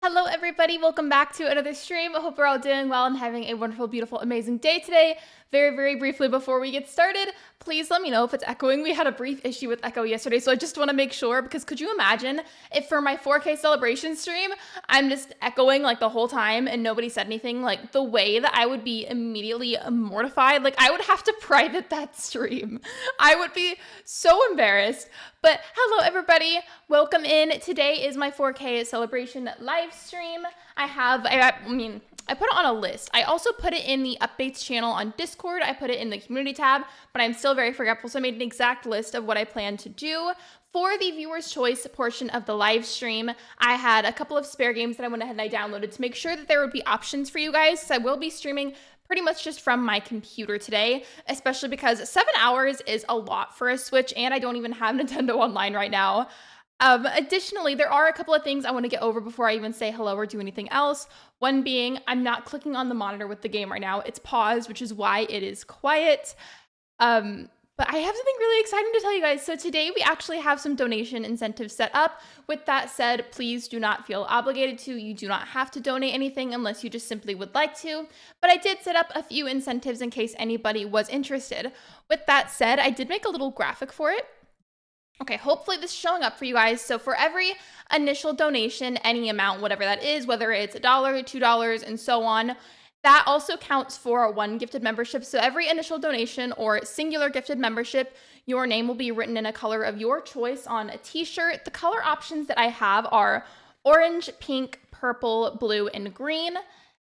Hello everybody, welcome back to another stream. I hope we're all doing well and having a wonderful, beautiful, amazing day today. Very briefly before we get started, please let me know if it's echoing. We had a brief issue with echo yesterday, so I just want to make sure, because could you imagine if for my 4K celebration stream, I'm just echoing like the whole time and nobody said anything, like the way that I would be immediately mortified. Like I would have to private that stream. I would be so embarrassed. But hello everybody, welcome in. Today is my 4K celebration live stream. I put it on a list. I also put it in the updates channel on Discord. I put it in the community tab, but I'm still very forgetful, so I made an exact list of what I plan to do. For the viewer's choice portion of the live stream, I had a couple of spare games that I went ahead and I downloaded to make sure that there would be options for you guys. So I will be streaming pretty much just from my computer today, especially because 7 hours is a lot for a Switch, and I don't even have Nintendo Online right now. Additionally, there are a couple of things I want to get over before I even say hello or do anything else. One being, I'm not clicking on the monitor with the game right now. It's paused, which is why it is quiet. But But I have something really exciting to tell you guys. So today we actually have some donation incentives set up. With that said, please do not feel obligated to. You do not have to donate anything unless you just simply would like to. But I did set up a few incentives in case anybody was interested. With that said, I did make a little graphic for it. Okay, hopefully this is showing up for you guys. So for every initial donation, any amount, whatever that is, whether it's $1, $2, and so on, that also counts for one gifted membership. So every initial donation or singular gifted membership, your name will be written in a color of your choice on a t-shirt. The color options that I have are orange, pink, purple, blue, and green.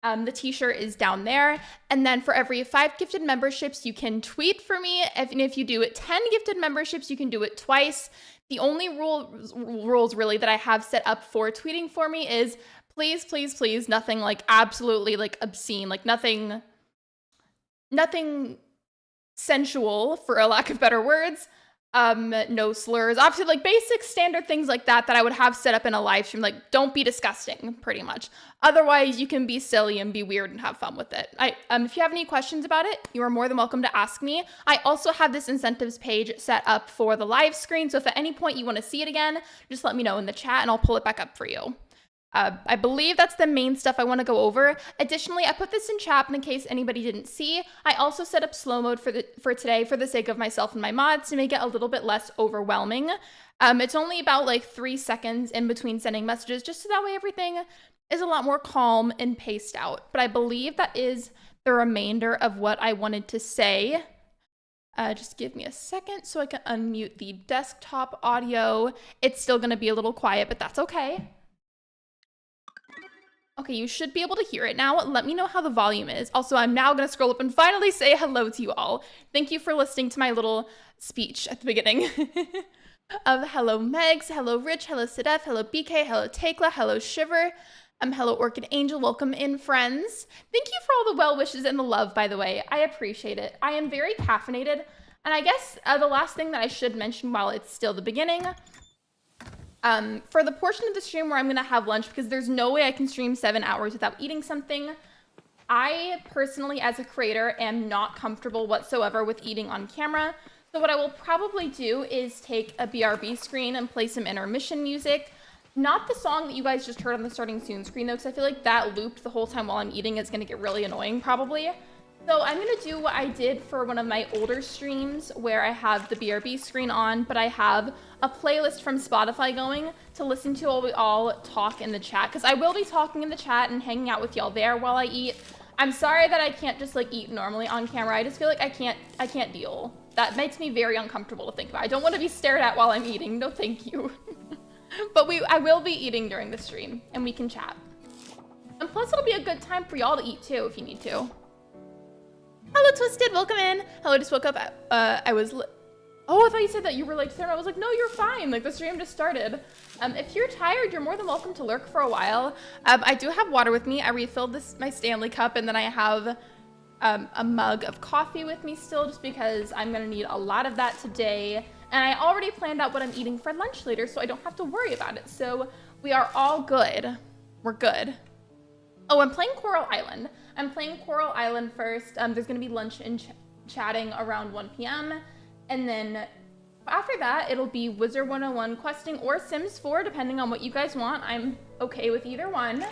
The t-shirt is down there. And then for every 5 gifted memberships, you can tweet for me. And if you do it 10 gifted memberships, you can do it twice. The only rules really that I have set up for tweeting for me is please, please, please, nothing like absolutely like obscene, like nothing sensual, for a lack of better words. No slurs, obviously like basic standard things like that I would have set up in a live stream. Like, don't be disgusting, pretty much. Otherwise, you can be silly and be weird and have fun with it. If you have any questions about it, you are more than welcome to ask me. I also have this incentives page set up for the live screen, so if at any point you want to see it again, just let me know in the chat and I'll pull it back up for you. I believe that's the main stuff I want to go over. Additionally, I put this in chat in case anybody didn't see. I also set up slow mode for today for the sake of myself and my mods to make it a little bit less overwhelming. It's only about like 3 seconds in between sending messages, just so that way everything is a lot more calm and paced out. But I believe that is the remainder of what I wanted to say. Just give me a second so I can unmute the desktop audio. It's still going to be a little quiet, but that's okay. Okay, you should be able to hear it now. Let me know how the volume is. Also, I'm now going to scroll up and finally say hello to you all. Thank you for listening to my little speech at the beginning. Hello Megs, hello Rich, hello Sedef, hello BK, hello Tekla, hello Shiver, hello Orchid Angel, welcome in friends. Thank you for all the well wishes and the love, by the way. I appreciate it. I am very caffeinated, and I guess the last thing that I should mention while it's still the beginning, for the portion of the stream where I'm going to have lunch, because there's no way I can stream 7 hours without eating something, I personally, as a creator, am not comfortable whatsoever with eating on camera. So what I will probably do is take a BRB screen and play some intermission music. Not the song that you guys just heard on the starting soon screen, though, because I feel like that looped the whole time while I'm eating is going to get really annoying, probably. So I'm going to do what I did for one of my older streams where I have the BRB screen on, but I have a playlist from Spotify going to listen to while we all talk in the chat, because I will be talking in the chat and hanging out with y'all there while I eat. I'm sorry that I can't just like eat normally on camera. I just feel like I can't deal. That makes me very uncomfortable to think about. I don't want to be stared at while I'm eating. No, thank you. But I will be eating during the stream and we can chat. And plus it'll be a good time for y'all to eat too if you need to. Hello, Twisted. Welcome in. Hello, just woke up. Oh, I thought you said that you were like, Sarah. I was like, no, you're fine. Like, the stream just started. If you're tired, you're more than welcome to lurk for a while. I do have water with me. I refilled my Stanley cup, and then I have a mug of coffee with me still, just because I'm going to need a lot of that today. And I already planned out what I'm eating for lunch later, so I don't have to worry about it. So we are all good. We're good. Oh, I'm playing Coral Island. I'm playing Coral Island first. There's going to be lunch and chatting around 1 p.m. And then after that, it'll be Wizard 101 questing or Sims 4, depending on what you guys want. I'm okay with either one.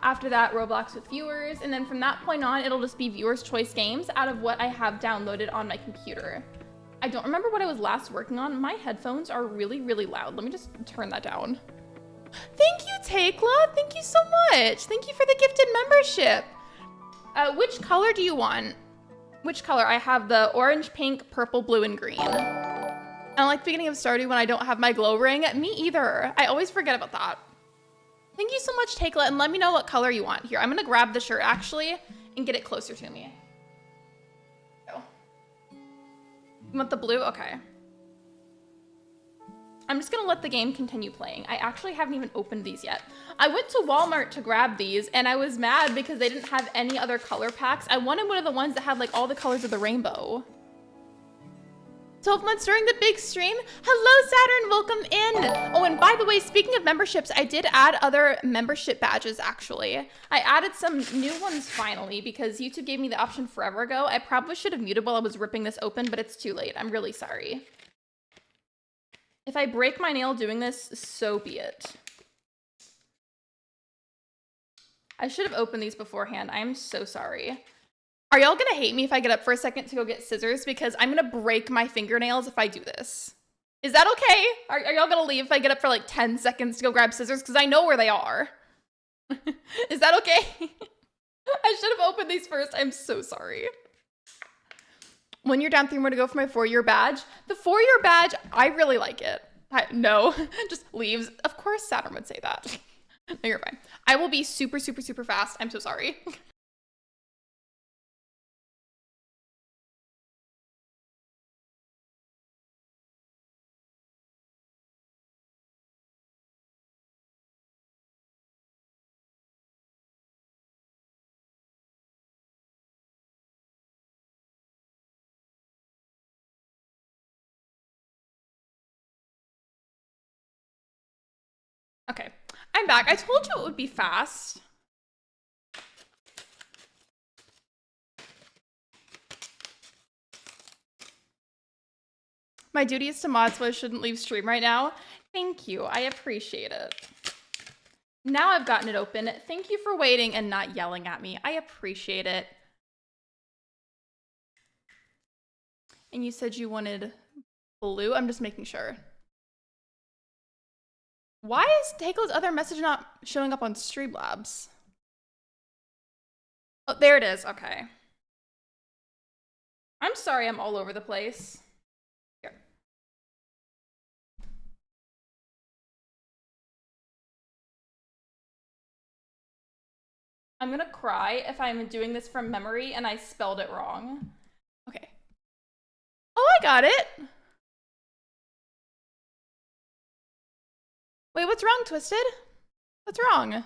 After that, Roblox with viewers. And then from that point on, it'll just be viewers' choice games out of what I have downloaded on my computer. I don't remember what I was last working on. My headphones are really, really loud. Let me just turn that down. Thank you, Tekla. Thank you so much. Thank you for the gifted membership. Which color do you want? Which color? I have the orange, pink, purple, blue, and green. I don't like the beginning of Stardew when I don't have my glow ring. Me either. I always forget about that. Thank you so much, Tekla, and let me know what color you want. Here, I'm gonna grab the shirt, actually, and get it closer to me. Oh. You want the blue? Okay. I'm just gonna let the game continue playing. I actually haven't even opened these yet. I went to Walmart to grab these, and I was mad because they didn't have any other color packs. I wanted one of the ones that had like all the colors of the rainbow. 12 months during the big stream. Hello, Saturn. Welcome in. Oh, and by the way, speaking of memberships, I did add other membership badges, actually. I added some new ones finally because YouTube gave me the option forever ago. I probably should have muted while I was ripping this open, but it's too late. I'm really sorry. If I break my nail doing this, so be it. I should have opened these beforehand. I am so sorry. Are y'all gonna hate me if I get up for a second to go get scissors? Because I'm gonna break my fingernails if I do this. Is that okay? Are y'all gonna leave if I get up for like 10 seconds to go grab scissors? Because I know where they are. Is that okay? I should have opened these first. I'm so sorry. When you're down 3 more to go for my 4-year badge. The 4-year badge, I really like it. No, just leaves. Of course Saturn would say that. No, you're fine. I will be super, super, super fast. I'm so sorry. Okay, I'm back. I told you it would be fast. My duty is to mod, so I shouldn't leave stream right now. Thank you. I appreciate it. Now I've gotten it open. Thank you for waiting and not yelling at me. I appreciate it. And you said you wanted blue? I'm just making sure. Why is Taiko's other message not showing up on Streamlabs? Oh, there it is. Okay. I'm sorry I'm all over the place. Here. I'm gonna cry if I'm doing this from memory and I spelled it wrong. Okay. Oh, I got it. Wait, what's wrong, Twisted? What's wrong?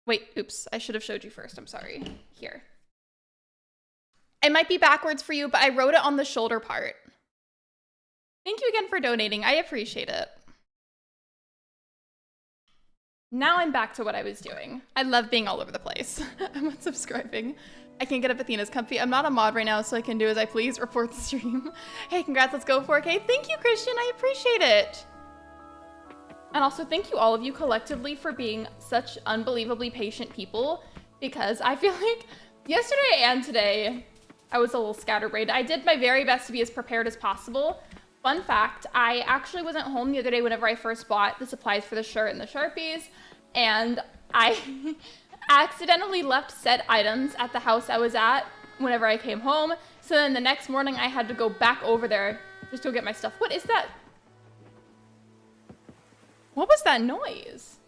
Wait, oops, I should have showed you first. I'm sorry. Here. It might be backwards for you, but I wrote it on the shoulder part. Thank you again for donating. I appreciate it. Now I'm back to what I was doing. I love being all over the place. I'm unsubscribing. I can't get up Athena's comfy. I'm not a mod right now, so I can do as I please. Report the stream. Hey, congrats. Let's go 4K. Thank you, Christian. I appreciate it. And also thank you all of you collectively for being such unbelievably patient people, because I feel like yesterday and today I was a little scatterbrained. I did my very best to be as prepared as possible. Fun fact, I actually wasn't home the other day whenever I first bought the supplies for the shirt and the Sharpies, and I accidentally left said items at the house I was at whenever I came home. So then the next morning I had to go back over there just to go get my stuff. What is that? What was that noise?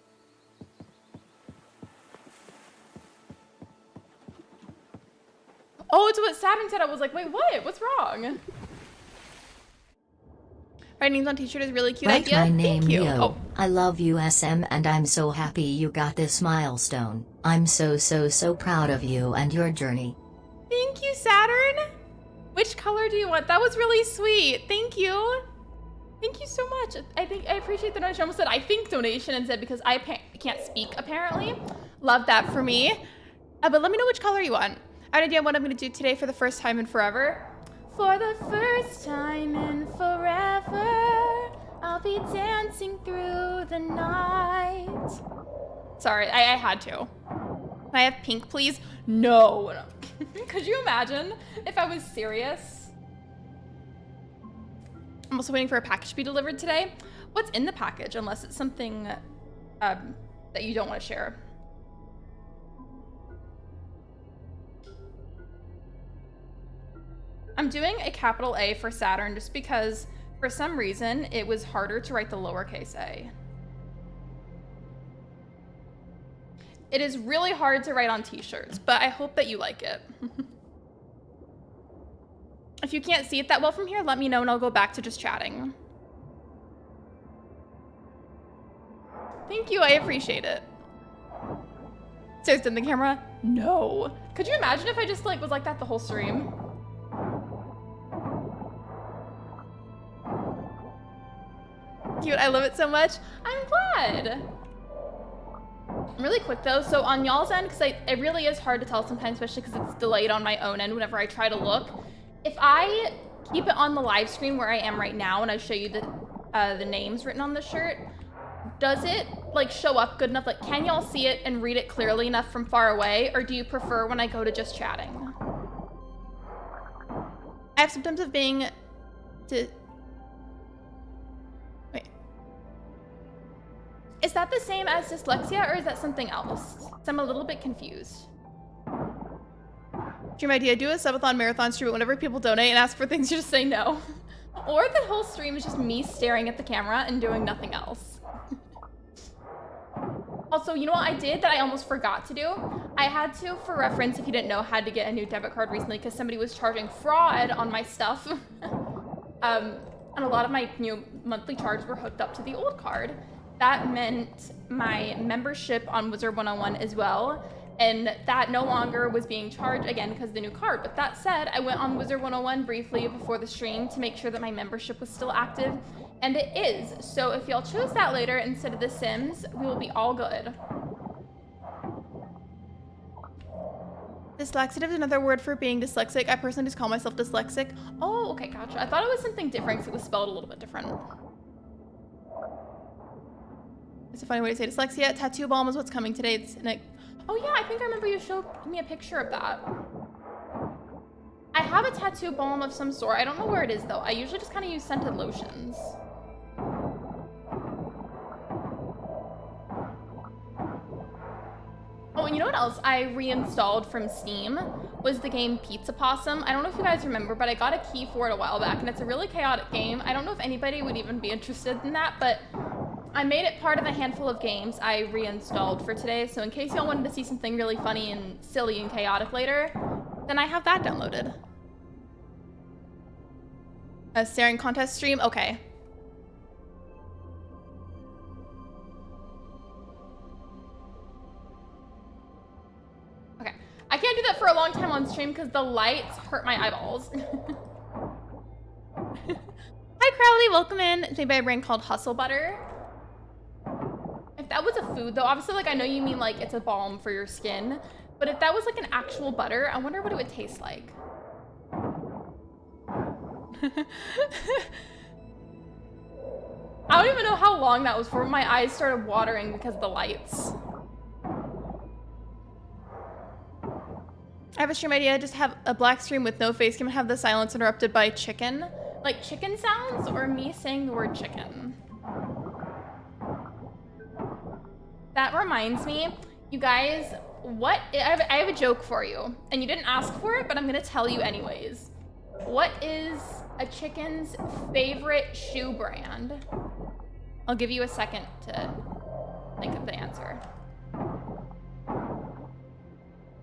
Oh, it's what Saturn said. I was like, wait, what? What's wrong? Writing on t-shirt is really cute Write idea. my name, Thank you. Leo. Oh. I love you, SM, and I'm so happy you got this milestone. I'm so proud of you and your journey. Thank you, Saturn. Which color do you want? That was really sweet. Thank you. Thank you so much. I appreciate the donation. I almost said I think donation and said because I can't speak apparently. Love that for me. But let me know which color you want. I have an idea what I'm gonna do today for the first time in forever. For the first time in forever, I'll be dancing through the night. Sorry, I had to. Can I have pink, please? No. Could you imagine if I was serious? I'm also waiting for a package to be delivered today. What's in the package, unless it's something that you don't want to share? I'm doing a capital A for Saturn just because for some reason it was harder to write the lowercase a. It is really hard to write on t-shirts, but I hope that you like it. If you can't see it that well from here, let me know and I'll go back to just chatting. Thank you, I appreciate it. Seriously, in the camera? No. Could you imagine if I just like was like that the whole stream? cute. I love it so much. I'm glad. Really quick though, so on y'all's end, because it really is hard to tell sometimes, especially because it's delayed on my own end whenever I try to look. If I keep it on the live screen where I am right now and I show you the names written on the shirt, does it like show up good enough? Like, can y'all see it and read it clearly enough from far away, or do you prefer when I go to just chatting? I have symptoms of being Wait. Is that the same as dyslexia, or is that something else? So I'm a little bit confused. Dream idea, do a subathon marathon stream whenever people donate and ask for things, you just say no. Or the whole stream is just me staring at the camera and doing nothing else. Also, you know what I did that I almost forgot to do? I had to, for reference, if you didn't know, had to get a new debit card recently because somebody was charging fraud on my stuff. And a lot of my new monthly charges were hooked up to the old card. That meant my membership on Wizard 101 as well, and that no longer was being charged again because of the new card. But that said, I went on Wizard 101 briefly before the stream to make sure that my membership was still active, and it is. So if y'all choose that later instead of The Sims, we will be all good. Dyslexitive is another word for being dyslexic. I personally just call myself dyslexic. Oh, okay, gotcha. I thought it was something different because it was spelled a little bit different. It's a funny way to say dyslexia. Tattoo balm is what's coming today. It's like, oh yeah, I think I remember you showed me a picture of that. I have a tattoo balm of some sort. I don't know where it is though. I usually just kind of use scented lotions. Oh, and you know what else I reinstalled from Steam was the game Pizza Possum. I don't know if you guys remember, but I got a key for it a while back, and it's a really chaotic game. I don't know if anybody would even be interested in that, but I made it part of a handful of games I reinstalled for today, so in case y'all wanted to see something really funny and silly and chaotic later, then I have that downloaded. A staring contest stream? Okay. Okay. I can't do that for a long time on stream because the lights hurt my eyeballs. Hi Crowley, welcome in. It's made by a brand called Hustle Butter. If that was a food though, obviously like I know you mean like it's a balm for your skin, but if that was like an actual butter, I wonder what it would taste like. I don't even know how long that was for. My eyes started watering because of the lights. I have a stream idea, just have a black stream with no face cam and have the silence interrupted by chicken. Like chicken sounds or me saying the word chicken. That reminds me, you guys, I have a joke for you, and you didn't ask for it, but I'm gonna tell you anyways. What is a chicken's favorite shoe brand? I'll give you a second to think of the answer.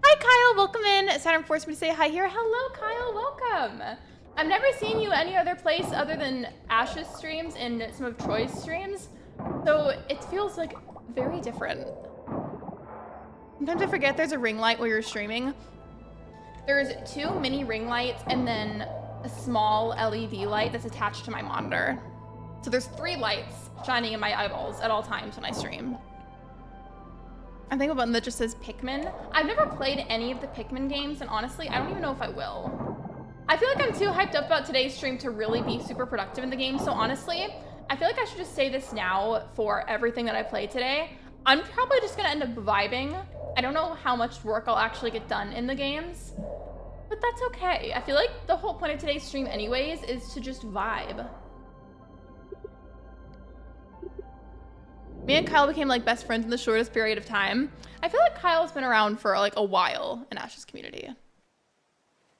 Hi Kyle, welcome in. Saturn forced me to say hi here. Hello Kyle, welcome. I've never seen you any other place other than Ash's streams and some of Troy's streams, so it feels like very different. Sometimes I forget there's a ring light while you're streaming. There's 2 mini ring lights and then a small LED light that's attached to my monitor. So there's 3 lights shining in my eyeballs at all times when I stream. I think a button that just says Pikmin. I've never played any of the Pikmin games, and honestly, I don't even know if I will. I feel like I'm too hyped up about today's stream to really be super productive in the game, so honestly, I feel like I should just say this now for everything that I played today. I'm probably just gonna end up vibing. I don't know how much work I'll actually get done in the games, but that's okay. I feel like the whole point of today's stream anyways is to just vibe. Me and Kyle became like best friends in the shortest period of time. I feel like Kyle's been around for like a while in Ash's community.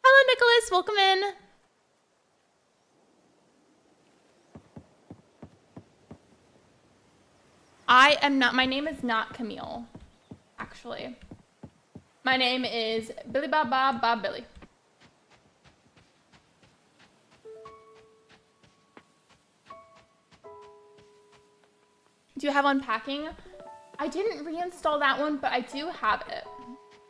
Hello Nicholas, welcome in. I am not, my name is not Camille, actually. My name is Billy Bob Billy. Do you have unpacking? I didn't reinstall that one, but I do have it.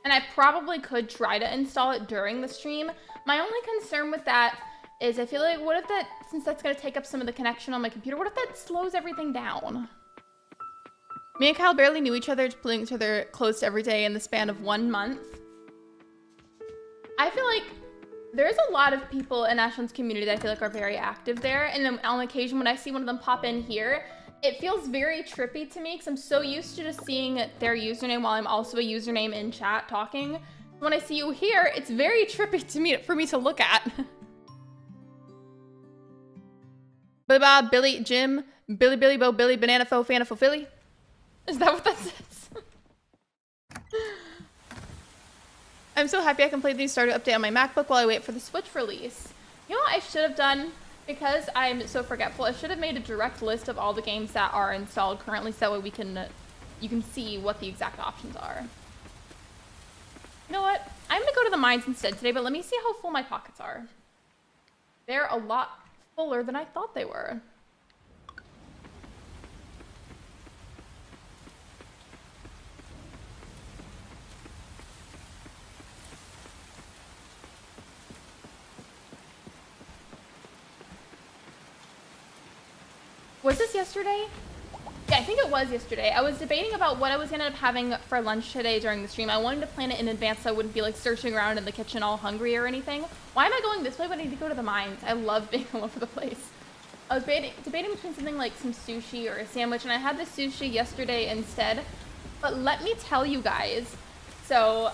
And I probably could try to install it during the stream. My only concern with that is I feel like, what if that, since that's gonna take up some of the connection on my computer, what if that slows everything down? Me and Kyle barely knew each other, playing each other close to every day in the span of 1 month. I feel like there's a lot of people in Ashland's community that I feel like are very active there. And then on occasion when I see one of them pop in here, it feels very trippy to me because I'm so used to just seeing their username while I'm also a username in chat talking. When I see you here, it's very trippy to me for me to look at. Billy Bob, Billy, Jim, Billy, Billy, Bo, Billy, Banana, Fo, Fana, Fo, Philly. Is that what that says? I'm so happy I can play the new Stardew update on my MacBook while I wait for the Switch release. You know what I should have done? Because I'm so forgetful, I should have made a direct list of all the games that are installed currently so that way we can, you can see what the exact options are. You know what? I'm gonna go to the mines instead today, but let me see how full my pockets are. They're a lot fuller than I thought they were. Was this yesterday? Yeah, I think it was yesterday. I was debating about what I was gonna end up having for lunch today during the stream. I wanted to plan it in advance so I wouldn't be like searching around in the kitchen all hungry or anything. Why am I going this way when I need to go to the mines? I love being all over the place. I was debating between something like some sushi or a sandwich, and I had the sushi yesterday instead. But let me tell you guys, so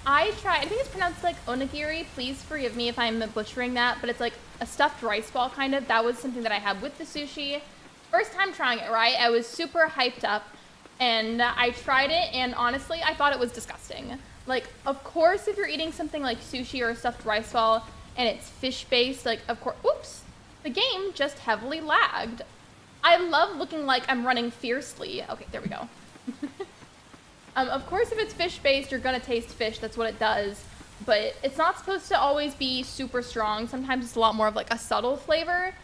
I think it's pronounced like onigiri. Please forgive me if I'm butchering that, but it's like a stuffed rice ball kind of. That was something that I had with the sushi. First time trying it, right? I was super hyped up and I tried it and honestly, I thought it was disgusting. Like, of course, if you're eating something like sushi or a stuffed rice ball and it's fish-based, like, of course, oops, the game just heavily lagged. I love looking like I'm running fiercely. Okay, there we go. Of course, if it's fish-based, you're gonna taste fish. That's what it does. But it's not supposed to always be super strong. Sometimes it's a lot more of like a subtle flavor.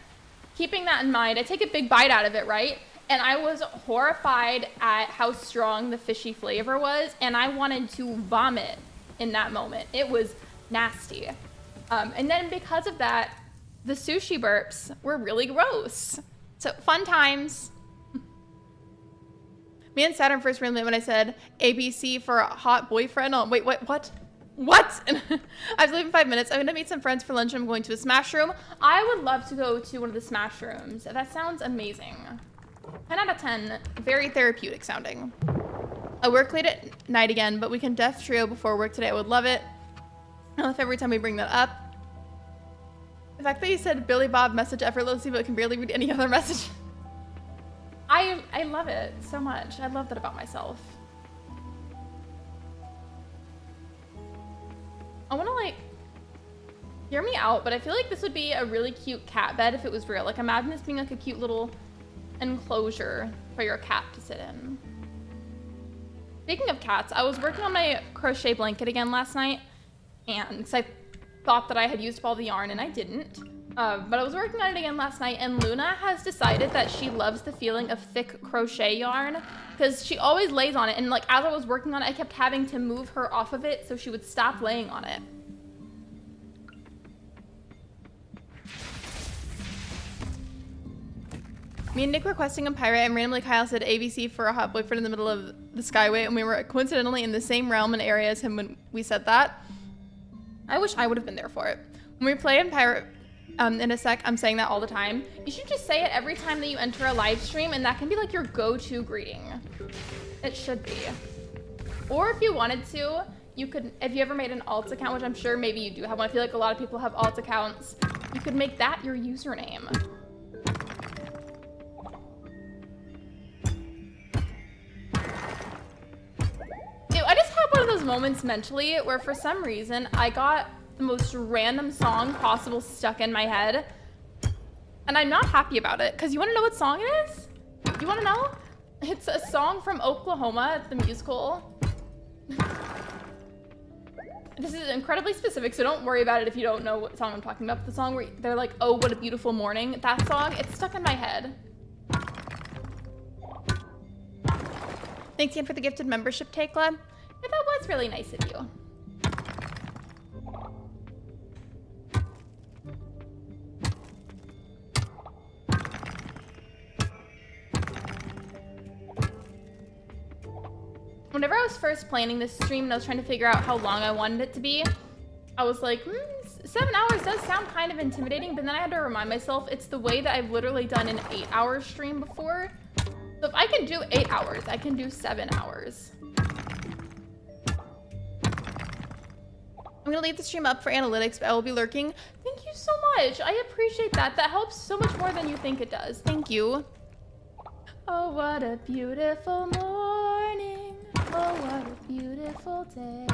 Keeping that in mind, I take a big bite out of it, right? And I was horrified at how strong the fishy flavor was, and I wanted to vomit in that moment. It was nasty. And then because of that, the sushi burps were really gross. So fun times. Me and Saturn first ran late when I said ABC for a hot boyfriend. Oh, wait, what? What? I have to leave in 5 minutes. I'm gonna meet some friends for lunch and I'm going to a Smash room. I would love to go to one of the Smash rooms. That sounds amazing. 10 out of 10. Very therapeutic sounding. I work late at night again, but we can def trio before work today. I would love it. I love every time we bring that up. The fact that you said Billy Bob message effortlessly, but can barely read any other message. I love it so much. I love that about myself. I want to like hear me out, but I feel like this would be a really cute cat bed if it was real. Like imagine this being like a cute little enclosure for your cat to sit in. Speaking of cats, I was working on my crochet blanket again last night, and because I thought that I had used up all the yarn and I didn't. But I was working on it again last night, and Luna has decided that she loves the feeling of thick crochet yarn because she always lays on it, and like as I was working on it, I kept having to move her off of it so she would stop laying on it. Me and Nick were questing on Pirate, and randomly Kyle said ABC for a hot boyfriend in the middle of the Skyway, and we were coincidentally in the same realm and area as him when we said that. I wish I would have been there for it. When we play in Pirate, in a sec, I'm saying that all the time. You should just say it every time that you enter a live stream, and that can be like your go-to greeting. It should be. Or if you wanted to, you could, if you ever made an alt account, which I'm sure maybe you do have one, I feel like a lot of people have alt accounts, you could make that your username. Dude, I just had one of those moments mentally where for some reason I got the most random song possible stuck in my head, and I'm not happy about it because you want to know what song it is? You want to know? It's a song from Oklahoma, the musical. This is incredibly specific, so don't worry about it if you don't know what song I'm talking about. The song where they're like, "Oh, what a beautiful morning." That song, it's stuck in my head. Thanks again for the gifted membership, Tekla. Yeah, that was really nice of you. Whenever I was first planning this stream and I was trying to figure out how long I wanted it to be, I was like, 7 hours does sound kind of intimidating, but then I had to remind myself it's the way that I've literally done an 8-hour stream before. So if I can do 8 hours, I can do 7 hours. I'm gonna leave the stream up for analytics, but I will be lurking. Thank you so much. I appreciate that. That helps so much more than you think it does. Thank you. Oh, what a beautiful morning. Oh, what a beautiful day.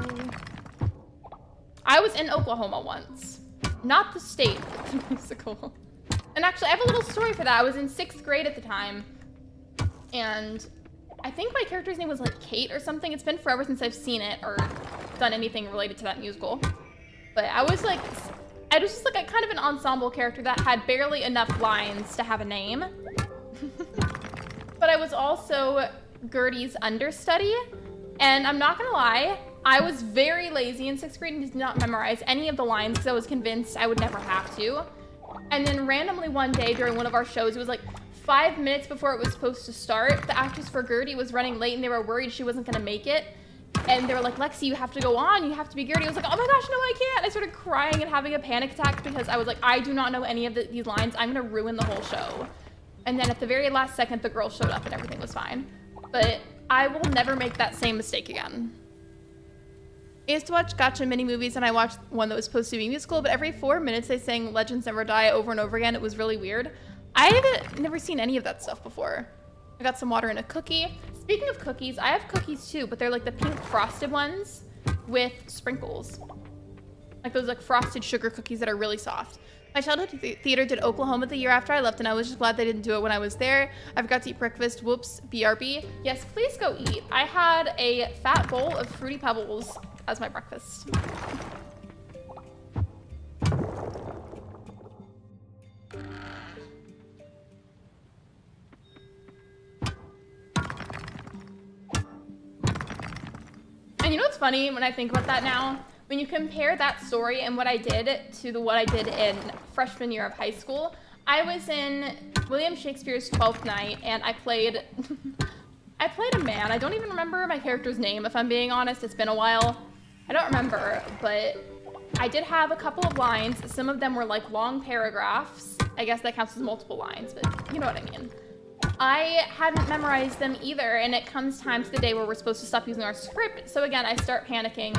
I was in Oklahoma once. Not the state, but the musical. And actually, I have a little story for that. I was in 6th grade at the time. And I think my character's name was like Kate or something. It's been forever since I've seen it or done anything related to that musical. But I was just like a kind of an ensemble character that had barely enough lines to have a name. But I was also Gertie's understudy. And I'm not gonna lie, I was very lazy in 6th grade and did not memorize any of the lines because I was convinced I would never have to. And then randomly one day during one of our shows, it was like 5 minutes before it was supposed to start, the actress for Gertie was running late and they were worried she wasn't gonna make it. And they were like, Lexi, you have to go on, you have to be Gertie. I was like, oh my gosh, no, I can't. I started crying and having a panic attack because I was like, I do not know any of these lines. I'm gonna ruin the whole show. And then at the very last second, the girl showed up and everything was fine. But I will never make that same mistake again. I used to watch gotcha mini movies and I watched one that was supposed to be a musical, but every 4 minutes they sang Legends Never Die over and over again. It was really weird. I haven't never seen any of that stuff before. I got some water and a cookie. Speaking of cookies, I have cookies too, but they're like the pink frosted ones with sprinkles. Like those like frosted sugar cookies that are really soft. My childhood theater did Oklahoma the year after I left, and I was just glad they didn't do it when I was there. I forgot to eat breakfast. Whoops. BRB. Yes, please go eat. I had a fat bowl of Fruity Pebbles as my breakfast. And you know what's funny when I think about that now? When you compare that story and what I did to what I did in freshman year of high school, I was in William Shakespeare's Twelfth Night and I played a man. I don't even remember my character's name, if I'm being honest. It's been a while. I don't remember, but I did have a couple of lines. Some of them were like long paragraphs. I guess that counts as multiple lines, but you know what I mean. I hadn't memorized them either, and it comes time to the day where we're supposed to stop using our script. So again, I start panicking.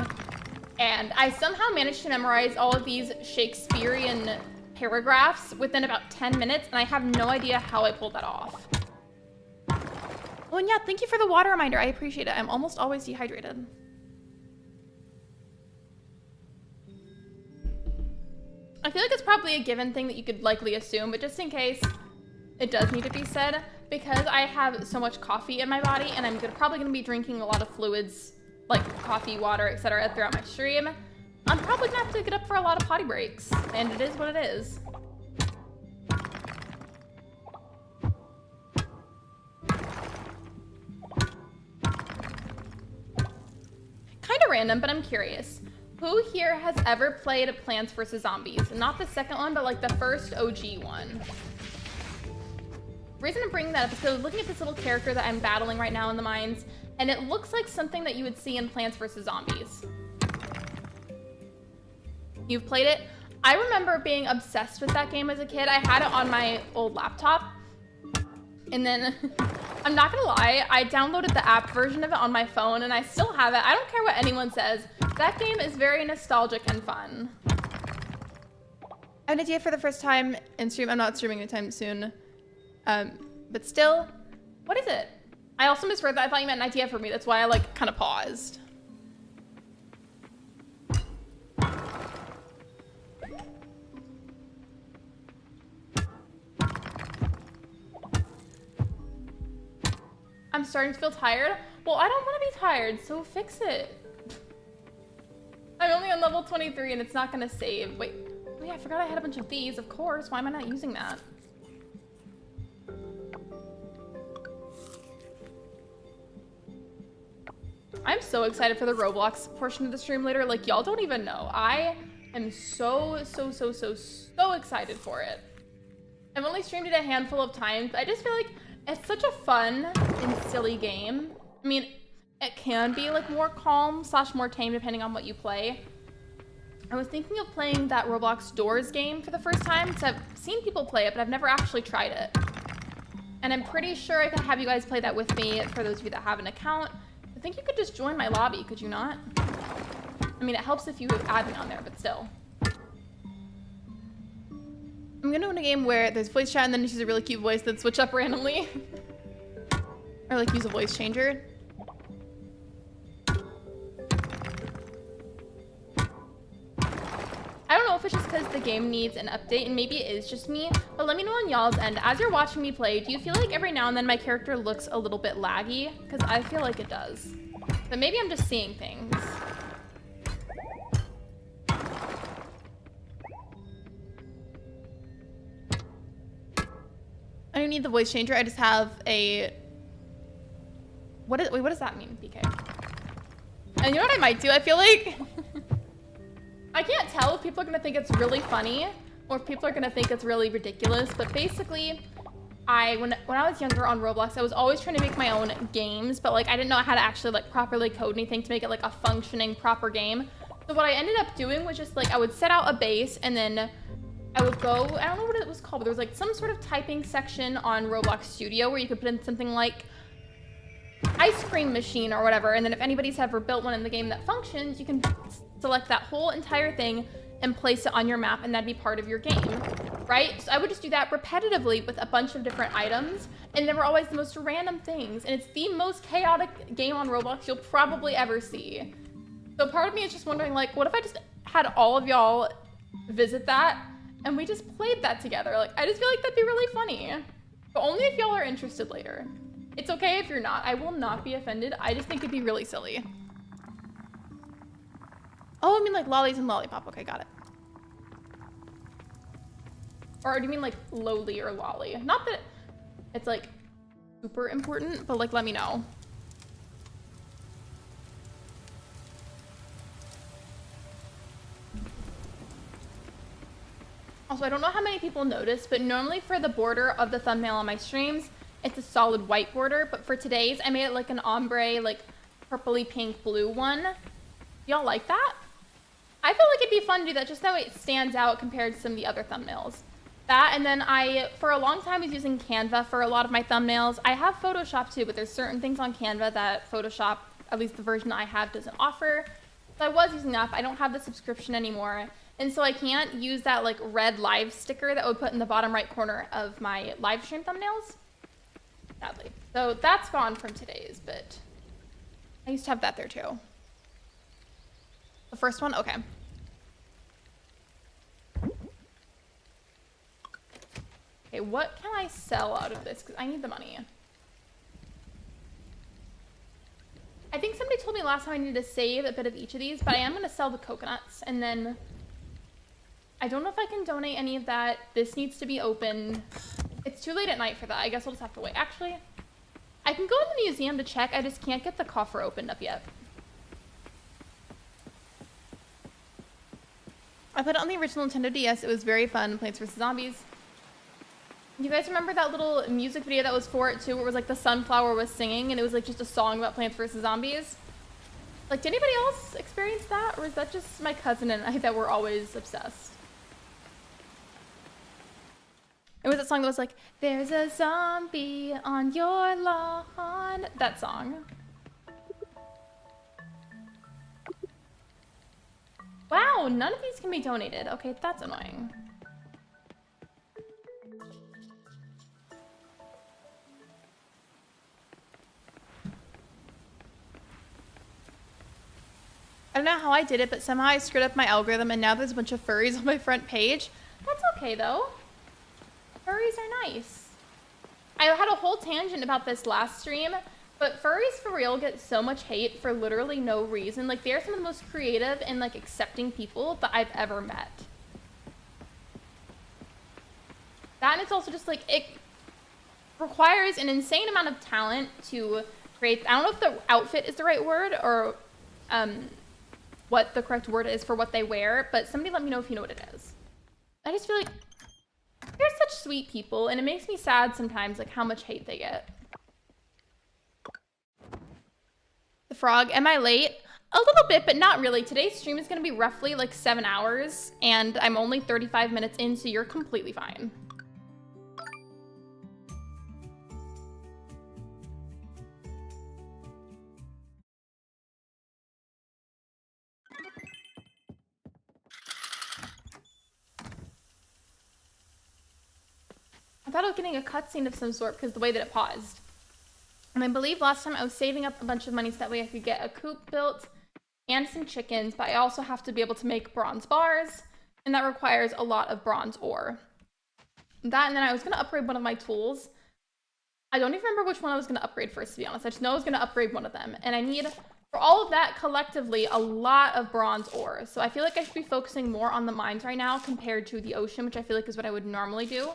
And I somehow managed to memorize all of these Shakespearean paragraphs within about 10 minutes, and I have no idea how I pulled that off. Oh, and yeah, thank you for the water reminder. I appreciate it. I'm almost always dehydrated. I feel like it's probably a given thing that you could likely assume, but just in case it does need to be said, because I have so much coffee in my body, and I'm probably going to be drinking a lot of fluids like coffee, water, etc. throughout my stream, I'm probably gonna have to get up for a lot of potty breaks, and it is what it is. Kind of random, but I'm curious. Who here has ever played Plants vs. Zombies? Not the second one, but like the first OG one. The reason I'm bringing that up is because I was looking at this little character that I'm battling right now in the mines, and it looks like something that you would see in Plants vs. Zombies. You've played it? I remember being obsessed with that game as a kid. I had it on my old laptop. And then, I'm not gonna lie, I downloaded the app version of it on my phone and I still have it. I don't care what anyone says. That game is very nostalgic and fun. I have an idea for the first time in stream. I'm not streaming anytime soon. But still, what is it? I also misread that. I thought you meant an idea for me. That's why I like kind of paused. I'm starting to feel tired. Well, I don't want to be tired, so fix it. I'm only on level 23 and it's not gonna save. Wait, oh yeah, I forgot I had a bunch of these. Of course, why am I not using that? I'm so excited for the Roblox portion of the stream later. Like, y'all don't even know. I am so excited for it. I've only streamed it a handful of times, but I just feel like it's such a fun and silly game. I mean, it can be like more calm / more tame depending on what you play. I was thinking of playing that Roblox Doors game for the first time because I've seen people play it, but I've never actually tried it. And I'm pretty sure I can have you guys play that with me for those of you that have an account. I think you could just join my lobby, could you not? I mean, it helps if you add me on there, but still. I'm gonna win a game where there's voice chat and then she's a really cute voice that switch up randomly. Or like use a voice changer. I don't know if it's just because the game needs an update, and maybe it is just me, but let me know on y'all's end. As you're watching me play, do you feel like every now and then my character looks a little bit laggy? Because I feel like it does. But maybe I'm just seeing things. I don't need the voice changer, I just have a... Wait, what does that mean, BK? And you know what I might do? I feel like... I can't tell if people are gonna think it's really funny or if people are gonna think it's really ridiculous, but basically, when I was younger on Roblox, I was always trying to make my own games, but like I didn't know how to actually like properly code anything to make it like a functioning proper game. So what I ended up doing was just like I would set out a base and then I would go, I don't know what it was called, but there was like some sort of typing section on Roblox Studio where you could put in something like ice cream machine or whatever, and then if anybody's ever built one in the game that functions, you can select that whole entire thing and place it on your map, and that'd be part of your game, right? So I would just do that repetitively with a bunch of different items, and they were always the most random things, and it's the most chaotic game on Roblox you'll probably ever see. So part of me is just wondering, like, what if I just had all of y'all visit that, and we just played that together? Like, I just feel like that'd be really funny. But only if y'all are interested later. It's okay if you're not. I will not be offended. I just think it'd be really silly. Oh, I mean like lollies and lollipop. Okay, got it. Or do you mean like lowly or lolly? Not that it's like super important, but like let me know. Also, I don't know how many people noticed, but normally for the border of the thumbnail on my streams, it's a solid white border, but for today's, I made it like an ombre, like purpley pink blue one. Y'all like that? I feel like it'd be fun to do that just that way it stands out compared to some of the other thumbnails. That, and then I, for a long time, was using Canva for a lot of my thumbnails. I have Photoshop too, but there's certain things on Canva that Photoshop, at least the version I have, doesn't offer. So I was using that, but I don't have the subscription anymore. And so I can't use that like red live sticker that I would put in the bottom right corner of my live stream thumbnails. Sadly. So that's gone from today's, but I used to have that there too. The first one? Okay. Okay, what can I sell out of this? Because I need the money. I think somebody told me last time I needed to save a bit of each of these, but I am going to sell the coconuts. And then I don't know if I can donate any of that. This needs to be open. It's too late at night for that. I guess I'll just have to wait. Actually, I can go in the museum to check. I just can't get the coffer opened up yet. I put it on the original Nintendo DS. It was very fun. Plants vs. Zombies. You guys remember that little music video that was for it too, where it was like the sunflower was singing and it was like just a song about Plants vs. Zombies? Like, did anybody else experience that? Or is that just my cousin and I that were always obsessed? It was that song that was like, there's a zombie on your lawn. That song. Wow, none of these can be donated. Okay, that's annoying. I don't know how I did it, but somehow I screwed up my algorithm and now there's a bunch of furries on my front page. That's okay though. Furries are nice. I had a whole tangent about this last stream, but furries for real get so much hate for literally no reason. Like, they're some of the most creative and like accepting people that I've ever met. That, and it's also just like, it requires an insane amount of talent to create, I don't know if the outfit is the right word or what the correct word is for what they wear, but somebody let me know if you know what it is. I just feel like they're such sweet people, and it makes me sad sometimes, like how much hate they get. The frog. Am I late? A little bit, but not really. Today's stream is going to be roughly like 7 hours, and I'm only 35 minutes in, so you're completely fine. I thought I was getting a cutscene of some sort because the way that it paused. And I believe last time I was saving up a bunch of money so that way I could get a coop built and some chickens, but I also have to be able to make bronze bars, and that requires a lot of bronze ore. That, and then I was going to upgrade one of my tools. I don't even remember which one I was going to upgrade first, to be honest. I just know I was going to upgrade one of them, and I need, for all of that collectively, a lot of bronze ore. So I feel like I should be focusing more on the mines right now compared to the ocean, which I feel like is what I would normally do.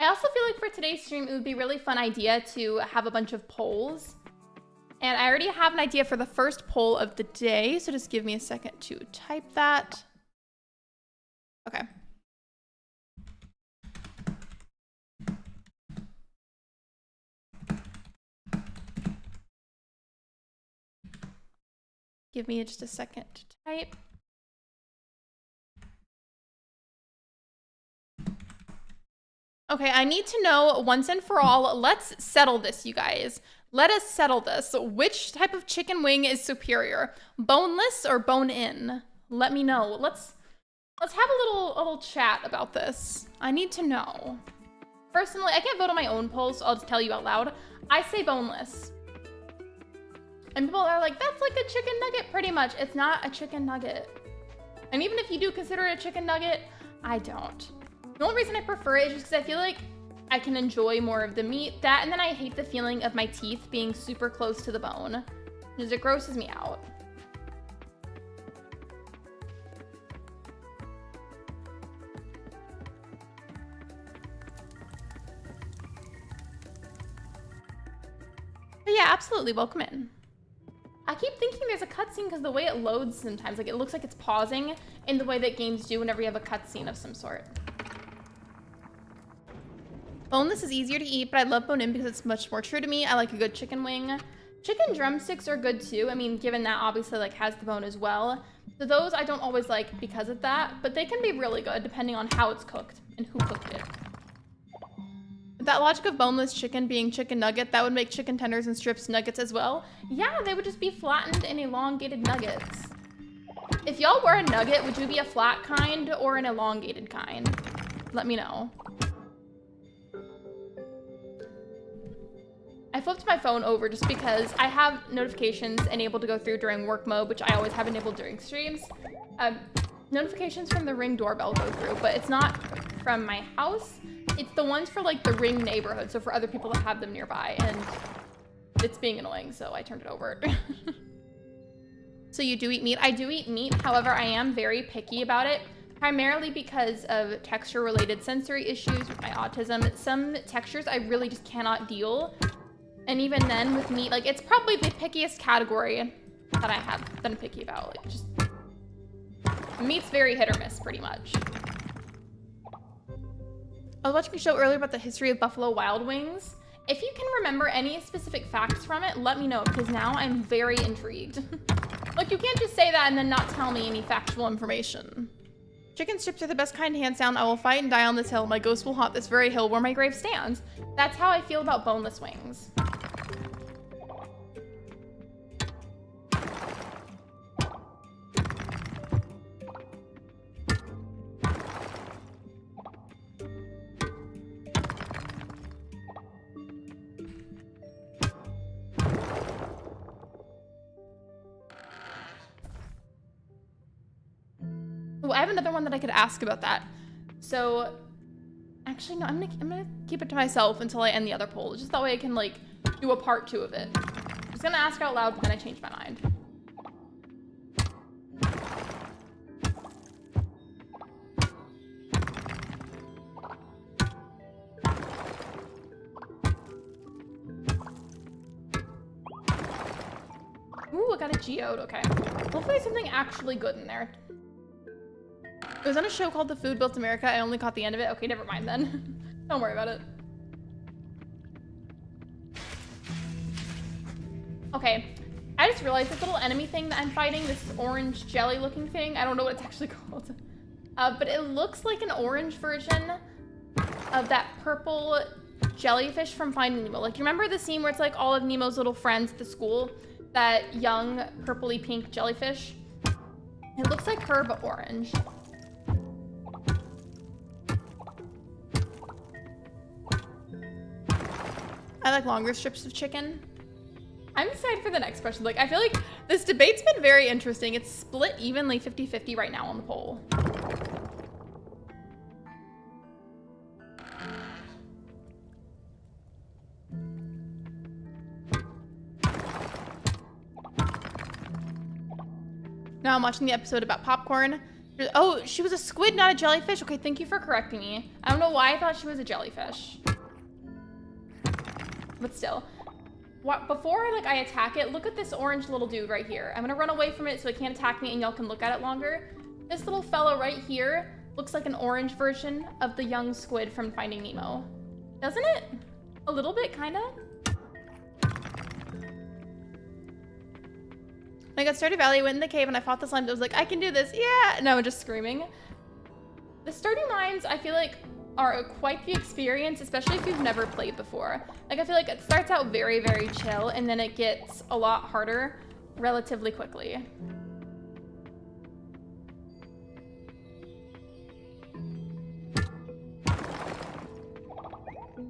I also feel like for today's stream, it would be a really fun idea to have a bunch of polls. And I already have an idea for the first poll of the day, so just give me a second to type that. Okay. Give me just a second to type. Okay, I need to know once and for all, let's settle this, you guys. Let us settle this. Which type of chicken wing is superior? Boneless or bone-in? Let me know. Let's have a little chat about this. I need to know. Personally, I can't vote on my own polls, so I'll just tell you out loud. I say boneless. And people are like, that's like a chicken nugget, pretty much. It's not a chicken nugget. And even if you do consider it a chicken nugget, I don't. The only reason I prefer it is just because I feel like I can enjoy more of the meat. That, and then I hate the feeling of my teeth being super close to the bone, because it grosses me out. But yeah, absolutely, welcome in. I keep thinking there's a cutscene because the way it loads sometimes, like it looks like it's pausing in the way that games do whenever you have a cutscene of some sort. Boneless is easier to eat, but I love bone-in because it's much more true to me. I like a good chicken wing. Chicken drumsticks are good too. I mean, given that obviously like has the bone as well. So those I don't always like because of that, but they can be really good depending on how it's cooked and who cooked it. With that logic of boneless chicken being chicken nugget, that would make chicken tenders and strips nuggets as well. Yeah, they would just be flattened and elongated nuggets. If y'all were a nugget, would you be a flat kind or an elongated kind? Let me know. I flipped my phone over just because I have notifications enabled to go through during work mode, which I always have enabled during streams. Notifications from the Ring doorbell go through, but it's not from my house. It's the ones for like the Ring neighborhood, so for other people that have them nearby, and it's being annoying, so I turned it over. So you do eat meat? I do eat meat, however, I am very picky about it, primarily because of texture-related sensory issues with my autism. Some textures I really just cannot deal. And even then with meat, like it's probably the pickiest category that I have been picky about. Like just meat's very hit or miss pretty much. I was watching a show earlier about the history of Buffalo Wild Wings. If you can remember any specific facts from it, let me know because now I'm very intrigued. Like you can't just say that and then not tell me any factual information. Chicken strips are the best kind, hands down. I will fight and die on this hill. My ghost will haunt this very hill where my grave stands. That's how I feel about boneless wings. Oh, I have another one that I could ask about that. So, actually, no, I'm gonna keep it to myself until I end the other poll. Just that way I can, like, do a part 2 of it. I was gonna ask out loud, but then I changed my mind. Ooh, I got a geode, okay. Hopefully something actually good in there. It was on a show called The Food Built America. I only caught the end of it. Okay, never mind then. Don't worry about it. Okay, I just realized this little enemy thing that I'm fighting, this orange jelly looking thing, I don't know what it's actually called, but it looks like an orange version of that purple jellyfish from Finding Nemo. Like, you remember the scene where it's like all of Nemo's little friends at the school? That young purpley pink jellyfish? It looks like her, but orange. I like longer strips of chicken. I'm excited for the next question. Like, I feel like this debate's been very interesting. It's split evenly 50-50 right now on the poll. Now I'm watching the episode about popcorn. Oh, she was a squid, not a jellyfish? Okay, thank you for correcting me. I don't know why I thought she was a jellyfish. But still. Before I attack it, look at this orange little dude right here. I'm gonna run away from it so it can't attack me and y'all can look at it longer. This little fellow right here looks like an orange version of the young squid from Finding Nemo. Doesn't it? A little bit, kinda? I got Stardew Valley, went in the cave, and I fought the slime. I was like, I can do this, yeah! No, just screaming. The Stardew mines, I feel like, are quite the experience, especially if you've never played before. Like, I feel like it starts out very, very chill, and then it gets a lot harder relatively quickly.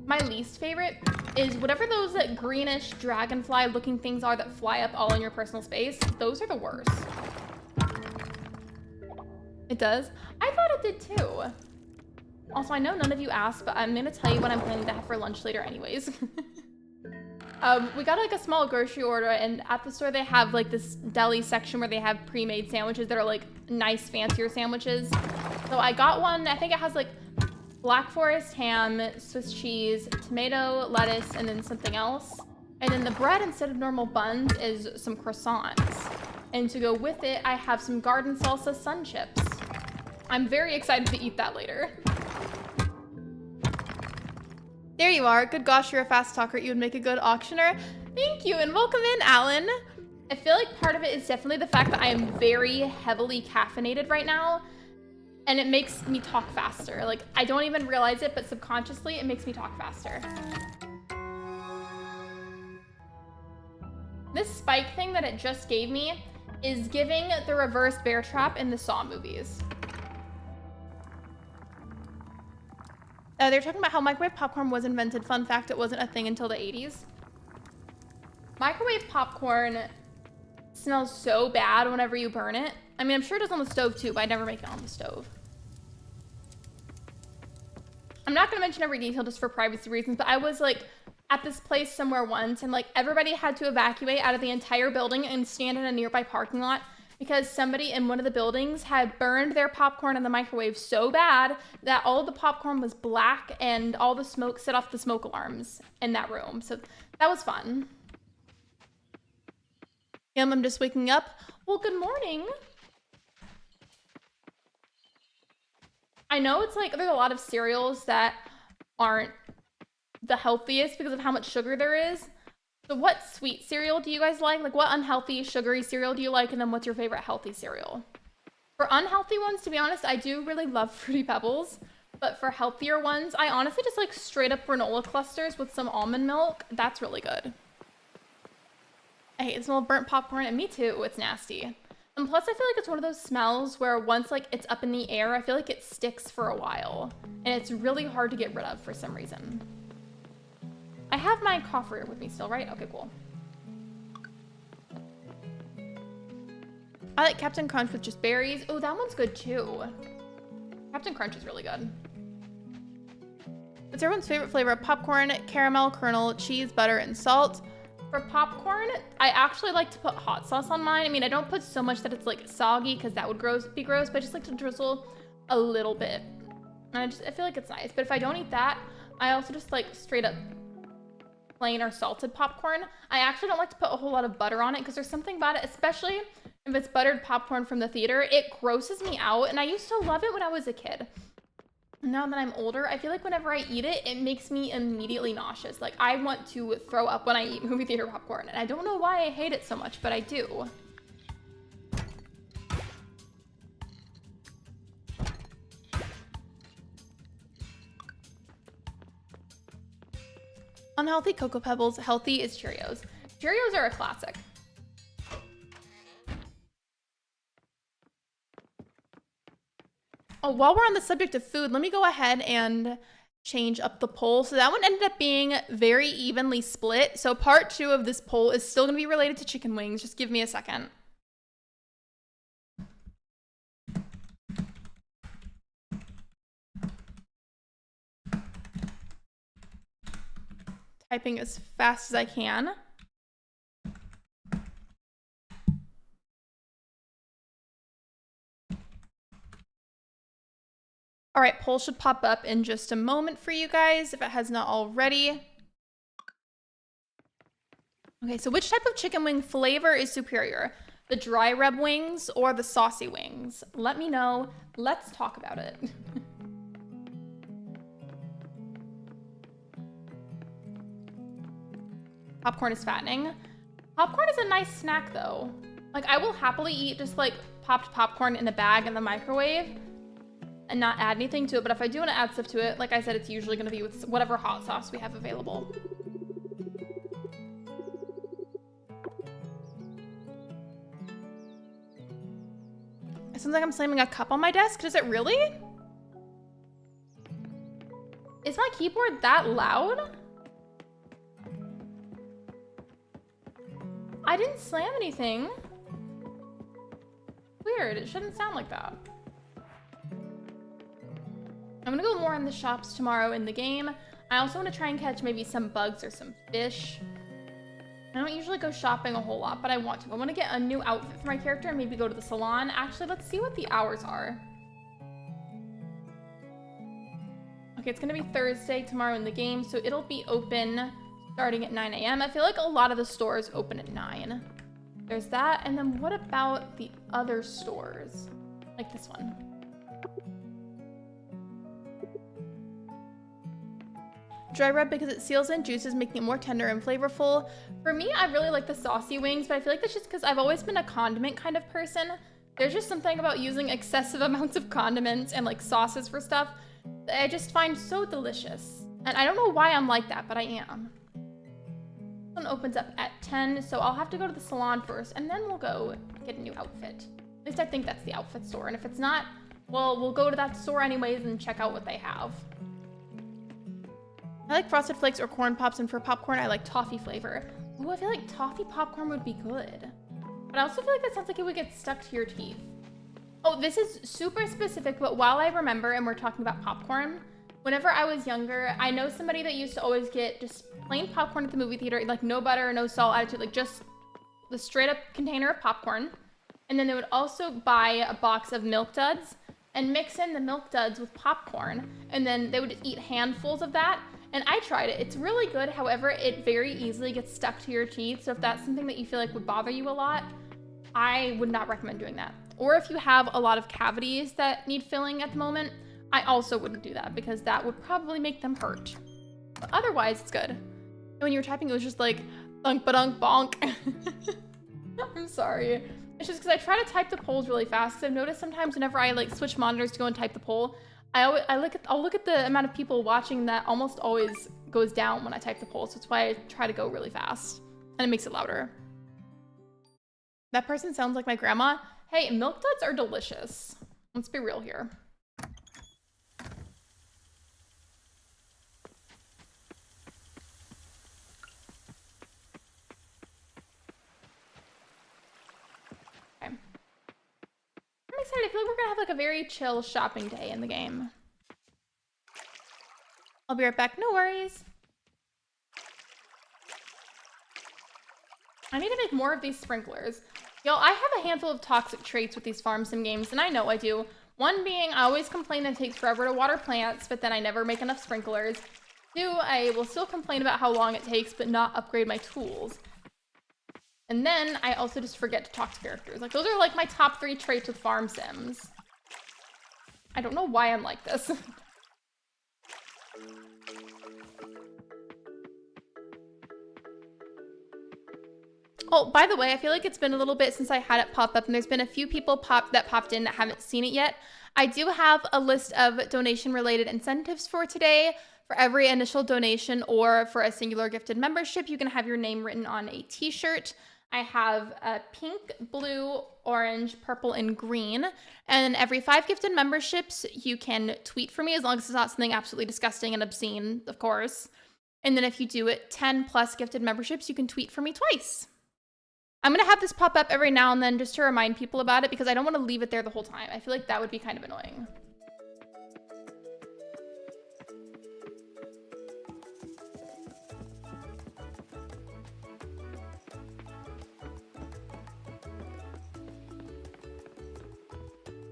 My least favorite is whatever those like greenish dragonfly looking things are that fly up all in your personal space. Those are the worst. It does? I thought it did too. Also, I know none of you asked, but I'm gonna tell you what I'm planning to have for lunch later anyways. We got like a small grocery order, and at the store they have like this deli section where they have pre-made sandwiches that are like nice, fancier sandwiches. So I got one, I think it has like Black Forest ham, Swiss cheese, tomato, lettuce, and then something else. And then the bread, instead of normal buns, is some croissants. And to go with it, I have some garden salsa sun chips. I'm very excited to eat that later. There you are. Good gosh, you're a fast talker. You would make a good auctioneer. Thank you, and welcome in, Alan. I feel like part of it is definitely the fact that I am very heavily caffeinated right now. And it makes me talk faster. Like, I don't even realize it, but subconsciously, it makes me talk faster. This spike thing that it just gave me is giving the reverse bear trap in the Saw movies. They're talking about how microwave popcorn was invented. Fun fact, it wasn't a thing until the 80s. Microwave popcorn smells so bad whenever you burn it. I mean, I'm sure it does on the stove too, but I never make it on the stove. I'm not gonna mention every detail just for privacy reasons, but I was like at this place somewhere once, and like everybody had to evacuate out of the entire building and stand in a nearby parking lot because somebody in one of the buildings had burned their popcorn in the microwave so bad that all of the popcorn was black and all the smoke set off the smoke alarms in that room. So that was fun. I'm just waking up. Well, good morning. I know it's like there's a lot of cereals that aren't the healthiest because of how much sugar there is. So what sweet cereal do you guys like? Like, what unhealthy sugary cereal do you like? And then what's your favorite healthy cereal? For unhealthy ones, to be honest, I do really love Fruity Pebbles. But for healthier ones, I honestly just like straight up granola clusters with some almond milk. That's really good. I hate the smell of burnt popcorn, and me too, it's nasty. And plus, I feel like it's one of those smells where once like it's up in the air, I feel like it sticks for a while. And it's really hard to get rid of for some reason. I have my coffee with me still, right? Okay, cool. I like Captain Crunch with just berries. Oh, that one's good too. Captain Crunch is really good. What's everyone's favorite flavor of popcorn? Caramel, kernel, cheese, butter, and salt. For popcorn, I actually like to put hot sauce on mine. I mean, I don't put so much that it's like soggy because that would be gross, but I just like to drizzle a little bit. And I feel like it's nice. But if I don't eat that, I also just like straight up plain or salted popcorn. I actually don't like to put a whole lot of butter on it because there's something about it, especially if it's buttered popcorn from the theater, it grosses me out. And I used to love it when I was a kid. Now that I'm older, I feel like whenever I eat it, it makes me immediately nauseous. Like, I want to throw up when I eat movie theater popcorn. And I don't know why I hate it so much, but I do. Unhealthy Cocoa Pebbles, healthy is Cheerios. Cheerios are a classic. Oh, while we're on the subject of food, let me go ahead and change up the poll. So that one ended up being very evenly split. So part 2 of this poll is still going to be related to chicken wings. Just give me a second. Typing as fast as I can. All right, poll should pop up in just a moment for you guys if it has not already. Okay, so which type of chicken wing flavor is superior? The dry rub wings or the saucy wings? Let me know. Let's talk about it. Popcorn is fattening. Popcorn is a nice snack though. Like, I will happily eat just like popped popcorn in a bag in the microwave and not add anything to it. But if I do want to add stuff to it, like I said, it's usually going to be with whatever hot sauce we have available. It sounds like I'm slamming a cup on my desk. Does it really? Is my keyboard that loud? I didn't slam anything. Weird, it shouldn't sound like that. I'm gonna go more in the shops tomorrow in the game. I also want to try and catch maybe some bugs or some fish. I don't usually go shopping a whole lot, but I want to. I want to get a new outfit for my character and maybe go to the salon. Actually, let's see what the hours are. Okay, it's gonna be Thursday tomorrow in the game, so it'll be open starting at 9 a.m. I feel like a lot of the stores open at 9. There's that, and then what about the other stores? Like this one. Dry rub because it seals in juices, making it more tender and flavorful. For me, I really like the saucy wings, but I feel like that's just because I've always been a condiment kind of person. There's just something about using excessive amounts of condiments and like sauces for stuff that I just find so delicious. And I don't know why I'm like that, but I am. This one opens up at 10, so I'll have to go to the salon first, and then we'll go get a new outfit. At least I think that's the outfit store, and if it's not, well, we'll go to that store anyways and check out what they have. I like Frosted Flakes or Corn Pops, and for popcorn, I like toffee flavor. Ooh, I feel like toffee popcorn would be good. But I also feel like that sounds like it would get stuck to your teeth. Oh, this is super specific, but while I remember, and we're talking about popcorn, whenever I was younger, I know somebody that used to always get just plain popcorn at the movie theater, like no butter, no salt added to it, like just the straight up container of popcorn. And then they would also buy a box of Milk Duds and mix in the Milk Duds with popcorn. And then they would eat handfuls of that. And I tried it. It's really good. However, it very easily gets stuck to your teeth. So if that's something that you feel like would bother you a lot, I would not recommend doing that. Or if you have a lot of cavities that need filling at the moment, I also wouldn't do that because that would probably make them hurt. But otherwise, it's good. And when you were typing, it was just like, thunk ba-dunk bonk. I'm sorry. It's just because I try to type the polls really fast. Because I've noticed sometimes whenever I like switch monitors to go and type the poll, I'll look at the amount of people watching that almost always goes down when I type the poll. So that's why I try to go really fast. And it makes it louder. That person sounds like my grandma. Hey, Milk Duds are delicious. Let's be real here. I'm excited. I feel like we're gonna have like a very chill shopping day in the game. I'll be right back. No worries. I need to make more of these sprinklers. Y'all, I have a handful of toxic traits with these farm sim games, and I know I do. One being, I always complain that it takes forever to water plants, but then I never make enough sprinklers. Two, I will still complain about how long it takes, but not upgrade my tools. And then I also just forget to talk to characters. Like, those are like my top 3 traits with farm sims. I don't know why I'm like this. Oh, by the way, I feel like it's been a little bit since I had it pop up, and there's been a few people that popped in that haven't seen it yet. I do have a list of donation-related incentives for today. For every initial donation or for a singular gifted membership, you can have your name written on a t-shirt. I have pink, blue, orange, purple, and green. And every 5 gifted memberships, you can tweet for me, as long as it's not something absolutely disgusting and obscene, of course. And then if you do it 10 plus gifted memberships, you can tweet for me twice. I'm going to have this pop up every now and then just to remind people about it, because I don't want to leave it there the whole time. I feel like that would be kind of annoying.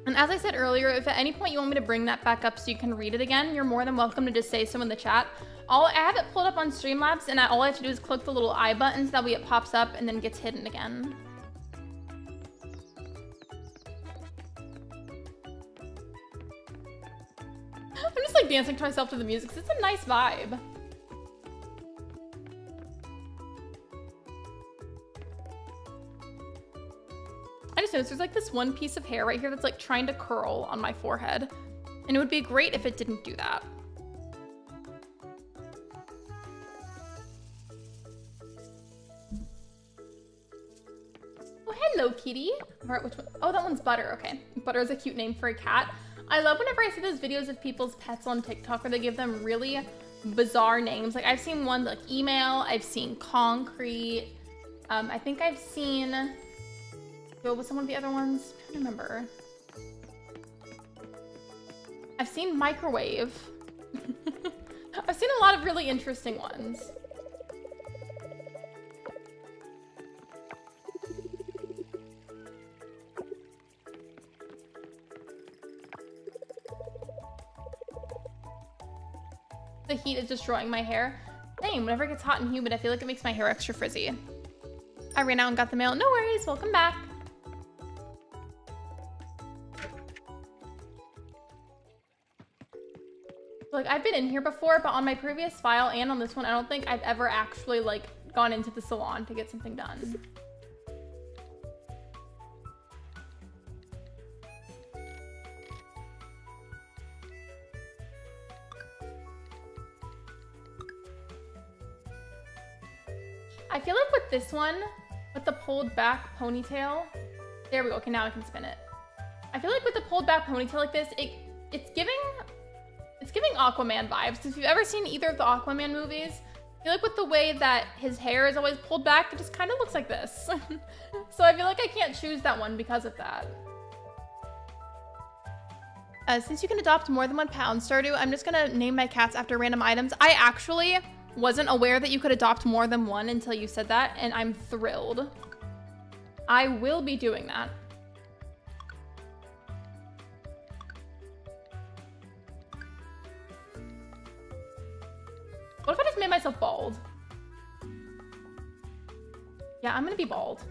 And as I said earlier, if at any point you want me to bring that back up so you can read it again, you're more than welcome to just say so in the chat. I have it pulled up on Streamlabs, and all I have to do is click the little I button so that way it pops up and then gets hidden again. I'm just like dancing to myself to the music, 'cause it's a nice vibe. I just noticed there's like this one piece of hair right here that's like trying to curl on my forehead. And it would be great if it didn't do that. Oh, hello, kitty. All right, which one? Oh, that one's Butter. Okay. Butter is a cute name for a cat. I love whenever I see those videos of people's pets on TikTok where they give them really bizarre names. Like, I've seen one like Email. I've seen Concrete. I think I've seen... What was some of the other ones? I don't remember. I've seen Microwave. I've seen a lot of really interesting ones. The heat is destroying my hair. Same, whenever it gets hot and humid, I feel like it makes my hair extra frizzy. I ran out and got the mail. No worries, welcome back. Like, I've been in here before, but on my previous file and on this one, I don't think I've ever actually, like, gone into the salon to get something done. I feel like with this one, with the pulled back ponytail, there we go. Okay, now I can spin it. I feel like with the pulled back ponytail like this, it's giving Aquaman vibes. If you've ever seen either of the Aquaman movies, I feel like with the way that his hair is always pulled back, it just kind of looks like this. So I feel like I can't choose that one because of that. Since you can adopt more than 1 pound, Stardew, I'm just gonna name my cats after random items. I actually wasn't aware that you could adopt more than 1 until you said that, and I'm thrilled. I will be doing that. What if I just made myself bald? Yeah, I'm gonna be bald.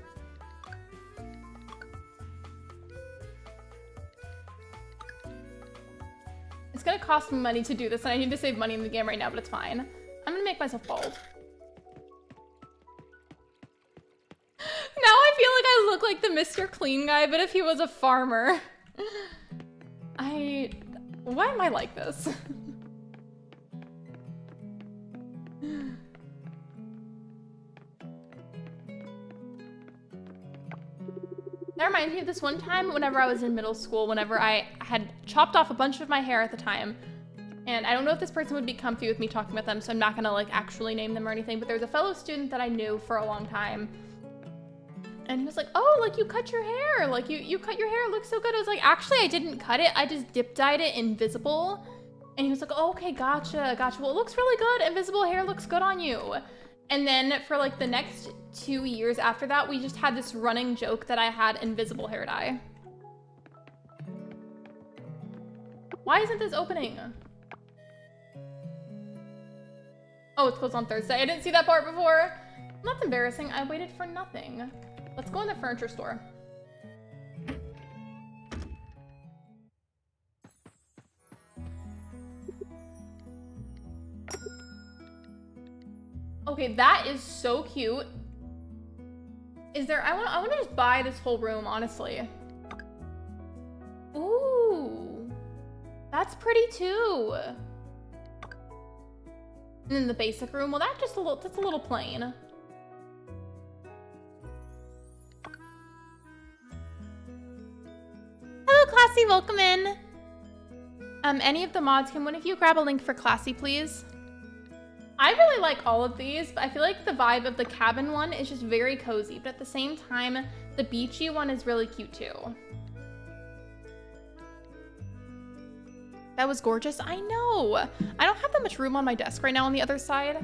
It's gonna cost me money to do this, and I need to save money in the game right now, but it's fine. I'm gonna make myself bald. Now I feel like I look like the Mr. Clean guy, but if he was a farmer. Why am I like this? That reminds me of this one time whenever I was in middle school, whenever I had chopped off a bunch of my hair at the time. And I don't know if this person would be comfy with me talking with them, so I'm not gonna like actually name them or anything, but there was a fellow student that I knew for a long time. And he was like, oh, like you cut your hair. Like you cut your hair, it looks so good. I was like, actually I didn't cut it. I just dip dyed it invisible. And he was like, oh, okay, gotcha. Well, it looks really good. Invisible hair looks good on you. And then for like the next 2 years after that, we just had this running joke that I had invisible hair dye. Why isn't this opening? Oh, it's closed on Thursday. I didn't see that part before. That's embarrassing. I waited for nothing. Let's go in the furniture store. Okay, that is so cute. Is there, I want to just buy this whole room, honestly. Ooh, that's pretty too. And then the basic room, well, that's a little plain. Hello, Classy, welcome in. Any of the mods, can one of you grab a link for Classy, please? I really like all of these, but I feel like the vibe of the cabin one is just very cozy, but at the same time, the beachy one is really cute too. That was gorgeous. I know. I don't have that much room on my desk right now on the other side.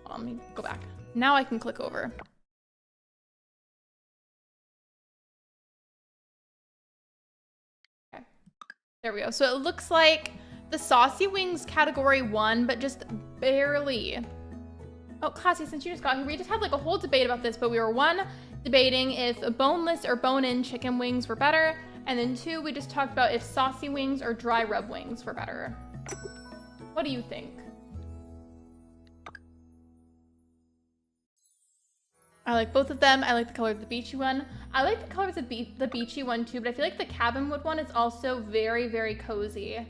Hold on, let me go back. Now I can click over. Okay. There we go. So it looks like the saucy wings category 1, but just barely. Oh, Classy, since you just got here, we just had like a whole debate about this, but we were 1, debating if boneless or bone-in chicken wings were better, and then 2, we just talked about if saucy wings or dry rub wings were better. What do you think? I like both of them. I like the color of the beachy one. I like the colors of the beachy one too, but I feel like the cabin wood one is also very, very cozy.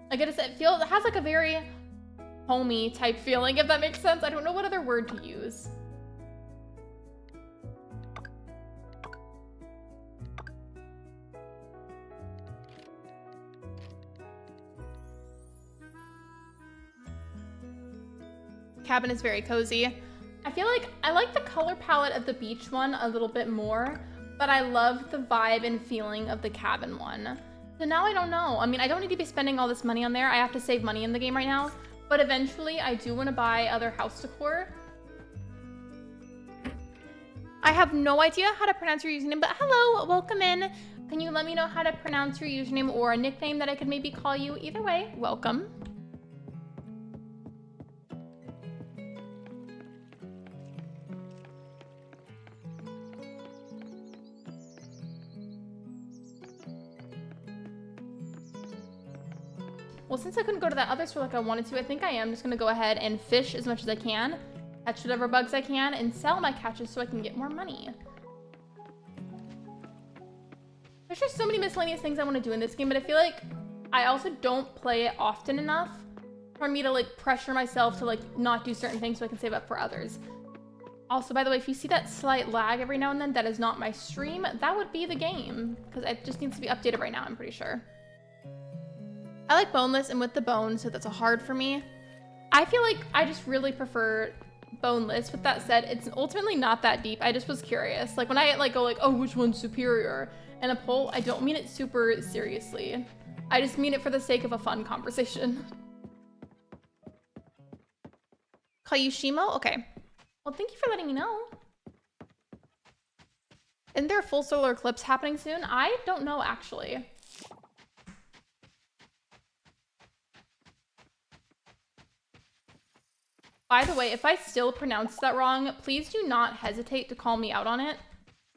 Like it has like a very homey type feeling, if that makes sense. I don't know what other word to use. Cabin is very cozy. I feel like I like the color palette of the beach one a little bit more, but I love the vibe and feeling of the cabin one. So now I don't know. I mean, I don't need to be spending all this money on there. I have to save money in the game right now, but eventually I do want to buy other house decor. I have no idea how to pronounce your username, but hello, welcome in. Can you let me know how to pronounce your username or a nickname that I could maybe call you? Either way, welcome. Well, since I couldn't go to that other store like I wanted to, I think I am just gonna go ahead and fish as much as I can, catch whatever bugs I can, and sell my catches so I can get more money. There's just so many miscellaneous things I want to do in this game, but I feel like I also don't play it often enough for me to like pressure myself to like not do certain things so I can save up for others. Also, by the way, if you see that slight lag every now and then, that is not my stream. That would be the game, because it just needs to be updated right now, I'm pretty sure. I like boneless and with the bone, so that's a hard for me. I feel like I just really prefer boneless. With that said, it's ultimately not that deep. I just was curious. Like when I like go like, oh, which one's superior? In a poll, I don't mean it super seriously. I just mean it for the sake of a fun conversation. Call you Shimo? Okay. Well, thank you for letting me know. Isn't there a full solar eclipse happening soon? I don't know, actually. By the way, if I still pronounce that wrong, please do not hesitate to call me out on it.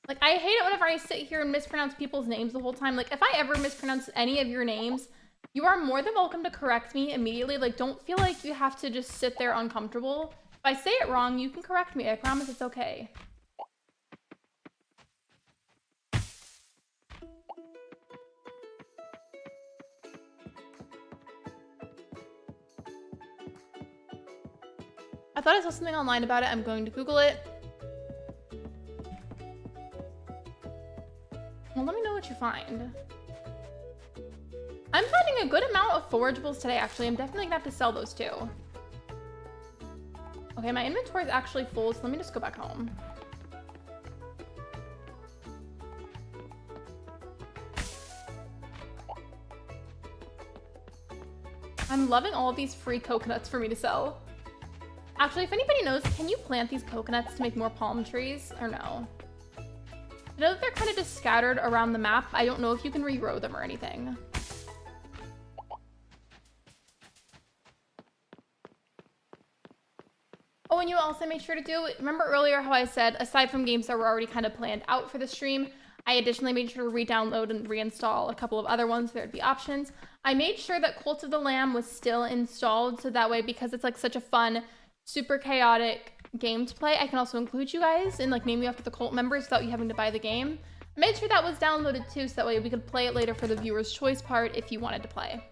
Like, I hate it whenever I sit here and mispronounce people's names the whole time. Like, if I ever mispronounce any of your names, you are more than welcome to correct me immediately. Like, don't feel like you have to just sit there uncomfortable. If I say it wrong, you can correct me. I promise it's okay. I thought I saw something online about it. I'm going to Google it. Well, let me know what you find. I'm finding a good amount of forageables today, actually. I'm definitely gonna have to sell those too. Okay, my inventory is actually full, so let me just go back home. I'm loving all of these free coconuts for me to sell. Actually, if anybody knows, can you plant these coconuts to make more palm trees or no? I know that they're kind of just scattered around the map. I don't know if you can regrow them or anything. Oh, and you else I made sure to do? Remember earlier how I said, aside from games that were already kind of planned out for the stream, I additionally made sure to re-download and reinstall a couple of other ones. There'd be options. I made sure that Cult of the Lamb was still installed, so that way, because it's like such a fun, super chaotic game to play, I can also include you guys and like name you after the cult members without you having to buy the game. I made sure that was downloaded too, so that way we could play it later for the viewer's choice part if you wanted to play.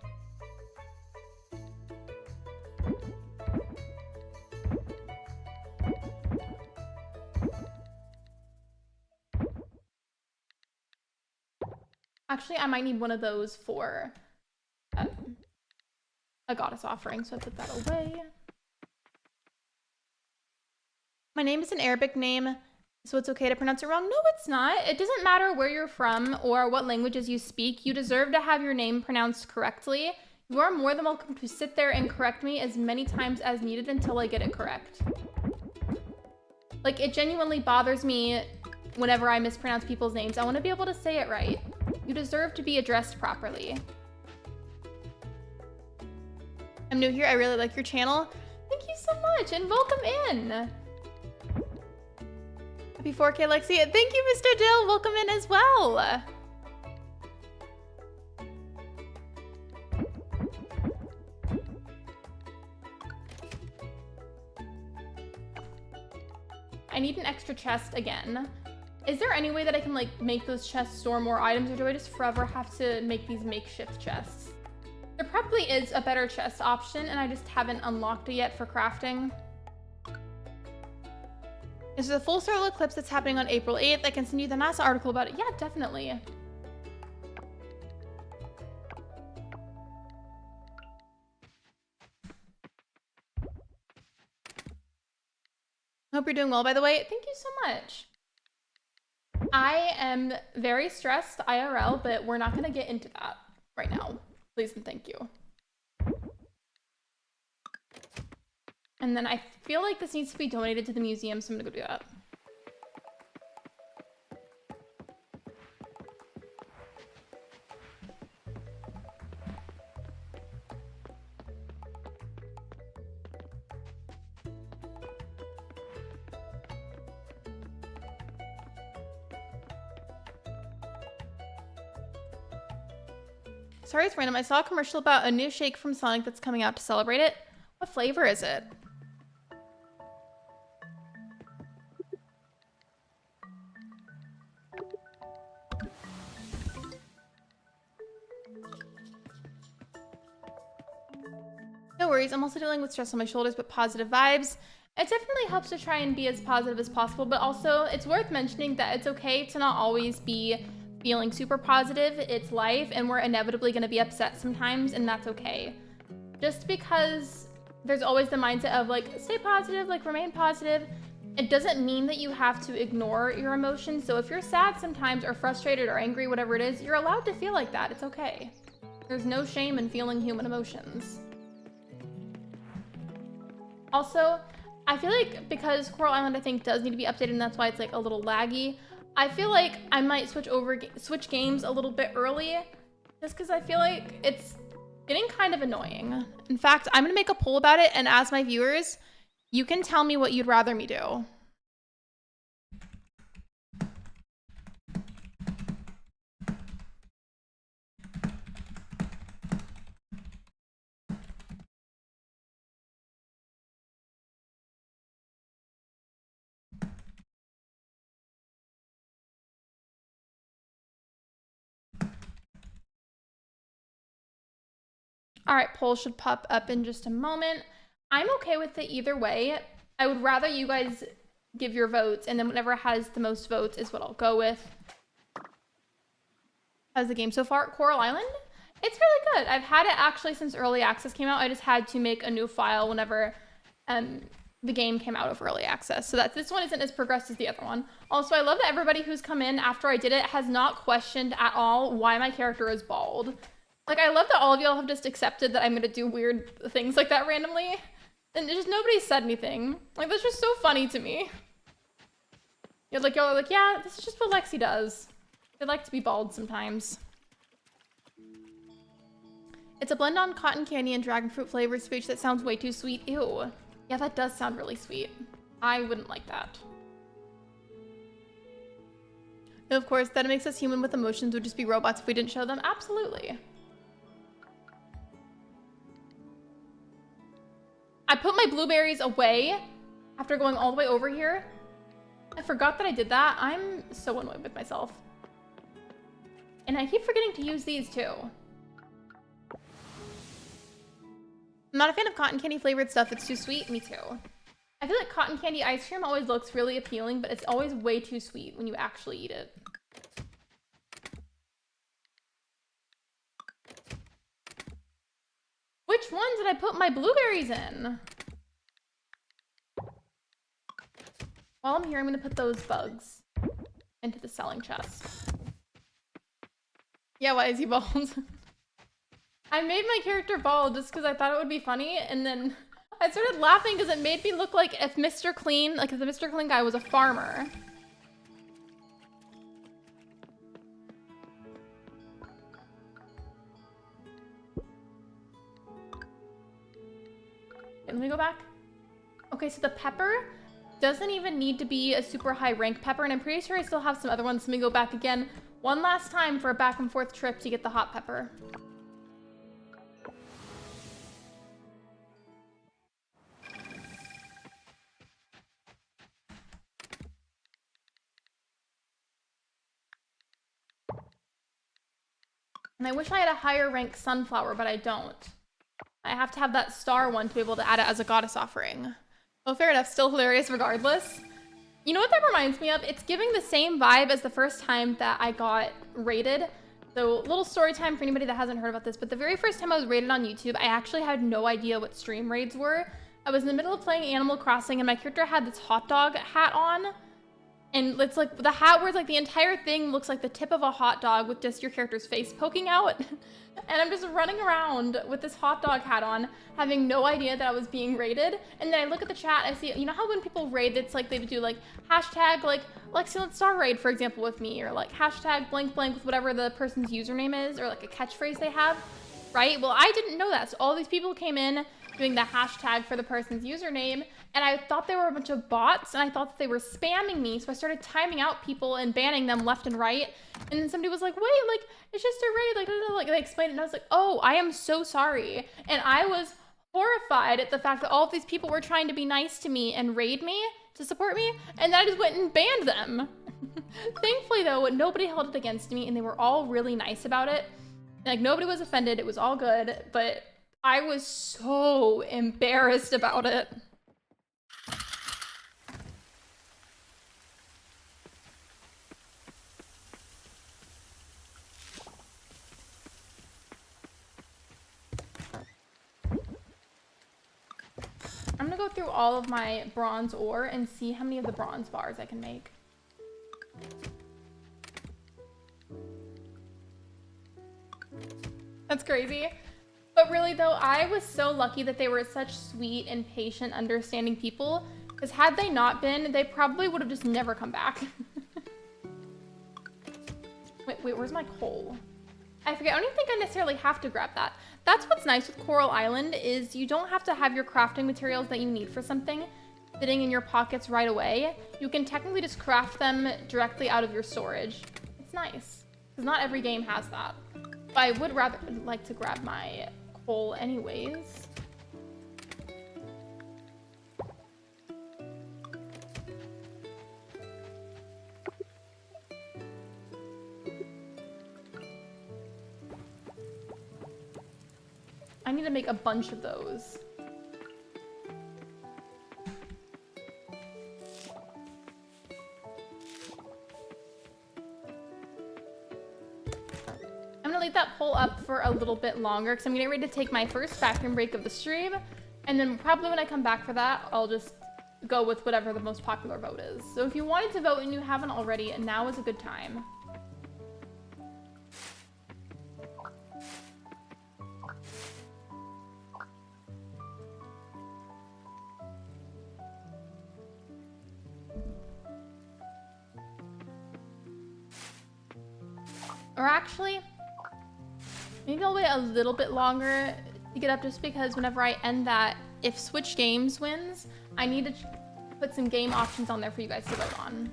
Actually, I might need one of those for a goddess offering, so I put that away. My name is an Arabic name, so it's okay to pronounce it wrong. No, it's not. It doesn't matter where you're from or what languages you speak. You deserve to have your name pronounced correctly. You are more than welcome to sit there and correct me as many times as needed until I get it correct. Like, it genuinely bothers me whenever I mispronounce people's names. I want to be able to say it right. You deserve to be addressed properly. I'm new here. I really like your channel. Thank you so much, and welcome in. Happy 4K, Lexi. Thank you, Mr. Dill. Welcome in as well. I need an extra chest again. Is there any way that I can like make those chests store more items, or do I just forever have to make these makeshift chests? There probably is a better chest option and I just haven't unlocked it yet for crafting. Is there a full solar eclipse that's happening on April 8th? I can send you the NASA article about it. Yeah, definitely. Hope you're doing well, by the way. Thank you so much. I am very stressed IRL, but we're not going to get into that right now. Please and thank you. And then I feel like this needs to be donated to the museum, so I'm going to go do that. Sorry, it's random. I saw a commercial about a new shake from Sonic that's coming out to celebrate it. What flavor is it? No worries. I'm also dealing with stress on my shoulders, but positive vibes. It definitely helps to try and be as positive as possible, but also it's worth mentioning that it's okay to not always be feeling super positive. It's life, and we're inevitably going to be upset sometimes, and that's okay. Just because there's always the mindset of like, stay positive, like remain positive, it doesn't mean that you have to ignore your emotions. So if you're sad sometimes or frustrated or angry, whatever it is, you're allowed to feel like that. It's okay. There's no shame in feeling human emotions. Also, I feel like because Coral Island, I think, does need to be updated, and that's why it's like a little laggy, I feel like I might switch games a little bit early, just because I feel like it's getting kind of annoying. In fact, I'm gonna make a poll about it, and as my viewers, you can tell me what you'd rather me do. All right, poll should pop up in just a moment. I'm okay with it either way. I would rather you guys give your votes, and then whatever has the most votes is what I'll go with. How's the game so far? Coral Island? It's really good. I've had it actually since early access came out. I just had to make a new file whenever the game came out of early access. So that this one isn't as progressed as the other one. Also, I love that everybody who's come in after I did it has not questioned at all why my character is bald. Like, I love that all of y'all have just accepted that I'm gonna do weird things like that randomly. And just nobody said anything. Like, that's just so funny to me. Y'all are like, yeah, this is just what Lexi does. They like to be bald sometimes. It's a blend on cotton candy and dragon fruit flavored speech that sounds way too sweet. Ew. Yeah, that does sound really sweet. I wouldn't like that. And of course, that makes us human with emotions would just be robots if we didn't show them. Absolutely. I put my blueberries away after going all the way over here. I forgot that I did that. I'm so annoyed with myself. And I keep forgetting to use these too. I'm not a fan of cotton candy flavored stuff. It's too sweet. Me too. I feel like cotton candy ice cream always looks really appealing, but it's always way too sweet when you actually eat it. Which one did I put my blueberries in? While I'm here, I'm gonna put those bugs into the selling chest. Yeah, why is he bald? I made my character bald just because I thought it would be funny, and then I started laughing because it made me look like if Mr. Clean, like if the Mr. Clean guy was a farmer. Let me go back. Okay, so the pepper doesn't even need to be a super high rank pepper, and I'm pretty sure I still have some other ones. Let me go back again one last time for a back and forth trip to get the hot pepper. And I wish I had a higher rank sunflower, but I don't. I have to have that star one to be able to add it as a goddess offering. Oh, fair enough. Still hilarious regardless. You know what that reminds me of? It's giving the same vibe as the first time that I got raided. So little story time for anybody that hasn't heard about this, but the very first time I was raided on YouTube, I actually had no idea what stream raids were. I was in the middle of playing Animal Crossing and my character had this hot dog hat on. And it's like the hat where it's like the entire thing looks like the tip of a hot dog with just your character's face poking out. And I'm just running around with this hot dog hat on, having no idea that I was being raided. And then I look at the chat, I see, you know how when people raid, it's like they do like hashtag like Lexi let's star raid, for example, with me, or like hashtag blank blank with whatever the person's username is, or like a catchphrase they have, right? Well, I didn't know that. So all these people came in doing the hashtag for the person's username, and I thought they were a bunch of bots, and I thought that they were spamming me, so I started timing out people and banning them left and right, and then somebody was like, wait, like, it's just a raid, like they explained it, and I was like, oh, I am so sorry, and I was horrified at the fact that all of these people were trying to be nice to me and raid me to support me, and then I just went and banned them. Thankfully, though, nobody held it against me, and they were all really nice about it. Like, nobody was offended, it was all good, but I was so embarrassed about it. I'm gonna go through all of my bronze ore and see how many of the bronze bars I can make. That's crazy. But really though, I was so lucky that they were such sweet and patient, understanding people, because had they not been, they probably would have just never come back. Wait, where's my coal? I forget, I don't even think I necessarily have to grab that. That's what's nice with Coral Island, is you don't have to have your crafting materials that you need for something sitting in your pockets right away. You can technically just craft them directly out of your storage. It's nice, because not every game has that. But I would rather like to grab my coal anyways. I need to make a bunch of those. I'm gonna leave that poll up for a little bit longer because I'm getting ready to take my first bathroom break of the stream, and then probably when I come back for that, I'll just go with whatever the most popular vote is. So if you wanted to vote and you haven't already, now is a good time. Or actually, maybe I'll wait a little bit longer to get up, just because whenever I end that, if Switch Games wins, I need to put some game options on there for you guys to vote on.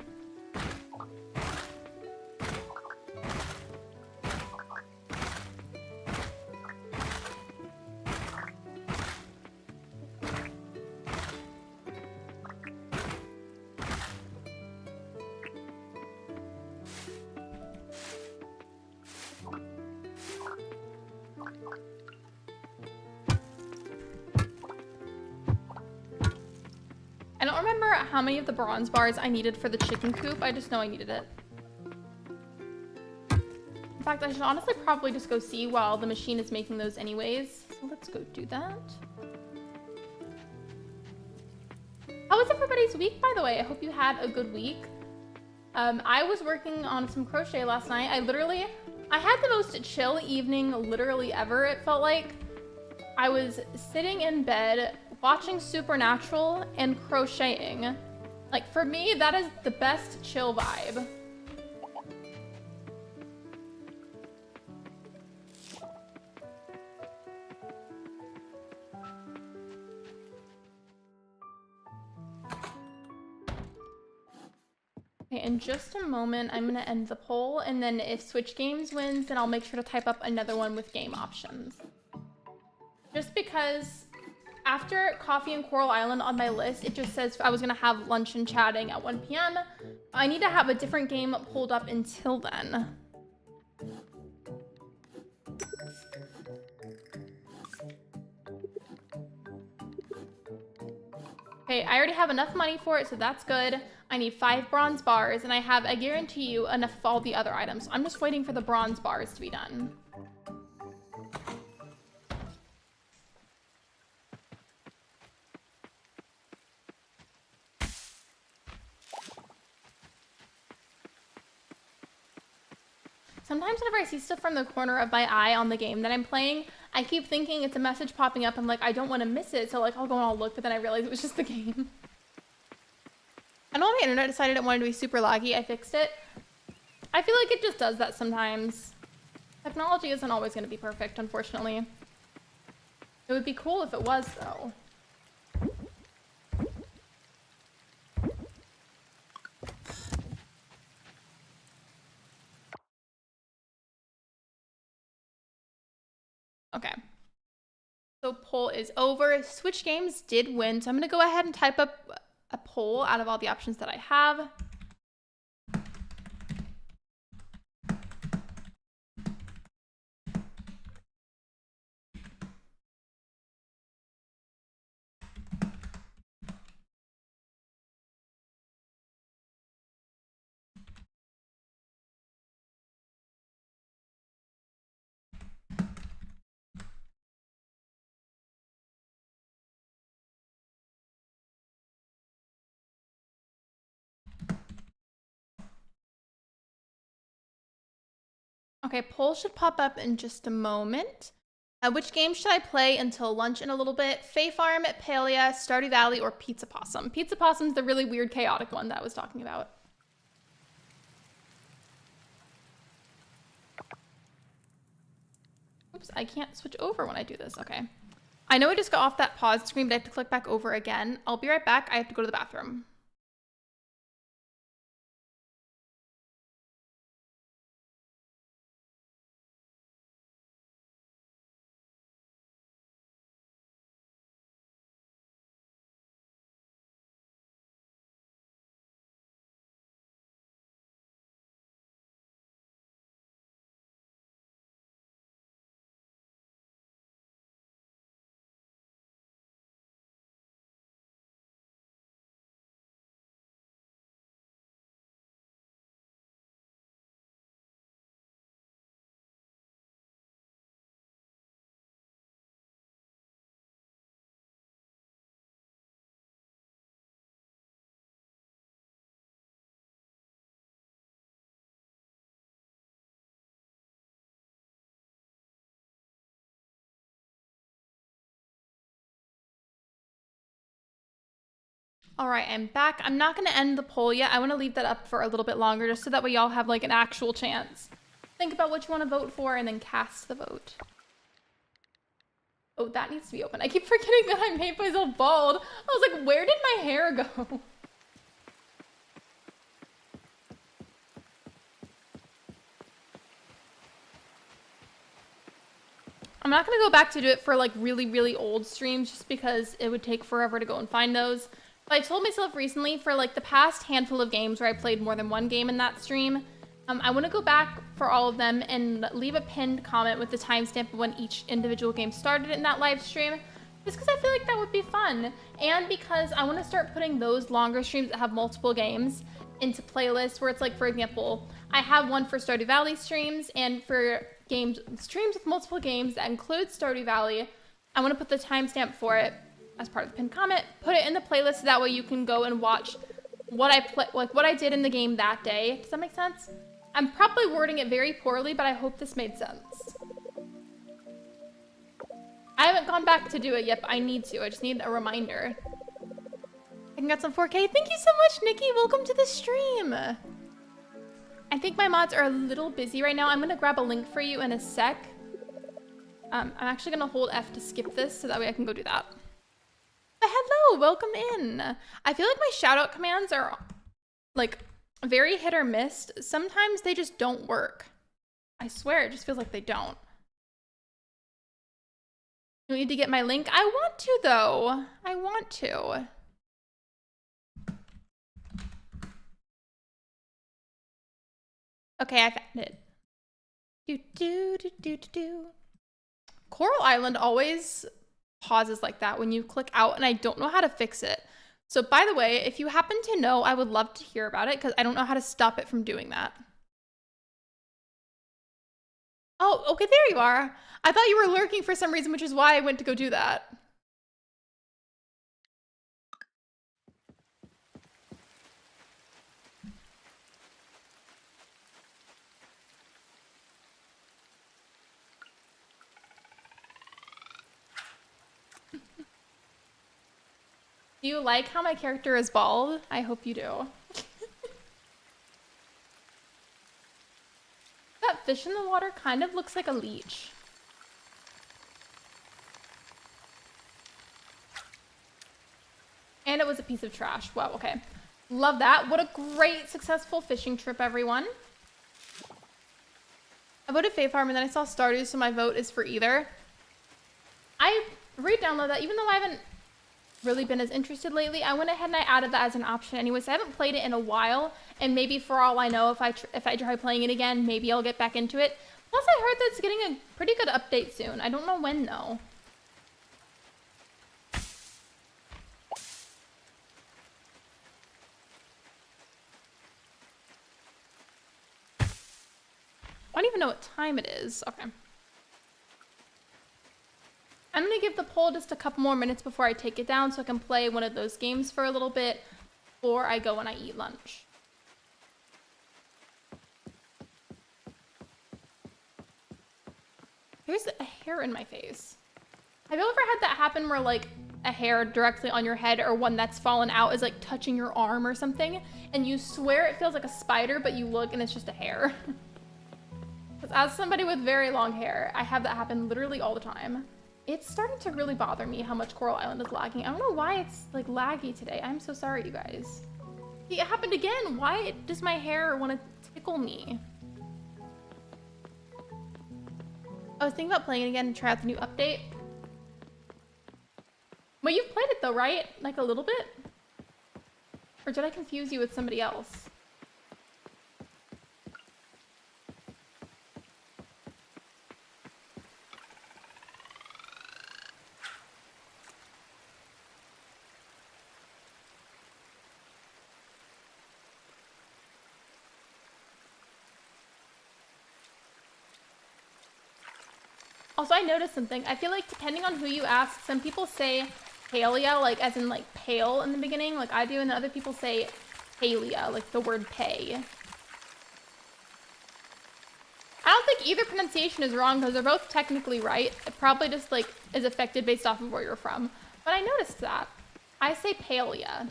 I don't remember how many of the bronze bars I needed for the chicken coop. I just know I needed it. In fact, I should honestly probably just go see while the machine is making those anyways. So let's go do that. How was everybody's week, by the way? I hope you had a good week. I was working on some crochet last night. I had the most chill evening literally ever, it felt like. I was sitting in bed watching Supernatural and crocheting. Like, for me, that is the best chill vibe. Okay, in just a moment, I'm gonna end the poll, and then if Switch Games wins, then I'll make sure to type up another one with game options. Just because after Coffee and Coral Island on my list, it just says I was gonna have lunch and chatting at 1 p.m. I need to have a different game pulled up until then. Okay, I already have enough money for it, so that's good. I need 5 bronze bars, and I guarantee you, enough of all the other items. So I'm just waiting for the bronze bars to be done. Sometimes whenever I see stuff from the corner of my eye on the game that I'm playing, I keep thinking it's a message popping up. I'm like, I don't want to miss it. So like, I'll go and I'll look, but then I realize it was just the game. I know my internet decided it wanted to be super laggy. I fixed it. I feel like it just does that sometimes. Technology isn't always going to be perfect, unfortunately. It would be cool if it was, though. Okay. So poll is over. Switch Games did win. So I'm going to go ahead and type up a poll out of all the options that I have. Okay, poll should pop up in just a moment. Which game should I play until lunch in a little bit? Fae Farm, Palia, Stardew Valley, or Pizza Possum? Pizza Possum's the really weird, chaotic one that I was talking about. Oops, I can't switch over when I do this. Okay. I know I just got off that pause screen, but I have to click back over again. I'll be right back. I have to go to the bathroom. All right, I'm back. I'm not going to end the poll yet. I want to leave that up for a little bit longer just so that way y'all have like an actual chance. Think about what you want to vote for and then cast the vote. Oh, that needs to be open. I keep forgetting that I made myself bald. I was like, where did my hair go? I'm not gonna go back to do it for like really, really old streams just because it would take forever to go and find those. But I told myself recently for like the past handful of games where I played more than one game in that stream, I want to go back for all of them and leave a pinned comment with the timestamp of when each individual game started in that live stream, just because I feel like that would be fun. And because I want to start putting those longer streams that have multiple games into playlists where it's like, for example, I have one for Stardew Valley streams, and for streams with multiple games that include Stardew Valley, I want to put the timestamp for it as part of the pinned comment, put it in the playlist so that way you can go and watch what I did in the game that day. Does that make sense? I'm probably wording it very poorly, but I hope this made sense. I haven't gone back to do it yet, but I need to. I just need a reminder. I can get some 4K. Thank you so much, Nikki. Welcome to the stream. I think my mods are a little busy right now. I'm gonna grab a link for you in a sec. I'm actually gonna hold F to skip this so that way I can go do that. But hello, welcome in. I feel like my shout out commands are like very hit or miss. Sometimes they just don't work. I swear, it just feels like they don't. You need to get my link? I want to though. I want to. Okay, I found it. Coral Island always pauses like that when you click out, and I don't know how to fix it. So by the way, if you happen to know, I would love to hear about it because I don't know how to stop it from doing that. Oh, okay, there you are. I thought you were lurking for some reason, which is why I went to go do that. Do you like how my character is bald? I hope you do. That fish in the water kind of looks like a leech. And it was a piece of trash. Wow, okay. Love that. What a great, successful fishing trip, everyone. I voted Fae Farm and then I saw Stardew, so my vote is for either. I re-downloaded that, even though I haven't really been as interested lately. I went ahead and I added that as an option anyways. I haven't played it in a while, and maybe for all I know, if I try playing it again, maybe I'll get back into it. Plus, I heard that it's getting a pretty good update soon. I don't know when though. I don't even know what time it is. Okay. I'm gonna give the poll just a couple more minutes before I take it down so I can play one of those games for a little bit before I go and I eat lunch. There's a hair in my face. Have you ever had that happen where like a hair directly on your head or one that's fallen out is like touching your arm or something and you swear it feels like a spider but you look and it's just a hair? Because as somebody with very long hair, I have that happen literally all the time. It's starting to really bother me how much Coral Island is lagging. I don't know why it's like laggy today. I'm so sorry, you guys. See, it happened again. Why does my hair want to tickle me? I was thinking about playing it again and try out the new update. Well, you've played it though, right? Like a little bit? Or did I confuse you with somebody else? Also, I noticed something. I feel like depending on who you ask, some people say Palia, like as in like pale in the beginning, like I do, and the other people say Palia, like the word pay. I don't think either pronunciation is wrong because they're both technically right. It probably just like is affected based off of where you're from. But I noticed that. I say Palia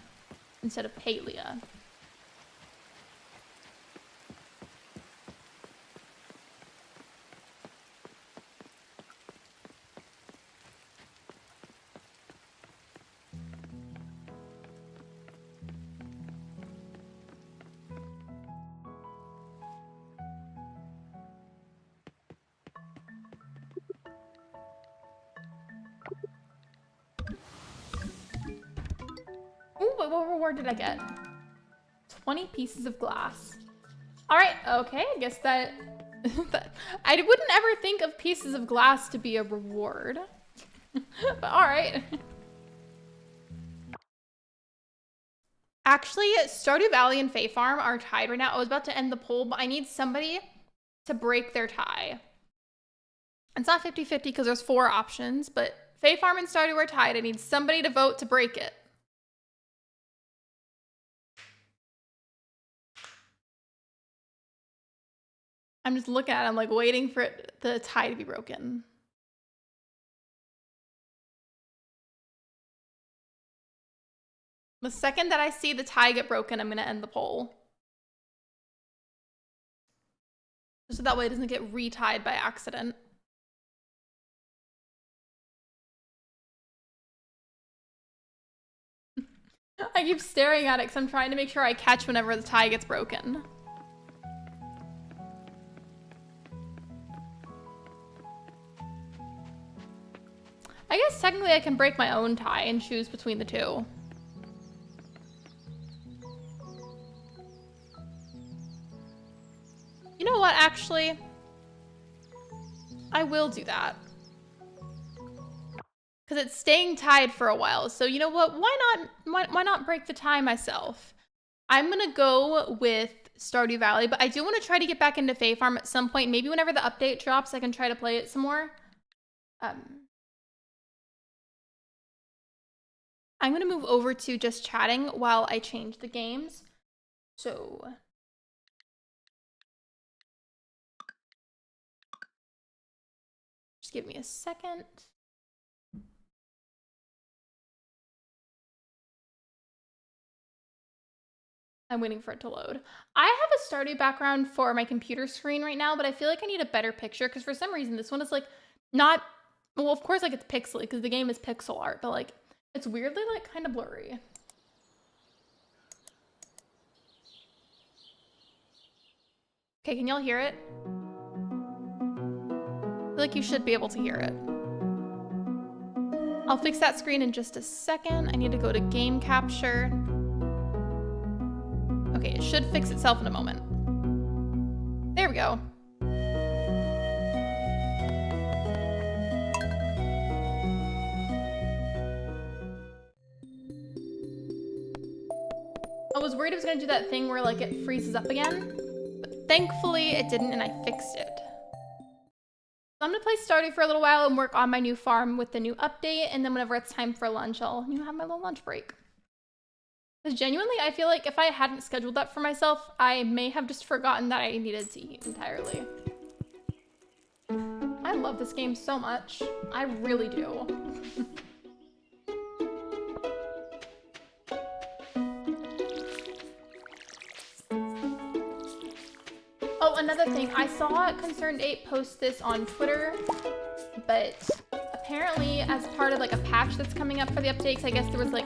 instead of Palia. what reward did I get? 20 pieces of glass. All right, okay, I guess that, I wouldn't ever think of pieces of glass to be a reward. But all right. Actually, Stardew Valley and Fae Farm are tied right now. I was about to end the poll, but I need somebody to break their tie. It's not 50-50 because there's 4 options, but Fae Farm and Stardew are tied. I need somebody to vote to break it. I'm just looking at it, I'm like waiting for the tie to be broken. The second that I see the tie get broken, I'm gonna end the poll. So that way it doesn't get retied by accident. I keep staring at it because I'm trying to make sure I catch whenever the tie gets broken. I guess technically I can break my own tie and choose between the two. You know what, actually? I will do that. Because it's staying tied for a while. So you know what? Why not break the tie myself? I'm going to go with Stardew Valley, but I do want to try to get back into Fae Farm at some point. Maybe whenever the update drops, I can try to play it some more. I'm going to move over to just chatting while I change the games. So just give me a second. I'm waiting for it to load. I have a Stardew background for my computer screen right now, but I feel like I need a better picture because for some reason this one is like not, well, of course like it's pixely because the game is pixel art, but like it's weirdly like kind of blurry. Okay, can y'all hear it? I feel like you should be able to hear it. I'll fix that screen in just a second. I need to go to game capture. Okay, it should fix itself in a moment. There we go. I was worried it was gonna do that thing where like it freezes up again, but thankfully it didn't and I fixed it. So I'm gonna play Stardew for a little while and work on my new farm with the new update, and then whenever it's time for lunch, I'll have my little lunch break. Because genuinely, I feel like if I hadn't scheduled that for myself, I may have just forgotten that I needed to eat entirely. I love this game so much. I really do. Oh, another thing. I saw Concerned8 post this on Twitter, but apparently as part of like a patch that's coming up for the updates, I guess there was like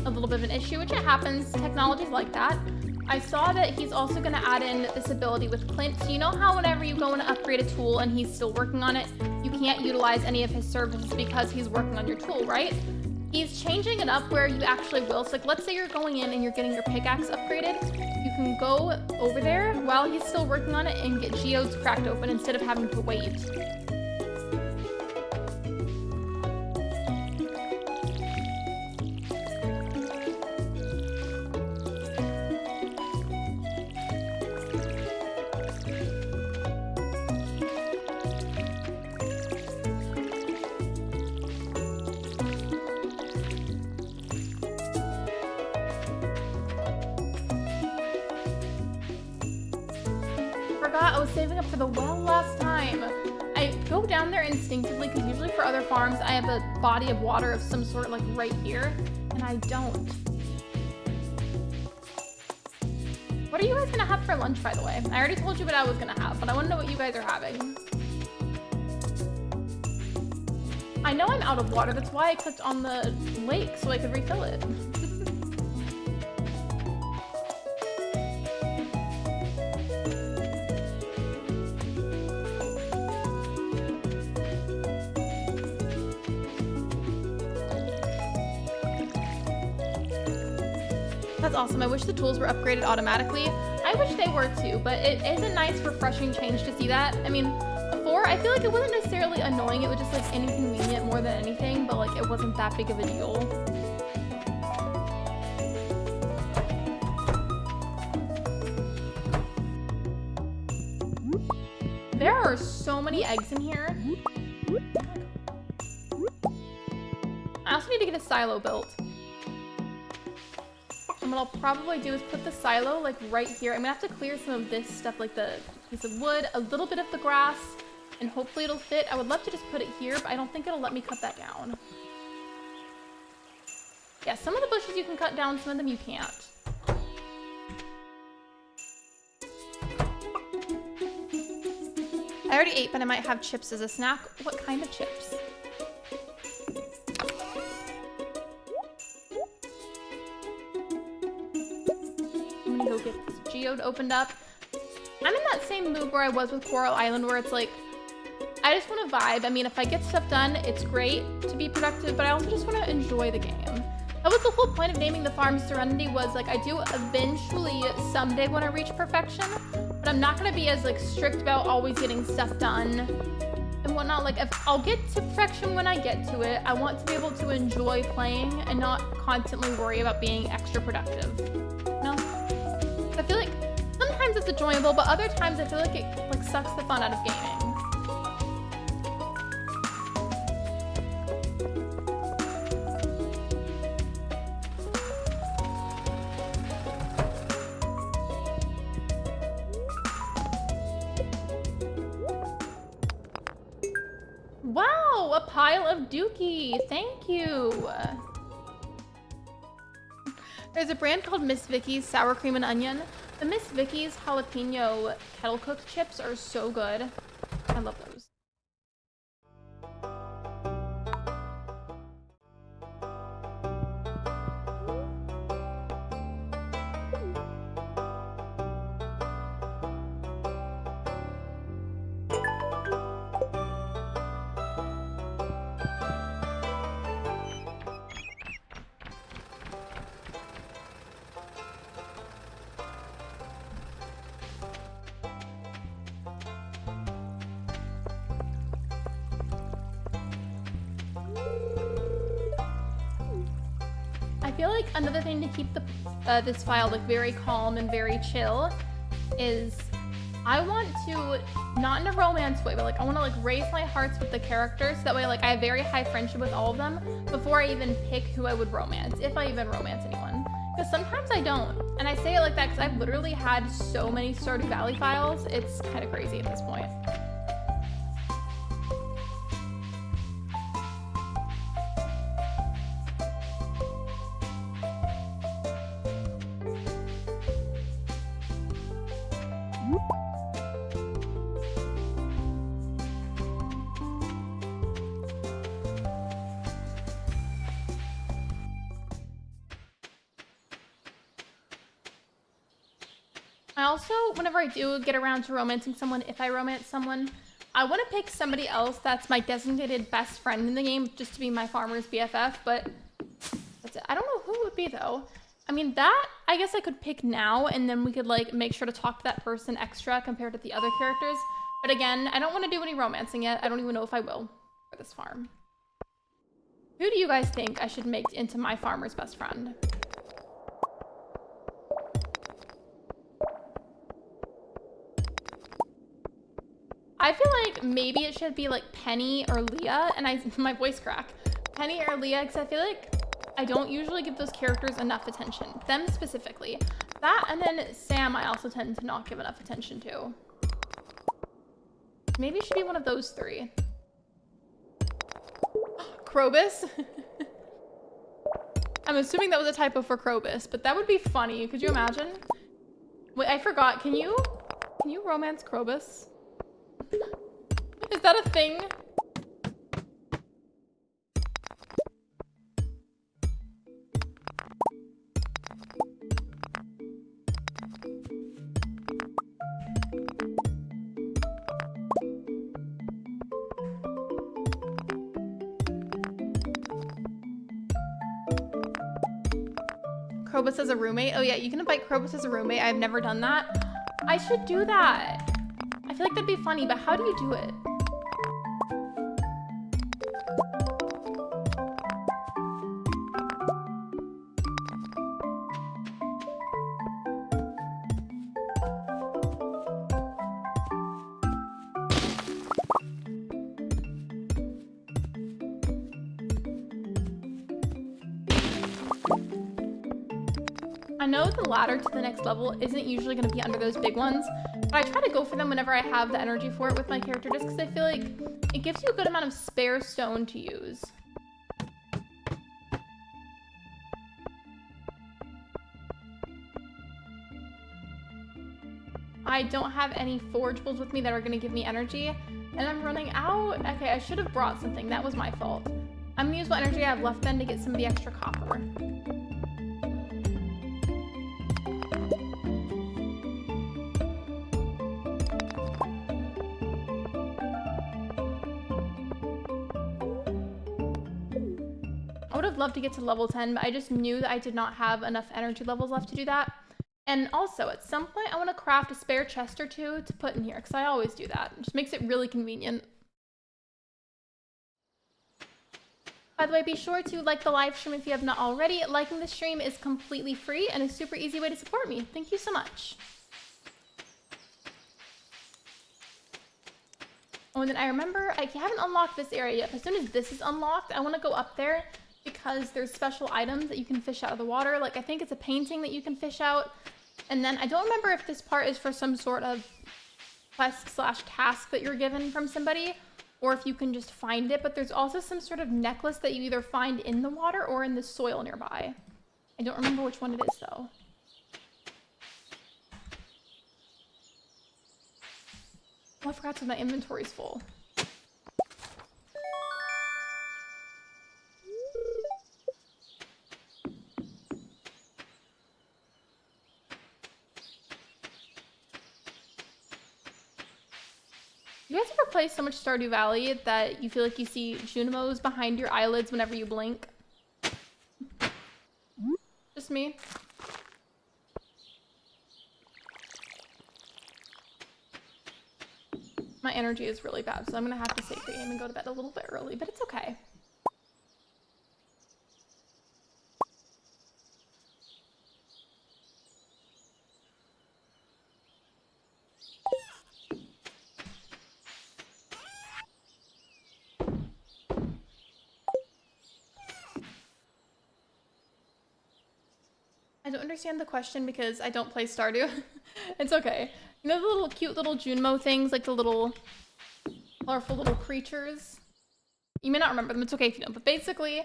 a little bit of an issue, which it happens. Technology's like that. I saw that he's also going to add in this ability with Clint. So you know how whenever you go and upgrade a tool and he's still working on it, you can't utilize any of his services because he's working on your tool, right? He's changing it up where you actually will. So like, let's say you're going in and you're getting your pickaxe upgraded. You can go over there while he's still working on it and get geodes cracked open instead of having to wait. I was saving up for the well last time. I go down there instinctively because usually for other farms I have a body of water of some sort like right here, and I don't. What are you guys gonna have for lunch, by the way? I already told you what I was gonna have, but I want to know what you guys are having. I know I'm out of water. That's why I clicked on the lake so I could refill it. That's awesome. I wish the tools were upgraded automatically. I wish they were too, but it is a nice, refreshing change to see that. I mean, before, I feel like it wasn't necessarily annoying. It was just like inconvenient more than anything, but like it wasn't that big of a deal. There are so many eggs in here. I also need to get a silo built. And what I'll probably do is put the silo like right here. I'm gonna have to clear some of this stuff, like the piece of wood, a little bit of the grass, and hopefully it'll fit. I would love to just put it here, but I don't think it'll let me cut that down. Yeah, some of the bushes you can cut down, some of them you can't. I already ate, but I might have chips as a snack. What kind of chips? I'm gonna go get this geode opened up. I'm in that same mood where I was with Coral Island, where it's like, I just want to vibe. I mean, if I get stuff done, it's great to be productive, but I also just want to enjoy the game. That was the whole point of naming the farm Serenity, was like, I do eventually someday want to reach perfection, but I'm not going to be as like strict about always getting stuff done and whatnot. Like, if I'll get to perfection when I get to it. I want to be able to enjoy playing and not constantly worry about being extra productive. No? I feel like sometimes it's enjoyable, but other times I feel like it like sucks the fun out of gaming. Wow, a pile of dookie. Thank you. There's a brand called Miss Vicky's Sour Cream and Onion. The Miss Vicky's jalapeno kettle cooked chips are so good. I love those. I feel like another thing to keep the this file like very calm and very chill is I want to, not in a romance way, but like I want to like raise my hearts with the characters so that way like I have very high friendship with all of them before I even pick who I would romance, if I even romance anyone. Because sometimes I don't. And I say it like that because I've literally had so many Stardew Valley files, it's kind of crazy at this point. I also, whenever I do get around to romancing someone, if I romance someone, I want to pick somebody else that's my designated best friend in the game, just to be my farmer's BFF, but that's it. I don't know who it would be, though. I mean, that, I guess I could pick now, and then we could, like, make sure to talk to that person extra compared to the other characters. But again, I don't want to do any romancing yet. I don't even know if I will for this farm. Who do you guys think I should make into my farmer's best friend? I feel like maybe it should be like Penny or Leah, and my voice crack. Penny or Leah, because I feel like I don't usually give those characters enough attention. Them specifically. That, and then Sam I also tend to not give enough attention to. Maybe it should be one of those three. Krobus? I'm assuming that was a typo for Krobus, but that would be funny. Could you imagine? Wait, I forgot. Can you romance Krobus? Is that a thing? Krobus as a roommate. Oh yeah, you can invite Krobus as a roommate. I've never done that. I should do that. I feel like that'd be funny, but how do you do it? I know the ladder to the next level isn't usually going to be under those big ones, but I try to go for them whenever I have the energy for it with my character, just because I feel like it gives you a good amount of spare stone to use. I don't have any forageables with me that are going to give me energy, and I'm running out. Okay, I should have brought something. That was my fault. I'm going to use what energy I have left then to get some of the extra copper. I would have loved to get to level 10, but I just knew that I did not have enough energy levels left to do that. And also, at some point, I want to craft a spare chest or two to put in here, because I always do that. It just makes it really convenient. By the way, be sure to like the live stream if you have not already. Liking the stream is completely free and a super easy way to support me. Thank you so much. Oh, and then I remember I haven't unlocked this area yet. As soon as this is unlocked, I want to go up there because there's special items that you can fish out of the water. Like, I think it's a painting that you can fish out. And then I don't remember if this part is for some sort of quest/task that you're given from somebody, or if you can just find it, but there's also some sort of necklace that you either find in the water or in the soil nearby. I don't remember which one it is, though. Oh, I forgot that my inventory's full. You guys ever play so much Stardew Valley that you feel like you see Junimos behind your eyelids whenever you blink? Just me. My energy is really bad, so I'm gonna have to save the game and go to bed a little bit early, but it's okay. I don't understand the question because I don't play Stardew. It's okay. You know the little cute little Junimo things, like the little colorful little creatures? You may not remember them, it's okay if you don't, but basically,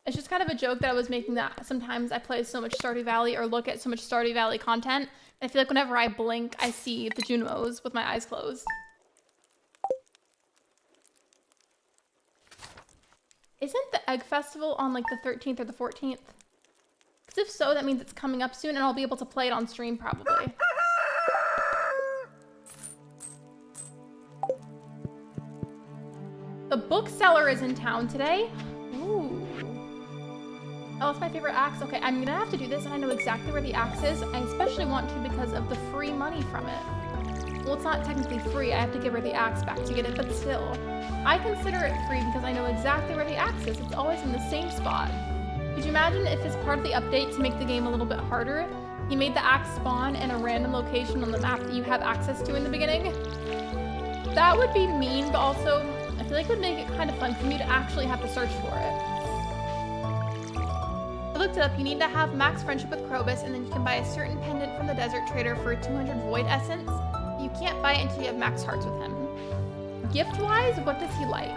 it's just kind of a joke that I was making that sometimes I play so much Stardew Valley or look at so much Stardew Valley content, and I feel like whenever I blink, I see the Junimos with my eyes closed. Isn't the Egg Festival on like the 13th or the 14th? Because if so, that means it's coming up soon and I'll be able to play it on stream probably. The bookseller is in town today. Ooh. Oh, that's my favorite axe. Okay, I'm gonna have to do this and I know exactly where the axe is. I especially want to because of the free money from it. Well, it's not technically free. I have to give her the axe back to get it, but still. I consider it free because I know exactly where the axe is. It's always in the same spot. Could you imagine if it's part of the update to make the game a little bit harder, you made the axe spawn in a random location on the map that you have access to in the beginning? That would be mean, but also I feel like it would make it kind of fun for me to actually have to search for it. I looked it up. You need to have max friendship with Krobus, and then you can buy a certain pendant from the desert trader for 200 void essence. You can't buy it until you have max hearts with him. Gift-wise, what does he like?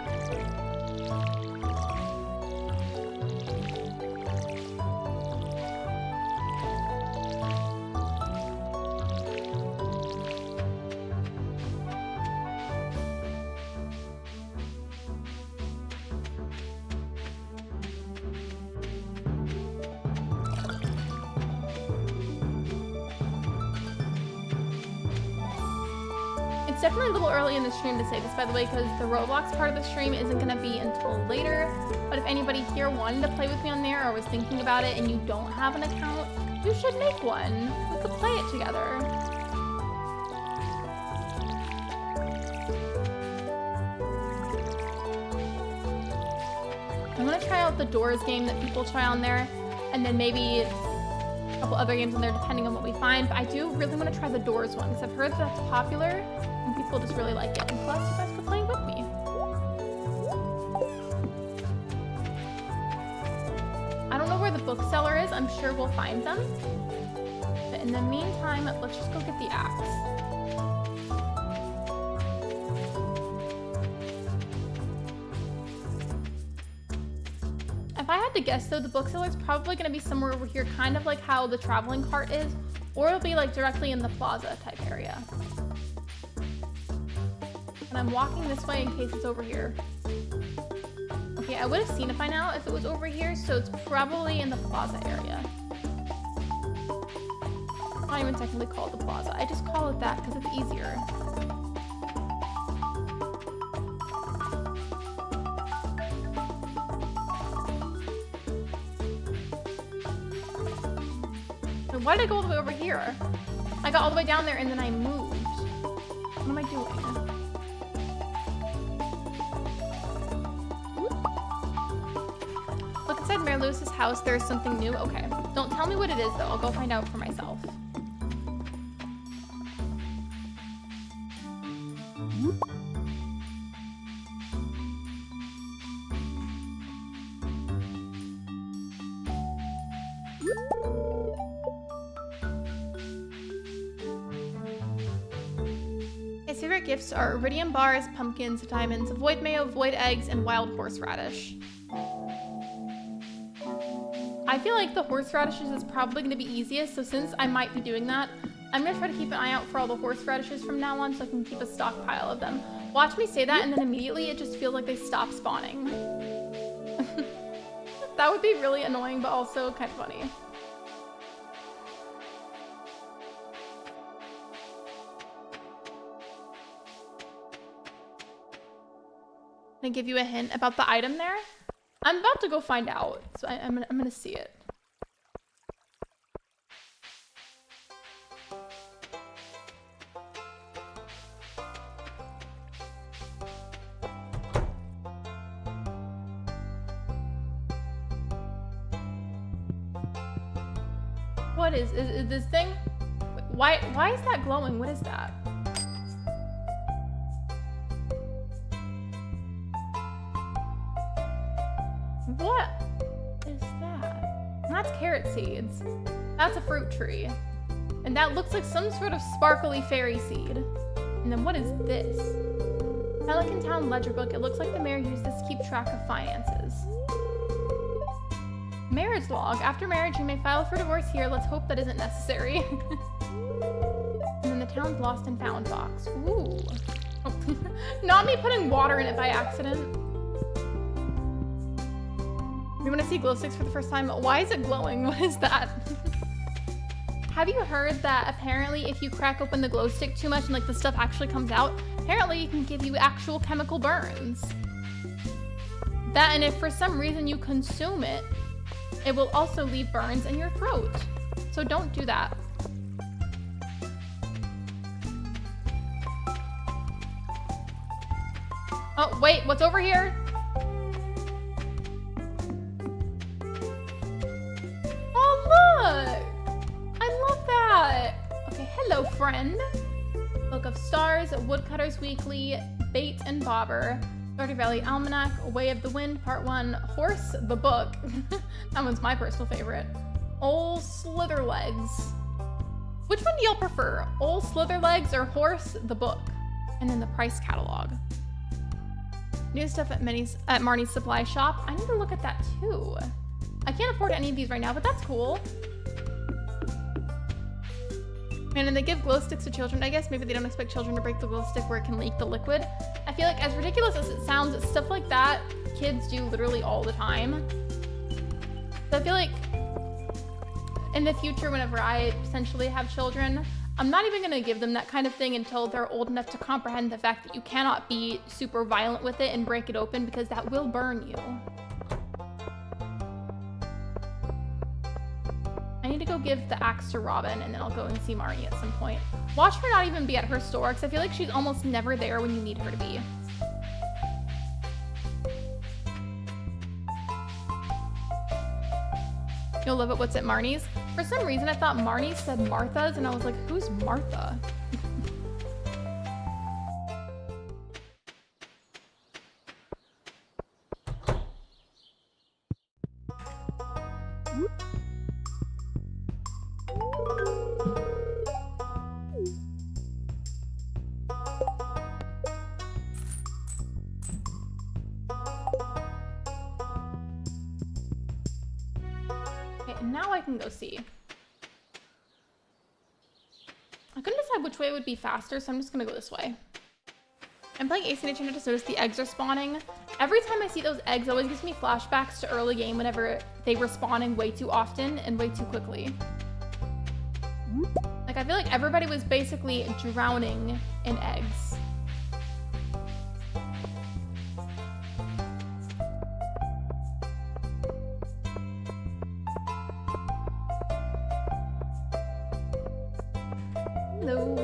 It's definitely a little early in the stream to say this, by the way, because the Roblox part of the stream isn't going to be until later. But if anybody here wanted to play with me on there or was thinking about it and you don't have an account, You should make one. We could play it together. I'm gonna try out the Doors game that people try on there, and then maybe a couple other games on there depending on what we find. But I do really want to try the Doors one because I've heard that's popular and people just really like it. And plus, you guys could play with me. I don't know where the bookseller is. I'm sure we'll find them. But in the meantime, let's just go get the axe. If I had to guess though, the bookseller's probably going to be somewhere over here, kind of like how the traveling cart is, or it'll be like directly in the plaza type area. And I'm walking this way in case it's over here. Okay, I would have seen it by now if it was over here, so it's probably in the plaza area. It's not even technically called the plaza. I just call it that because it's easier. Why did I go all the way over here? I got all the way down there and then I moved. What am I doing? Look inside Mayor Lewis's house. There's something new. Okay. Don't tell me what it is though. I'll go find out for myself. His favorite gifts are iridium bars, pumpkins, diamonds, void mayo, void eggs, and wild horseradish. I feel like the horseradishes is probably going to be easiest, so since I might be doing that, I'm going to try to keep an eye out for all the horseradishes from now on so I can keep a stockpile of them. Watch me say that and then immediately it just feels like they stop spawning. That would be really annoying, but also kind of funny. Can I give you a hint about the item there? I'm about to go find out, so I'm gonna see it. What is this thing? Why is that glowing? What is that? What is that? That's carrot seeds. That's a fruit tree. And that looks like some sort of sparkly fairy seed. And then what is this? Pelican Town ledger book. It looks like the mayor used this to keep track of finances. Marriage log. After marriage, you may file for divorce here. Let's hope that isn't necessary. And then the town's lost and found box. Ooh. Not me putting water in it by accident. You want to see glow sticks for the first time? Why is it glowing? What is that? Have you heard that apparently if you crack open the glow stick too much and like the stuff actually comes out, apparently it can give you actual chemical burns. That, and if for some reason you consume it, it will also leave burns in your throat. So don't do that. Oh, wait, what's over here? Hello, friend. Book of Stars, Woodcutter's Weekly, Bait and Bobber, Stardew Valley Almanac, Way of the Wind, Part 1, Horse, the book. That one's my personal favorite. Ol' Slitherlegs. Which one do y'all prefer? Ol' Slitherlegs or Horse, the book? And then the price catalog. New stuff at Marnie's Supply Shop. I need to look at that too. I can't afford any of these right now, but that's cool. And they give glow sticks to children. I guess maybe they don't expect children to break the glow stick where it can leak the liquid. I feel like as ridiculous as it sounds, stuff like that kids do literally all the time. So I feel like in the future, whenever I potentially have children, I'm not even gonna give them that kind of thing until they're old enough to comprehend the fact that you cannot be super violent with it and break it open because that will burn you. I need to go give the axe to Robin, and then I'll go and see Marnie at some point. Watch her not even be at her store, because I feel like she's almost never there when you need her to be. You'll love it. What's at Marnie's? For some reason, I thought Marnie said Martha's, and I was like, who's Martha? Now I can go see. I couldn't decide which way would be faster, so I'm just gonna go this way. I'm playing AC and I just noticed the eggs are spawning. Every time I see those eggs, it always gives me flashbacks to early game whenever they were spawning way too often and way too quickly. Like, I feel like everybody was basically drowning in eggs. Hello.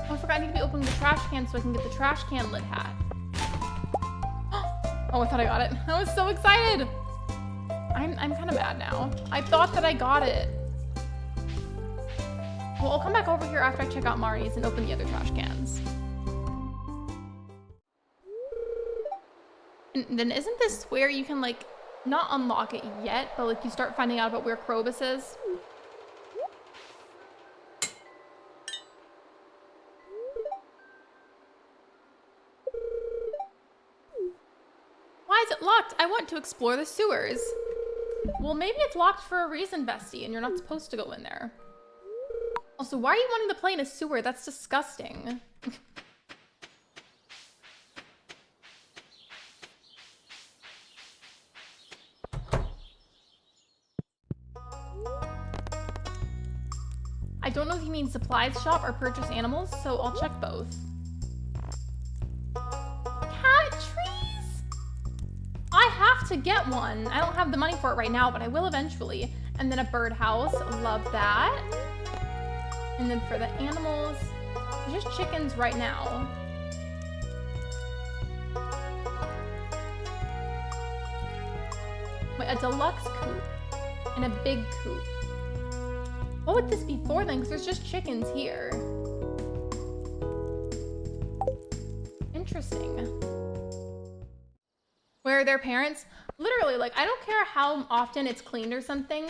Oh, I forgot I need to be opening the trash can so I can get the trash can lid hat. Oh, I thought I got it. I was so excited. I'm kind of mad now. I thought that I got it. Well, I'll come back over here after I check out Marnie's and open the other trash cans. And then isn't this where you can, like, not unlock it yet, but, like, you start finding out about where Krobus is? Why is it locked? I want to explore the sewers. Well, maybe it's locked for a reason, bestie, and you're not supposed to go in there. Also, why are you wanting to play in a sewer? That's disgusting. I don't know if you mean supplies shop or purchase animals, so I'll check both. Cat trees? I have to get one. I don't have the money for it right now, but I will eventually. And then a birdhouse, love that. And then for the animals, just chickens right now. Wait, a deluxe coop and a big coop. What would this be for then? Because there's just chickens here. Interesting. Where are their parents? Literally, like, I don't care how often it's cleaned or something.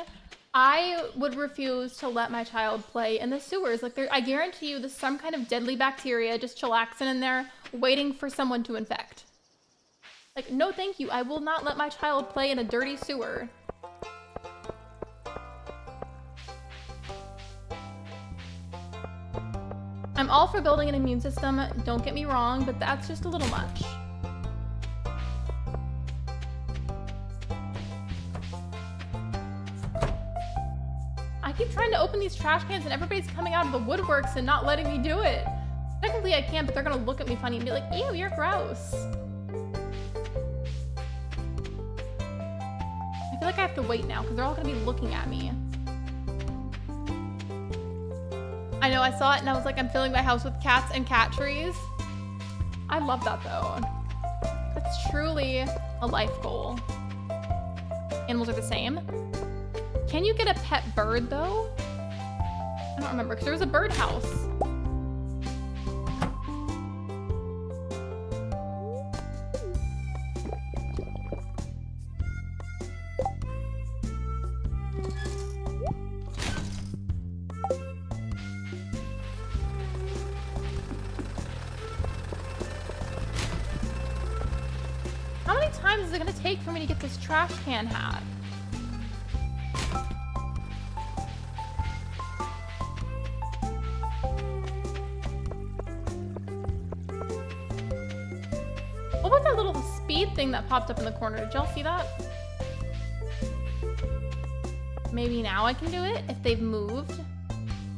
I would refuse to let my child play in the sewers. Like, I guarantee you there's some kind of deadly bacteria just chillaxing in there, waiting for someone to infect. Like, no thank you. I will not let my child play in a dirty sewer. I'm all for building an immune system, don't get me wrong, but that's just a little much. I keep trying to open these trash cans and everybody's coming out of the woodworks and not letting me do it. Technically I can, but they're gonna look at me funny and be like, ew, you're gross. I feel like I have to wait now because they're all gonna be looking at me. I know, I saw it and I was like, I'm filling my house with cats and cat trees. I love that though. That's truly a life goal. Animals are the same. Can you get a pet bird though? I don't remember because there was a birdhouse. How many times is it gonna take for me to get this trash can hat? What was that little speed thing that popped up in the corner? Did y'all see that? Maybe now I can do it if they've moved.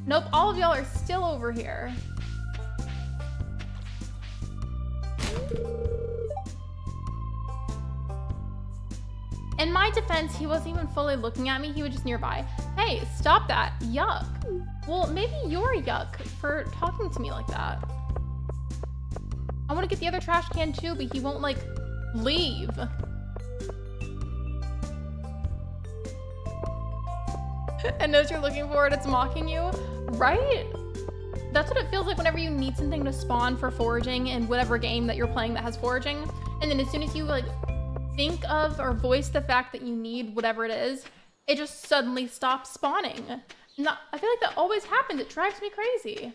Nope, all of y'all are still over here. In my defense, he wasn't even fully looking at me. He was just nearby. Hey, stop that. Yuck. Well, maybe you're yuck for talking to me like that. I want to get the other trash can too, but he won't, like, leave. And knows you're looking for it, it's mocking you, right? That's what it feels like whenever you need something to spawn for foraging in whatever game that you're playing that has foraging. And then as soon as you, like, think of or voice the fact that you need whatever it is, it just suddenly stops spawning. I feel like that always happens. It drives me crazy.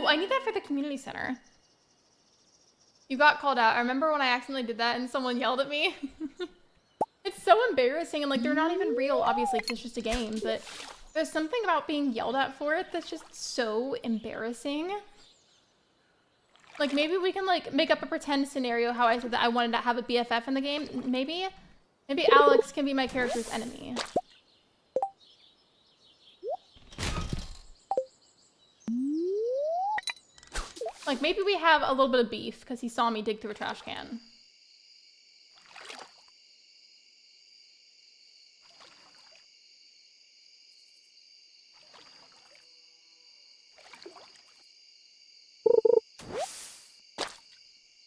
I need that for the community center. You got called out. I remember when I accidentally did that and someone yelled at me. It's so embarrassing, and like they're not even real, obviously, because it's just a game, but there's something about being yelled at for it that's just so embarrassing. Like maybe we can like make up a pretend scenario how I said that I wanted to have a BFF in the game. Maybe Alex can be my character's enemy. Like, maybe we have a little bit of beef because he saw me dig through a trash can.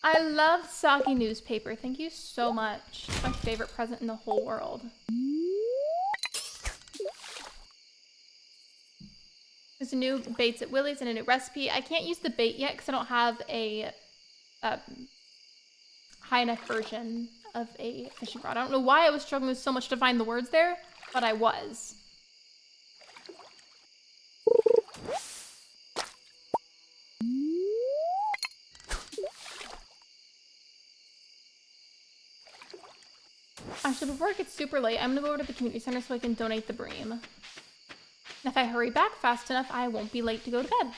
I love soggy newspaper. Thank you so much. It's my favorite present in the whole world. There's a new baits at Willie's and a new recipe. I can't use the bait yet because I don't have a high enough version of a fishing rod. I don't know why I was struggling so much to find the words there, but I was. Actually, before it gets super late, I'm gonna go over to the community center so I can donate the bream. And if I hurry back fast enough, I won't be late to go to bed.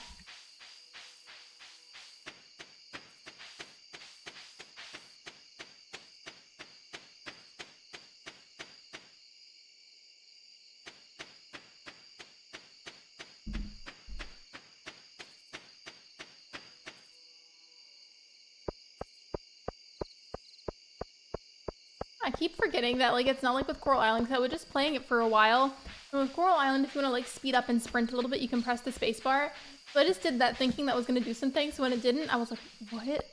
I keep forgetting that, like, it's not like with Coral Island, because I was just playing it for a while. And with Coral Island, if you want to, like, speed up and sprint a little bit, you can press the space bar. So I just did that thinking that was going to do something, so when it didn't, I was like, what?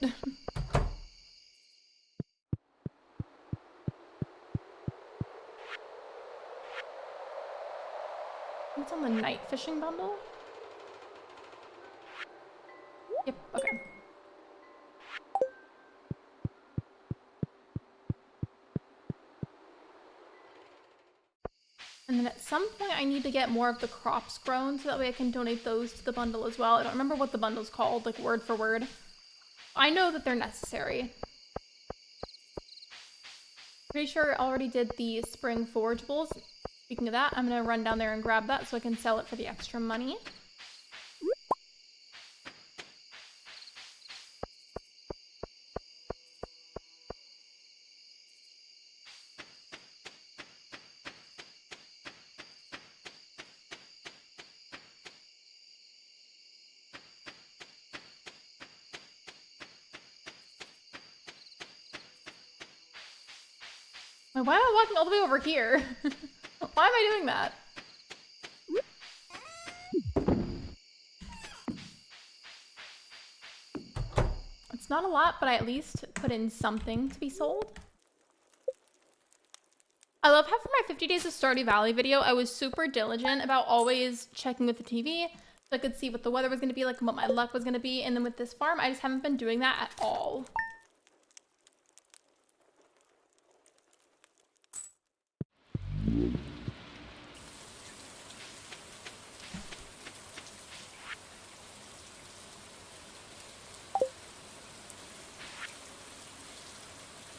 What's on the night fishing bundle? Yep, okay. And then at some point I need to get more of the crops grown so that way I can donate those to the bundle as well. I don't remember what the bundle's called, like word for word. I know that they're necessary. Pretty sure I already did the spring forageables. Speaking of that, I'm gonna run down there and grab that so I can sell it for the extra money. Why am I walking all the way over here? Why am I doing that? It's not a lot, but I at least put in something to be sold. I love how for my 50 Days of Stardew Valley video, I was super diligent about always checking with the TV so I could see what the weather was going to be like and what my luck was going to be. And then with this farm, I just haven't been doing that at all.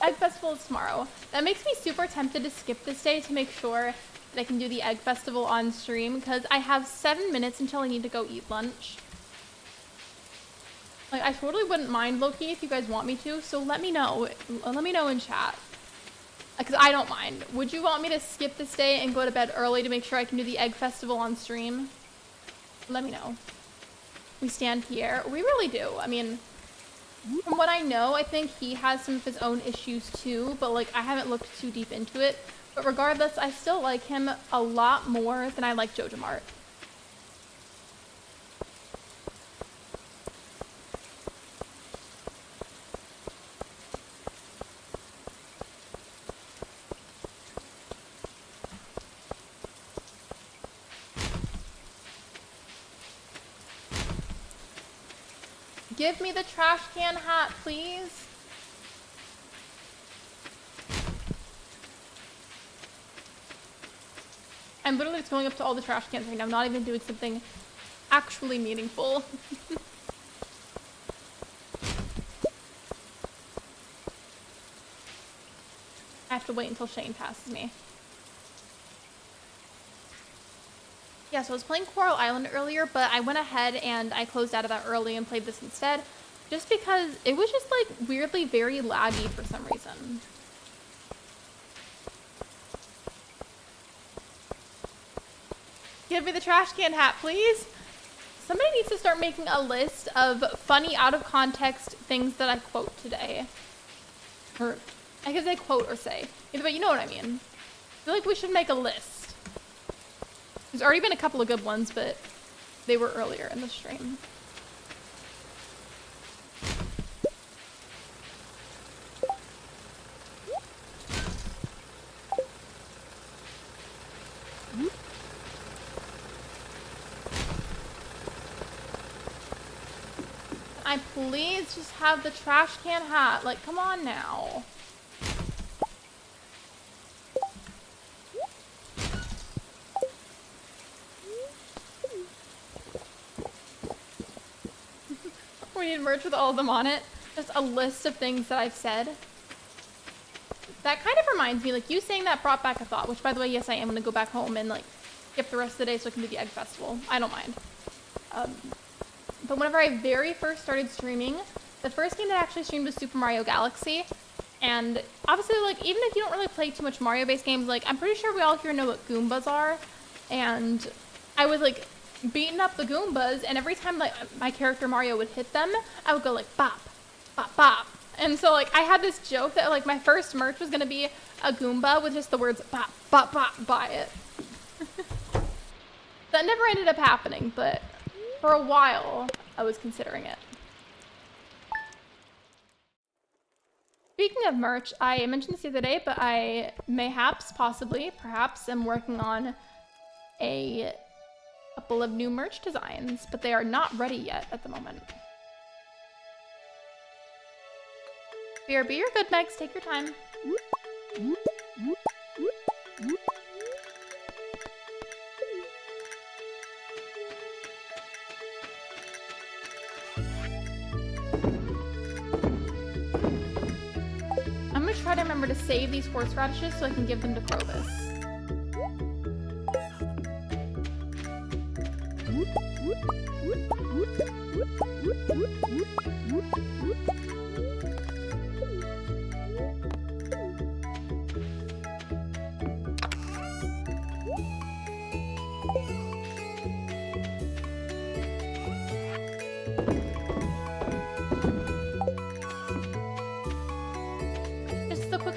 Egg Festival is tomorrow. That makes me super tempted to skip this day to make sure that I can do the Egg Festival on stream, because I have 7 minutes until I need to go eat lunch. Like, I totally wouldn't mind, Loki, if you guys want me to, so let me know. Let me know in chat. Because I don't mind. Would you want me to skip this day and go to bed early to make sure I can do the Egg Festival on stream? Let me know. We stand Pierre. We really do. I mean, from what I know, I think he has some of his own issues too, but like, I haven't looked too deep into it. But regardless, I still like him a lot more than I like Jojo Mart. Give me the trash can hat, please. I'm literally just going up to all the trash cans right now. I'm not even doing something actually meaningful. I have to wait until Shane passes me. Yeah, so I was playing Coral Island earlier, but I went ahead and I closed out of that early and played this instead, just because it was just like weirdly very laggy for some reason. Give me the trash can hat, please. Somebody needs to start making a list of funny out of context things that I quote today. Or I could say quote or say. Either way, you know what I mean. I feel like we should make a list. There's already been a couple of good ones, but they were earlier in the stream. I please just have the trash can hat. Like, come on now. We need merch with all of them on it. Just a list of things that I've said. That kind of reminds me, like, you saying that brought back a thought, which, by the way, yes, I am going to go back home and, like, skip the rest of the day so I can do the Egg Festival. I don't mind. But whenever I very first started streaming, the first game that I actually streamed was Super Mario Galaxy. And obviously, like, even if you don't really play too much Mario-based games, like, I'm pretty sure we all here know what Goombas are. And I was, like, beating up the Goombas, and every time, like, my character Mario would hit them, I would go, like, bop, bop, bop. And so, like, I had this joke that, like, my first merch was gonna be a Goomba with just the words bop, bop, bop by it. That never ended up happening, but for a while, I was considering it. Speaking of merch, I mentioned this the other day, but I perhaps am working on a couple of new merch designs, but they are not ready yet at the moment. BRB, you're good, Megs. Take your time. I'm gonna try to remember to save these horseradishes so I can give them to Clovis.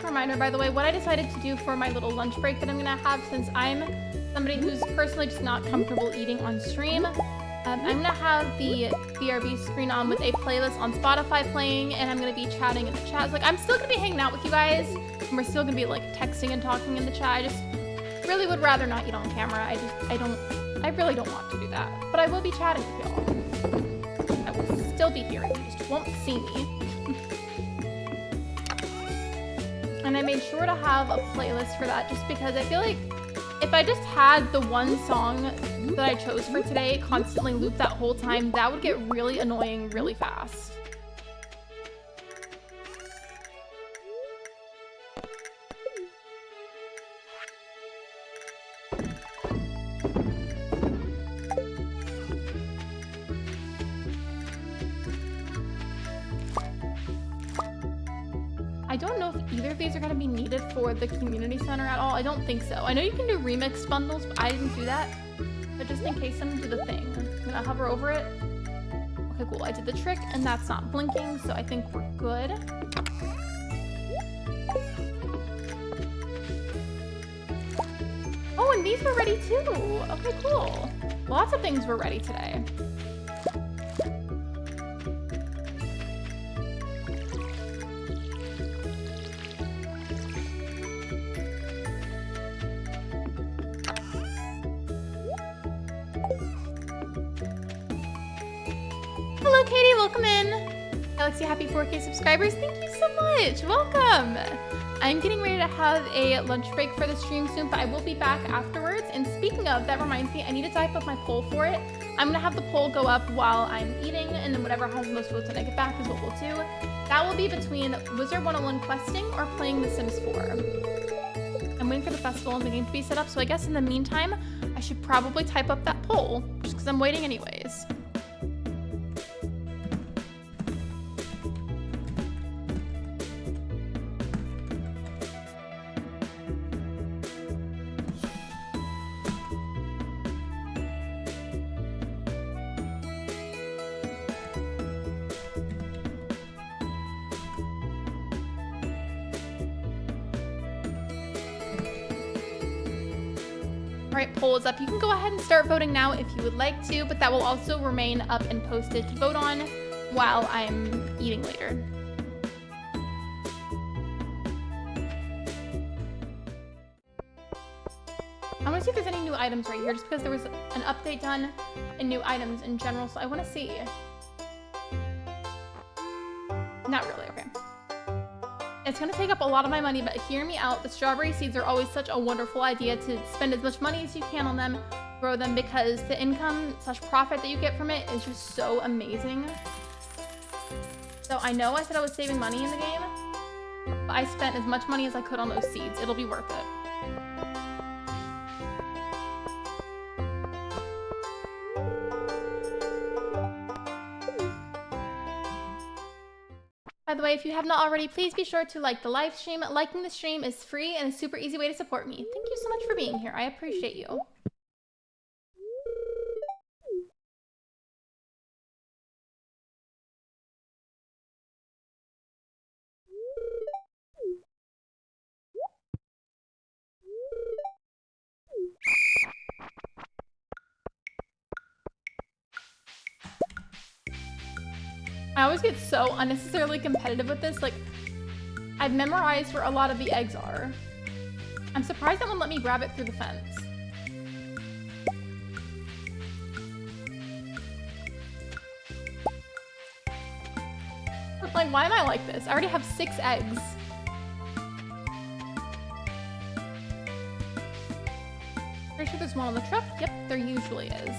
Reminder, by the way, what I decided to do for my little lunch break that I'm gonna have, since I'm somebody who's personally just not comfortable eating on stream, I'm gonna have the BRB screen on with a playlist on Spotify playing, and I'm gonna be chatting in the chat. Like, I'm still gonna be hanging out with you guys, and we're still gonna be like texting and talking in the chat. I just really would rather not eat on camera. I really don't want to do that, but I will be chatting with y'all. I will still be here. You just won't see me. And I made sure to have a playlist for that, just because I feel like if I just had the one song that I chose for today constantly loop that whole time, that would get really annoying really fast. I don't know if either of these are going to be needed for the community center at all. I don't think so. I know you can do remix bundles, but I didn't do that. But just in case, I'm going to do the thing. I'm going to hover over it. Okay, cool. I did the trick, and that's not blinking, so I think we're good. Oh, and these were ready too. Okay, cool. Lots of things were ready today. Hello, Katie. Welcome in. Lexi, happy 4K subscribers. Thank you so much. Welcome. I'm getting ready to have a lunch break for the stream soon, but I will be back afterwards. And speaking of, that reminds me, I need to type up my poll for it. I'm going to have the poll go up while I'm eating, and then whatever has the most votes when I get back is what we'll do. That will be between Wizard 101 questing or playing The Sims 4. I'm waiting for the festival and the game to be set up, so I guess in the meantime, I should probably type up that poll, just because I'm waiting anyways. Alright, poll is up. You can go ahead and start voting now if you would like to, but that will also remain up and posted to vote on while I'm eating later. I want to see if there's any new items right here, just because there was an update done and new items in general, so I want to see. Not really, okay. It's going to take up a lot of my money, but hear me out. The strawberry seeds are always such a wonderful idea to spend as much money as you can on them, grow them, because the income / profit that you get from it is just so amazing. So I know I said I was saving money in the game, but I spent as much money as I could on those seeds. It'll be worth it. By the way, if you have not already, please be sure to like the live stream. Liking the stream is free and a super easy way to support me. Thank you so much for being here. I appreciate you. I always get so unnecessarily competitive with this. Like, I've memorized where a lot of the eggs are. I'm surprised that won't let me grab it through the fence. Like, why am I like this? I already have 6 eggs. Pretty sure there's one on the truck. Yep, there usually is.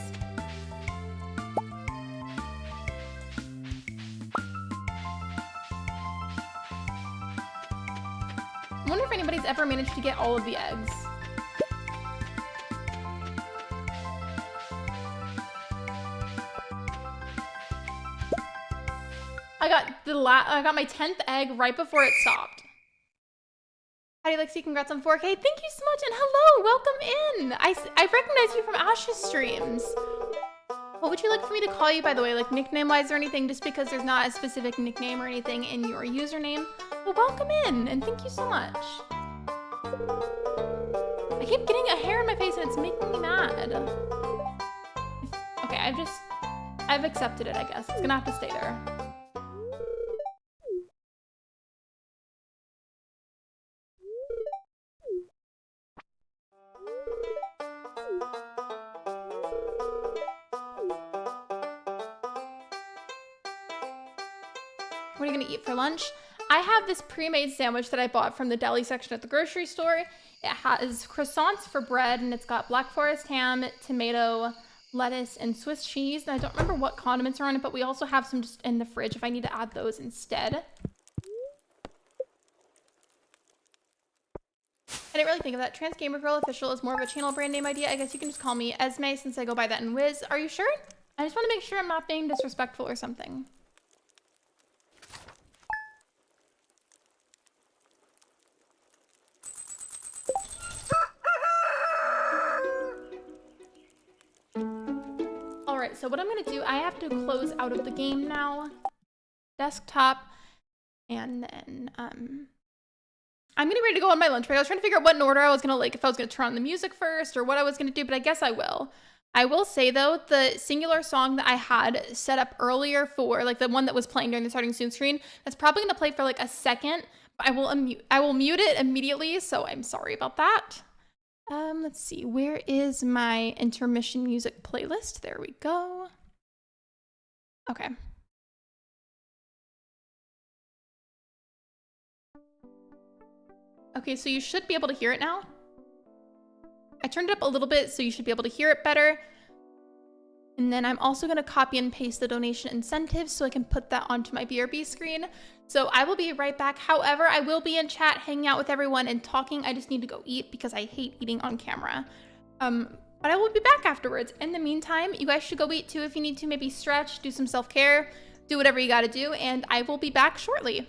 I wonder if anybody's ever managed to get all of the eggs. I got my 10th egg right before it stopped. Hi Lexi, congrats on 4K. Thank you so much, and hello, welcome in. I recognize you from Ash's streams. What would you like for me to call you, by the way, like nickname-wise or anything, just because there's not a specific nickname or anything in your username? Well, welcome in, and thank you so much. I keep getting a hair in my face, and it's making me mad. Okay, I've accepted it, I guess. It's gonna have to stay there. What are you gonna eat for lunch? I have this pre-made sandwich that I bought from the deli section at the grocery store. It has croissants for bread, and it's got Black Forest ham, tomato, lettuce, and Swiss cheese. And I don't remember what condiments are on it, but we also have some just in the fridge if I need to add those instead. I didn't really think of that. Trans Gamer Girl Official is more of a channel brand name idea. I guess you can just call me Esme since I go by that in Wiz. Are you sure? I just want to make sure I'm not being disrespectful or something. so what I'm gonna do, I have to close out of the game now. Desktop, and then I'm getting ready to go on my lunch break. I was trying to figure out what in order I was gonna, like, if I was gonna turn on the music first or what I was gonna do, but I guess I will. I will say though, the singular song that I had set up earlier for, like, the one that was playing during the starting soon screen, that's probably gonna play for like a second. I will mute it immediately, so I'm sorry about that. Let's see, where is my intermission music playlist? There we go. Okay. Okay, so you should be able to hear it now. I turned it up a little bit, so you should be able to hear it better. And then I'm also gonna copy and paste the donation incentives so I can put that onto my BRB screen. So I will be right back. However, I will be in chat hanging out with everyone and talking. I just need to go eat because I hate eating on camera. But I will be back afterwards. In the meantime, you guys should go eat too if you need to. Maybe stretch, do some self-care, do whatever you gotta do, and I will be back shortly.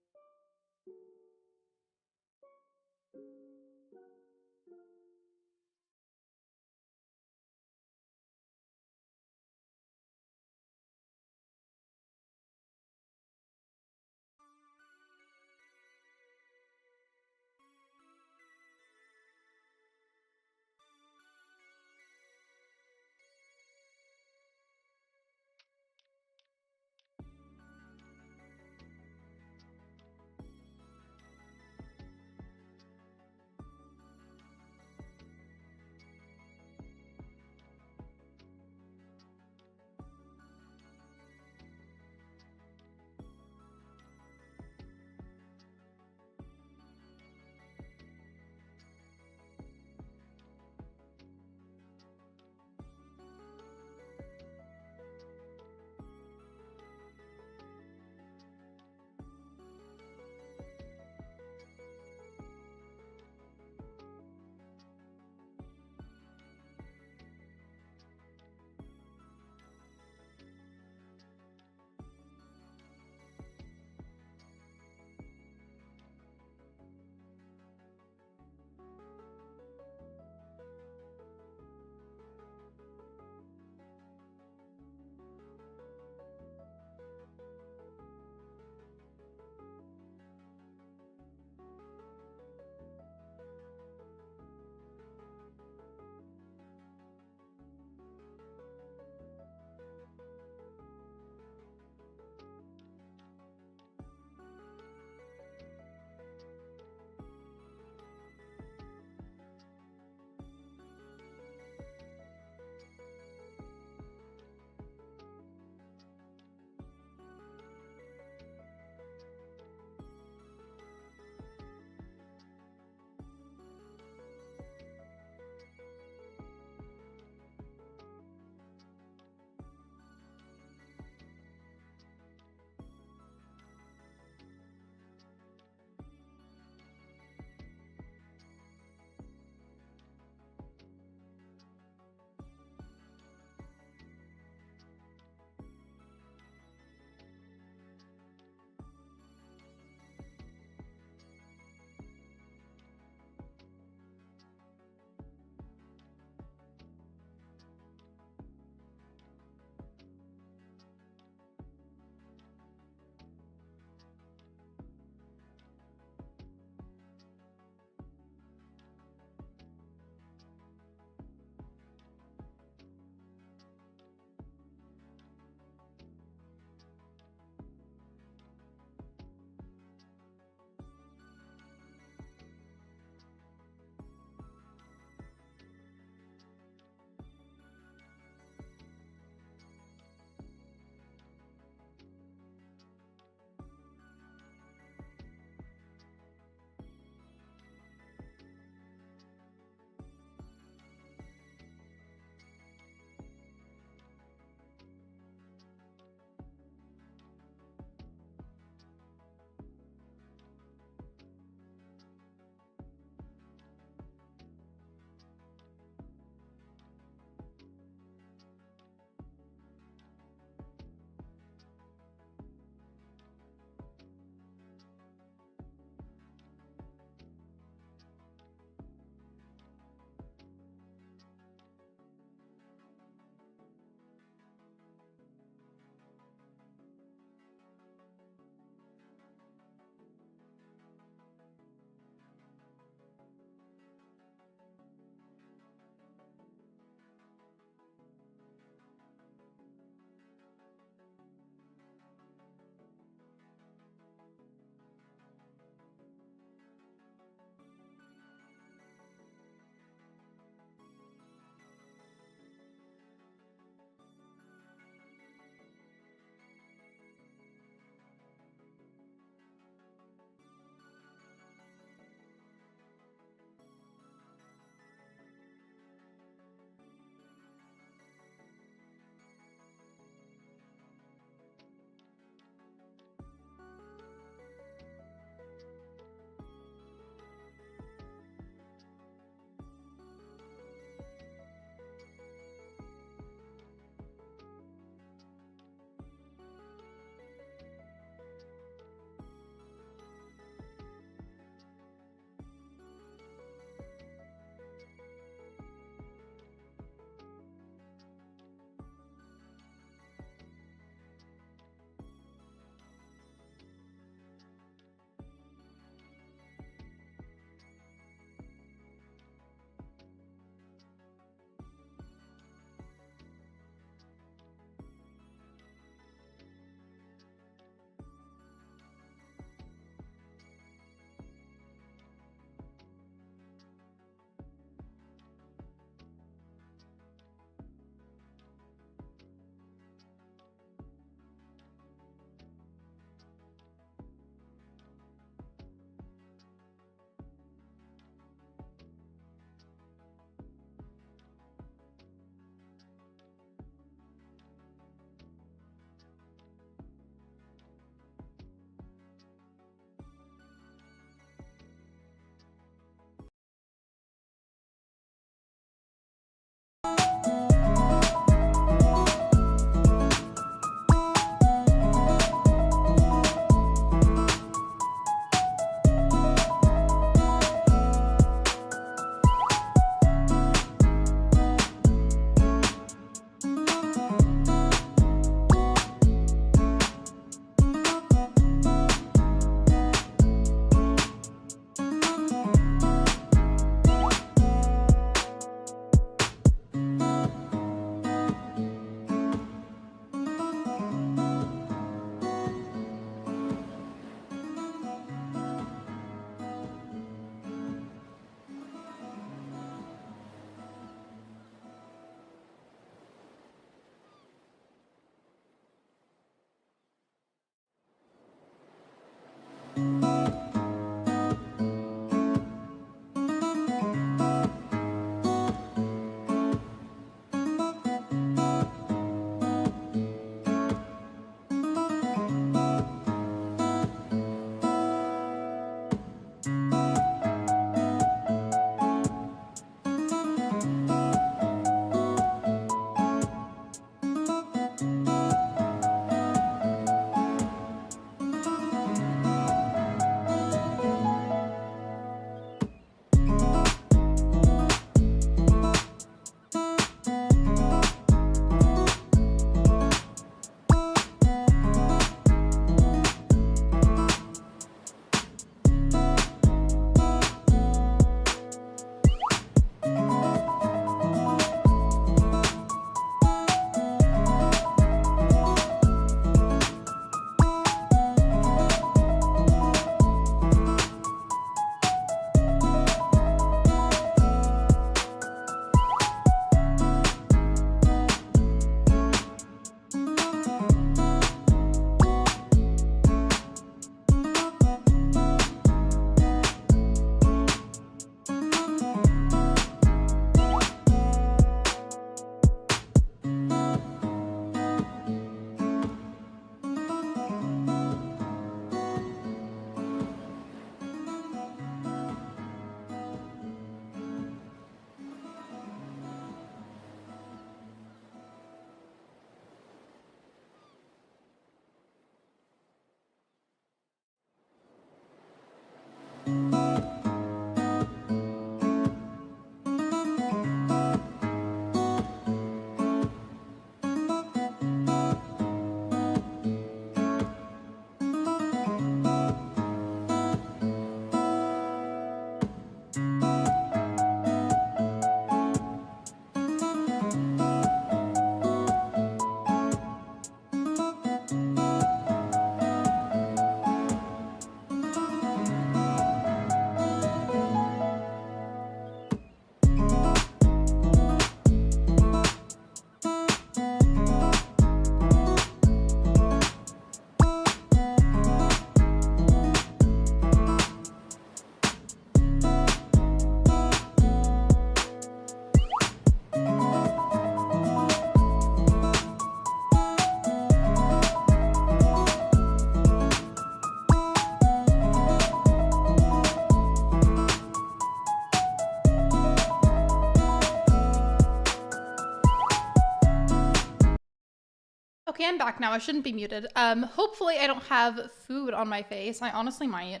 can back now. I shouldn't be muted. Hopefully I don't have food on my face. I honestly might.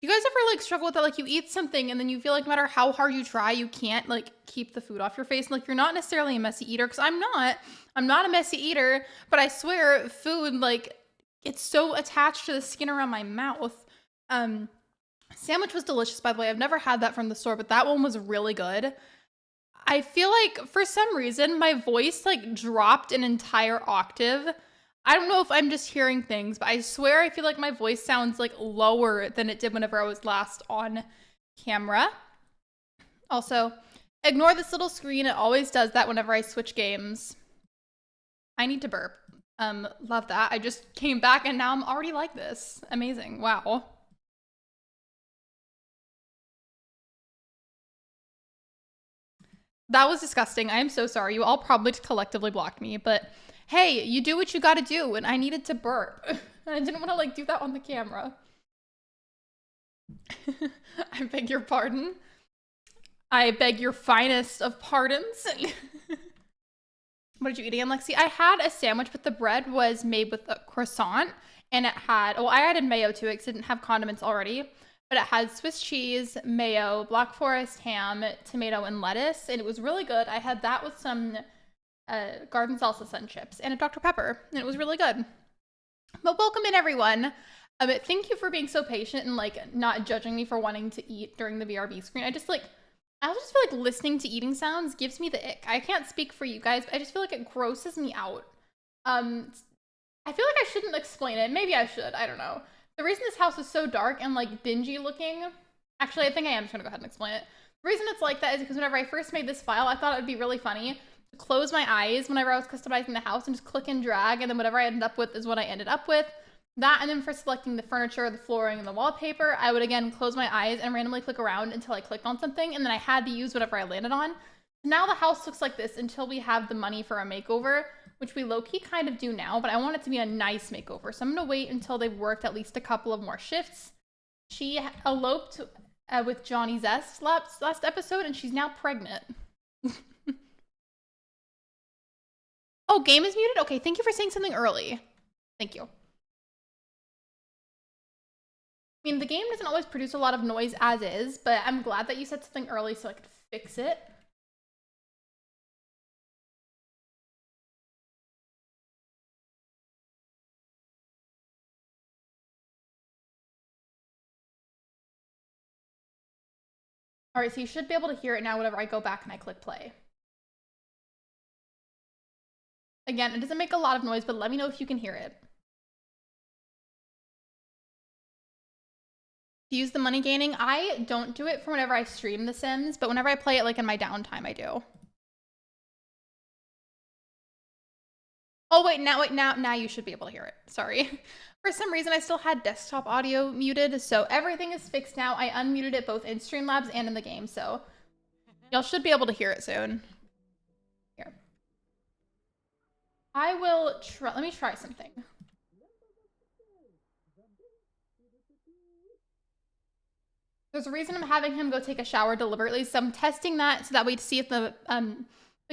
You guys ever like struggle with that? Like you eat something and then you feel like no matter how hard you try, you can't like keep the food off your face. Like you're not necessarily a messy eater, because I'm not a messy eater, but I swear food, like it's so attached to the skin around my mouth. Sandwich was delicious, by the way. I've never had that from the store, but that one was really good. I feel like for some reason my voice like dropped an entire octave. I don't know if I'm just hearing things, but I swear I feel like my voice sounds like lower than it did whenever I was last on camera. Also, ignore this little screen. It always does that whenever I switch games. I need to burp. Love that. I just came back and now I'm already like this. Amazing. Wow. That was disgusting. I am so sorry. You all probably collectively blocked me, but hey, you do what you gotta do, and I needed to burp. I didn't want to like do that on the camera. I beg your pardon. I beg your finest of pardons. What did you eat again, Lexi? I had a sandwich, but the bread was made with a croissant, and it had, well, I added mayo to it because it didn't have condiments already. But it had Swiss cheese, mayo, Black Forest ham, tomato, and lettuce. And it was really good. I had that with some garden salsa sun chips and a Dr. Pepper. And it was really good. But welcome in, everyone. Thank you for being so patient and like not judging me for wanting to eat during the VRB screen. I just feel like listening to eating sounds gives me the ick. I can't speak for you guys, but I just feel like it grosses me out. I feel like I shouldn't explain it. Maybe I should. I don't know. The reason this house is so dark and like dingy looking, actually I think I am just gonna go ahead and explain it. The reason it's like that is because whenever I first made this file, I thought it would be really funny to close my eyes whenever I was customizing the house and just click and drag, and then whatever I ended up with is what I ended up with. That, and then for selecting the furniture, the flooring, and the wallpaper, I would again close my eyes and randomly click around until I clicked on something, and then I had to use whatever I landed on. Now the house looks like this until we have the money for a makeover, which we low-key kind of do now, but I want it to be a nice makeover. So I'm going to wait until they've worked at least a couple of more shifts. She eloped with Johnny Zest last episode, and she's now pregnant. Oh, game is muted? Okay, thank you for saying something early. Thank you. I mean, the game doesn't always produce a lot of noise as is, but I'm glad that you said something early so I could fix it. All right, so you should be able to hear it now whenever I go back and I click play. Again, it doesn't make a lot of noise, but let me know if you can hear it. To use the money gaining, I don't do it for whenever I stream The Sims, but whenever I play it like in my downtime, I do. Oh wait, now you should be able to hear it. Sorry. For some reason, I still had desktop audio muted, so everything is fixed now. I unmuted it both in Streamlabs and in the game, so y'all should be able to hear it soon. Here. I will try, let me try something. There's a reason I'm having him go take a shower deliberately, so I'm testing that so that way to see if the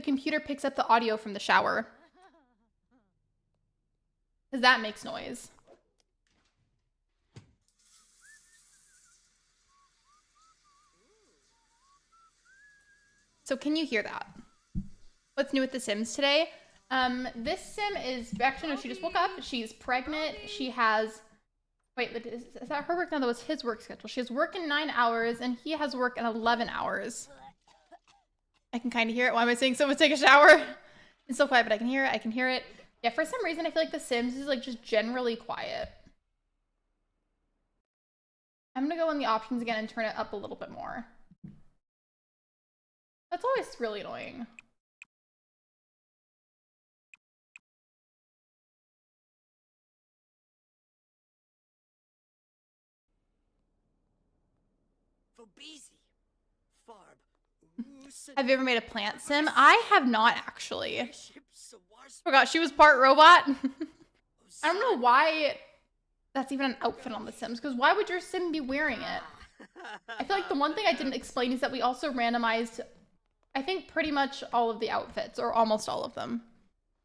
computer picks up the audio from the shower. Because that makes noise. So can you hear that? What's new with The Sims today? This Sim is, actually no, she just woke up. She's pregnant. She has, wait, is that her work? No, that was his work schedule. She has work in 9 hours and he has work in 11 hours. I can kind of hear it. Why am I saying someone take a shower? It's so quiet, but I can hear it. I can hear it. Yeah, for some reason, I feel like The Sims is like just generally quiet. I'm gonna go in the options again and turn it up a little bit more. That's always really annoying. Have you ever made a plant sim? I have not actually. Forgot she was part robot. I don't know why that's even an outfit on The Sims, because why would your sim be wearing it? I feel like the one thing I didn't explain is that we also randomized, I think, pretty much all of the outfits, or almost all of them.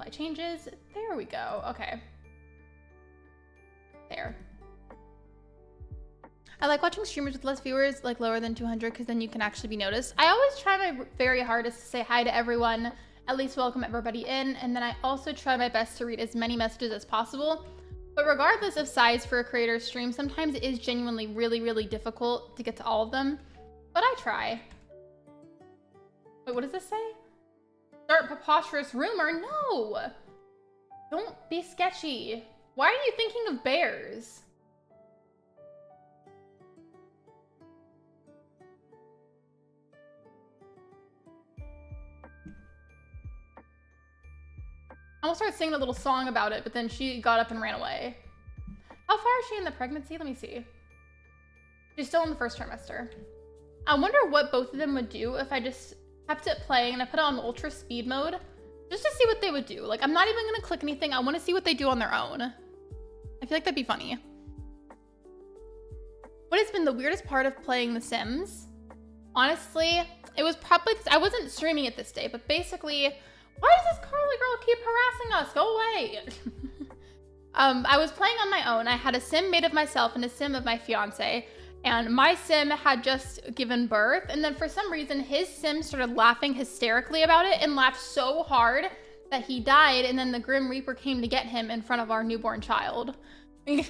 Apply changes. There we go. Okay. There. I like watching streamers with less viewers, like lower than 200, because then you can actually be noticed. I always try my very hardest to say hi to everyone, at least welcome everybody in, and then I also try my best to read as many messages as possible. But regardless of size for a creator's stream, sometimes it is genuinely really, really difficult to get to all of them. But I try. Wait, what does this say? Start preposterous rumor? No! Don't be sketchy. Why are you thinking of bears? I almost started singing a little song about it, but then she got up and ran away. How far is she in the pregnancy? Let me see. She's still in the first trimester. I wonder what both of them would do if I just kept it playing and I put it on ultra speed mode, just to see what they would do. Like, I'm not even gonna click anything. I want to see what they do on their own. I feel like that'd be funny. What has been the weirdest part of playing The Sims? Honestly, it was probably, I wasn't streaming it this day, but basically, why does this Carly girl keep harassing us? Go away. I was playing on my own. I had a sim made of myself and a sim of my fiance. And my sim had just given birth. And then for some reason, his sim started laughing hysterically about it and laughed so hard that he died. And then the Grim Reaper came to get him in front of our newborn child. Sims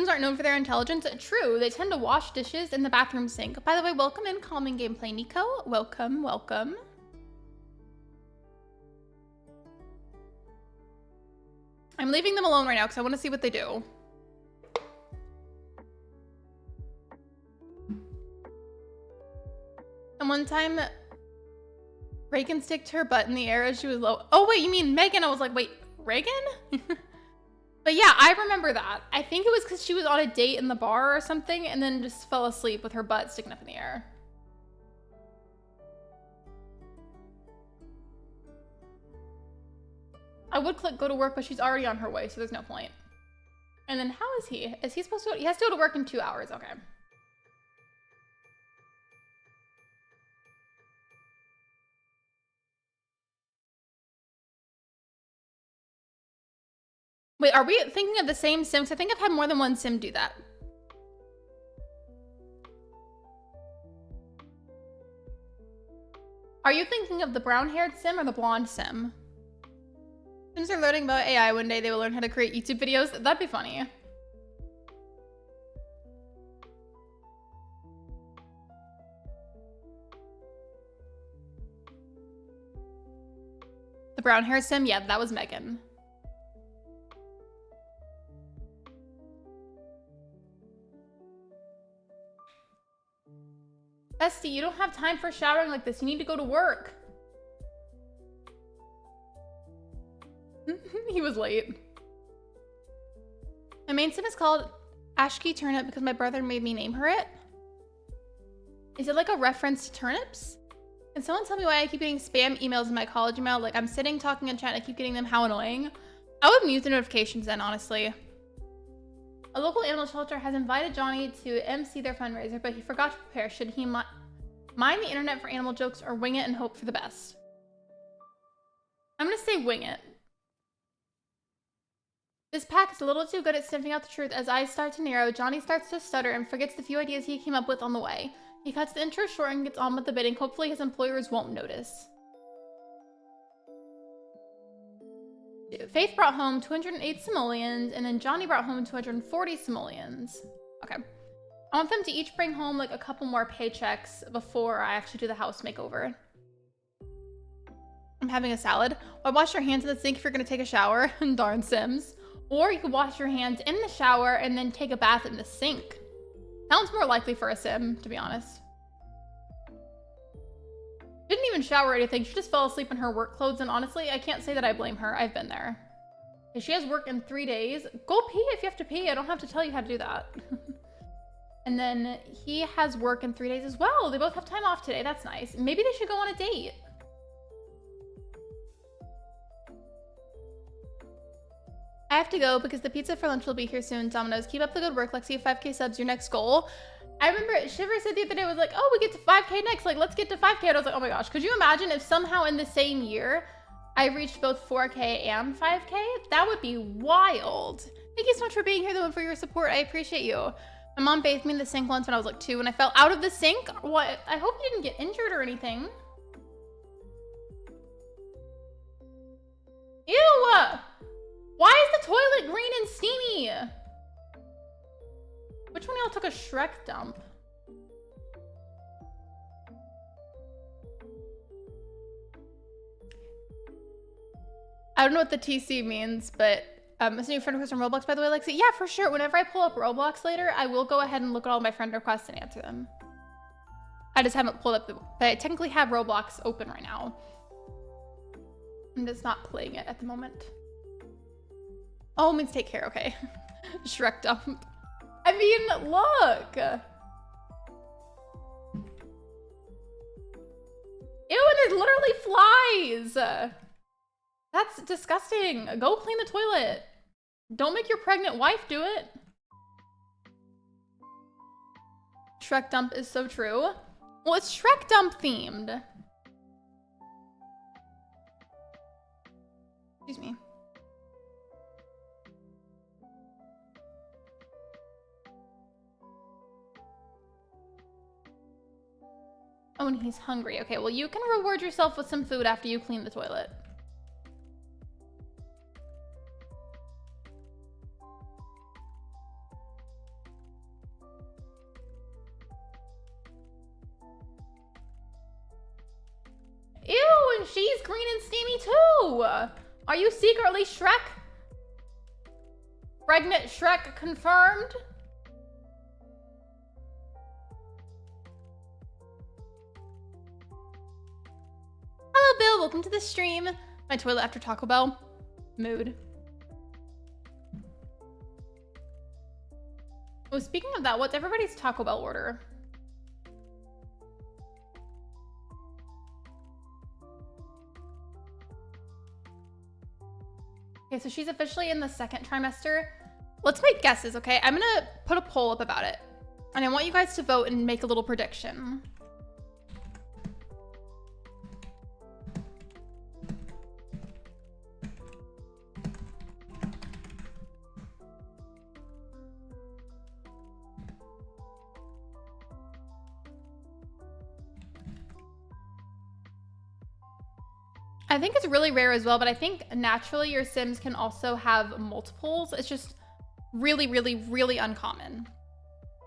aren't known for their intelligence. True, they tend to wash dishes in the bathroom sink. By the way, welcome in Calming Gameplay, Nico. Welcome, welcome. I'm leaving them alone right now because I want to see what they do. And one time, Reagan sticked her butt in the air as she was low. Oh, wait, you mean Megan? I was like, wait, Reagan? But yeah, I remember that. I think it was because she was on a date in the bar or something and then just fell asleep with her butt sticking up in the air. I would click go to work, but she's already on her way, so there's no point. And then how is he? Is he supposed to? He has to go to work in 2 hours. Okay. Wait, are we thinking of the same sim? 'Cause I think I've had more than one sim do that. Are you thinking of the brown-haired sim or the blonde sim? Sims are learning about AI. One day they will learn how to create YouTube videos. That'd be funny. The brown hair sim? Yeah, that was Megan. Bestie, you don't have time for showering like this. You need to go to work. He was late. My main sim is called Ashkey Turnip because my brother made me name her it. Is it like a reference to turnips? Can someone tell me why I keep getting spam emails in my college email? Like I'm sitting talking in chat and I keep getting them. How annoying. I would mute the notifications then, honestly. A local animal shelter has invited Johnny to MC their fundraiser, but he forgot to prepare. Should he mine the internet for animal jokes or wing it and hope for the best? I'm gonna say wing it. This pack is a little too good at sniffing out the truth. As eyes start to narrow, Johnny starts to stutter and forgets the few ideas he came up with on the way. He cuts the intro short and gets on with the bidding. Hopefully his employers won't notice. Faith brought home 208 simoleons, and then Johnny brought home 240 simoleons. Okay. I want them to each bring home like a couple more paychecks before I actually do the house makeover. I'm having a salad. Why wash your hands in the sink if you're gonna take a shower? Darn Sims. Or you could wash your hands in the shower and then take a bath in the sink. Sounds more likely for a sim, to be honest. Didn't even shower or anything. She just fell asleep in her work clothes, and honestly, I can't say that I blame her. I've been there. If she has work in 3 days, go pee if you have to pee. I don't have to tell you how to do that. And then he has work in 3 days as well. They both have time off today. That's nice. Maybe they should go on a date. I have to go because the pizza for lunch will be here soon. Domino's, keep up the good work. Lexi, 5K subs, your next goal. I remember Shiver said the other day, was like, oh, we get to 5K next. Like, let's get to 5K. And I was like, oh my gosh, could you imagine if somehow in the same year I reached both 4K and 5K. That would be wild. Thank you so much for being here though and for your support. I appreciate you. My mom bathed me in the sink once when I was like 2 and I fell out of the sink. What? I hope you didn't get injured or anything. Ew! Why is the toilet green and steamy? Which one of y'all took a Shrek dump? I don't know what the TC means, but is a new friend request from Roblox, by the way, Lexi? Yeah, for sure. Whenever I pull up Roblox later, I will go ahead and look at all my friend requests and answer them. I just haven't pulled up but I technically have Roblox open right now. I'm just not playing it at the moment. Oh, it means take care, okay. Shrek dump. I mean, look. Ew, and there's literally flies. That's disgusting. Go clean the toilet. Don't make your pregnant wife do it. Shrek dump is so true. Well, it's Shrek dump themed. Excuse me. Oh, and he's hungry. Okay, well, you can reward yourself with some food after you clean the toilet. Ew, and she's green and steamy too. Are you secretly Shrek? Pregnant Shrek confirmed? Hello, Bill. Welcome to the stream. My toilet after Taco Bell. Mood. Oh, speaking of that, what's everybody's Taco Bell order? Okay, so she's officially in the 2nd trimester. Let's make guesses, okay? I'm gonna put a poll up about it. And I want you guys to vote and make a little prediction. I think it's really rare as well, but I think naturally your Sims can also have multiples. It's just really, really, really uncommon.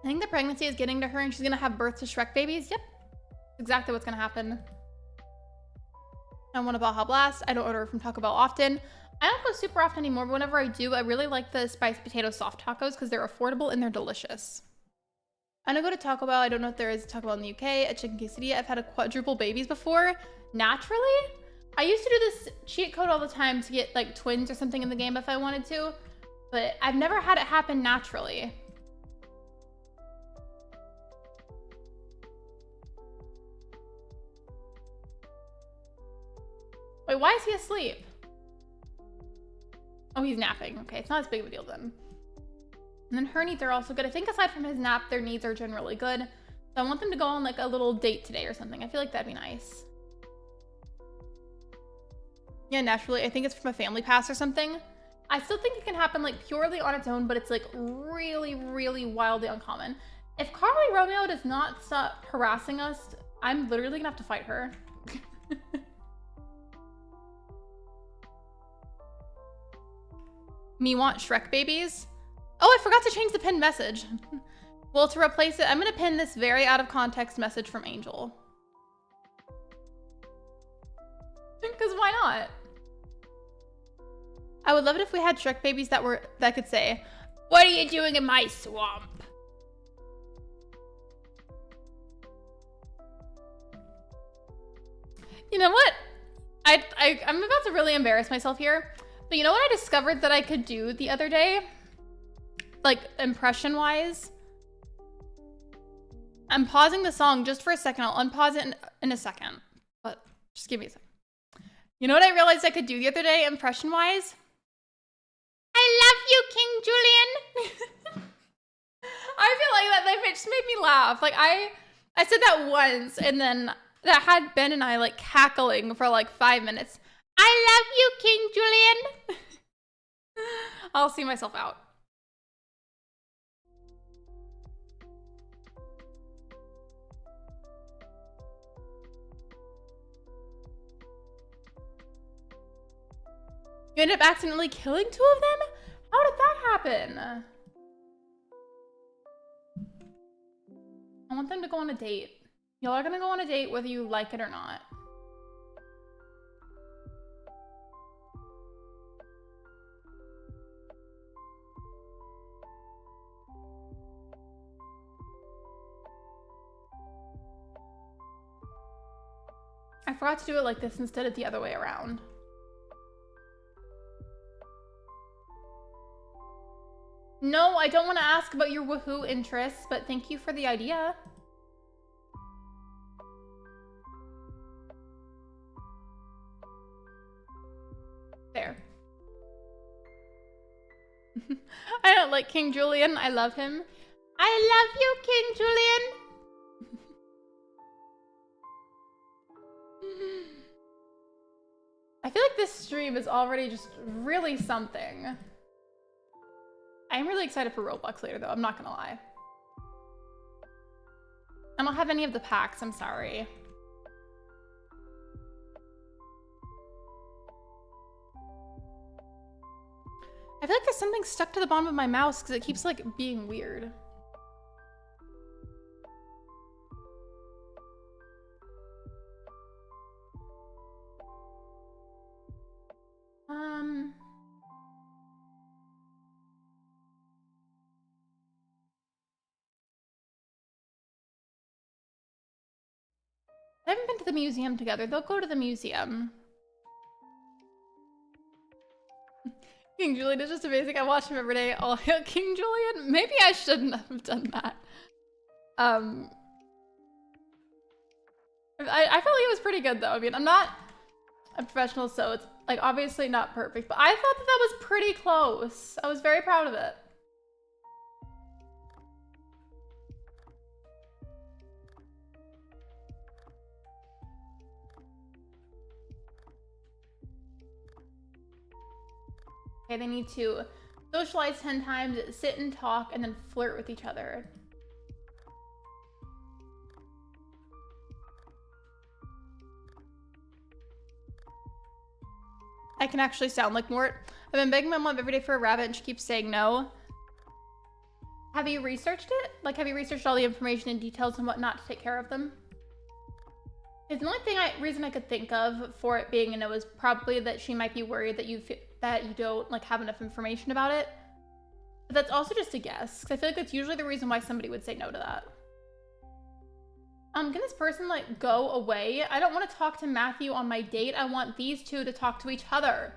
I think the pregnancy is getting to her and she's gonna have birth to Shrek babies. Yep, exactly what's gonna happen. I want a Baja Blast. I don't order from Taco Bell often. I don't go super often anymore, but whenever I do, I really like the spiced potato soft tacos because they're affordable and they're delicious. I don't go to Taco Bell. I don't know if there is a Taco Bell in the UK, a chicken quesadilla. I've had a quadruple babies before. Naturally? I used to do this cheat code all the time to get like twins or something in the game if I wanted to, but I've never had it happen naturally. Wait, why is he asleep? Oh, he's napping. Okay, it's not as big of a deal then. And then her needs are also good. I think aside from his nap, their needs are generally good. So I want them to go on like a little date today or something. I feel like that'd be nice. Yeah, naturally. I think it's from a family pass or something. I still think it can happen like purely on its own, but it's like really, really wildly uncommon. If Carly Romeo does not stop harassing us, I'm literally gonna have to fight her. Me want Shrek babies? Oh, I forgot to change the pinned message. Well, to replace it, I'm gonna pin this very out of context message from Angel. Because why not? I would love it if we had Shrek babies that could say, "What are you doing in my swamp?" You know what? I'm about to really embarrass myself here. But you know what I discovered that I could do the other day? Like impression-wise? I'm pausing the song just for a second. I'll unpause it in a second. But just give me a second. You know what I realized I could do the other day, impression-wise? I love you, King Julian. I feel like that just made me laugh. Like I said that once, and then that had Ben and I like cackling for like 5 minutes. I love you, King Julian. I'll see myself out. You end up accidentally killing 2 of them? How did that happen? I want them to go on a date. Y'all are gonna go on a date whether you like it or not. I forgot to do it like this instead of the other way around. No, I don't want to ask about your woohoo interests, but thank you for the idea. There. I don't like King Julian. I love him. I love you, King Julian. I feel like this stream is already just really something. I'm really excited for Roblox later, though. I'm not gonna lie. I don't have any of the packs. I'm sorry. I feel like there's something stuck to the bottom of my mouse because it keeps like being weird. I haven't been to the museum together. They'll go to the museum. King Julian is just amazing. I watch him every day. Oh, King Julian. Maybe I shouldn't have done that. I felt like it was pretty good though. I mean, I'm not a professional, so it's like obviously not perfect, but I thought that that was pretty close. I was very proud of it. Okay, they need to socialize 10 times, sit and talk, and then flirt with each other. I can actually sound like Mort. I've been begging my mom every day for a rabbit and she keeps saying no. Have you researched it? Like, have you researched all the information and details and whatnot to take care of them? The only reason I could think of for it being a no is probably that she might be worried that you don't like have enough information about it. But that's also just a guess, because I feel like that's usually the reason why somebody would say no to that. Can this person like go away? I don't want to talk to Matthew on my date. I want these two to talk to each other.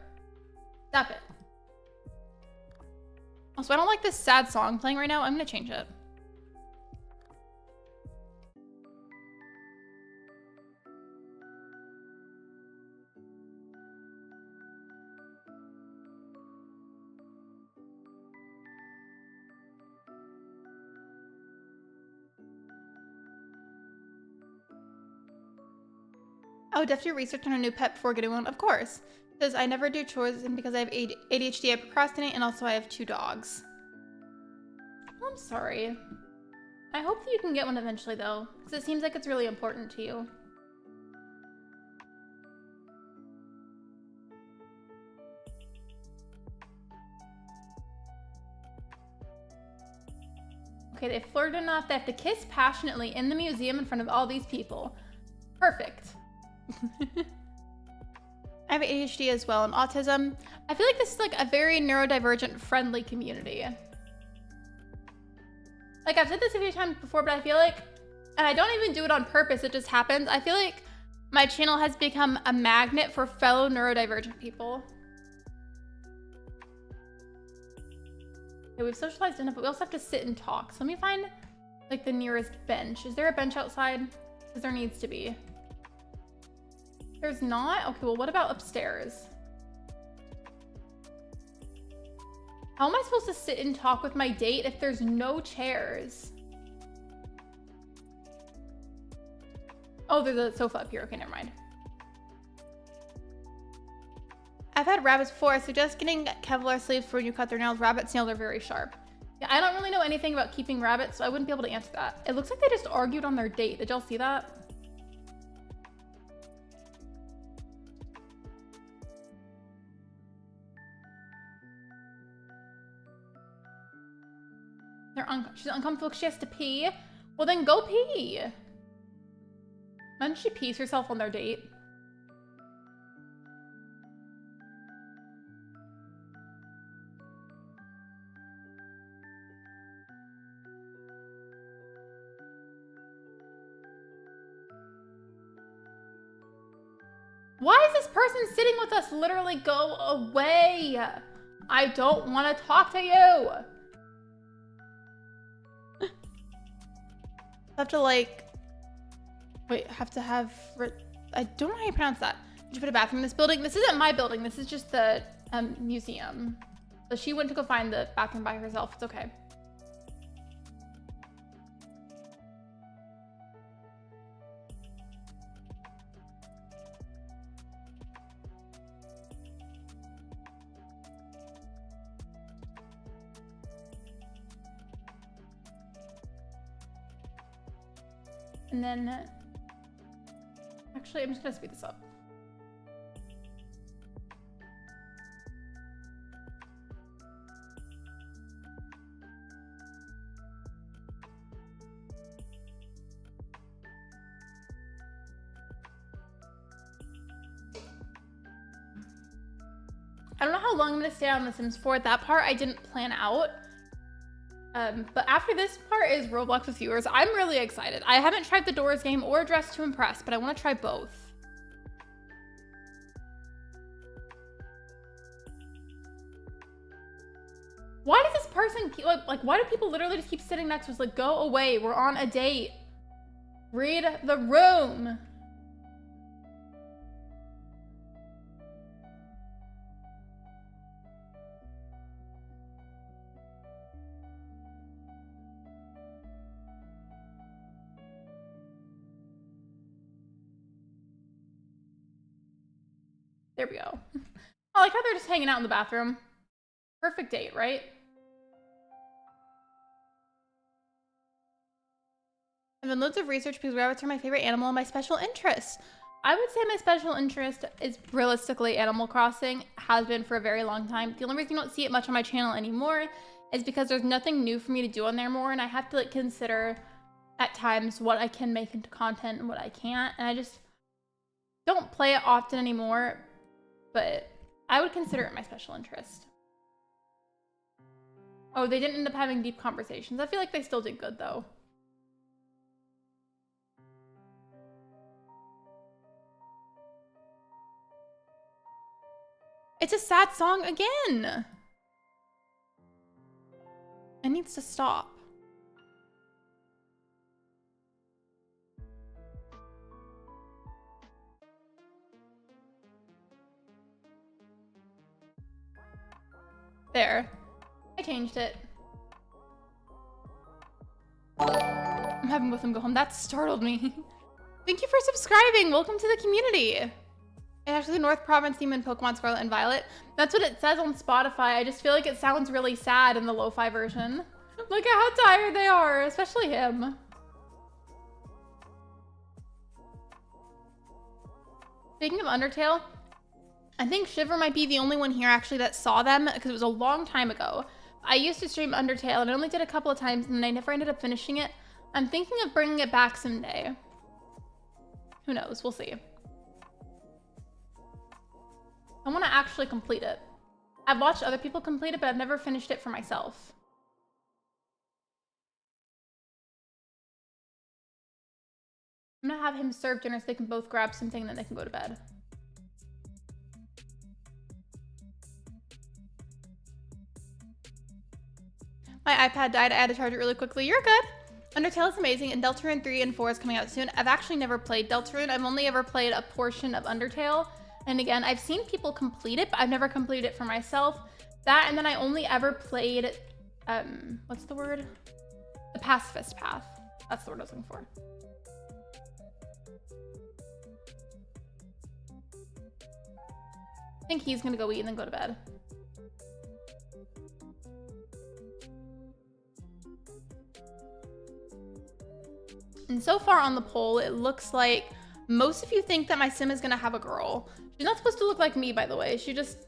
Stop it. Also, I don't like this sad song playing right now. I'm gonna change it. Oh, definitely research on a new pet before getting one. Of course. Because I never do chores, and because I have ADHD, I procrastinate, and also I have 2 dogs. I'm sorry. I hope that you can get one eventually, though, because it seems like it's really important to you. Okay, they flirted enough. They have to kiss passionately in the museum in front of all these people. Perfect. I have ADHD as well and autism. I feel like this is like a very neurodivergent friendly community. Like I've said this a few times before, but I feel like, and I don't even do it on purpose, it just happens. I feel like my channel has become a magnet for fellow neurodivergent people. Okay, we've socialized enough, but we also have to sit and talk. So let me find like the nearest bench. Is there a bench outside? Because there needs to be. There's not? Okay, well, what about upstairs? How am I supposed to sit and talk with my date if there's no chairs? Oh, there's a sofa up here. Okay, never mind. had rabbits before. I suggest getting Kevlar sleeves for when you cut their nails. Rabbits' nails are very sharp. Yeah, I don't really know anything about keeping rabbits, so I wouldn't be able to answer that. It looks like they just argued on their date. Did y'all see that? She's uncomfortable because she has to pee. Well, then go pee. Then she pees herself on their date. Why is this person sitting with us? Literally go away. I don't want to talk to you. I have to like, wait, I don't know how you pronounce that. Did you put a bathroom in this building? This isn't my building. This is just the museum. So she went to go find the bathroom by herself. It's okay. And then, actually, I'm just gonna speed this up. I don't know how long I'm gonna stay on The Sims 4. That part I didn't plan out. But after this part is Roblox with viewers. I'm really excited. I haven't tried the Doors game or Dress to Impress, but I want to try both. Why does this person keep, like, why do people literally just keep sitting next to us? Like, go away. We're on a date. Read the room. There we go. I like how they're just hanging out in the bathroom. Perfect date, right? I've done loads of research because rabbits are my favorite animal and my special interest. I would say my special interest is realistically Animal Crossing. Has been for a very long time. The only reason you don't see it much on my channel anymore is because there's nothing new for me to do on there more, and I have to like consider at times what I can make into content and what I can't, and I just don't play it often anymore. But I would consider it my special interest. Oh, they didn't end up having deep conversations. I feel like they still did good, though. It's a sad song again. It needs to stop. There. I changed it. I'm having both of them go home. That startled me. Thank you for subscribing. Welcome to the community. It's actually the North Province theme in Pokemon Scarlet and Violet. That's what it says on Spotify. I just feel like it sounds really sad in the lo-fi version. Look at how tired they are, especially him. Speaking of Undertale, I think Shiver might be the only one here actually that saw them because it was a long time ago. I used to stream Undertale and I only did a couple of times and I never ended up finishing it. I'm thinking of bringing it back someday. Who knows? We'll see. I want to actually complete it. I've watched other people complete it, but I've never finished it for myself. I'm gonna have him serve dinner so they can both grab something and then they can go to bed. My iPad died. I had to charge it really quickly. You're good. Undertale is amazing, and Deltarune 3 and 4 is coming out soon. I've actually never played Deltarune. I've only ever played a portion of Undertale. And again, I've seen people complete it, but I've never completed it for myself. That, and then I only ever played, what's the word? The Pacifist Path. That's the word I was looking for. I think he's gonna go eat and then go to bed. And so far on the poll, it looks like most of you think that my sim is gonna have a girl. She's not supposed to look like me, by the way. She just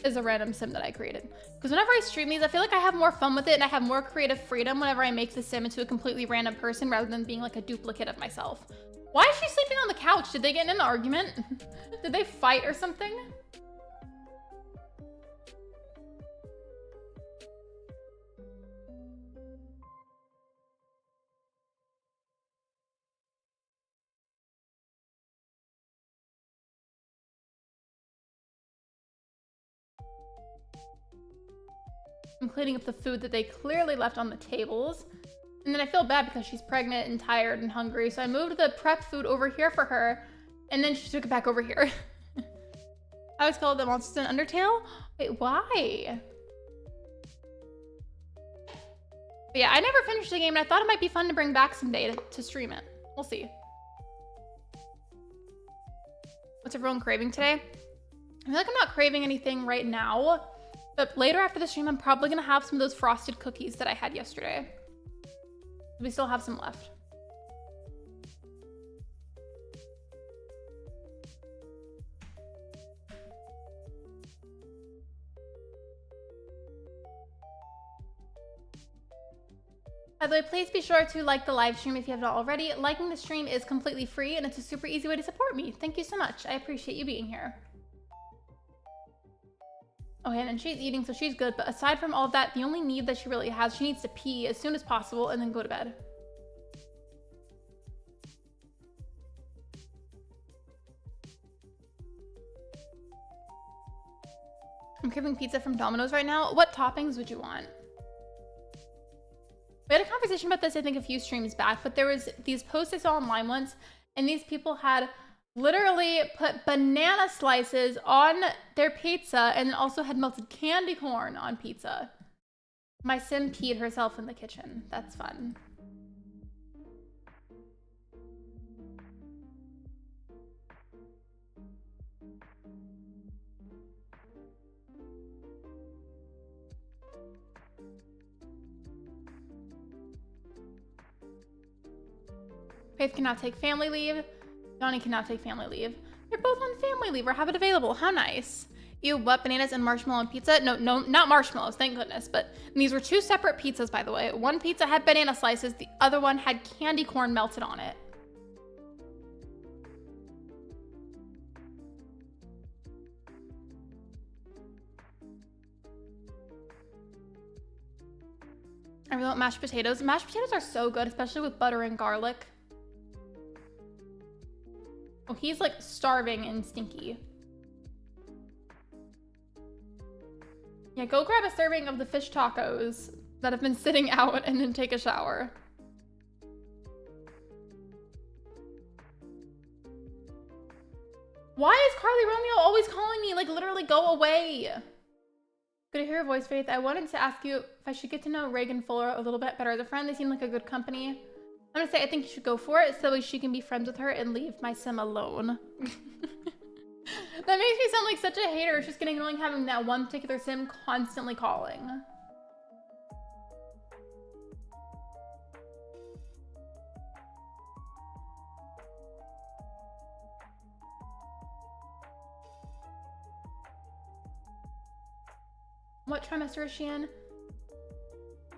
is a random sim that I created. Because whenever I stream these, I feel like I have more fun with it and I have more creative freedom whenever I make the sim into a completely random person rather than being like a duplicate of myself. Why is she sleeping on the couch? Did they get in an argument? Did they fight or something? I'm cleaning up the food that they clearly left on the tables. And then I feel bad because she's pregnant and tired and hungry. So I moved the prep food over here for her. And then she took it back over here. I always call it the Monsters in Undertale. Wait, why? But yeah, I never finished the game and I thought it might be fun to bring back someday to stream it. We'll see. What's everyone craving today? I feel like I'm not craving anything right now. But later after the stream, I'm probably gonna have some of those frosted cookies that I had yesterday. We still have some left. By the way, please be sure to like the live stream if you have not already. Liking the stream is completely free and it's a super easy way to support me. Thank you so much. I appreciate you being here. Okay, and then she's eating, so she's good. But aside from all of that, the only need that she really has, she needs to pee as soon as possible and then go to bed. I'm craving pizza from Domino's right now. What toppings would you want? We had a conversation about this, I think, a few streams back, but there was these posts I saw online once, and these people had literally put banana slices on their pizza and then also had melted candy corn on pizza. My sim peed herself in the kitchen. That's fun. Faith cannot take family leave. Johnny cannot take family leave. You're both on family leave or have it available. How nice. Ew, what, bananas and marshmallow and pizza? No, not marshmallows, thank goodness. But these were two separate pizzas, by the way. One pizza had banana slices. The other one had candy corn melted on it. I really want mashed potatoes. Mashed potatoes are so good, especially with butter and garlic. Oh, he's like starving and stinky. Yeah, go grab a serving of the fish tacos that have been sitting out and then take a shower. Why is Carly Romeo always calling me? Like, literally go away. Good to hear your voice, Faith. I wanted to ask you if I should get to know Reagan Fuller a little bit better as a friend. They seem like a good company. I'm gonna say I think you should go for it so she can be friends with her and leave my sim alone. That makes me sound like such a hater. It's just getting annoying having that one particular sim constantly calling. What trimester is she in?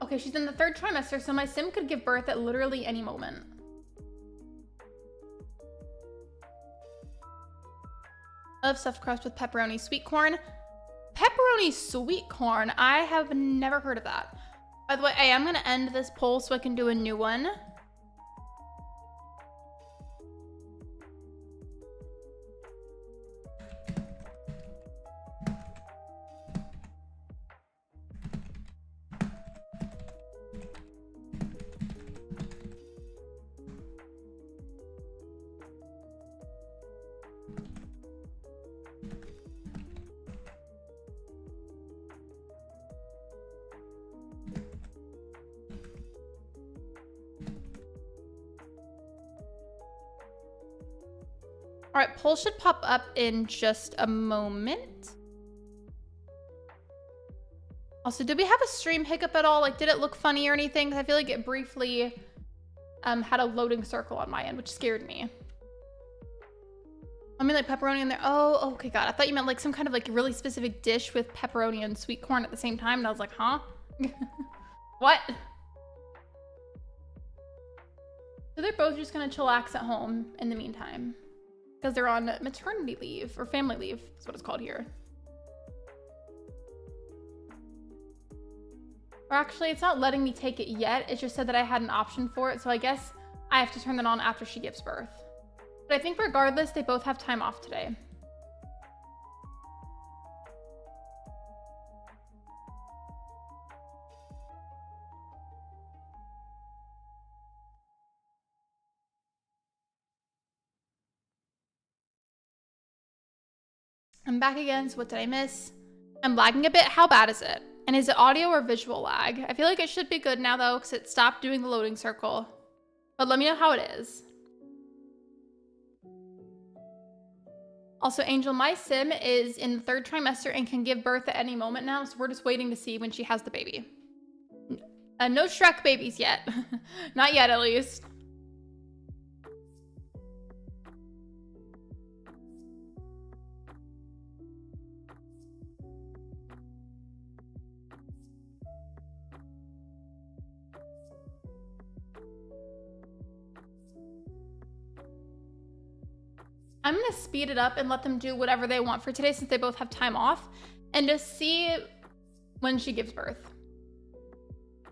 Okay, she's in the 3rd trimester, so my sim could give birth at literally any moment. I love stuffed crust with pepperoni sweet corn. Pepperoni sweet corn? I have never heard of that. By the way, I am going to end this poll so I can do a new one. All right, poll should pop up in just a moment. Also, did we have a stream hiccup at all? Like, did it look funny or anything? Because I feel like it briefly had a loading circle on my end, which scared me. I mean, like pepperoni in there. Oh, okay, God. I thought you meant like some kind of like really specific dish with pepperoni and sweet corn at the same time. And I was like, huh? What? So they're both just gonna chillax at home in the meantime. Because they're on maternity leave, or family leave is what it's called here. Or actually, it's not letting me take it yet. It just said that I had an option for it. So I guess I have to turn that on after she gives birth. But I think regardless, they both have time off today. I'm back again, so what did I miss? I'm lagging a bit. How bad is it? And is it audio or visual lag? I feel like it should be good now though, because it stopped doing the loading circle. But let me know how it is. Also, Angel, my sim is in the 3rd trimester and can give birth at any moment now, so we're just waiting to see when she has the baby. No Shrek babies yet. Not yet, at least. I'm gonna speed it up and let them do whatever they want for today since they both have time off and just see when she gives birth.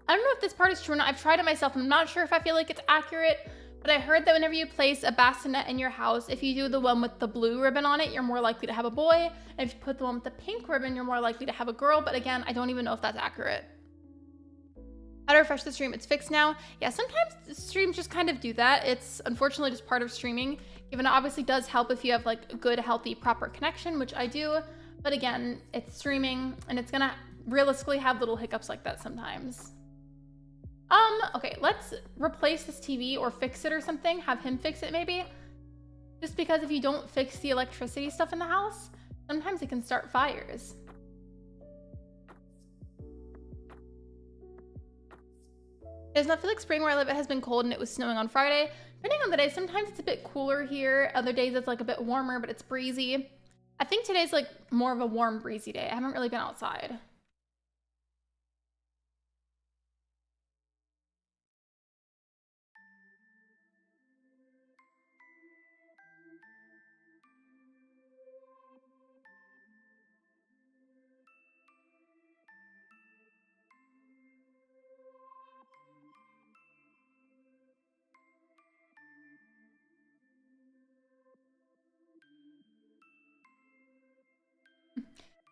I don't know if this part is true or not. I've tried it myself. I'm not sure if I feel like it's accurate, but I heard that whenever you place a bassinet in your house, if you do the one with the blue ribbon on it, you're more likely to have a boy. And if you put the one with the pink ribbon, you're more likely to have a girl. But again, I don't even know if that's accurate. How to refresh the stream? It's fixed now. Yeah, sometimes the streams just kind of do that. It's unfortunately just part of streaming. Even it obviously does help if you have like a good, healthy, proper connection, which I do. But again, it's streaming and it's gonna realistically have little hiccups like that sometimes. Okay, let's replace this TV or fix it or something. Have him fix it maybe. Just because if you don't fix the electricity stuff in the house, sometimes it can start fires. It does not feel like spring where I live. It has been cold and it was snowing on Friday. Depending on the day, sometimes it's a bit cooler here. Other days it's like a bit warmer, but it's breezy. I think today's like more of a warm, breezy day. I haven't really been outside.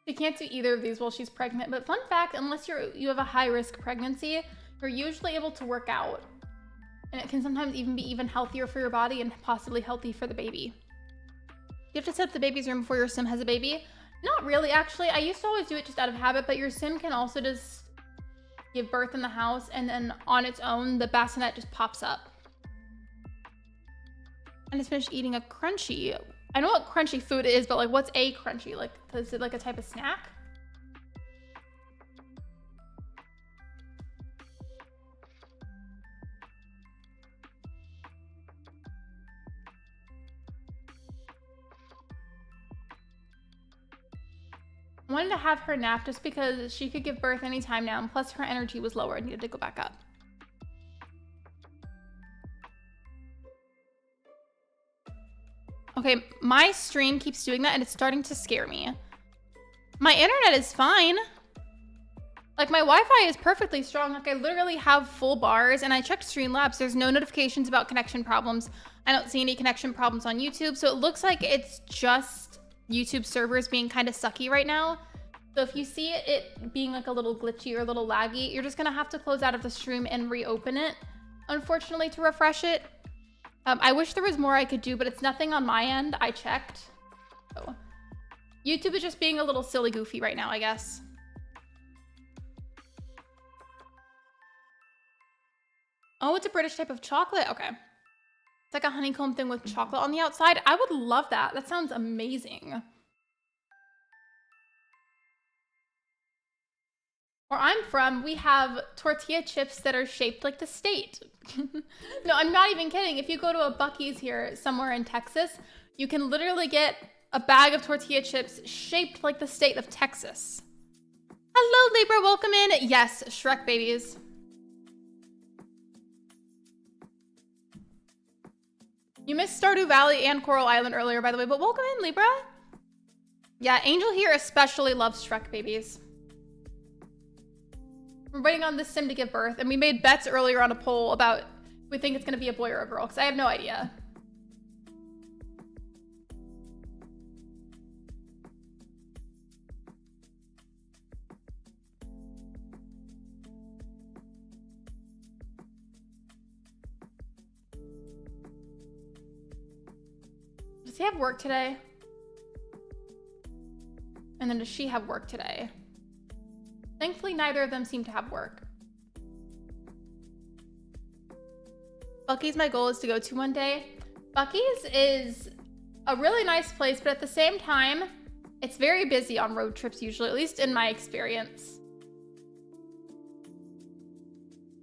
You can't do either of these while she's pregnant, but fun fact, unless you have a high-risk pregnancy, you're usually able to work out. And it can sometimes even be even healthier for your body and possibly healthy for the baby. You have to set up the baby's room before your sim has a baby? Not really, actually. I used to always do it just out of habit, but your sim can also just give birth in the house, and then on its own, the bassinet just pops up. I just finished eating a crunchy. I know what crunchy food is, but like, what's a crunchy? Like, is it like a type of snack? I wanted to have her nap just because she could give birth anytime now, and plus her energy was lower and needed to go back up. Okay, my stream keeps doing that and it's starting to scare me. My internet is fine. Like my Wi-Fi is perfectly strong. Like I literally have full bars and I checked Streamlabs. There's no notifications about connection problems. I don't see any connection problems on YouTube. So it looks like it's just YouTube servers being kind of sucky right now. So if you see it being like a little glitchy or a little laggy, you're just gonna have to close out of the stream and reopen it, unfortunately, to refresh it. I wish there was more I could do, but it's nothing on my end. I checked. So YouTube is just being a little silly goofy right now, I guess. Oh, it's a British type of chocolate. Okay. It's like a honeycomb thing with chocolate on the outside. I would love that. That sounds amazing. Where I'm from, we have tortilla chips that are shaped like the state. No, I'm not even kidding. If you go to a Buc-ee's here somewhere in Texas, you can literally get a bag of tortilla chips shaped like the state of Texas. Hello, Libra, welcome in. Yes, Shrek babies. You missed Stardew Valley and Coral Island earlier, by the way, but welcome in, Libra. Yeah, Angel here especially loves Shrek babies. We're waiting on this sim to give birth, and we made bets earlier on a poll about if we think it's going to be a boy or a girl, because I have no idea. Does he have work today? And then does she have work today? Thankfully, neither of them seem to have work. Buc-ee's my goal is to go to one day. Buc-ee's is a really nice place, but at the same time, it's very busy on road trips usually, at least in my experience.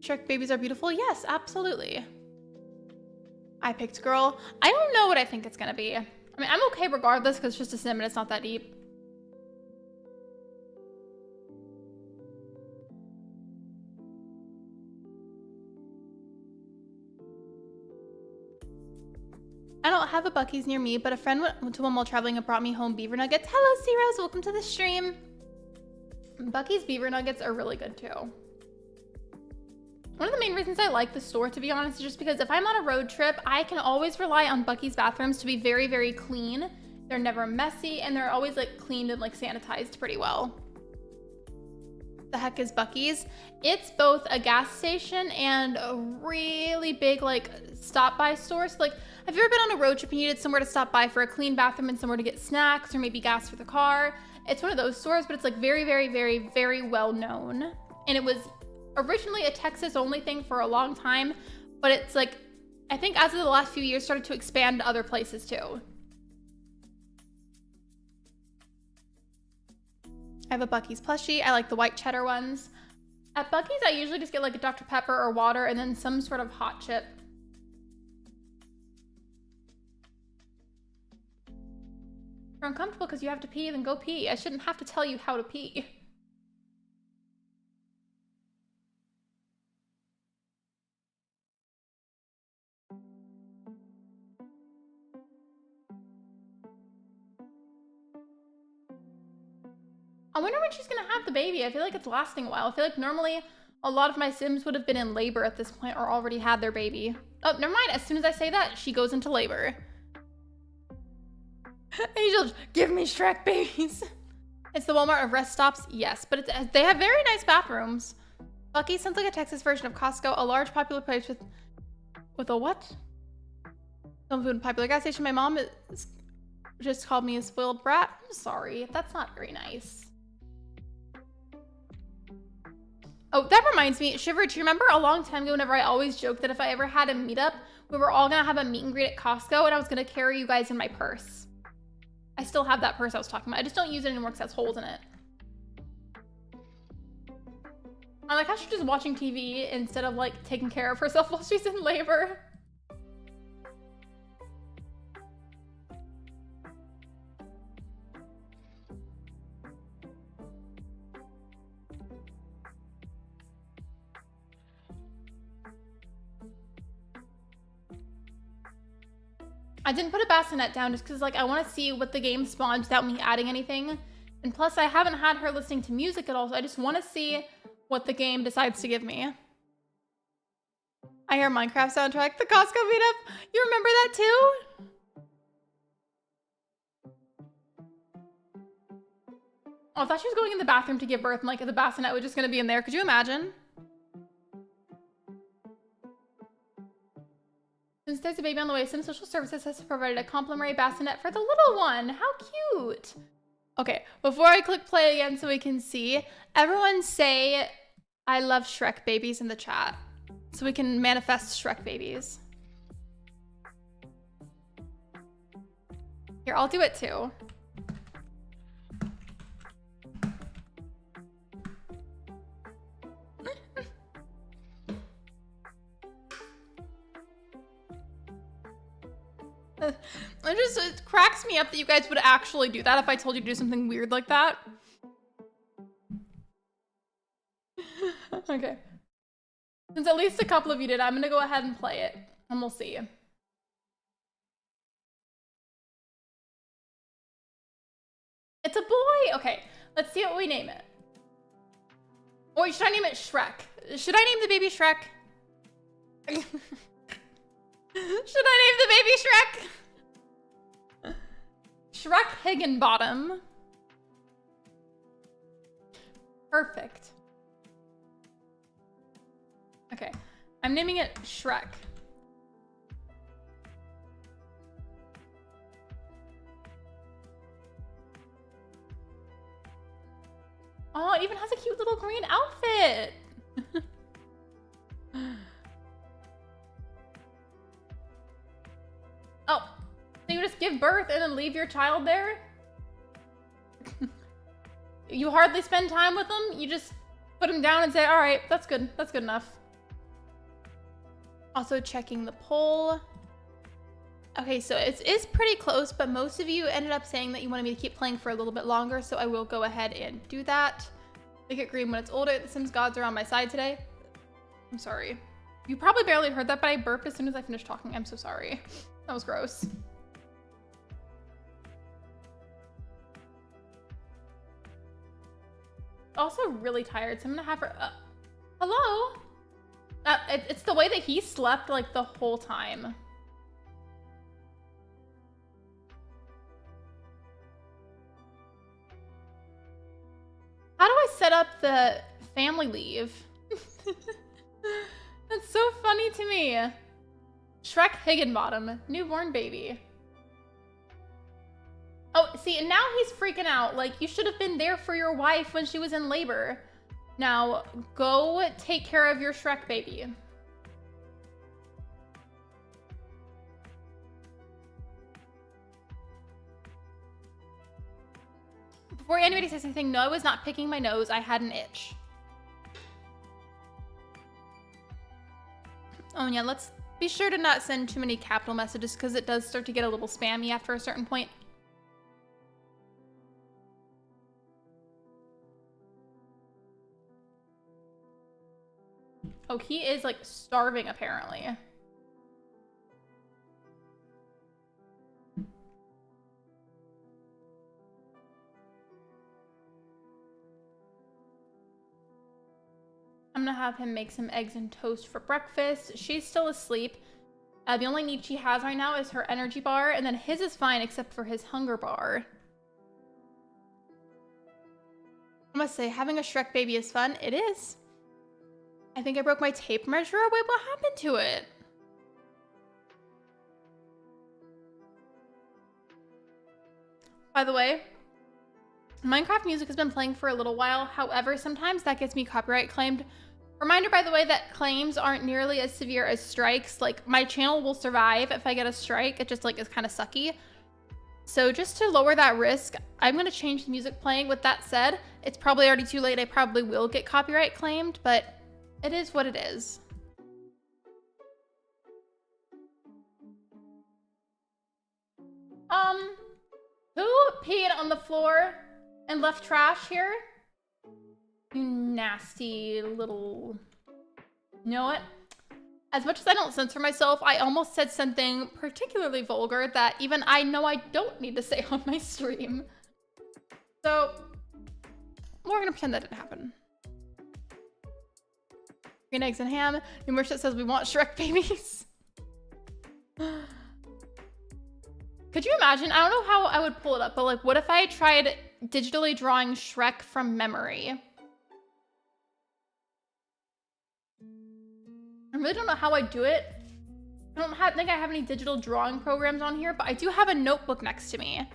Shrek babies are beautiful? Yes, absolutely. I picked girl. I don't know what I think it's gonna be. I mean, I'm okay regardless because it's just a sim and it's not that deep. I don't have a Buc-ee's near me, but a friend went to one while traveling and brought me home beaver nuggets. Hello, C-Rose. Welcome to the stream. Buc-ee's beaver nuggets are really good too. One of the main reasons I like the store, to be honest, is just because if I'm on a road trip, I can always rely on Buc-ee's bathrooms to be very, very clean. They're never messy, and they're always like cleaned and like sanitized pretty well. The heck is Buc-ee's? It's both a gas station and a really big like stop-by store. So like, have you ever been on a road trip and you needed somewhere to stop by for a clean bathroom and somewhere to get snacks or maybe gas for the car? It's one of those stores, but it's like very, very, very, very well known. And it was originally a Texas only thing for a long time, but it's like, I think as of the last few years started to expand to other places too. I have a Buc-ee's plushie. I like the white cheddar ones. At Buc-ee's, I usually just get like a Dr. Pepper or water and then some sort of hot chip. If you're uncomfortable because you have to pee, then go pee. I shouldn't have to tell you how to pee. I wonder when she's gonna have the baby. I feel like it's lasting a while. I feel like normally a lot of my Sims would have been in labor at this point or already had their baby. Oh, never mind. As soon as I say that, she goes into labor. Angel, give me Shrek babies. It's the Walmart of rest stops. Yes, but they have very nice bathrooms. Buc-ee's sounds like a Texas version of Costco, a large popular place with a what? Some food and popular gas station. My mom just called me a spoiled brat. I'm sorry. That's not very nice. Oh, that reminds me, Shiver, do you remember a long time ago whenever I always joked that if I ever had a meetup, we were all gonna have a meet and greet at Costco and I was gonna carry you guys in my purse. I still have that purse I was talking about. I just don't use it anymore because it has holes in it. I like how she's just watching TV instead of like taking care of herself while she's in labor. I didn't put a bassinet down just because like I want to see what the game spawns without me adding anything. And plus I haven't had her listening to music at all, so I just want to see what the game decides to give me. I hear Minecraft soundtrack, the Costco meetup. You remember that too? Oh, I thought she was going in the bathroom to give birth and like the bassinet was just gonna be in there. Could you imagine? Since there's a baby on the way, Sim Social Services has provided a complimentary bassinet for the little one. How cute. Okay, before I click play again so we can see, everyone say, I love Shrek babies in the chat so we can manifest Shrek babies. Here, I'll do it too. It cracks me up that you guys would actually do that if I told you to do something weird like that. Okay. Since at least a couple of you did, I'm gonna go ahead and play it, and we'll see. It's a boy! Okay, let's see what we name it. Or should I name it Shrek? Should I name the baby Shrek? Should I name the baby Shrek? Shrek Higginbottom. Perfect. Okay, I'm naming it Shrek. Oh, it even has a cute little green outfit. Oh, so you just give birth and then leave your child there? You hardly spend time with them? You just put him down and say, all right, that's good. That's good enough. Also checking the poll. Okay, so it is pretty close, but most of you ended up saying that you wanted me to keep playing for a little bit longer, so I will go ahead and do that. Make it green when it's older. The Sims gods are on my side today. I'm sorry. You probably barely heard that, but I burped as soon as I finished talking. I'm so sorry. That was gross. Also really tired, so I'm gonna have her... hello? It's the way that he slept like the whole time. How do I set up the family leave? That's so funny to me. Shrek Higginbottom, newborn baby. Oh, see, and now he's freaking out. Like, you should have been there for your wife when she was in labor. Now, go take care of your Shrek baby. Before anybody says anything, no, I was not picking my nose. I had an itch. Oh, yeah, let's be sure to not send too many capital messages because it does start to get a little spammy after a certain point. Oh, he is like starving apparently. I'm gonna have him make some eggs and toast for breakfast. She's still asleep. The only need she has right now is her energy bar, and then his is fine except for his hunger bar. I must say, having a Shrek baby is fun. It is. I think I broke my tape measure. Wait, what happened to it? By the way, Minecraft music has been playing for a little while. However, sometimes that gets me copyright claimed. Reminder, by the way, that claims aren't nearly as severe as strikes. Like, my channel will survive if I get a strike. It just, like, is kind of sucky. So just to lower that risk, I'm going to change the music playing. With that said, it's probably already too late. I probably will get copyright claimed, but it is what it is. Who peed on the floor and left trash here? You nasty little... You know what? As much as I don't censor myself, I almost said something particularly vulgar that even I know I don't need to say on my stream. So, we're gonna pretend that didn't happen. Green eggs and ham. New merchant says we want Shrek babies. Could you imagine? I don't know how I would pull it up, but like, what if I tried digitally drawing Shrek from memory? I really don't know how I do it. I don't think I have any digital drawing programs on here, but I do have a notebook next to me.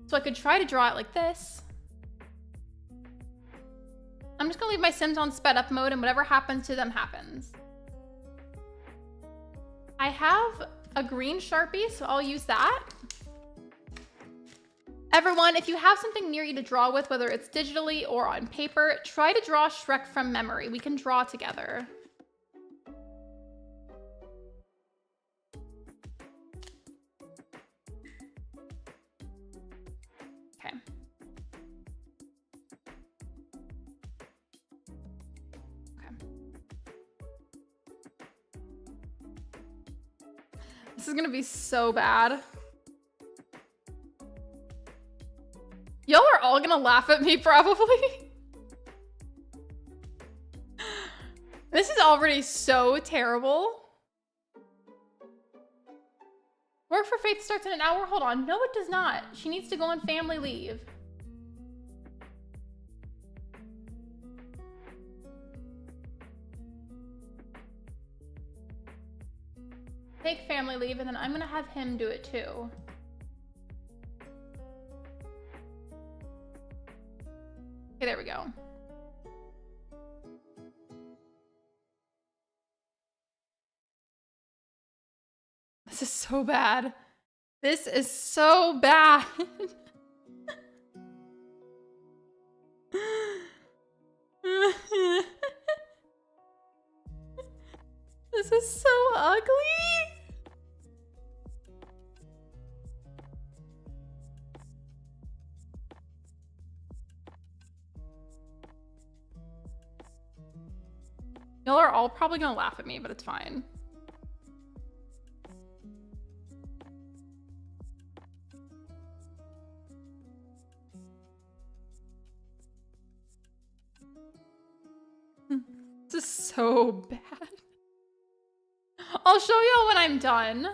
So I could try to draw it like this. I'm just gonna leave my Sims on sped up mode and whatever happens to them happens. I have a green Sharpie, so I'll use that. Everyone, if you have something near you to draw with, whether it's digitally or on paper, try to draw Shrek from memory. We can draw together. This is gonna be so bad. Y'all are all gonna laugh at me probably. This is already so terrible. Work for Faith starts in an hour. Hold on. No, it does not. She needs to go on family leave. Take family leave, and then I'm gonna have him do it too. Okay, there we go. This is so bad. This is so bad. This is so ugly. Y'all are all probably gonna laugh at me, but it's fine. This is so bad. I'll show y'all when I'm done.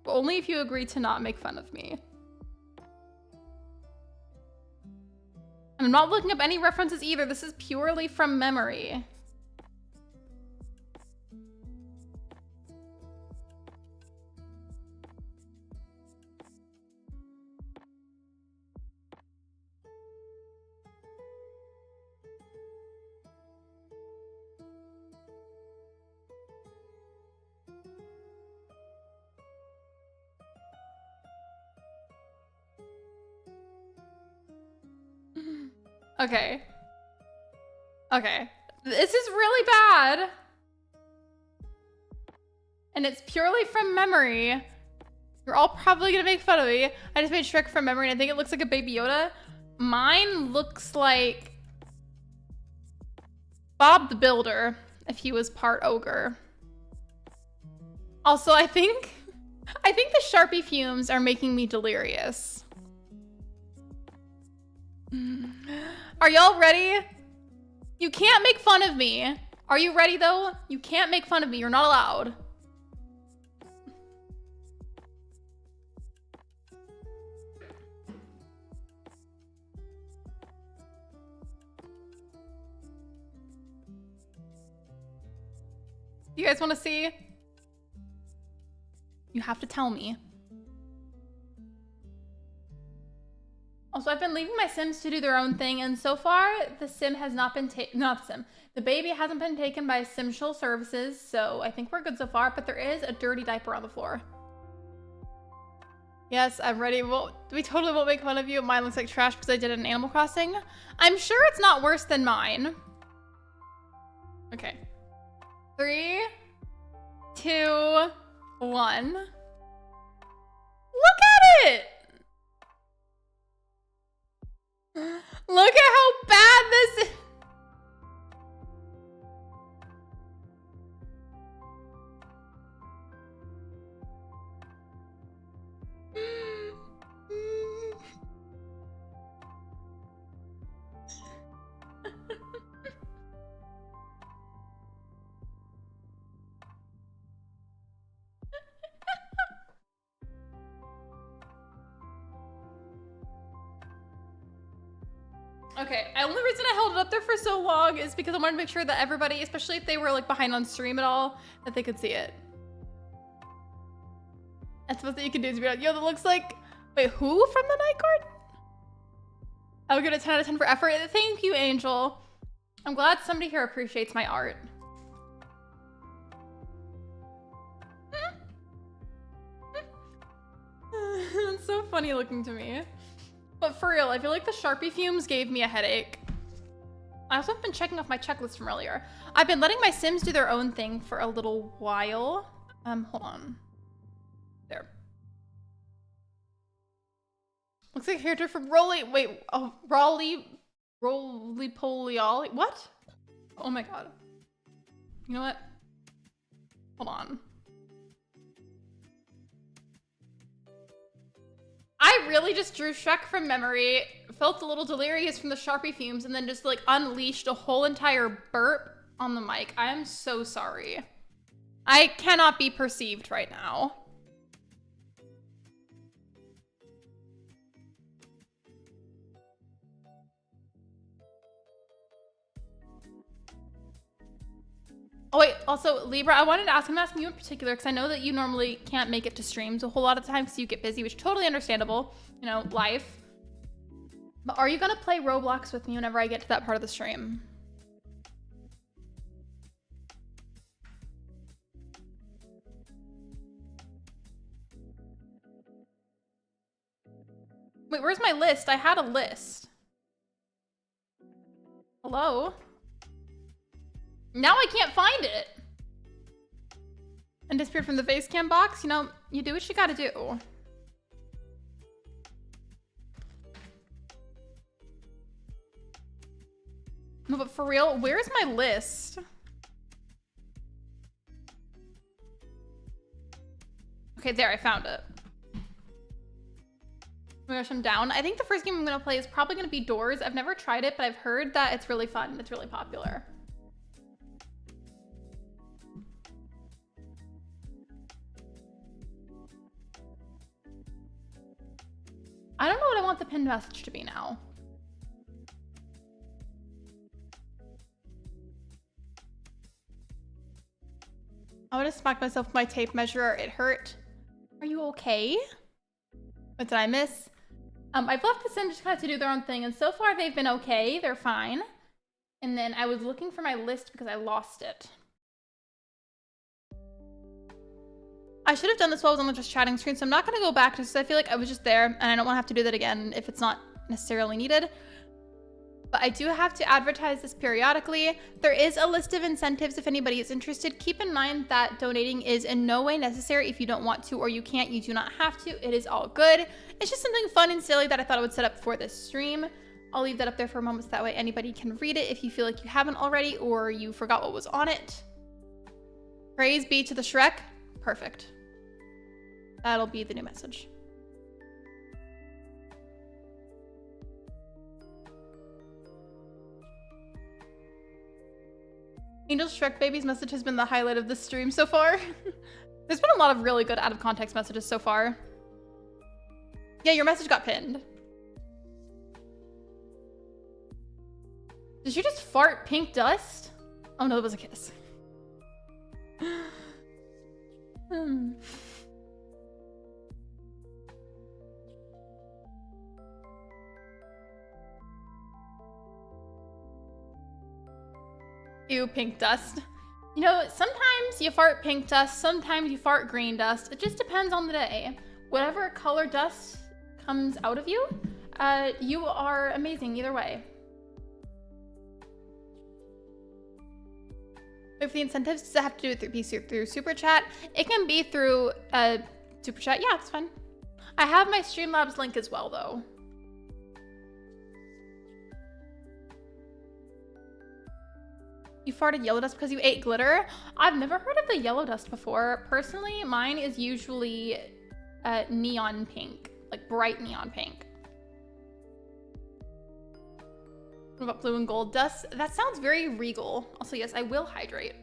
But only if you agree to not make fun of me. I'm not looking up any references either. This is purely from memory. Okay. Okay. This is really bad. And it's purely from memory. You're all probably gonna make fun of me. I just made Shrek from memory and I think it looks like a Baby Yoda. Mine looks like Bob the Builder if he was part ogre. Also, I think the Sharpie fumes are making me delirious. Are y'all ready? You can't make fun of me. Are you ready though? You can't make fun of me. You're not allowed. You guys want to see? You have to tell me. Also, I've been leaving my Sims to do their own thing, and so far, the Sim has not been the baby hasn't been taken by Simshal services, so I think we're good so far, but there is a dirty diaper on the floor. Yes, I'm ready. We totally won't make fun of you. Mine looks like trash because I did it in Animal Crossing. I'm sure it's not worse than mine. Okay. 3, 2, 1. Look at it! Look at how bad this is. Okay, the only reason I held it up there for so long is because I wanted to make sure that everybody, especially if they were like behind on stream at all, that they could see it. That's what you can do is be like, yo, that looks like, wait, who from the Night Garden? I would give it a 10 out of 10 for effort. Thank you, Angel. I'm glad somebody here appreciates my art. It's so funny looking to me. But for real, I feel like the Sharpie fumes gave me a headache. I also have been checking off my checklist from earlier. I've been letting my Sims do their own thing for a little while. Hold on. There. Looks like a character from Roly-Poly. What? Oh my god. You know what? Hold on. really just drew Shrek from memory, felt a little delirious from the Sharpie fumes, and then just like unleashed a whole entire burp on the mic. I am so sorry. I cannot be perceived right now. Oh wait, also Libra, I wanted to ask, I'm asking you in particular because I know that you normally can't make it to streams a whole lot of the time because you get busy, which is totally understandable, you know, life. But are you gonna play Roblox with me whenever I get to that part of the stream? Wait, where's my list? I had a list. Hello? Now I can't find it. And disappeared from the face cam box. You know, you do what you gotta do. No, but for real, where's my list? Okay, there, I found it. Oh my gosh, I'm down. I think the first game I'm gonna play is probably gonna be Doors. I've never tried it, but I've heard that it's really fun and it's really popular. I don't know what I want the pinned message to be now. I would have smacked myself with my tape measure. It hurt. Are you okay? What did I miss? I've left the sim just kind of to do their own thing, and so far they've been okay. They're fine. And then I was looking for my list because I lost it. I should have done this while I was on the just chatting screen, so I'm not going to go back just because I feel like I was just there and I don't want to have to do that again if it's not necessarily needed. But I do have to advertise this periodically. There is a list of incentives if anybody is interested. Keep in mind that donating is in no way necessary. If you don't want to or you can't, you do not have to. It is all good. It's just something fun and silly that I thought I would set up for this stream. I'll leave that up there for a moment so that way anybody can read it if you feel like you haven't already or you forgot what was on it. Praise be to the Shrek. Perfect. That'll be the new message. Angel Shrek Baby's message has been the highlight of the stream so far. There's been a lot of really good out of context messages so far. Yeah, your message got pinned. Did you just fart pink dust? Oh no, it was a kiss. Ew, pink dust. You know, sometimes you fart pink dust, sometimes you fart green dust. It just depends on the day. Whatever color dust comes out of you, you are amazing either way. If the incentives, does it have to do it through Super Chat? It can be through Super Chat. Yeah, it's fine. I have my Streamlabs link as well, though. You farted yellow dust because you ate glitter? I've never heard of the yellow dust before. Personally, mine is usually neon pink, like bright neon pink. What about blue and gold dust? That sounds very regal. Also, yes, I will hydrate.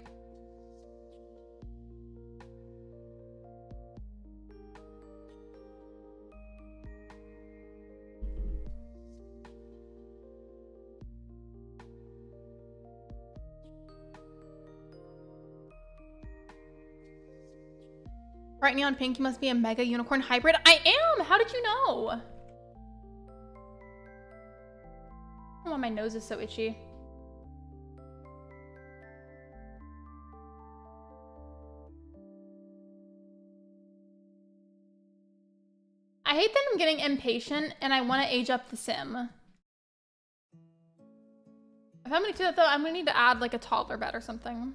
Bright neon pink, you must be a mega unicorn hybrid. I am! How did you know? Oh, my nose is so itchy. I hate that I'm getting impatient and I want to age up the sim. If I'm gonna do that though, I'm gonna need to add like a toddler bed or something.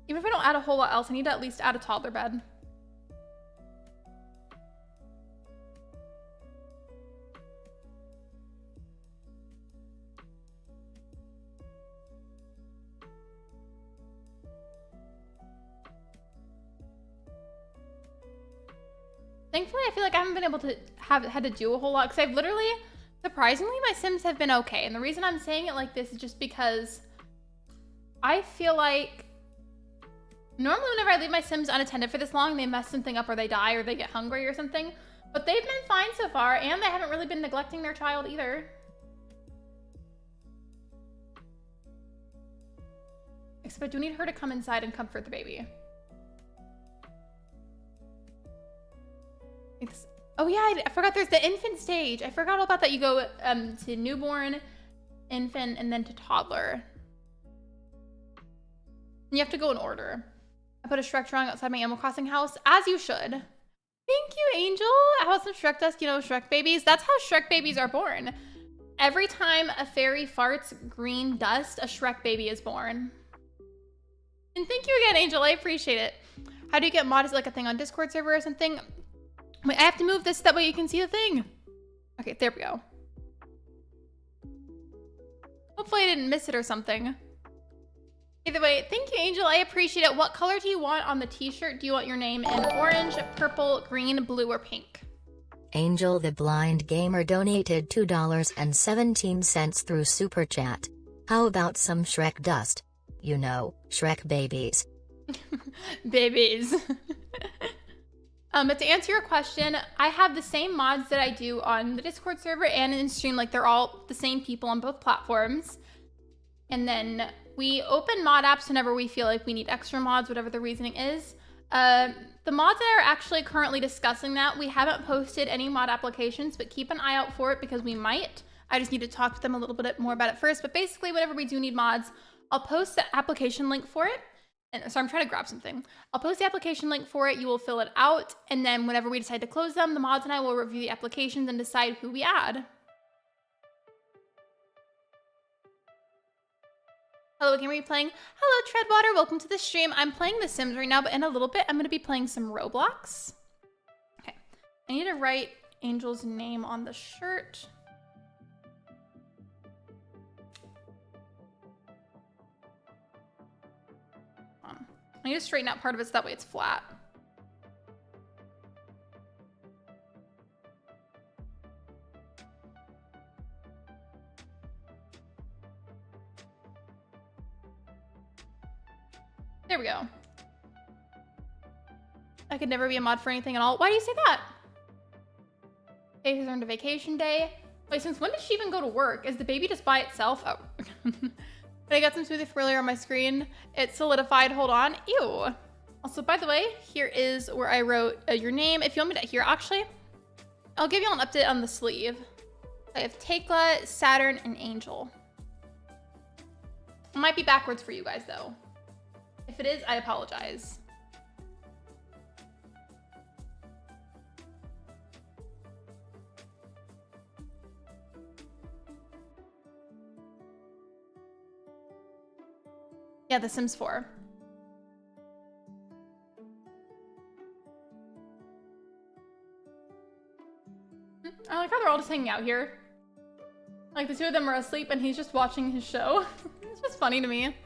Even if I don't add a whole lot else, I need to at least add a toddler bed. Thankfully, I feel like I haven't been able to had to do a whole lot, because I've literally, surprisingly, my Sims have been okay. And the reason I'm saying it like this is just because I feel like normally whenever I leave my Sims unattended for this long, they mess something up or they die or they get hungry or something. But they've been fine so far, and they haven't really been neglecting their child either. Except I do need her to come inside and comfort the baby. Oh yeah, I forgot there's the infant stage. I forgot all about that. You go to newborn, infant, and then to toddler. And you have to go in order. I put a Shrek drawing outside my Animal Crossing house, as you should. Thank you, Angel. I have some Shrek dust, you know, Shrek babies. That's how Shrek babies are born. Every time a fairy farts green dust, a Shrek baby is born. And thank you again, Angel. I appreciate it. How do you get mod? Is it like a thing on Discord server or something? Wait, I have to move this so that way you can see the thing. Okay, there we go. Hopefully I didn't miss it or something. Either way, thank you, Angel. I appreciate it. What color do you want on the t-shirt? Do you want your name in orange, purple, green, blue, or pink? Angel the Blind Gamer donated $2.17 through Super Chat. How about some Shrek dust? You know, Shrek babies. Babies. But to answer your question, I have the same mods that I do on the Discord server and in stream. Like, they're all the same people on both platforms. And then we open mod apps whenever we feel like we need extra mods, whatever the reasoning is. The mods that are actually currently discussing that, we haven't posted any mod applications, but keep an eye out for it because we might. I just need to talk to them a little bit more about it first. But basically, whenever we do need mods, I'll post the application link for it. And so I'm trying to grab something. I'll post the application link for it. You will fill it out. And then whenever we decide to close them, the mods and I will review the applications and decide who we add. Hello, game, are you playing? Hello, Treadwater. Welcome to the stream. I'm playing The Sims right now, but in a little bit, I'm going to be playing some Roblox. Okay. I need to write Angel's name on the shirt. I need to straighten out part of it so that way it's flat. There we go. I could never be a mod for anything at all. Why do you say that? He's earned a vacation day. Wait, since when did she even go to work? Is the baby just by itself? Oh. But I got some smoothie earlier on my screen. It solidified. Hold on. Ew. Also, by the way, here is where I wrote your name. If you want me to, here, actually, I'll give you an update on the sleeve. I have Tekla, Saturn, and Angel. It might be backwards for you guys, though. If it is, I apologize. Yeah, The Sims 4. I like how they're all just hanging out here. Like, the two of them are asleep and he's just watching his show. It's just funny to me.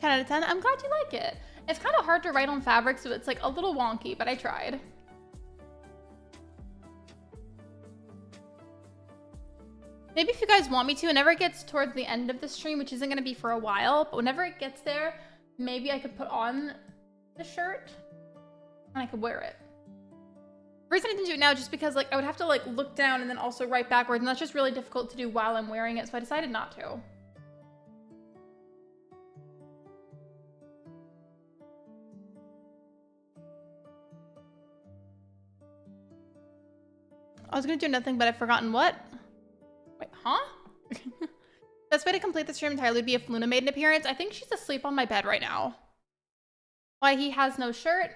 10 out of 10. I'm glad you like it. It's kind of hard to write on fabric, so it's like a little wonky, but I tried. Maybe if you guys want me to, whenever it gets towards the end of the stream, which isn't going to be for a while, but whenever it gets there, maybe I could put on the shirt and I could wear it. The reason I didn't do it now is just because like I would have to like look down and then also write backwards, and that's just really difficult to do while I'm wearing it, so I decided not to. I was going to do nothing, but I've forgotten what. Wait, huh? Best way to complete the stream entirely would be if Luna made an appearance. I think she's asleep on my bed right now. Why he has no shirt?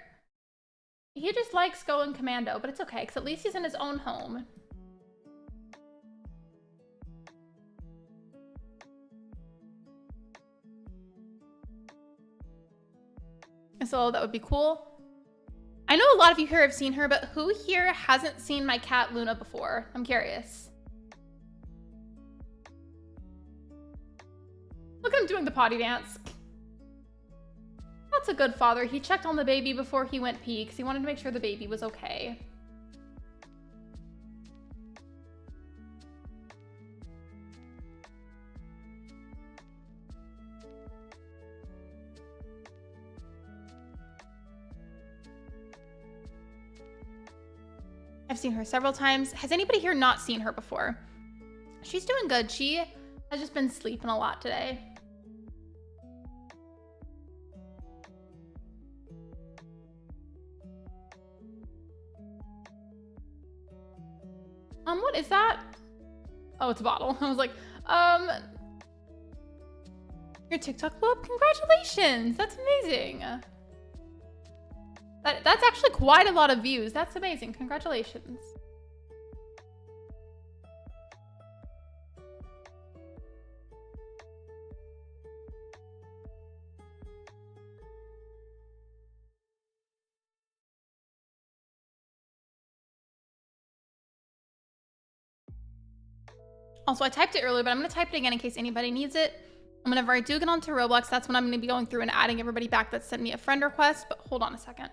He just likes going commando, but it's okay, because at least he's in his own home. So that would be cool. I know a lot of you here have seen her, but who here hasn't seen my cat Luna before? I'm curious. Look at him doing the potty dance. That's a good father. He checked on the baby before he went pee because he wanted to make sure the baby was okay. I've seen her several times. Has anybody here not seen her before? She's doing good. She has just been sleeping a lot today. What is that? Oh, it's a bottle. I was like, your TikTok blew up? Congratulations. That's amazing. That's actually quite a lot of views. That's amazing. Congratulations. Also, I typed it earlier, but I'm going to type it again in case anybody needs it. Whenever I do get onto Roblox, that's when I'm going to be going through and adding everybody back that sent me a friend request. But hold on a second.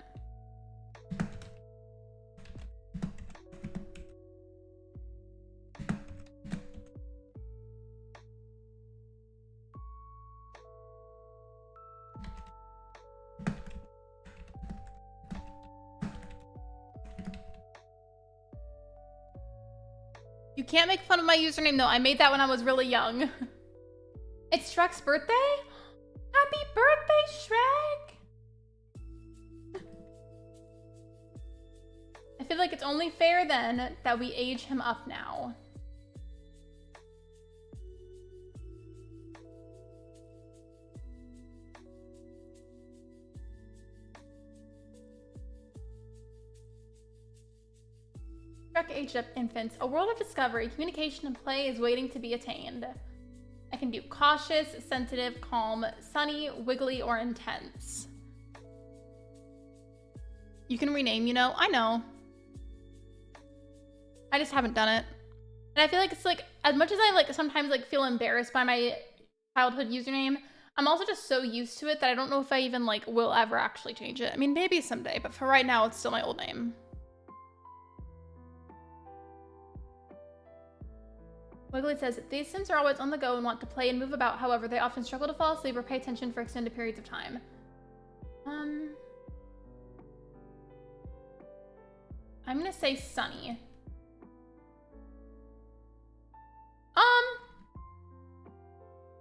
You can't make fun of my username. No, I made that when I was really young. It's Shrek's birthday? Happy birthday, Shrek! I feel like it's only fair then that we age him up now. Shrek aged up infants. A world of discovery, communication, and play is waiting to be attained. I can do cautious, sensitive, calm, sunny, wiggly, or intense. You can rename, you know? I know. I just haven't done it. And I feel like it's like, as much as I like sometimes like feel embarrassed by my childhood username, I'm also just so used to it that I don't know if I even like will ever actually change it. I mean, maybe someday, but for right now, it's still my old name. Wiggly says, these Sims are always on the go and want to play and move about. However, they often struggle to fall asleep or pay attention for extended periods of time. I'm gonna say sunny.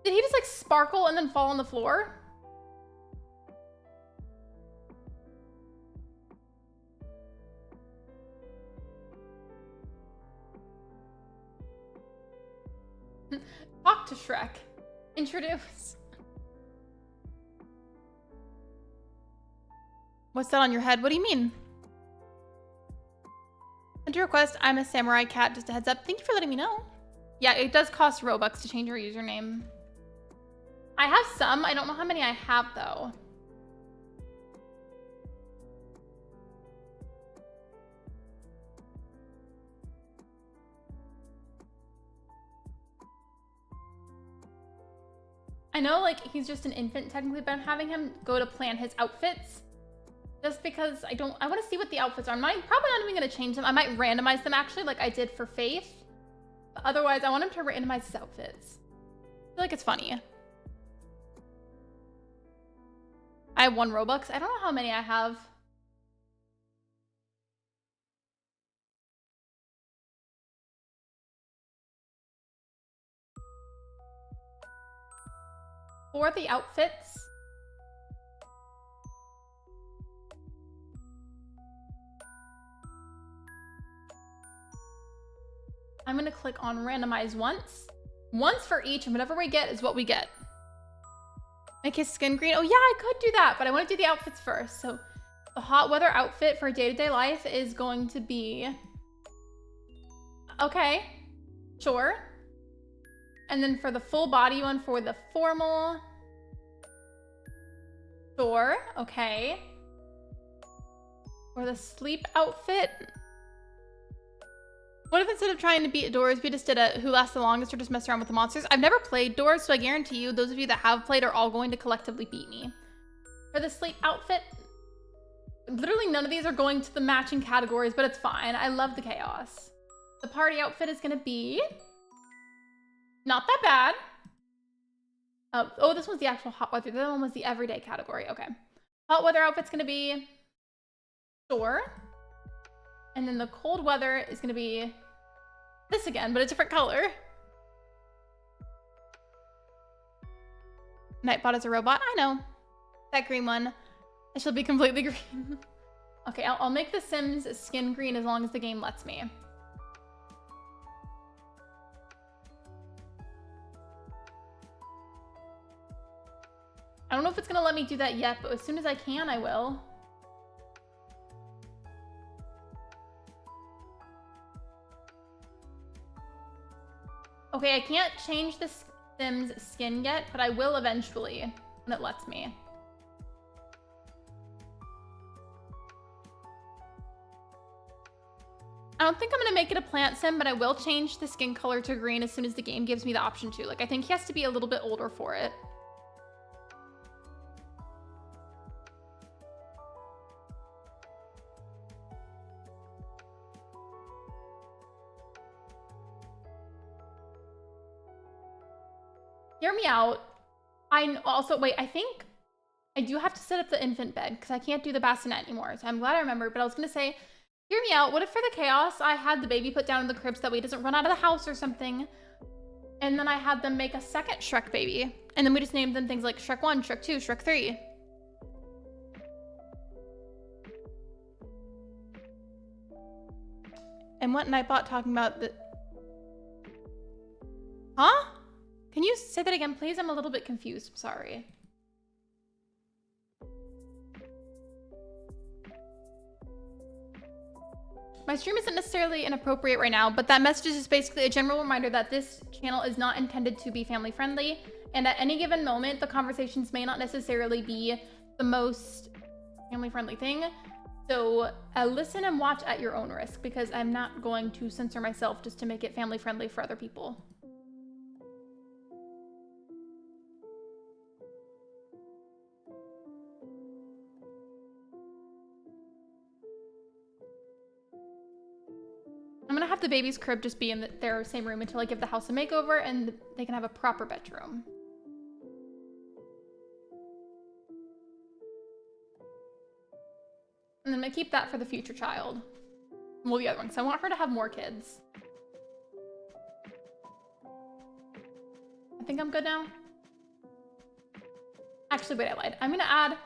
Did he just like sparkle and then fall on the floor? Talk to Shrek. Introduce. What's that on your head? What do you mean? Enter request. I'm a samurai cat. Just a heads up. Thank you for letting me know. Yeah, it does cost Robux to change your username. I have some. I don't know how many I have though. I know like he's just an infant technically, but I'm having him go to plan his outfits just because I want to see what the outfits are. I'm probably not even going to change them. I might randomize them actually like I did for Faith. But otherwise, I want him to randomize his outfits. I feel like it's funny. I have 1 Robux. I don't know how many I have. For the outfits, I'm going to click on randomize once. Once for each, and whatever we get is what we get. Make his skin green. Oh yeah, I could do that, but I want to do the outfits first. So the hot weather outfit for day-to-day life is going to be... Okay, sure. And then for the full body one, for the formal... Sure, okay. For the sleep outfit... What if instead of trying to beat Doors, we just did a Who Lasts the Longest or just mess around with the monsters? I've never played Doors, so I guarantee you, those of you that have played are all going to collectively beat me. For the sleep outfit, literally none of these are going to the matching categories, but it's fine. I love the chaos. The party outfit is gonna be not that bad. Oh, this one's the actual hot weather. The other one was the everyday category. Okay. Hot weather outfit's gonna be sure. And then the cold weather is gonna be this again, but a different color. Nightbot is a robot. I know. That green one. It shall be completely green. Okay, I'll make the Sims skin green as long as the game lets me. I don't know if it's gonna let me do that yet, but as soon as I can, I will. Okay, I can't change the Sims skin yet, but I will eventually when it lets me. I don't think I'm gonna make it a plant sim, but I will change the skin color to green as soon as the game gives me the option to. Like, I think he has to be a little bit older for it. Hear me out. Wait, I think I do have to set up the infant bed because I can't do the bassinet anymore. So I'm glad I remembered, but I was gonna say, hear me out. What if for the chaos, I had the baby put down in the crib so that way he doesn't run out of the house or something. And then I had them make a second Shrek baby. And then we just named them things like Shrek 1, Shrek 2, Shrek 3. And what Nightbot talking about the... Huh? Can you say that again, please? I'm a little bit confused. I'm sorry. My stream isn't necessarily inappropriate right now, but that message is just basically a general reminder that this channel is not intended to be family friendly. And at any given moment, the conversations may not necessarily be the most family friendly thing. So listen and watch at your own risk, because I'm not going to censor myself just to make it family friendly for other people. I'm gonna have the baby's crib just be in their same room until I give the house a makeover and they can have a proper bedroom. And then I keep that for the future child. Well, the other one, because I want her to have more kids. I think I'm good now. Actually, wait, I lied. I'm gonna add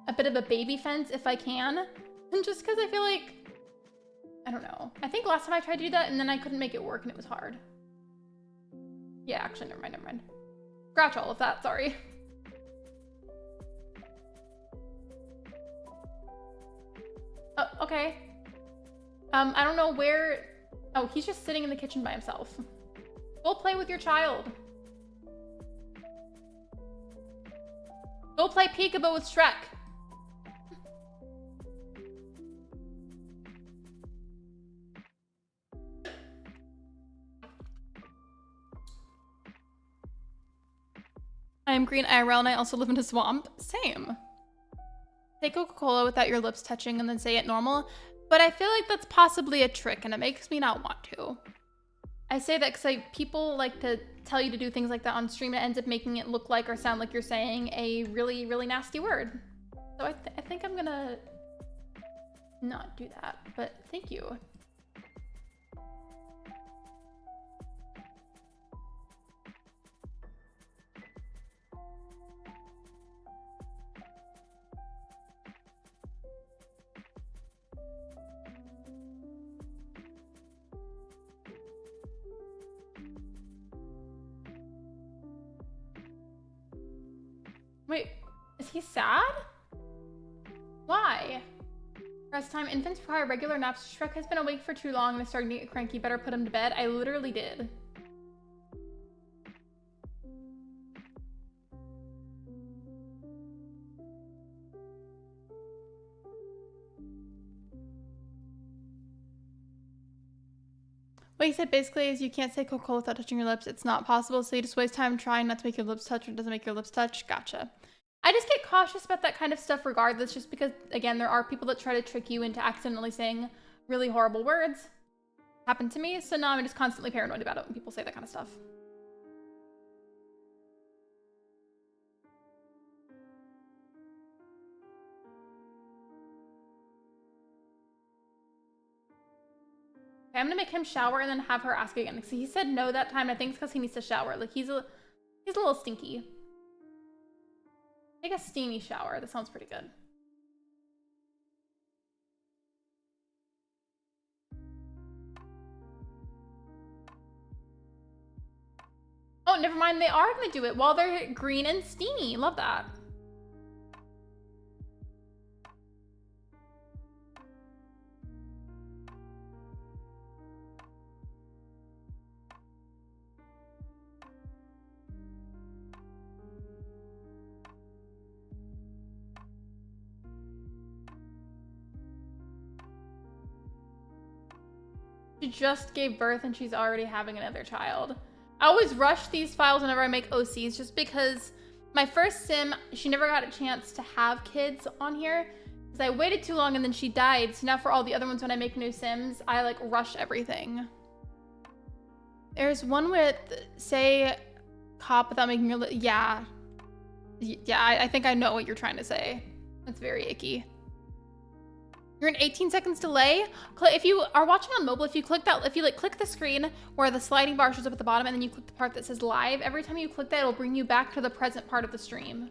a bit of a baby fence if I can. And just because I feel like, I don't know. I think last time I tried to do that and then I couldn't make it work and it was hard. Yeah, actually, never mind. Scratch all of that, sorry. Oh, okay. I don't know where... Oh, he's just sitting in the kitchen by himself. Go play with your child. Go play peekaboo with Shrek. I am green IRL and I also live in a swamp. Same. Say Coca-Cola without your lips touching and then say it normal. But I feel like that's possibly a trick and it makes me not want to. I say that because people like to tell you to do things like that on stream and it ends up making it look like or sound like you're saying a really, really nasty word. So I think I'm gonna not do that, but thank you. Wait, is he sad? Why? Rest time. Infants require regular naps. Shrek has been awake for too long and is starting to get cranky. Better put him to bed. I literally did. What he said basically is you can't say Coca-Cola without touching your lips. It's not possible, so you just waste time trying not to make your lips touch or it doesn't make your lips touch. Gotcha. I just get cautious about that kind of stuff regardless, just because, again, there are people that try to trick you into accidentally saying really horrible words. Happened to me, so now I'm just constantly paranoid about it when people say that kind of stuff. Okay, I'm gonna make him shower and then have her ask again. So he said no that time. I think it's because he needs to shower. Like he's a little stinky. Take a steamy shower. That sounds pretty good. Oh, never mind. They are gonna do it while they're green and steamy. Love that. She just gave birth and she's already having another child. I always rush these files whenever I make OCs just because my first sim, she never got a chance to have kids on here because I waited too long and then she died. So now for all the other ones when I make new sims, I like rush everything. There's one with say cop without making your yeah. I think I know what you're trying to say. That's very icky. You're in 18 seconds delay. If you are watching on mobile, if you click that, if you like click the screen where the sliding bar shows up at the bottom and then you click the part that says live, every time you click that, it'll bring you back to the present part of the stream.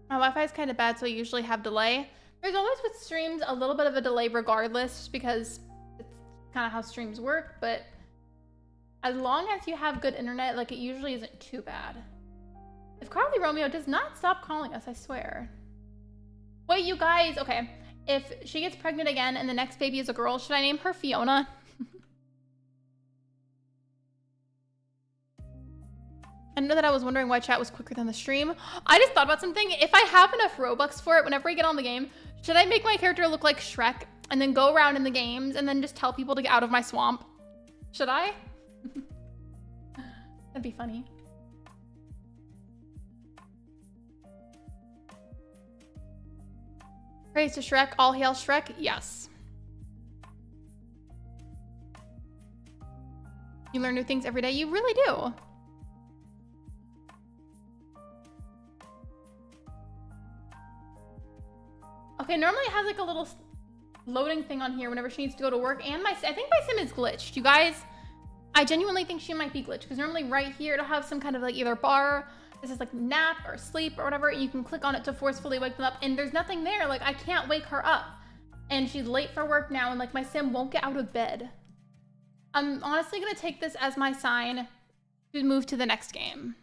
My Wi-Fi is kind of bad, so I usually have delay. There's always with streams a little bit of a delay regardless, just because it's kind of how streams work, but as long as you have good internet, like it usually isn't too bad. If Carly Romeo does not stop calling us, I swear. Wait, you guys, okay. If she gets pregnant again and the next baby is a girl, should I name her Fiona? I know that I was wondering why chat was quicker than the stream. I just thought about something. If I have enough Robux for it, whenever I get on the game, should I make my character look like Shrek and then go around in the games and then just tell people to get out of my swamp? Should I? That'd be funny. Praise to Shrek. All hail Shrek. Yes. You learn new things every day. You really do. Okay, normally it has like a little loading thing on here whenever she needs to go to work, and I think my sim is glitched. You guys, I genuinely think she might be glitched because normally right here it'll have some kind of like either bar, this is like nap or sleep or whatever, and you can click on it to forcefully wake them up, and there's nothing there. Like I can't wake her up, and she's late for work now, and like my sim won't get out of bed. I'm honestly gonna take this as my sign to move to the next game.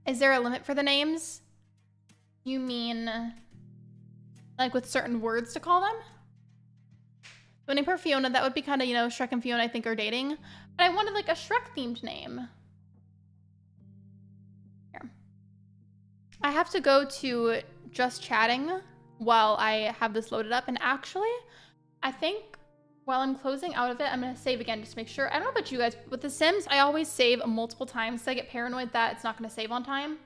Is there a limit for the names? You mean like with certain words to call them? So name her Fiona, that would be kind of, you know, Shrek and Fiona I think are dating. But I wanted like a Shrek themed name. Here. I have to go to just chatting while I have this loaded up. And actually, I think while I'm closing out of it, I'm gonna save again just to make sure. I don't know about you guys, but with The Sims, I always save multiple times so I get paranoid that it's not gonna save on time.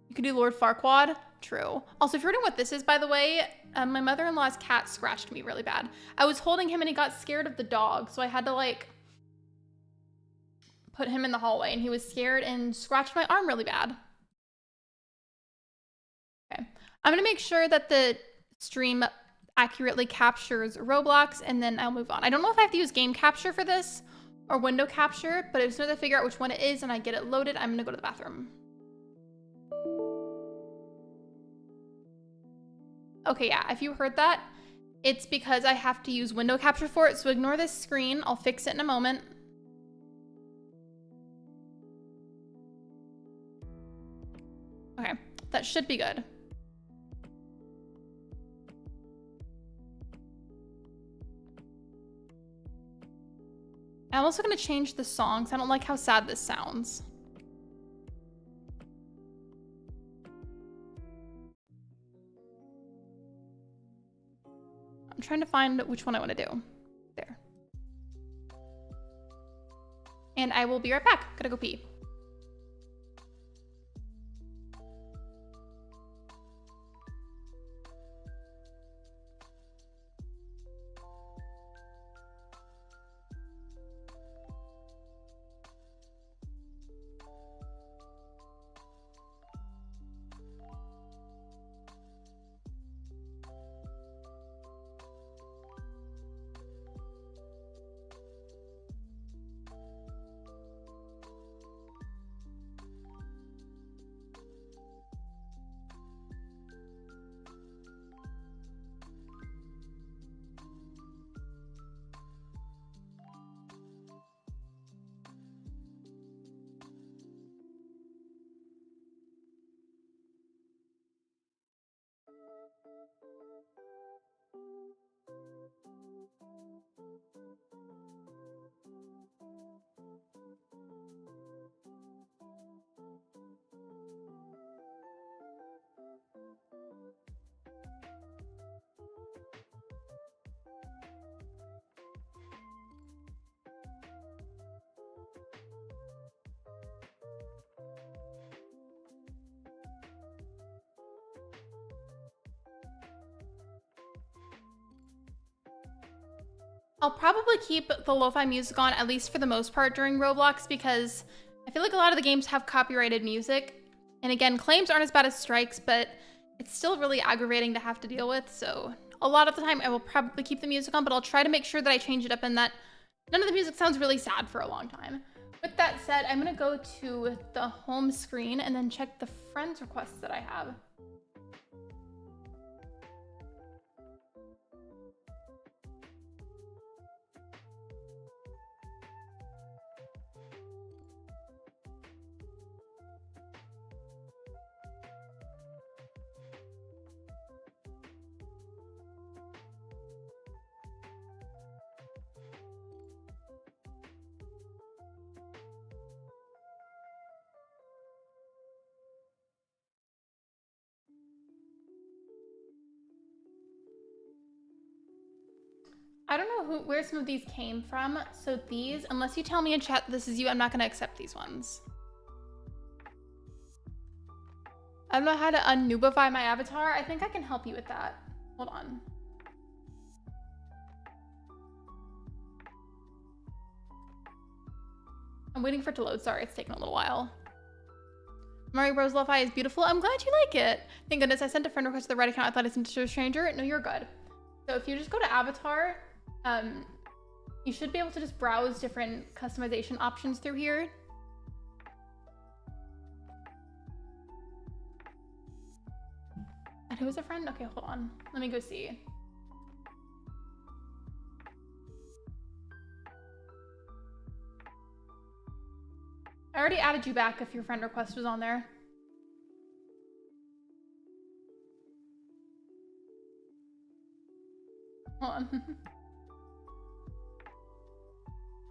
You could do Lord Farquaad. True. Also, if you're wondering what this is, by the way, my mother-in-law's cat scratched me really bad. I was holding him and he got scared of the dog, so I had to like put him in the hallway, and he was scared and scratched my arm really bad. Okay. I'm gonna make sure that the stream accurately captures Roblox, and then I'll move on. I don't know if I have to use game capture for this or window capture, but as soon as I figure out which one it is and I get it loaded, I'm gonna go to the bathroom. Okay, yeah, if you heard that, it's because I have to use window capture for it, so ignore this screen. I'll fix it in a moment. Okay, that should be good. I'm also gonna change the songs. I don't like how sad this sounds. I'm trying to find which one I want to do. There. And I will be right back. Gotta go pee. I'll probably keep the lo-fi music on, at least for the most part, during Roblox, because I feel like a lot of the games have copyrighted music. And again, claims aren't as bad as strikes, but it's still really aggravating to have to deal with. So a lot of the time I will probably keep the music on, but I'll try to make sure that I change it up and that none of the music sounds really sad for a long time. With that said, I'm gonna go to the home screen and then check the friends requests that I have. I don't know where some of these came from. So these, unless you tell me in chat this is you, I'm not gonna accept these ones. I don't know how to unnoobify my avatar. I think I can help you with that. Hold on. I'm waiting for it to load. Sorry, it's taking a little while. Mario Bros. Lo-Fi is beautiful. I'm glad you like it. Thank goodness I sent a friend request to the right account. I thought I sent it to a stranger. No, you're good. So if you just go to avatar, you should be able to just browse different customization options through here. And who is a friend? Okay, hold on. Let me go see. I already added you back if your friend request was on there. Hold on.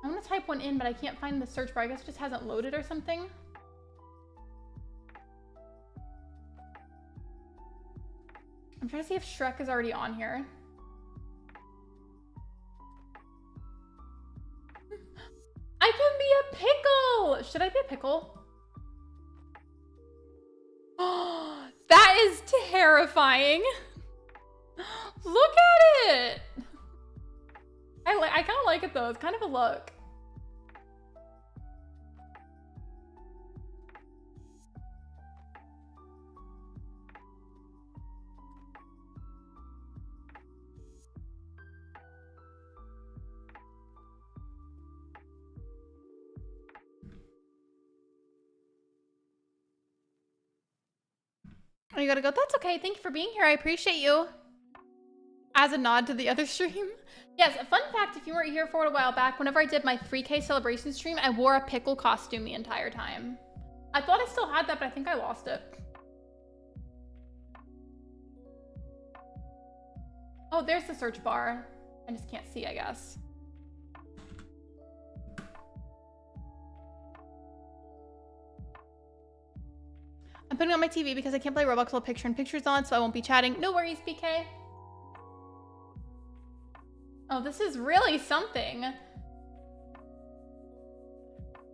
I want to type one in, but I can't find the search bar. I guess it just hasn't loaded or something. I'm trying to see if Shrek is already on here. I can be a pickle! Should I be a pickle? Oh, that is terrifying. Look at it! I kind of like it though. It's kind of a look. Oh, you gotta go. That's okay. Thank you for being here. I appreciate you. As a nod to the other stream. Yes, a fun fact, if you weren't here for it a while back, whenever I did my 3K celebration stream, I wore a pickle costume the entire time. I thought I still had that, but I think I lost it. Oh, there's the search bar. I just can't see, I guess. I'm putting on my TV because I can't play Roblox while picture in picture's on, so I won't be chatting. No worries, BK. Oh, this is really something.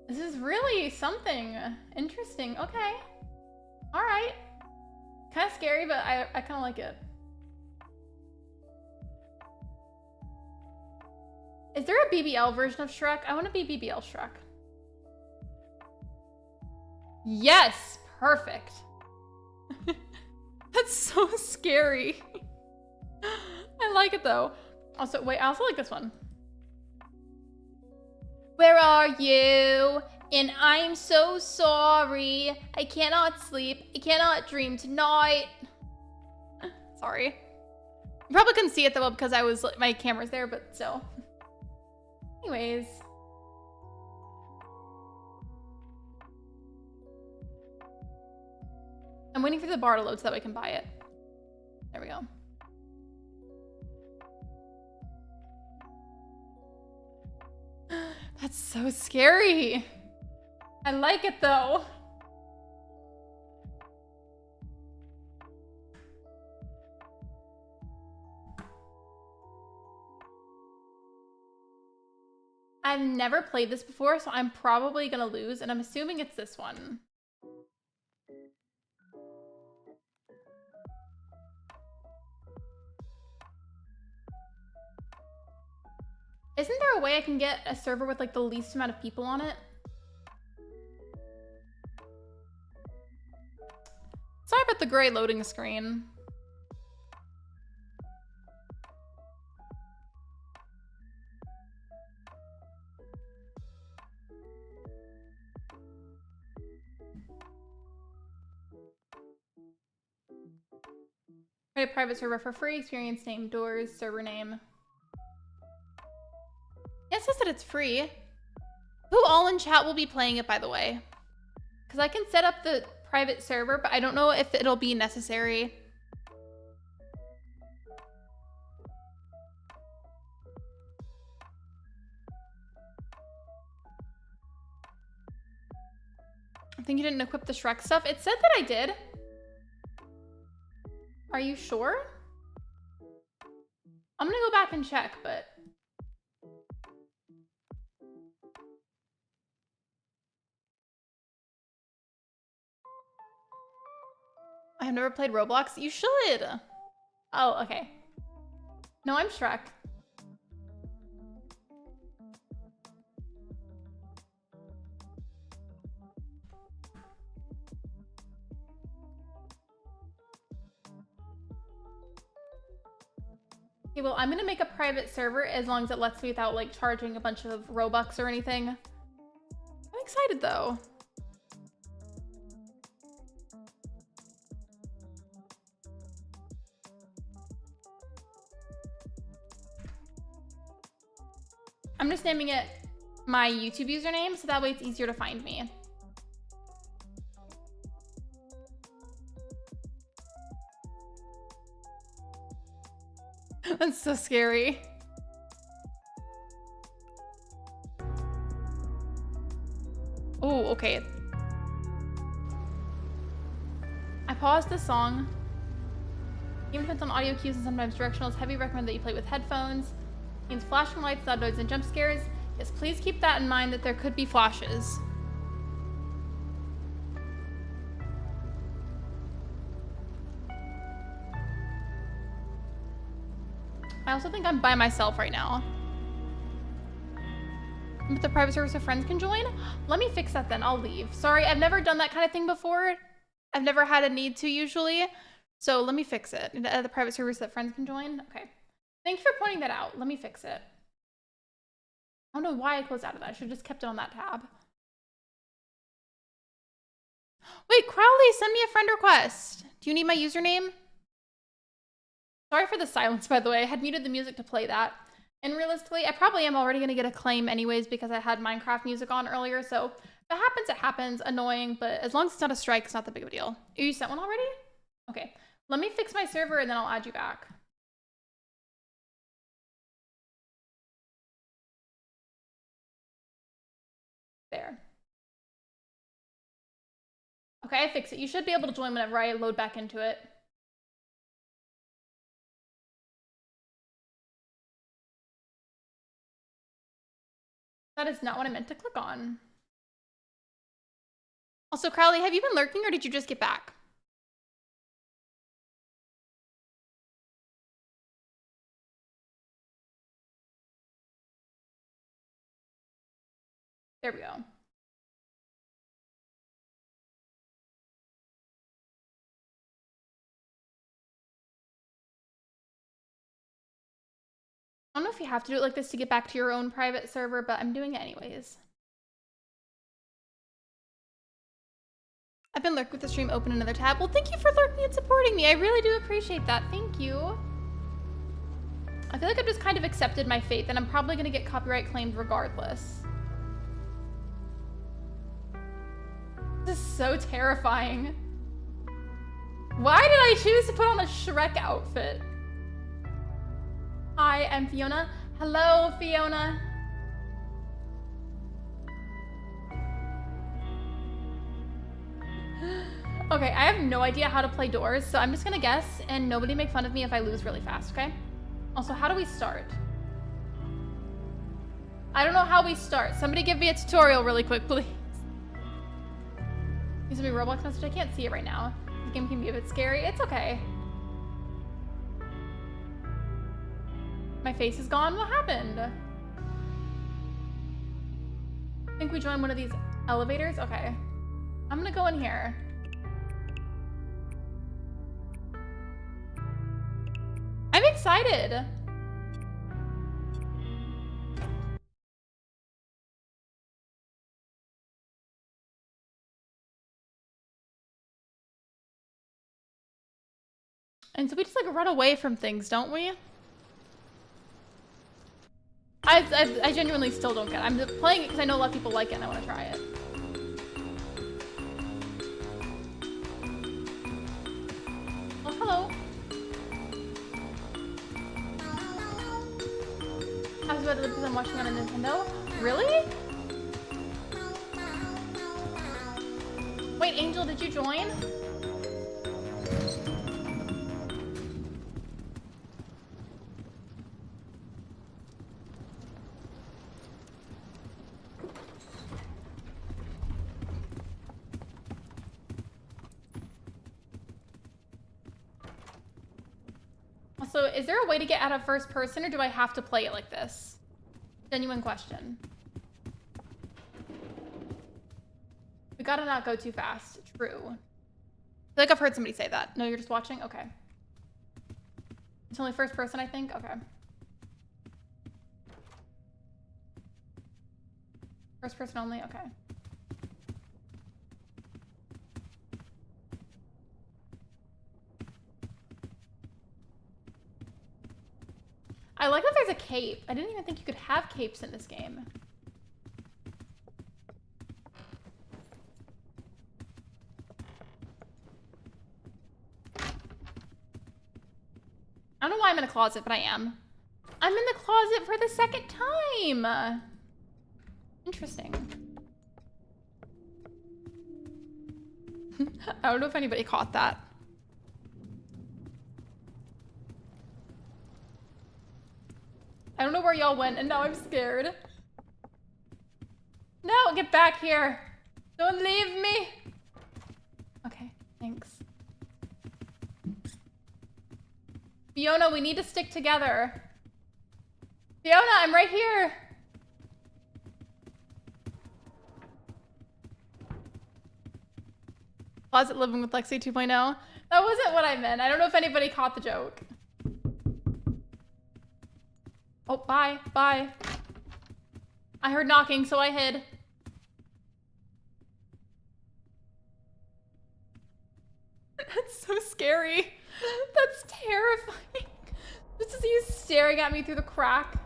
This is really something interesting. Okay. All right. Kind of scary, but I kind of like it. Is there a BBL version of Shrek? I want to be BBL Shrek. Yes, perfect. That's so scary. I like it though. Also, wait, I also like this one. Where are you? And I'm so sorry. I cannot sleep. I cannot dream tonight. Sorry. You probably couldn't see it though because my camera's there, but still. Anyways. I'm waiting for the bar to load so that way I can buy it. There we go. That's so scary. I like it though. I've never played this before, so I'm probably gonna lose, and I'm assuming it's this one. Isn't there a way I can get a server with like the least amount of people on it? Sorry about the gray loading screen. Create a private server for free. Experience name, doors, server name. It says that it's free. Who all in chat will be playing it, by the way? Because I can set up the private server, but I don't know if it'll be necessary. I think you didn't equip the Shrek stuff. It said that I did. Are you sure? I'm gonna go back and check, but... I have never played Roblox. You should. Oh, okay. No, I'm Shrek. Okay, well, I'm gonna make a private server as long as it lets me without like charging a bunch of Robux or anything. I'm excited though. I'm just naming it my YouTube username so that way it's easier to find me. That's so scary. Oh, okay. I paused the song. Even if it's on audio cues and sometimes directional, it's heavily recommended that you play with headphones. It means flashing lights, loud noise, and jump scares. Yes, please keep that in mind that there could be flashes. I also think I'm by myself right now. But the private service of friends can join? Let me fix that then. I'll leave. Sorry, I've never done that kind of thing before. I've never had a need to usually. So let me fix it. The private service that friends can join? Okay. Thanks for pointing that out. Let me fix it. I don't know why I closed out of that. I should have just kept it on that tab. Wait, Crowley, send me a friend request. Do you need my username? Sorry for the silence, by the way. I had muted the music to play that. And realistically, I probably am already going to get a claim anyways because I had Minecraft music on earlier. So if it happens, it happens. Annoying, but as long as it's not a strike, it's not that big of a deal. You sent one already? Okay. Let me fix my server and then I'll add you back. There. Okay, I fix it. You should be able to join whenever I load back into it. That is not what I meant to click on. Also, Crowley, have you been lurking or did you just get back? There we go. I don't know if you have to do it like this to get back to your own private server, but I'm doing it anyways. I've been lurking with the stream, open another tab. Well, thank you for lurking and supporting me. I really do appreciate that. Thank you. I feel like I've just kind of accepted my fate, and I'm probably going to get copyright claimed regardless. This is so terrifying. Why did I choose to put on a Shrek outfit? Hi, I'm Fiona. Hello, Fiona. Okay, I have no idea how to play doors, so I'm just gonna guess, and nobody make fun of me if I lose really fast, okay? Also, how do we start? I don't know how we start. Somebody give me a tutorial really quick, please. These will be Roblox message. I can't see it right now. The game can be a bit scary. It's okay. My face is gone. What happened? I think we joined one of these elevators. Okay. I'm gonna go in here. I'm excited. And so we just like run away from things, don't we? I genuinely still don't get it. I'm just playing it because I know a lot of people like it and I want to try it. Oh, hello. How's about the because I'm watching on a Nintendo? Really? Wait, Angel, did you join? Also, is there a way to get out of first person or do I have to play it like this? Genuine question. We gotta not go too fast. True. I feel like I've heard somebody say that. No, you're just watching? Okay. It's only first person, I think? Okay. First person only? Okay. I like that there's a cape. I didn't even think you could have capes in this game. I don't know why I'm in a closet, but I am. I'm in the closet for the second time. Interesting. I don't know if anybody caught that. I don't know where y'all went, and now I'm scared. No, get back here. Don't leave me. Okay, thanks. Fiona, we need to stick together. Fiona, I'm right here. Closet living with Lexi 2.0. That wasn't what I meant. I don't know if anybody caught the joke. Oh, bye, bye. I heard knocking, so I hid. That's so scary. That's terrifying. Just to see you staring at me through the crack.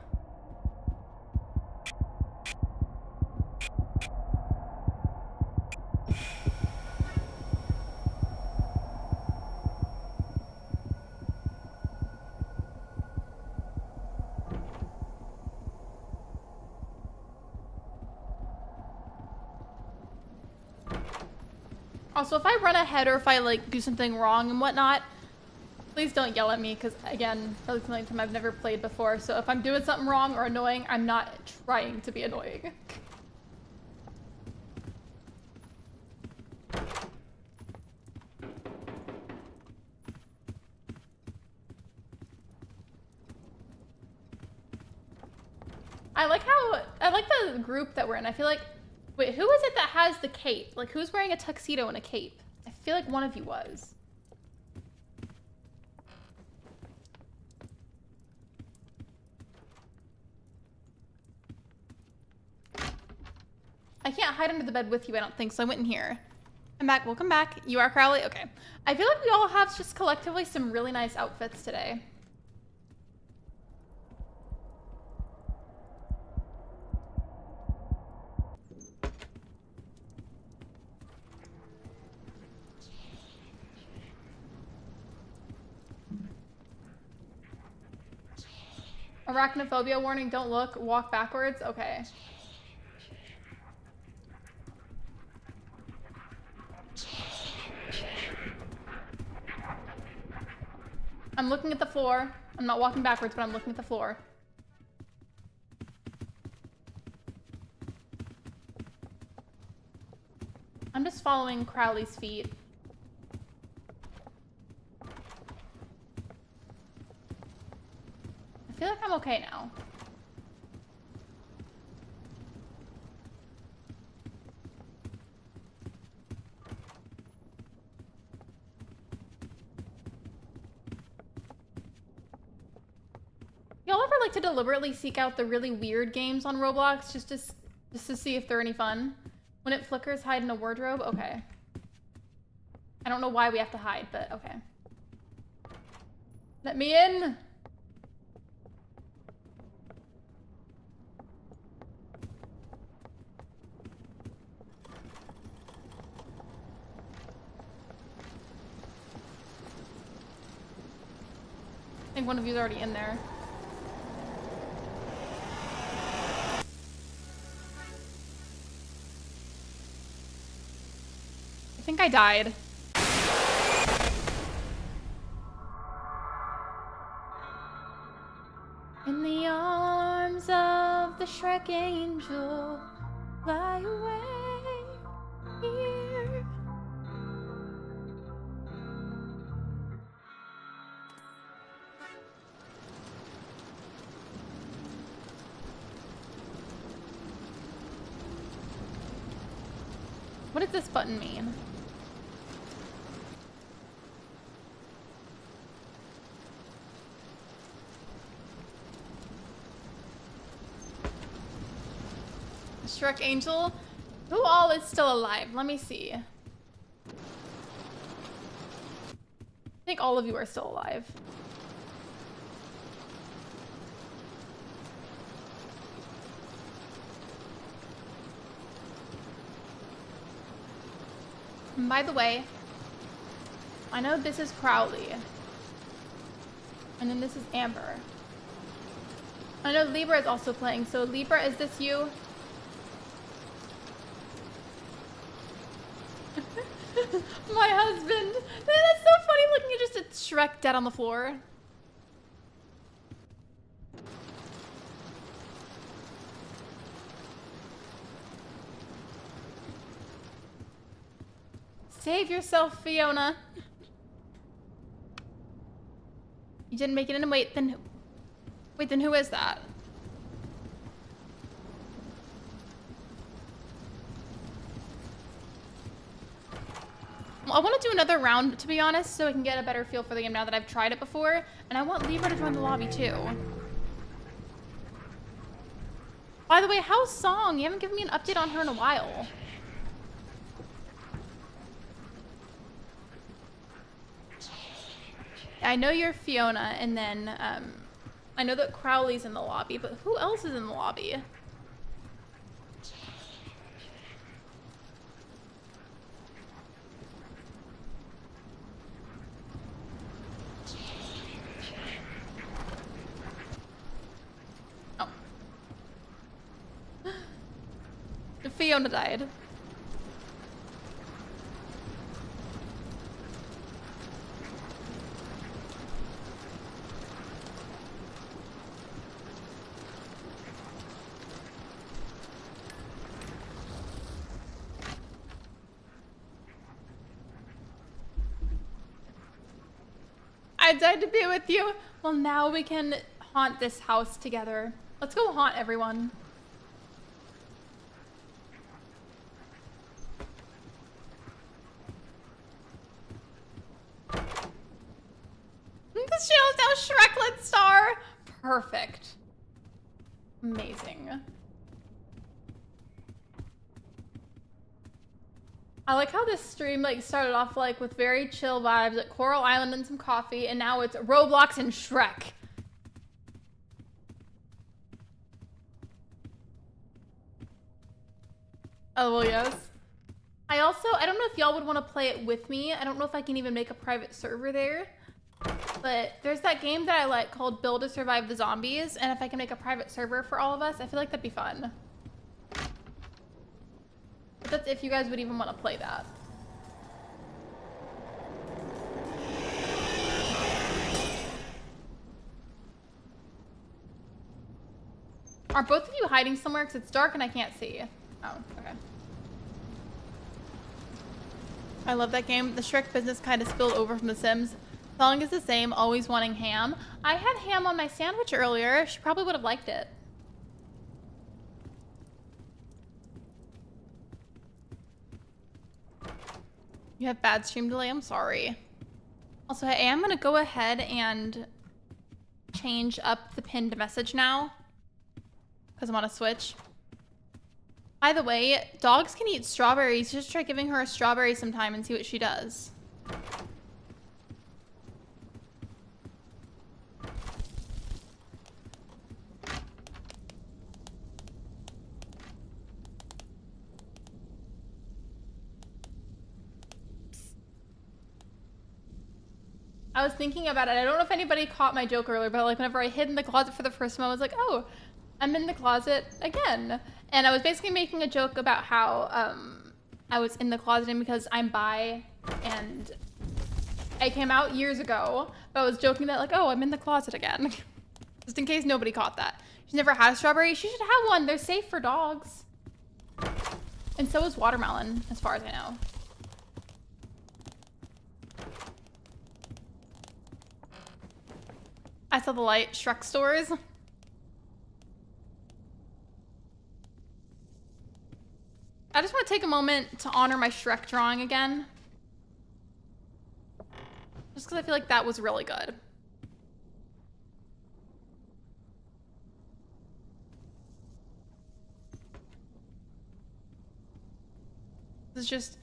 Also, if I run ahead or if I like do something wrong and whatnot, please don't yell at me because again, that's the only time I've never played before. So if I'm doing something wrong or annoying, I'm not trying to be annoying. I like the group that we're in. I feel like, wait, who is it that has the cape? Like, who's wearing a tuxedo and a cape? I feel like one of you was. I can't hide under the bed with you, I don't think, so I went in here. I'm back, welcome back. You are Crowley? Okay. I feel like we all have just collectively some really nice outfits today. Arachnophobia warning, don't look, walk backwards. Okay. I'm looking at the floor. I'm not walking backwards, but I'm looking at the floor. I'm just following Crowley's feet. I feel like I'm okay now. Y'all ever like to deliberately seek out the really weird games on Roblox just to see if they're any fun? When it flickers, hide in a wardrobe? Okay. I don't know why we have to hide, but okay. Let me in! I think one of you's already in there. I think I died. In the arms of the Shrek angel, fly away here. What does this button mean? Shrek Angel? Who all is still alive? Let me see. I think all of you are still alive. And by the way, I know this is Crowley. And then this is Amber. I know Libra is also playing, so Libra, is this you? My husband! That's so funny looking at just a Shrek dead on the floor. Save yourself, Fiona. You didn't make it in. Wait, then who is that? I want to do another round, to be honest, so I can get a better feel for the game now that I've tried it before. And I want Libra to join the lobby, too. By the way, how's Song? You haven't given me an update on her in a while. I know you're Fiona, and then I know that Crowley's in the lobby, but who else is in the lobby? Oh. Fiona died. died to be with you. Well, now we can haunt this house together. Let's go haunt everyone. This channel is now Shreklet Star. Perfect. Amazing. I like how this stream like started off like with very chill vibes, like Coral Island and some coffee, and now it's Roblox and Shrek. Oh, well, yes. I don't know if y'all would want to play it with me. I don't know if I can even make a private server there. But there's that game that I like called Build to Survive the Zombies, and if I can make a private server for all of us, I feel like that'd be fun. But that's if you guys would even want to play that. Are both of you hiding somewhere? Because it's dark and I can't see. Oh, okay. I love that game. The Shrek business kind of spilled over from The Sims. Song is the same, always wanting ham. I had ham on my sandwich earlier. She probably would have liked it. You have bad stream delay? I'm sorry. Also, I am going to go ahead and change up the pinned message now because I'm on a Switch. By the way, dogs can eat strawberries. Just try giving her a strawberry sometime and see what she does. I was thinking about it. I don't know if anybody caught my joke earlier, but like whenever I hid in the closet for the first time, I was like, oh, I'm in the closet again. And I was basically making a joke about how I was in the closet and because I'm bi and I came out years ago, but I was joking that like, oh, I'm in the closet again. Just in case nobody caught that. She's never had a strawberry. She should have one. They're safe for dogs. And so is watermelon, as far as I know. I saw the light. Shrek stores. I just want to take a moment to honor my Shrek drawing again. Just because I feel like that was really good. This is just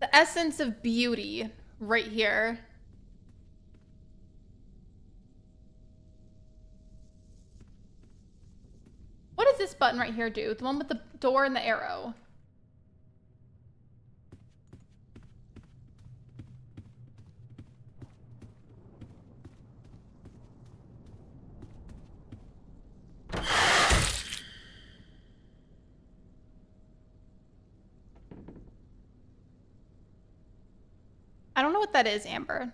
the essence of beauty right here. What does this button right here do? The one with the door and the arrow. I don't know what that is, Amber.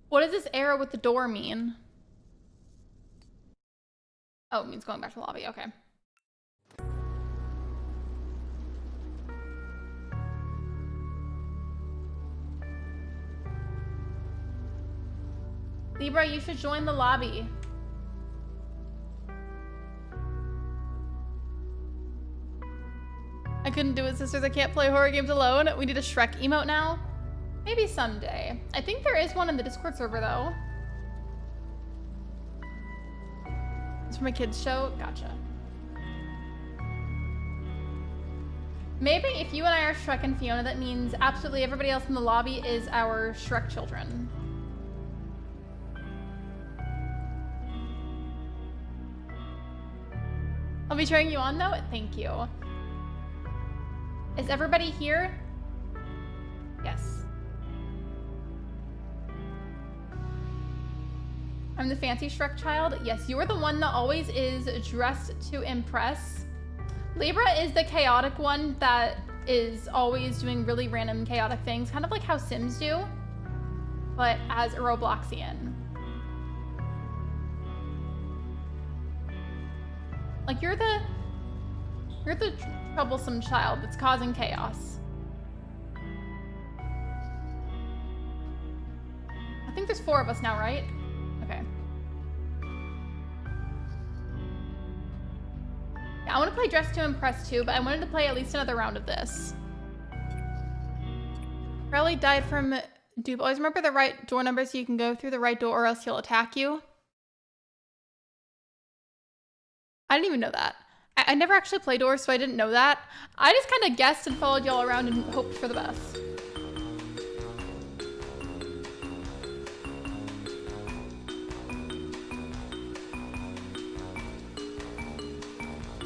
What does this arrow with the door mean? Oh, it means going back to the lobby. Okay. Libra, you should join the lobby. I couldn't do it, sisters. I can't play horror games alone. We need a Shrek emote now. Maybe someday. I think there is one in the Discord server, though. It's from a kid's show? Gotcha. Maybe if you and I are Shrek and Fiona, that means absolutely everybody else in the lobby is our Shrek children. I'll be cheering you on, though. Thank you. Is everybody here? Yes. I'm the fancy Shrek child. Yes, you're the one that always is dressed to impress. Libra is the chaotic one that is always doing really random chaotic things, kind of like how Sims do, but as a Robloxian. Like, you're the troublesome child that's causing chaos. I think there's 4 of us now, right? Okay. Yeah, I want to play Dress to Impress too, but I wanted to play at least another round of this. Probably died from dupe. Always remember the right door number so you can go through the right door or else he'll attack you. I didn't even know that. I never actually play doors, so I didn't know that. I just kind of guessed and followed y'all around and hoped for the best.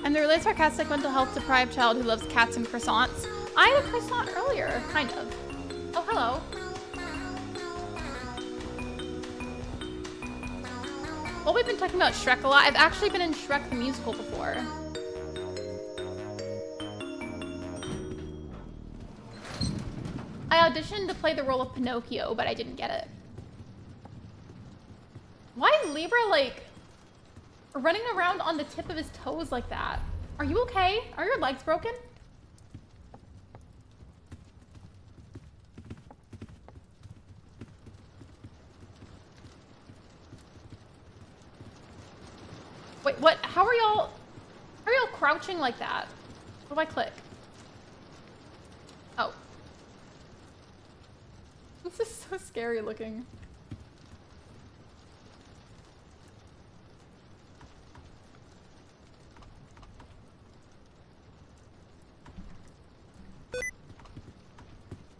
I'm the really sarcastic mental health deprived child who loves cats and croissants. I had a croissant earlier, kind of. Oh, hello. Well, we've been talking about Shrek a lot. I've actually been in Shrek the musical before. I auditioned to play the role of Pinocchio, but I didn't get it. Why is Libra, like, running around on the tip of his toes like that? Are you okay? Are your legs broken? Wait, what? How are y'all crouching like that? What do I click? Oh. This is so scary looking.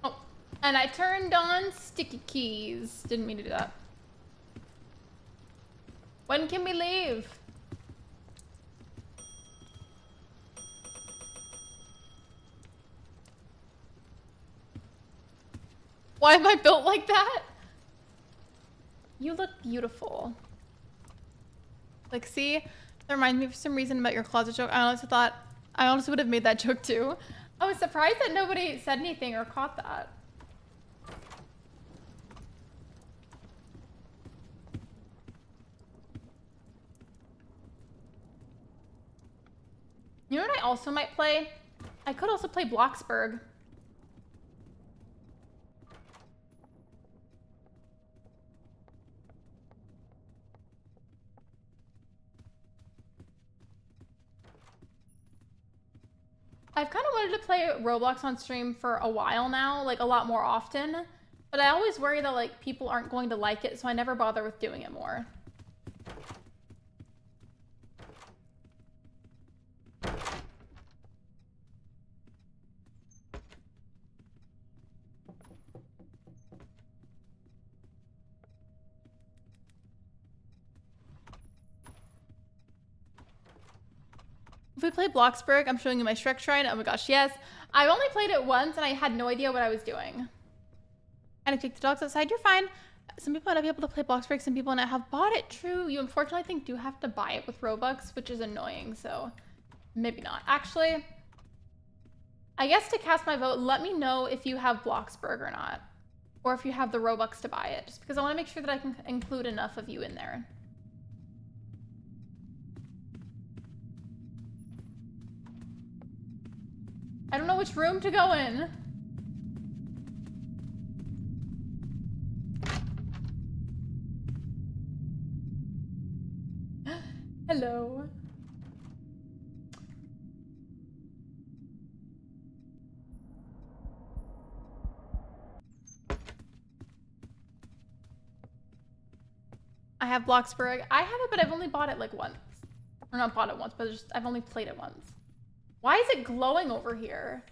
Oh, and I turned on sticky keys. Didn't mean to do that. When can we leave? Why am I built like that? You look beautiful. Like, see? That reminds me for some reason about your closet joke. I honestly would have made that joke too. I was surprised that nobody said anything or caught that. You know what I also might play? I could also play Bloxburg. I've kind of wanted to play Roblox on stream for a while now, like a lot more often, but I always worry that like people aren't going to like it, so I never bother with doing it more. If we play Bloxburg, I'm showing you my Shrek shrine. Oh my gosh, yes. I've only played it once and I had no idea what I was doing. And I kicked the dogs outside. You're fine. Some people might be able to play Bloxburg. Some people not have bought it. True. You unfortunately, I think, do have to buy it with Robux, which is annoying. So maybe not. Actually, I guess to cast my vote, let me know if you have Bloxburg or not. Or if you have the Robux to buy it. Just because I want to make sure that I can include enough of you in there. I don't know which room to go in. Hello. I have Bloxburg. I have it, but I've only bought it like once. Or not bought it once, but just I've only played it once. Why is it glowing over here?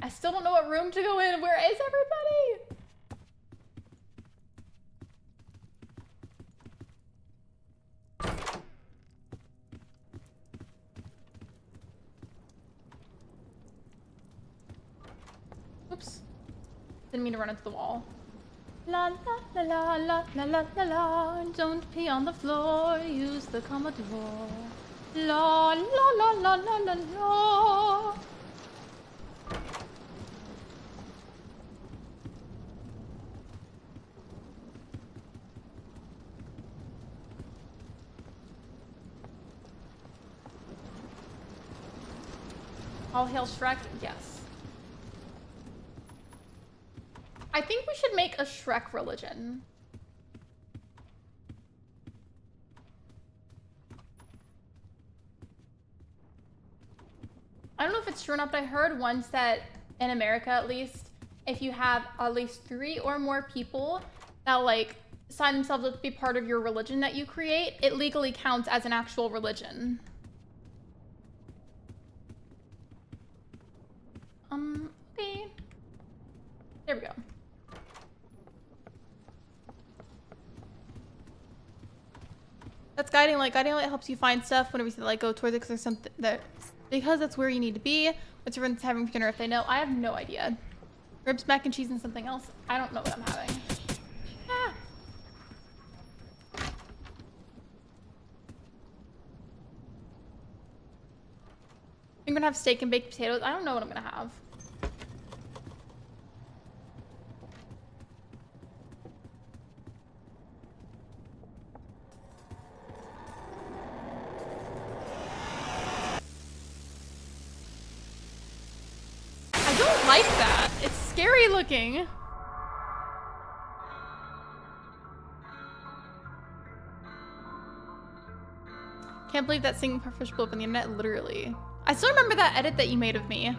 I still don't know what room to go in. Where is everybody? Oops. Didn't mean to run into the wall. La la la la la la la la la. Don't pee on the floor. Use the Commodore. La la la la la la la. All hail Shrek? Yes. I think we should make a Shrek religion. I don't know if it's true or not, but I heard once that in America, at least, if you have at least 3 or more people that like sign themselves up to be part of your religion that you create, it legally counts as an actual religion. Okay. There we go. That's guiding light. Guiding light helps you find stuff whenever you like go towards it because there's something that, because that's where you need to be. What's everyone's having for dinner if they know? I have no idea. Ribs, mac and cheese, and something else. I don't know what I'm having. Ah. I'm gonna have steak and baked potatoes. I don't know what I'm gonna have. I don't like that. It's scary looking. Can't believe that singing fish blew up on the internet, literally. I still remember that edit that you made of me.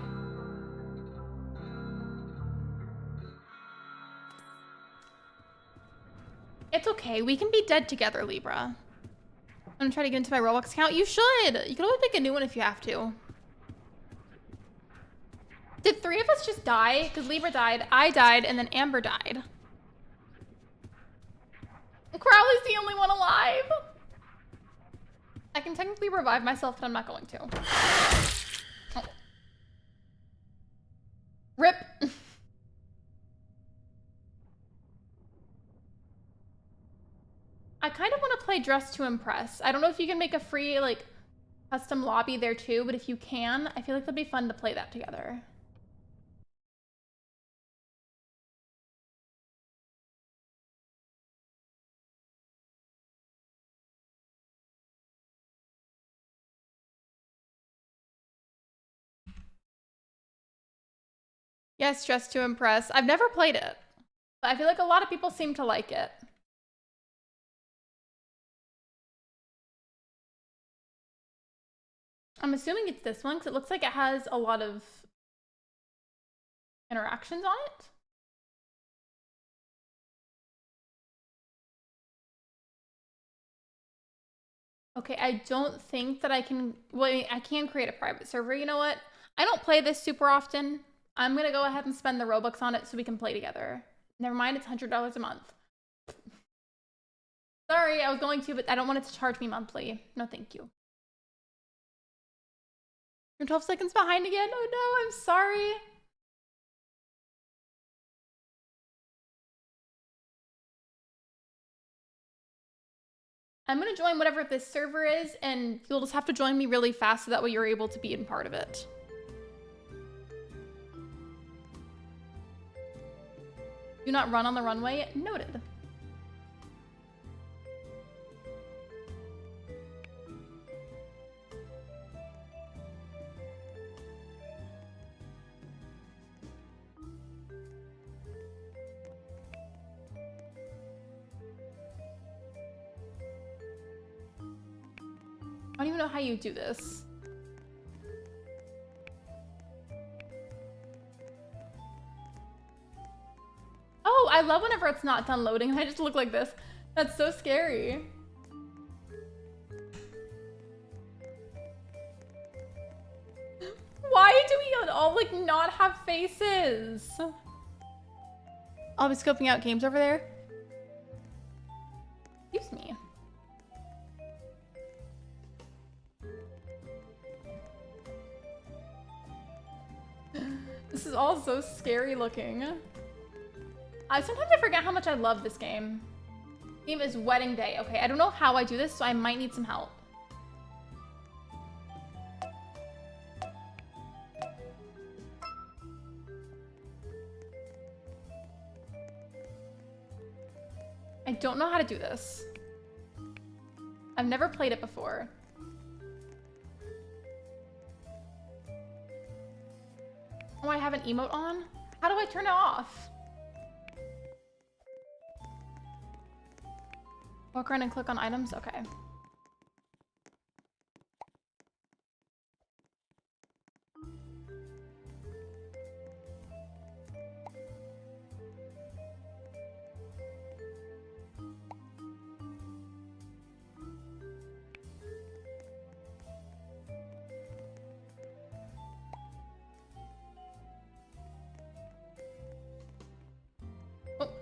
It's okay. We can be dead together, Libra. I'm gonna try to get into my Roblox account. You should. You can always make a new one if you have to. Did 3 of us just die? Because Libra died, I died, and then Amber died. Crowley's the only one alive. I can technically revive myself, but I'm not going to. Oh. Rip. I kind of want to play Dress to Impress. I don't know if you can make a free, like, custom lobby there too, but if you can, I feel like that'd be fun to play that together. Yes, Dress to Impress. I've never played it, but I feel like a lot of people seem to like it. I'm assuming it's this one because it looks like it has a lot of interactions on it. Okay, I don't think that I can, well, I can create a private server. You know what? I don't play this super often. I'm gonna go ahead and spend the Robux on it so we can play together. Never mind, it's $100 a month. Sorry, I was going to, but I don't want it to charge me monthly. No, thank you. You're 12 seconds behind again? Oh no, I'm sorry. I'm gonna join whatever this server is, and you'll just have to join me really fast so that way you're able to be in part of it. Do not run on the runway. Noted. I don't even know how you do this. Oh, I love whenever it's not done loading and I just look like this. That's so scary. Why do we all like not have faces? I'll be scoping out games over there. Excuse me. This is all so scary looking. Sometimes I forget how much I love this game. Game is Wedding Day. Okay, I don't know how I do this, so I might need some help. I don't know how to do this. I've never played it before. Oh, I have an emote on? How do I turn it off? Walk around and click on items? Okay.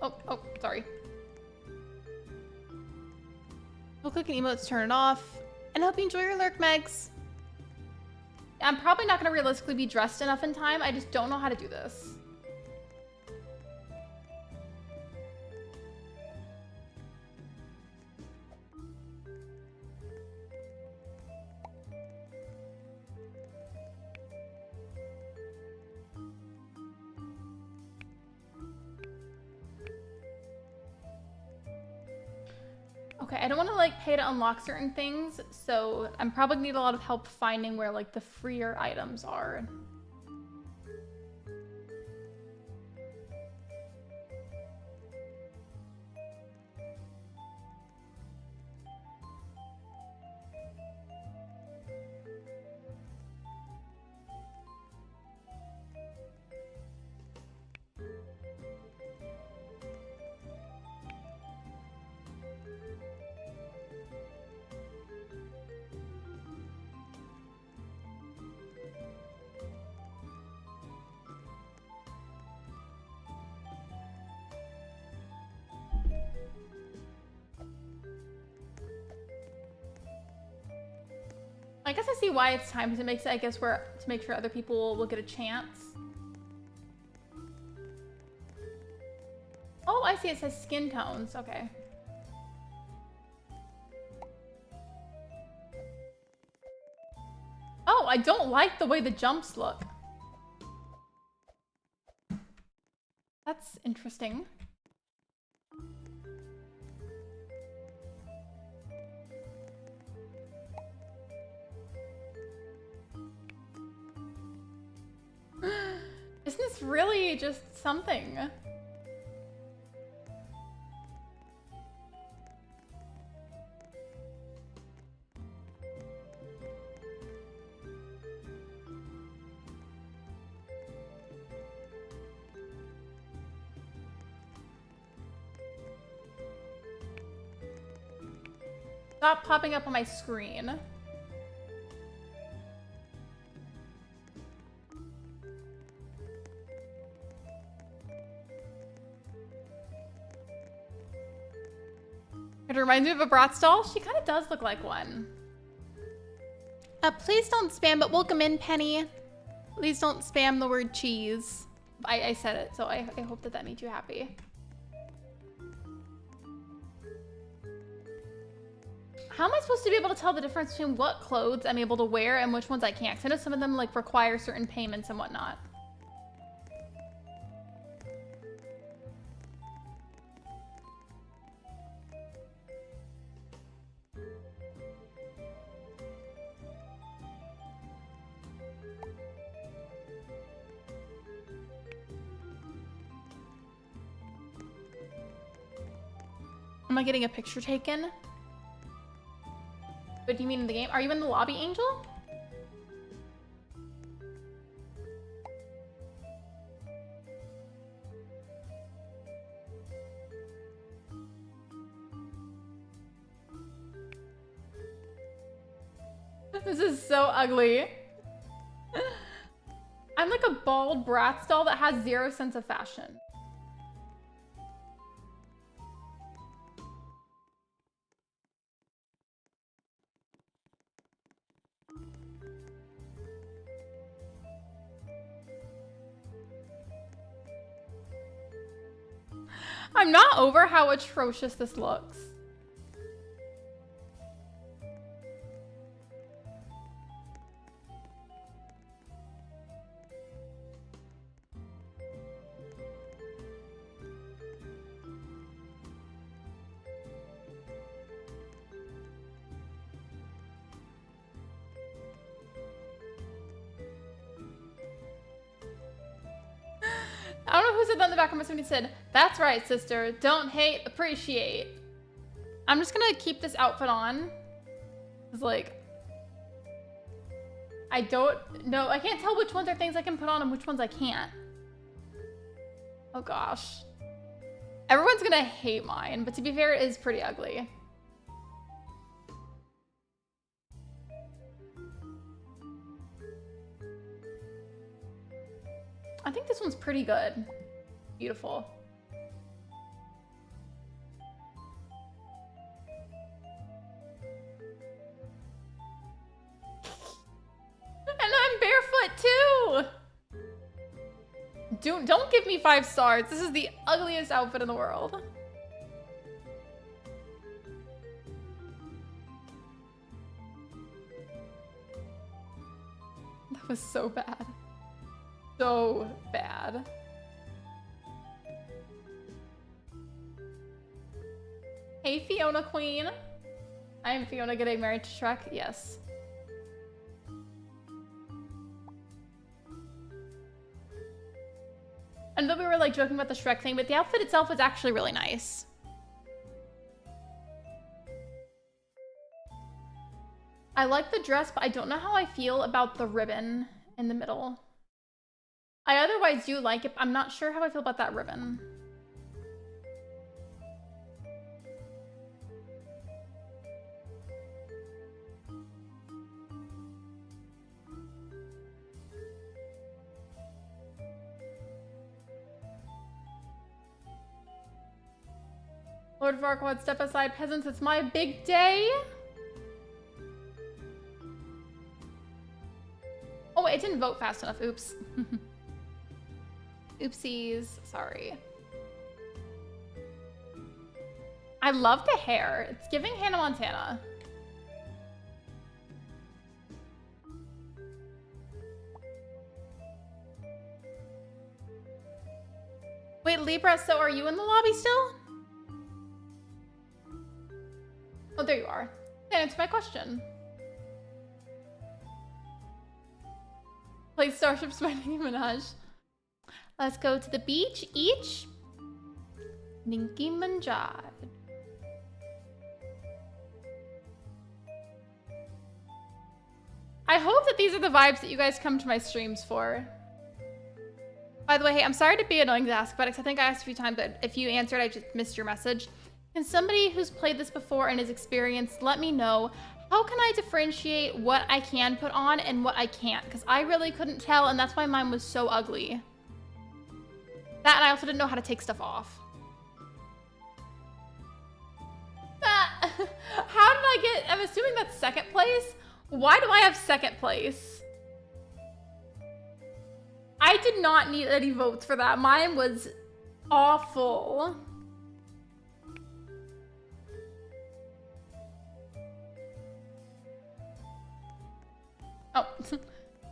Oh, sorry. We'll click an emote to turn it off. And hope you enjoy your lurk, Megs. I'm probably not going to realistically be dressed enough in time. I just don't know how to do this. Okay, I don't want to like pay to unlock certain things, so I'm probably gonna need a lot of help finding where like the freer items are. I guess I see why it's time, because it makes it, I guess, where to make sure other people will get a chance. Oh, I see. It says skin tones. Okay. Oh, I don't like the way the jumps look. That's interesting. Isn't this really just something? Stop popping up on my screen. It reminds me of a Bratz doll. She kind of does look like one. Please don't spam, but welcome in, Penny. Please don't spam the word cheese. I said it, so I hope that made you happy. How am I supposed to be able to tell the difference between what clothes I'm able to wear and which ones I can't? Because I know some of them like require certain payments and whatnot. Am I getting a picture taken? What do you mean in the game? Are you in the lobby, Angel? This is so ugly. I'm like a bald Bratz doll that has zero sense of fashion. I'm not over how atrocious this looks. I don't know who said that in the background, but somebody said, "That's right, sister. Don't hate, appreciate." I'm just gonna keep this outfit on. It's like, I don't know. I can't tell which ones are things I can put on and which ones I can't. Oh gosh. Everyone's gonna hate mine, but to be fair, it is pretty ugly. I think this one's pretty good. Beautiful. And I'm barefoot too! Don't give me 5 stars. This is the ugliest outfit in the world. That was so bad. So bad. Hey, Fiona Queen. I am Fiona getting married to Shrek. Yes. I know we were like joking about the Shrek thing, but the outfit itself is actually really nice. I like the dress, but I don't know how I feel about the ribbon in the middle. I otherwise do like it, but I'm not sure how I feel about that ribbon. Lord Farquaad, step aside, peasants. It's my big day. Oh wait, I didn't vote fast enough. Oops. Oopsies. Sorry. I love the hair. It's giving Hannah Montana. Wait, Libra, so are you in the lobby still? Oh, there you are. That answers my question. Play Starships by Nicki Minaj. Let's go to the beach each. Nicki Minaj. I hope that these are the vibes that you guys come to my streams for. By the way, hey, I'm sorry to be annoying to ask about it, because I think I asked a few times, but if you answered, I just missed your message. Can somebody who's played this before and is experienced let me know, how can I differentiate what I can put on and what I can't? Because I really couldn't tell, and that's why mine was so ugly. That, and I also didn't know how to take stuff off. How did I get, I'm assuming that's second place? Why do I have second place? I did not need any votes for that. Mine was awful. Oh,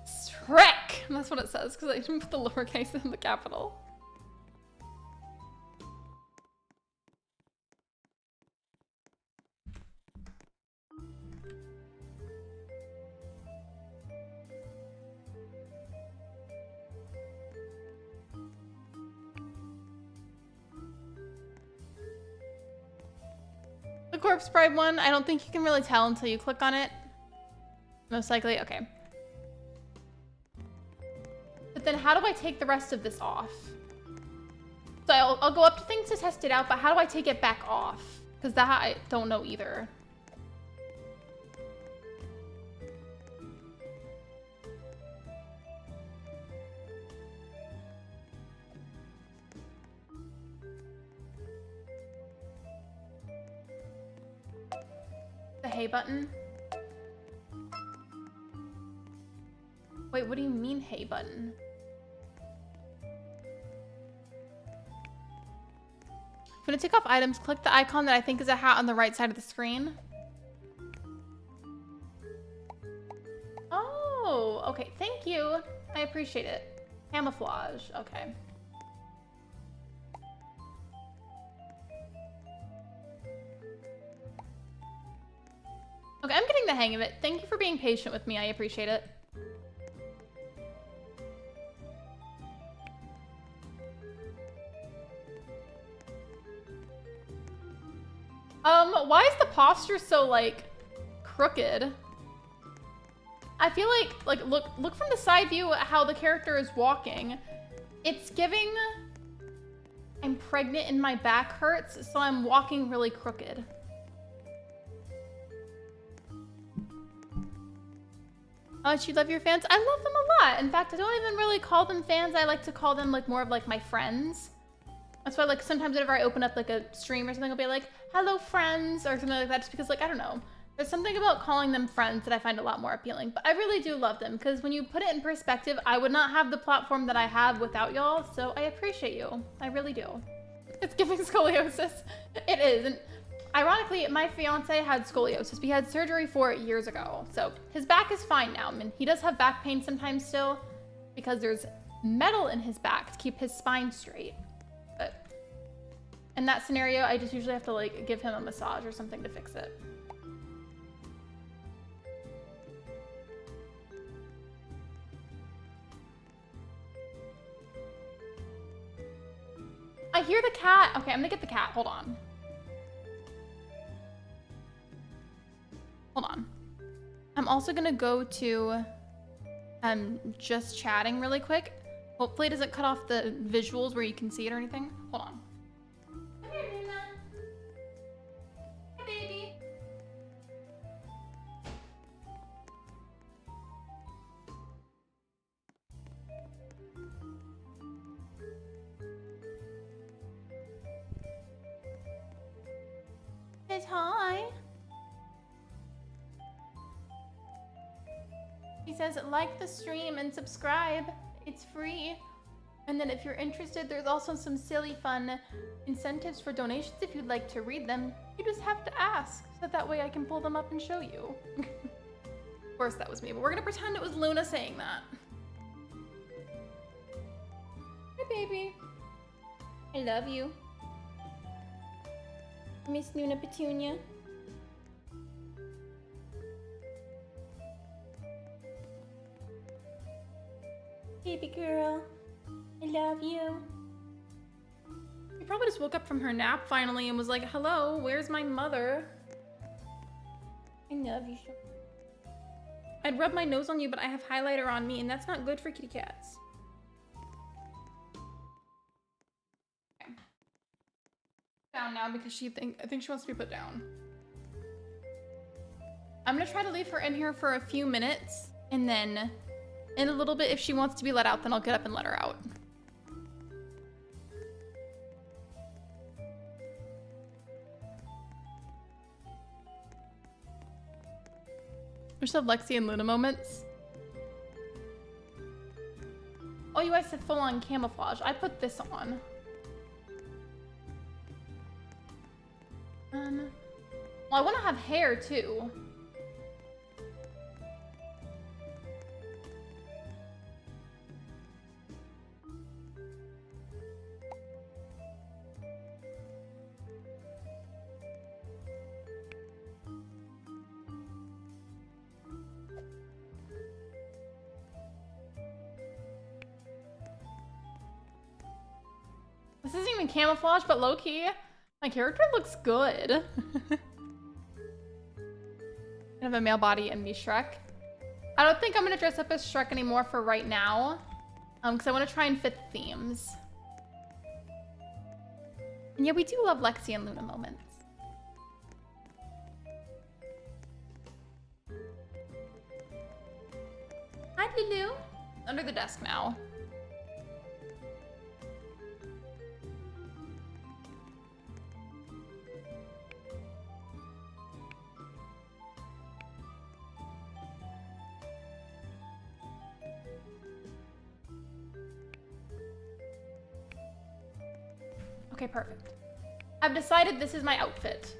Shrek! That's what it says, because I didn't put the lowercase in the capital. The Corpse Bride one, I don't think you can really tell until you click on it. Most likely, okay. But then how do I take the rest of this off? So I'll go up to things to test it out, but how do I take it back off? Because that I don't know either. The hey button. Wait, what do you mean, hey button? I'm gonna take off items, click the icon that I think is a hat on the right side of the screen. Oh, okay, thank you. I appreciate it. Camouflage, okay. Okay, I'm getting the hang of it. Thank you for being patient with me, I appreciate it. Why is the posture so, like, crooked? I feel like look from the side view at how the character is walking. It's giving I'm pregnant and my back hurts, so I'm walking really crooked. How much you love your fans? I love them a lot. In fact, I don't even really call them fans. I like to call them like more of like my friends. That's why like sometimes whenever I open up like a stream or something, I'll be like, hello friends, or something like that, just because like, I don't know. There's something about calling them friends that I find a lot more appealing. But I really do love them, because when you put it in perspective, I would not have the platform that I have without y'all, so I appreciate you. I really do. It's giving scoliosis. It is. And ironically, my fiance had scoliosis. We had surgery for it years ago. So his back is fine now. I mean, he does have back pain sometimes still because there's metal in his back to keep his spine straight. But in that scenario, I just usually have to like give him a massage or something to fix it. I hear the cat. Okay, I'm gonna get the cat. Hold on. Hold on. I'm also gonna go to just chatting really quick. Hopefully it doesn't cut off the visuals where you can see it or anything. Hold on. Come here, Nina. Hi, baby. Says hi. He says like the stream and subscribe. It's free. And then if you're interested, there's also some silly fun incentives for donations if you'd like to read them. You just have to ask, so that way I can pull them up and show you. Of course that was me, but we're gonna pretend it was Luna saying that. Hi, baby. I love you. Miss Luna Petunia. Baby girl, I love you. She probably just woke up from her nap finally and was like, hello, where's my mother? I love you. I'd rub my nose on you, but I have highlighter on me, and that's not good for kitty cats. Okay. Down now because I think she wants to be put down. I'm gonna try to leave her in here for a few minutes, and then in a little bit, if she wants to be let out, then I'll get up and let her out. We still have Lexi and Luna moments. Oh, you guys said full on camouflage. I put this on. Well, I want to have hair too. This isn't even camouflage, but low-key, my character looks good. I have a male body and be Shrek. I don't think I'm gonna dress up as Shrek anymore for right now, because I want to try and fit the themes. And yeah, we do love Lexi and Luna moments. Hi, Lulu. Under the desk now. Okay, perfect. I've decided this is my outfit.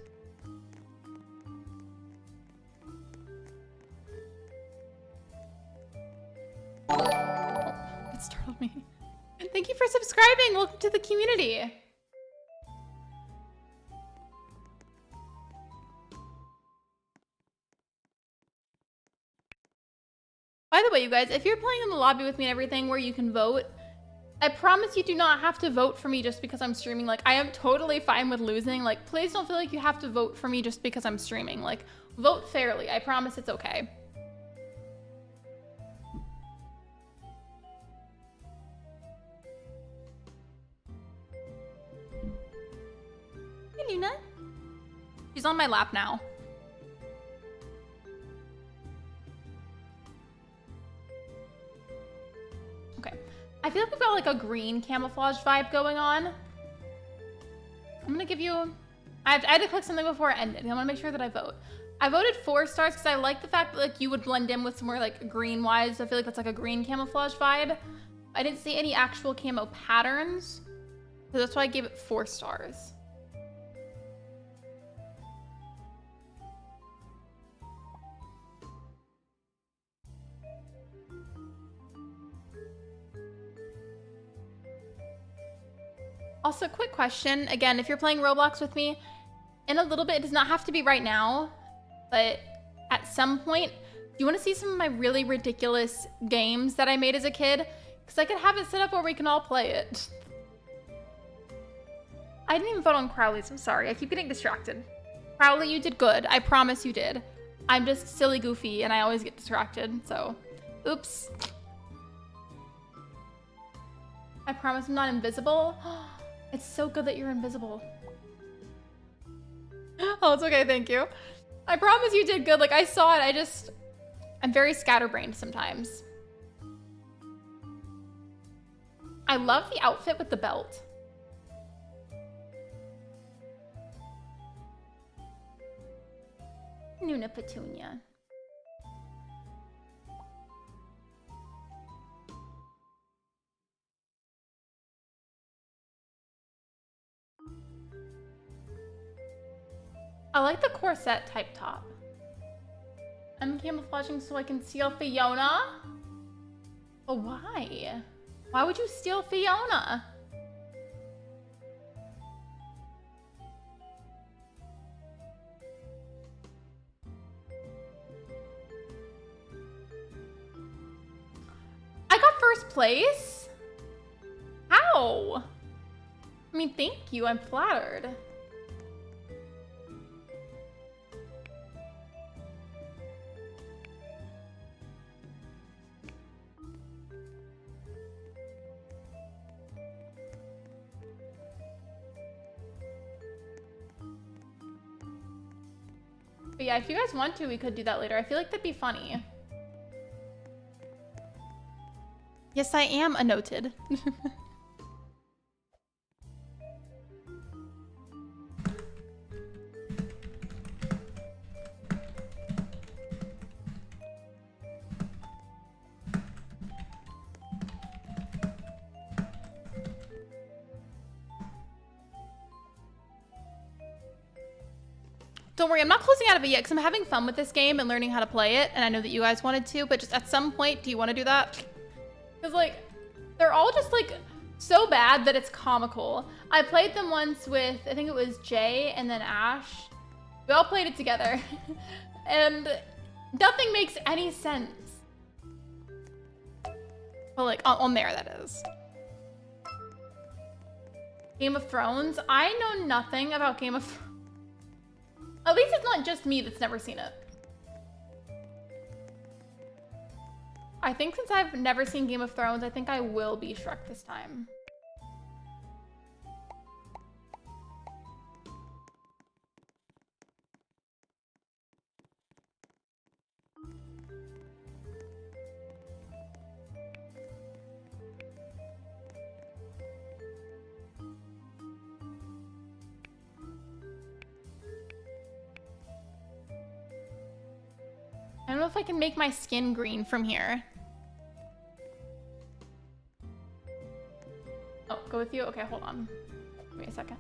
Oh, it startled me. Thank you for subscribing. Welcome to the community. By the way, you guys, if you're playing in the lobby with me and everything where you can vote, I promise you do not have to vote for me just because I'm streaming. Like, I am totally fine with losing. Like, please don't feel like you have to vote for me just because I'm streaming. Like, vote fairly. I promise it's okay. Hey, Luna. She's on my lap now. Okay. I feel like we've got like a green camouflage vibe going on. I'm gonna give you... I had to click something before it ended. I want to make sure that I vote. I voted 4 stars because I like the fact that like you would blend in with some more like green wise. I feel like that's like a green camouflage vibe. I didn't see any actual camo patterns, so that's why I gave it 4 stars. Also, quick question. Again, if you're playing Roblox with me, in a little bit, it does not have to be right now, but at some point, do you want to see some of my really ridiculous games that I made as a kid? Because I could have it set up where we can all play it. I didn't even vote on Crowley's. I'm sorry. I keep getting distracted. Crowley, you did good. I promise you did. I'm just silly goofy, and I always get distracted, so oops. I promise I'm not invisible. It's so good that you're invisible. Oh, it's okay, thank you. I promise you did good. Like, I saw it, I'm very scatterbrained sometimes. I love the outfit with the belt. Nuna Petunia. I like the corset type top. I'm camouflaging so I can steal Fiona? But why? Why would you steal Fiona? I got first place? How? I mean, thank you, I'm flattered. But yeah, if you guys want to, we could do that later. I feel like that'd be funny. Yes, I am a noted. Don't worry, I'm not closing out of it yet because I'm having fun with this game and learning how to play it, and I know that you guys wanted to, but just at some point, do you want to do that? Because, like, they're all just, like, so bad that it's comical. I played them once with, I think it was Jay and then Ash. We all played it together, and nothing makes any sense. Well, like, on there, that is. Game of Thrones? I know nothing about Game of Thrones. At least it's not just me that's never seen it. I think since I've never seen Game of Thrones, I think I will be Shrek this time. I don't know if I can make my skin green from here. Oh, go with you? Okay, hold on. Give me a second.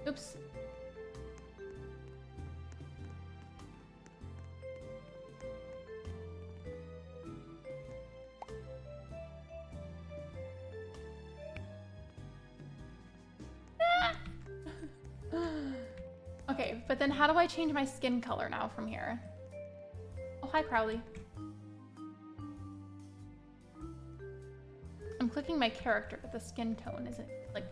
Oops. Okay, but then how do I change my skin color now from here? Oh, hi, Crowley. I'm clicking my character, but the skin tone isn't like.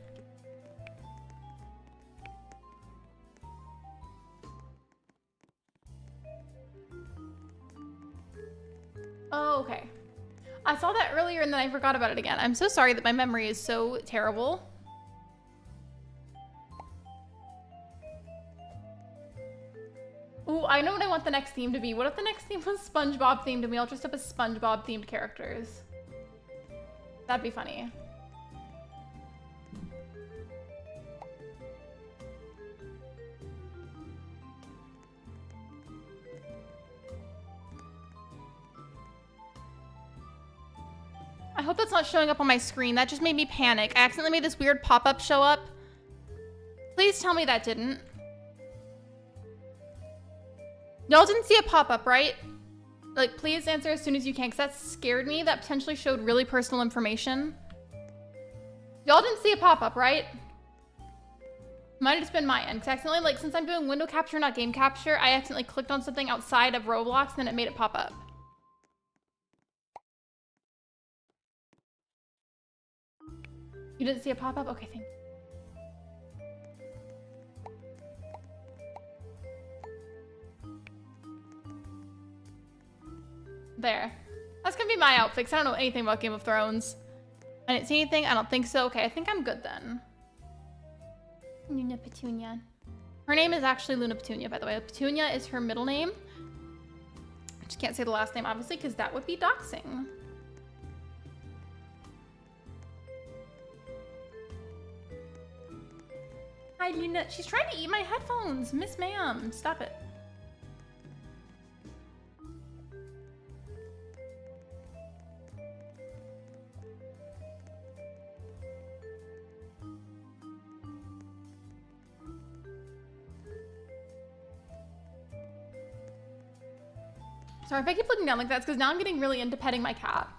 Oh, okay. I saw that earlier and then I forgot about it again. I'm so sorry that my memory is so terrible. Ooh, I know what I want the next theme to be. What if the next theme was SpongeBob themed and we all dressed up as SpongeBob themed characters? That'd be funny. I hope that's not showing up on my screen. That just made me panic. I accidentally made this weird pop-up show up. Please tell me that didn't. Y'all didn't see a pop-up, right? Like, please answer as soon as you can, because that scared me. That potentially showed really personal information. Y'all didn't see a pop-up, right? Might have just been my end, because I accidentally, like, since I'm doing window capture, not game capture, I accidentally clicked on something outside of Roblox, and then it made it pop up. You didn't see a pop-up? Okay, thank you. There. That's gonna be my outfit, because I don't know anything about Game of Thrones. I didn't see anything? I don't think so. Okay, I think I'm good then. Luna Petunia. Her name is actually Luna Petunia, by the way. Petunia is her middle name. I just can't say the last name, obviously, because that would be doxing. Hi, Luna. She's trying to eat my headphones. Miss Ma'am, stop it. Sorry if I keep looking down like that, it's because now I'm getting really into petting my cat.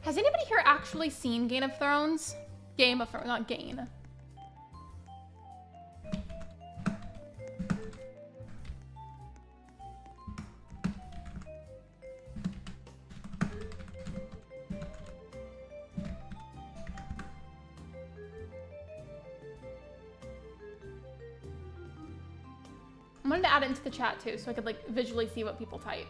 Has anybody here actually seen Game of Thrones? Game of Thrones, not Gain. I wanted to add it into the chat too, so I could like visually see what people type.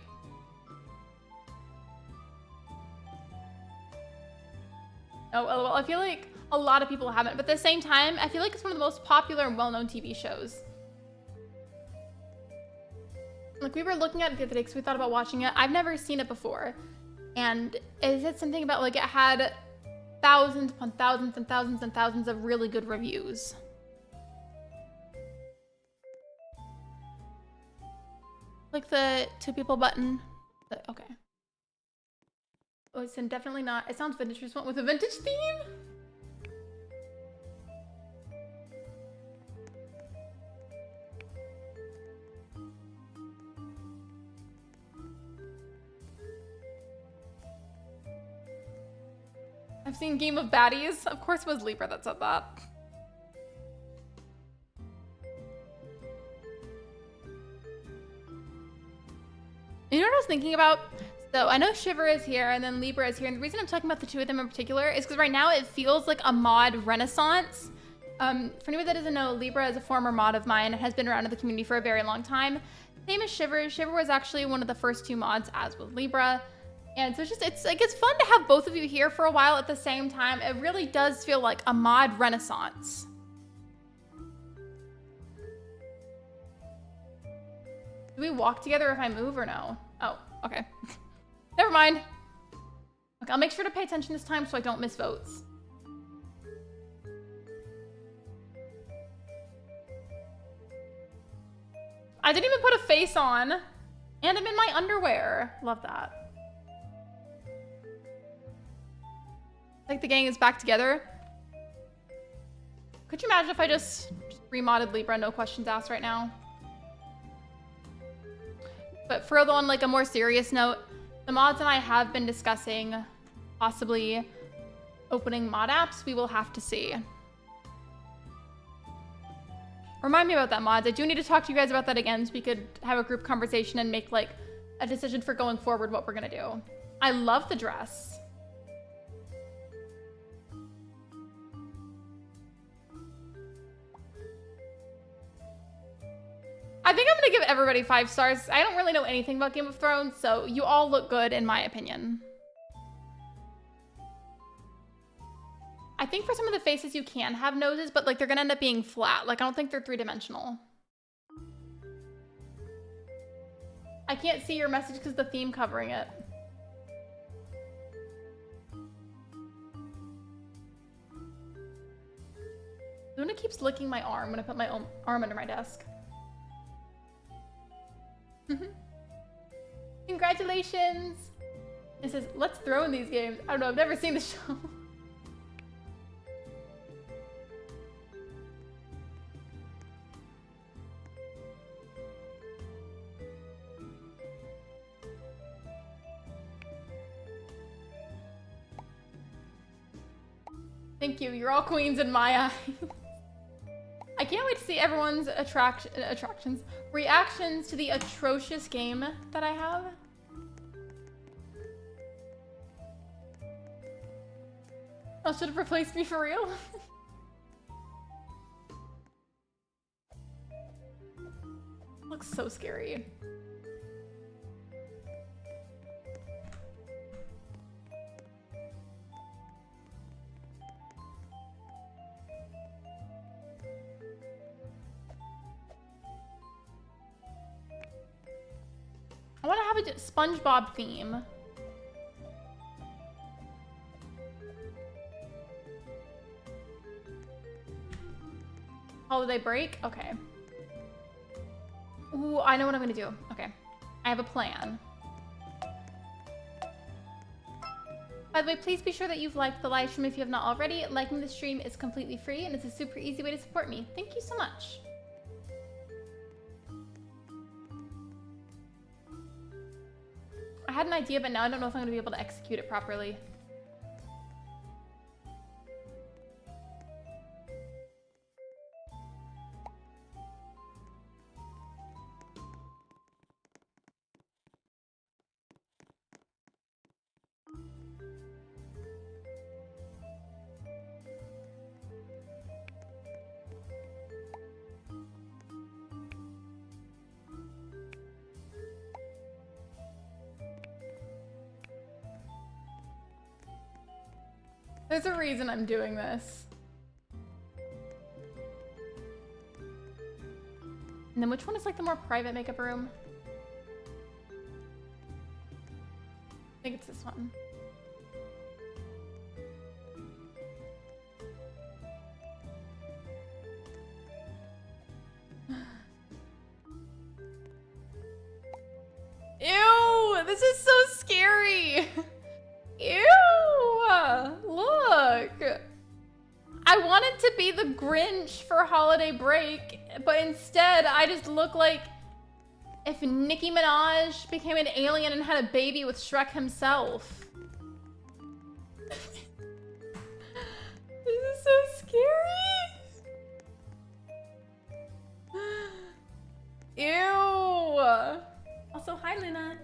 Oh, well, I feel like a lot of people haven't, but at the same time, I feel like it's one of the most popular and well-known TV shows. Like, we were looking at it the other day because we thought about watching it. I've never seen it before. And it said something about, like, it had thousands upon thousands and thousands and thousands of really good reviews. Click the two people button. Okay. Oh, it's definitely not. It sounds vintage. Just went with a vintage theme. I've seen Game of Baddies. Of course it was Libra that said that. You know what I was thinking about? So I know Shiver is here and then Libra is here. And the reason I'm talking about the two of them in particular is because right now it feels like a mod renaissance. For anybody that doesn't know, Libra is a former mod of mine and has been around in the community for a very long time. Same as Shiver. Shiver was actually one of the first two mods, as was Libra. And so it's fun to have both of you here for a while at the same time. It really does feel like a mod renaissance. Do we walk together if I move or no? Oh, okay. Never mind. Okay, I'll make sure to pay attention this time so I don't miss votes. I didn't even put a face on. And I'm in my underwear. Love that. Like the gang is back together. Could you imagine if I just remodded Libra, no questions asked right now? But for on like a more serious note, the mods and I have been discussing possibly opening mod apps. We will have to see. Remind me about that, mods. I do need to talk to you guys about that again so we could have a group conversation and make like a decision for going forward what we're gonna do. I love the dress. I think I'm gonna give everybody 5 stars. I don't really know anything about Game of Thrones, so you all look good in my opinion. I think for some of the faces you can have noses, but like they're gonna end up being flat. Like I don't think they're 3-dimensional. I can't see your message because the theme covering it. Luna keeps licking my arm when I put my arm under my desk. Congratulations! It says, let's throw in these games. I don't know, I've never seen the show. Thank you, you're all queens in my eyes. I can't wait to see everyone's reactions to the atrocious game that I have. Oh, should have replaced me for real? Looks so scary. I want to have a SpongeBob theme. Holiday break? Okay. Ooh, I know what I'm gonna do. Okay. I have a plan. By the way, please be sure that you've liked the live stream if you have not already. Liking the stream is completely free and it's a super easy way to support me. Thank you so much. I had an idea, but now I don't know if I'm gonna be able to execute it properly. There's a reason I'm doing this. And then which one is like the more private makeup room? I think it's this one. Ew, this is so scary. Ew, look. I wanted to be the Grinch for holiday break, but instead I just look like if Nicki Minaj became an alien and had a baby with Shrek himself. This is so scary. Ew. Also, hi Luna.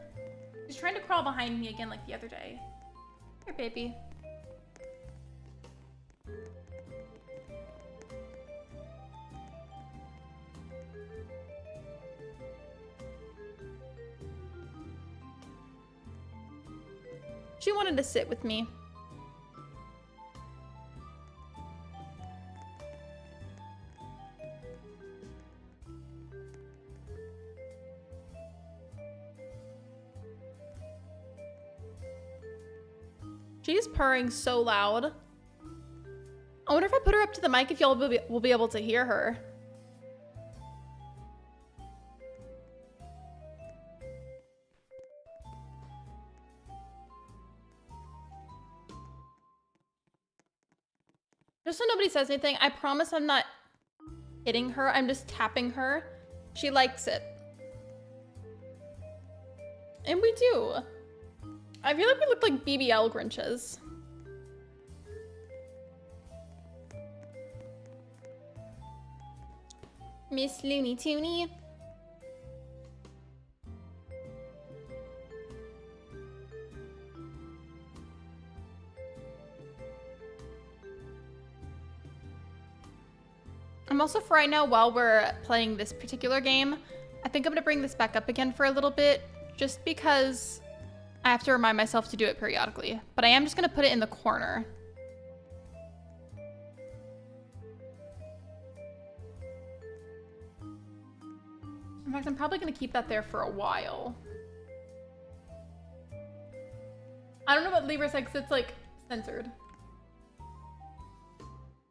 She's trying to crawl behind me again like the other day. Here, baby. She wanted to sit with me. She's purring so loud. I wonder if I put her up to the mic if y'all will be able to hear her. Just so nobody says anything, I promise I'm not hitting her. I'm just tapping her. She likes it. And we do. I feel like we look like BBL Grinches. Miss Looney Tooney. I'm also, for right now, while we're playing this particular game, I think I'm gonna bring this back up again for a little bit, just because I have to remind myself to do it periodically. But I am just gonna put it in the corner. In fact, I'm probably gonna keep that there for a while. I don't know what Libra said, 'cause it's like censored.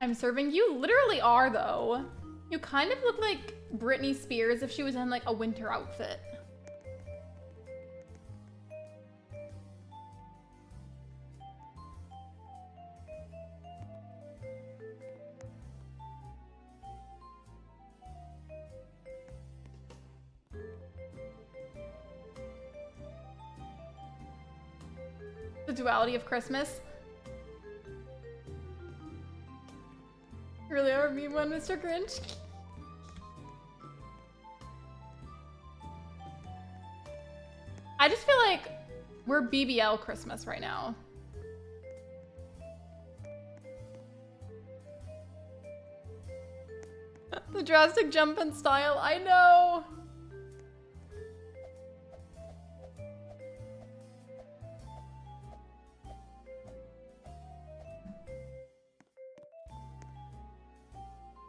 I'm serving you? Literally are, though. You kind of look like Britney Spears if she was in like a winter outfit. The duality of Christmas. You really are a mean one, Mr. Grinch. I just feel like we're BBL Christmas right now. The drastic jump in style, I know.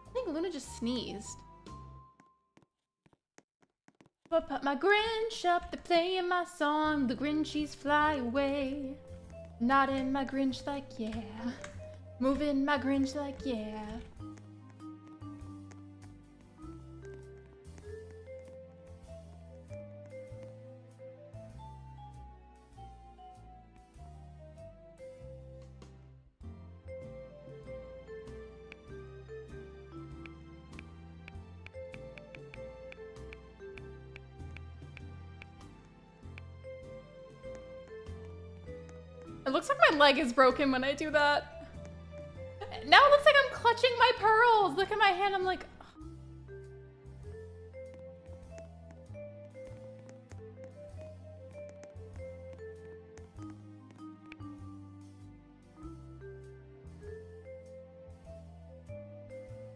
I think Luna just sneezed. But put my Grinch up, they're playing my song. The Grinchies fly away. Nodding my Grinch like yeah. Moving my Grinch like yeah. It looks like my leg is broken when I do that. Now it looks like I'm clutching my pearls. Look at my hand, I'm like...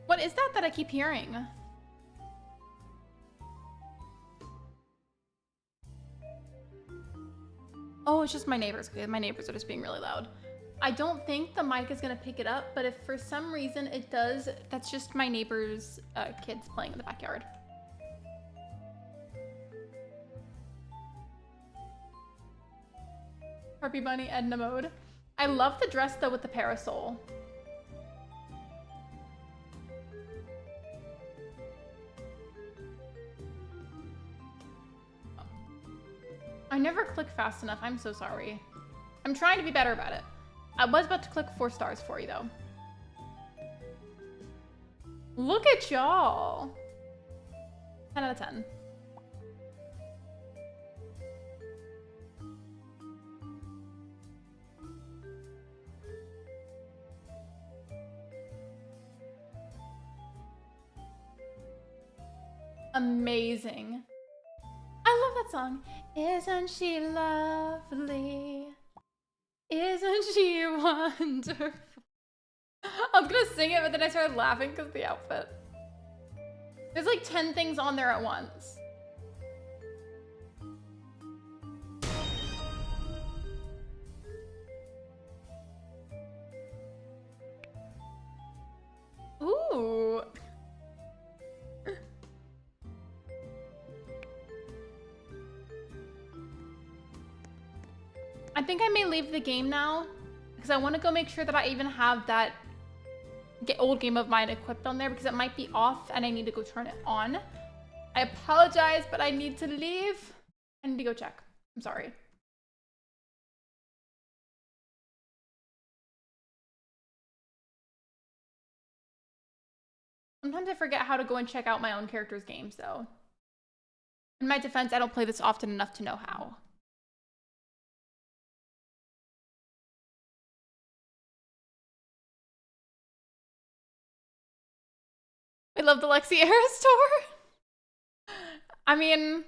What is that I keep hearing? Oh, it's just my neighbors. My neighbors are just being really loud. I don't think the mic is gonna pick it up, but if for some reason it does, that's just my neighbor's kids playing in the backyard. Harpy Bunny Edna mode. I love the dress though with the parasol. I never click fast enough. I'm so sorry. I'm trying to be better about it. I was about to click 4 stars for you though. Look at y'all. 10 out of 10. Amazing. I love that song. Isn't she lovely? Isn't she wonderful? I was gonna sing it, but then I started laughing because of the outfit. There's like 10 things on there at once. Ooh. I think I may leave the game now because I want to go make sure that I even have that old game of mine equipped on there because it might be off and I need to go turn it on. I apologize, but I need to leave. I need to go check. I'm sorry. Sometimes I forget how to go and check out my own character's games though. In my defense, I don't play this often enough to know how. Wait, love the Lexi Eras tour. I mean,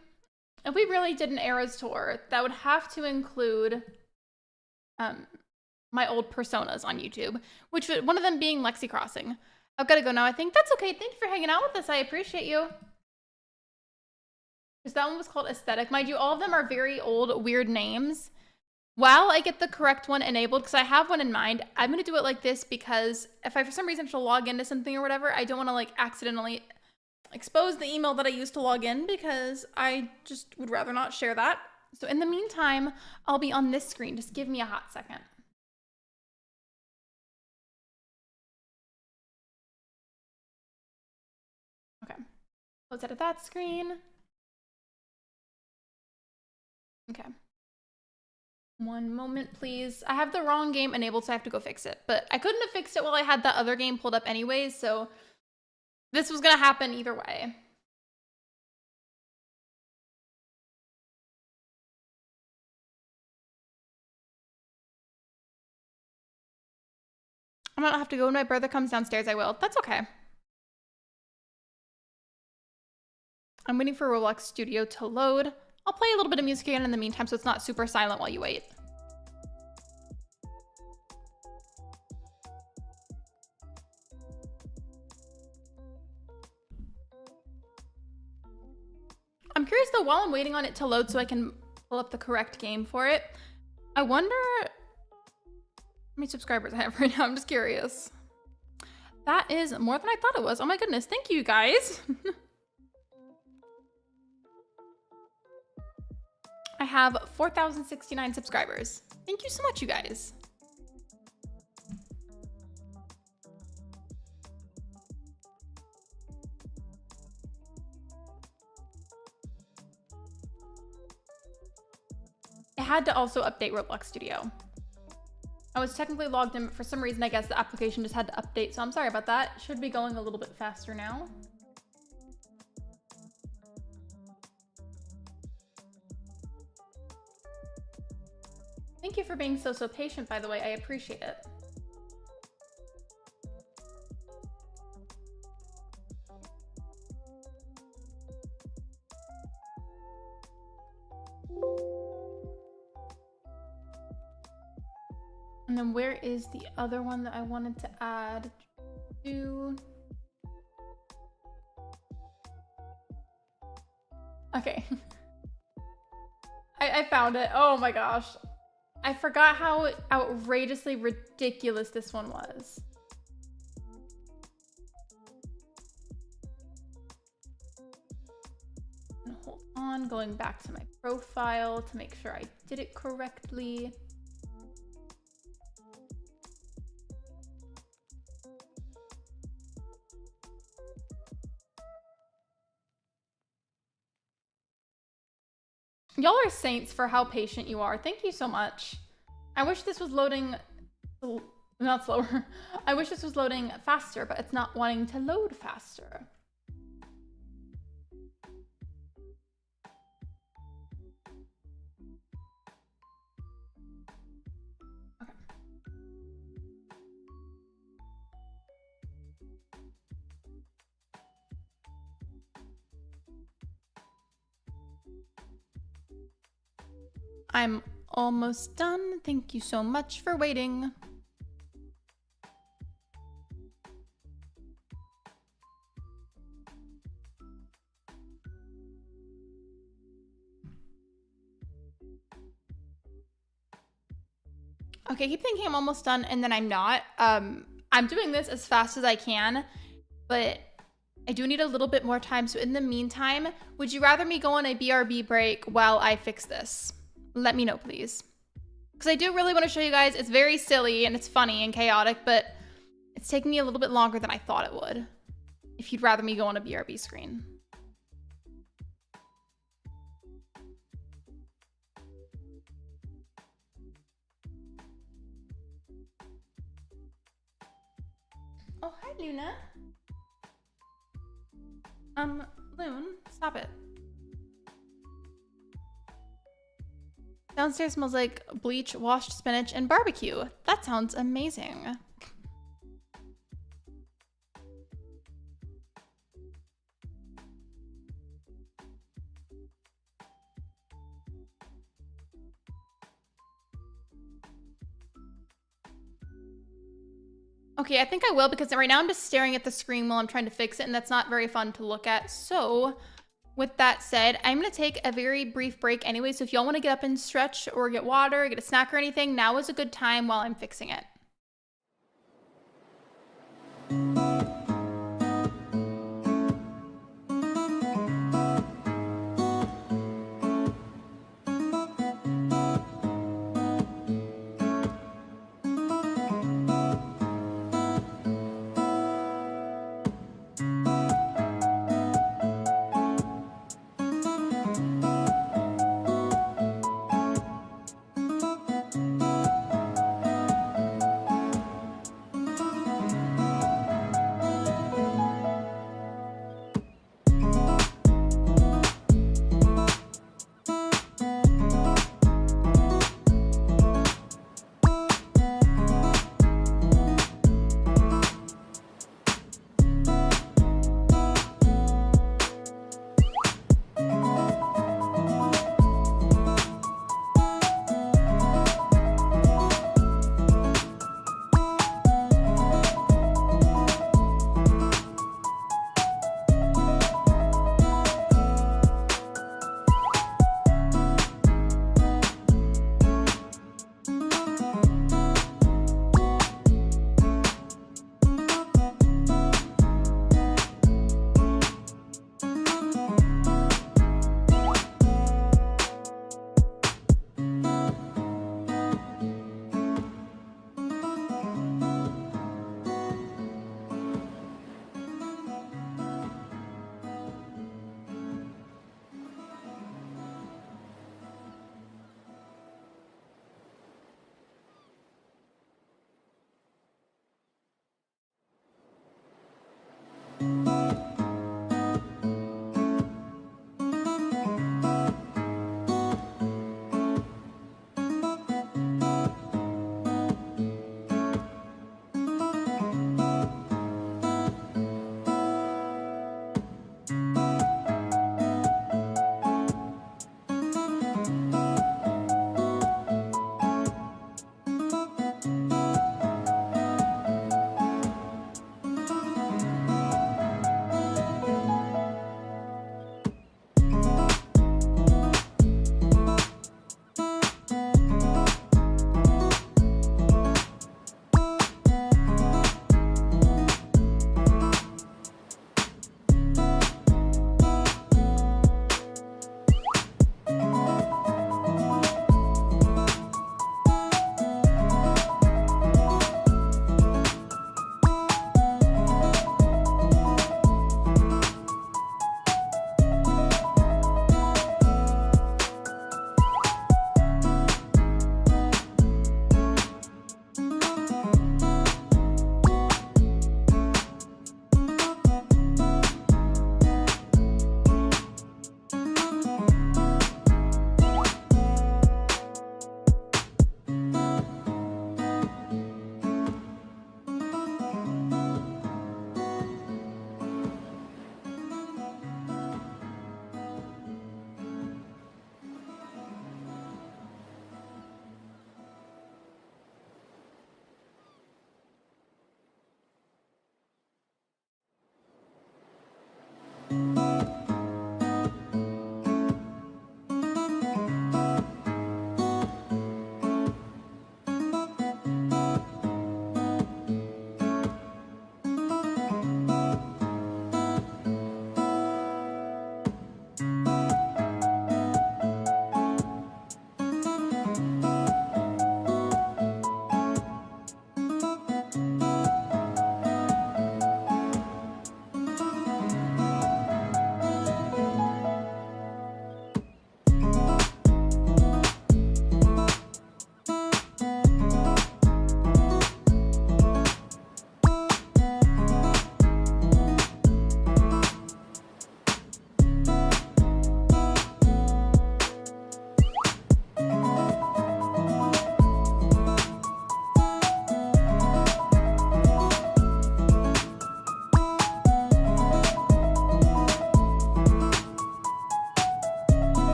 if we really did an Eras tour, that would have to include my old personas on YouTube, which would, one of them being Lexi Crossing. I've got to go now, I think. That's okay. Thank you for hanging out with us. I appreciate you. Because that one was called Aesthetic. Mind you, all of them are very old, weird names. While I get the correct one enabled, because I have one in mind, I'm going to do it like this because if I, for some reason, have to log into something or whatever, I don't want to, like, accidentally expose the email that I used to log in because I just would rather not share that. So in the meantime, I'll be on this screen. Just give me a hot second. Okay. Let's edit that screen. Okay. One moment, please. I have the wrong game enabled, so I have to go fix it. But I couldn't have fixed it while I had that other game pulled up anyways, so this was gonna happen either way. I'm gonna have to go when my brother comes downstairs. I will. That's okay. I'm waiting for Roblox Studio to load. I'll play a little bit of music again in the meantime so it's not super silent while you wait. I'm curious though, while I'm waiting on it to load so I can pull up the correct game for it, I wonder how many subscribers I have right now. I'm just curious. That is more than I thought it was. Oh my goodness. Thank you guys. I have 4,069 subscribers. Thank you so much, you guys. I had to also update Roblox Studio. I was technically logged in, but for some reason, I guess the application just had to update, so I'm sorry about that. Should be going a little bit faster now. Thank you for being so patient, by the way. I appreciate it. And then where is the other one that I wanted to add to? Okay. I found it. Oh my gosh. I forgot how outrageously ridiculous this one was. And hold on, going back to my profile to make sure I did it correctly. Y'all are saints for how patient you are. Thank you so much. I wish this was loading, not slower. I wish this was loading faster, but it's not wanting to load faster. Okay. I'm almost done. Thank you so much for waiting. Okay, I keep thinking I'm almost done and then I'm not. I'm doing this as fast as I can, but I do need a little bit more time. So in the meantime, would you rather me go on a BRB break while I fix this? Let me know, please. Because I do really want to show you guys. It's very silly and it's funny and chaotic, but it's taking me a little bit longer than I thought it would. If you'd rather me go on a BRB screen. Oh, hi, Luna. Loon, stop it. Downstairs smells like bleach, washed spinach, and barbecue. That sounds amazing. Okay, I think I will because right now I'm just staring at the screen while I'm trying to fix it, and that's not very fun to look at. So with that said, I'm going to take a very brief break anyway. So if y'all want to get up and stretch or get water, get a snack or anything, now is a good time while I'm fixing it.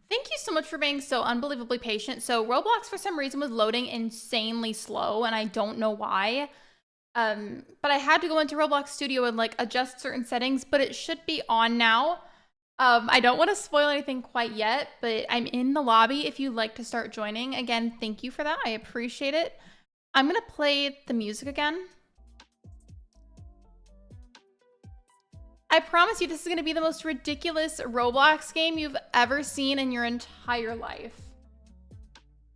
Thank you so much for being so unbelievably patient. So Roblox for some reason was loading insanely slow and I don't know why. But I had to go into Roblox Studio and like adjust certain settings, but it should be on now. I don't want to spoil anything quite yet, but I'm in the lobby if you'd like to start joining. Again, thank you for that. I appreciate it. I'm going to play the music again. I promise you this is going to be the most ridiculous Roblox game you've ever seen in your entire life.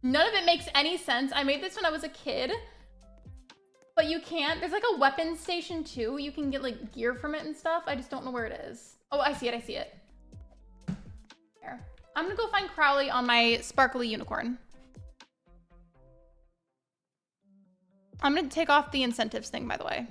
None of it makes any sense. I made this when I was a kid, but you can't. There's like a weapon station too. You can get like gear from it and stuff. I just don't know where it is. Oh, I see it. I see it. There. I'm going to go find Crowley on my sparkly unicorn. I'm going to take off the incentives thing, by the way.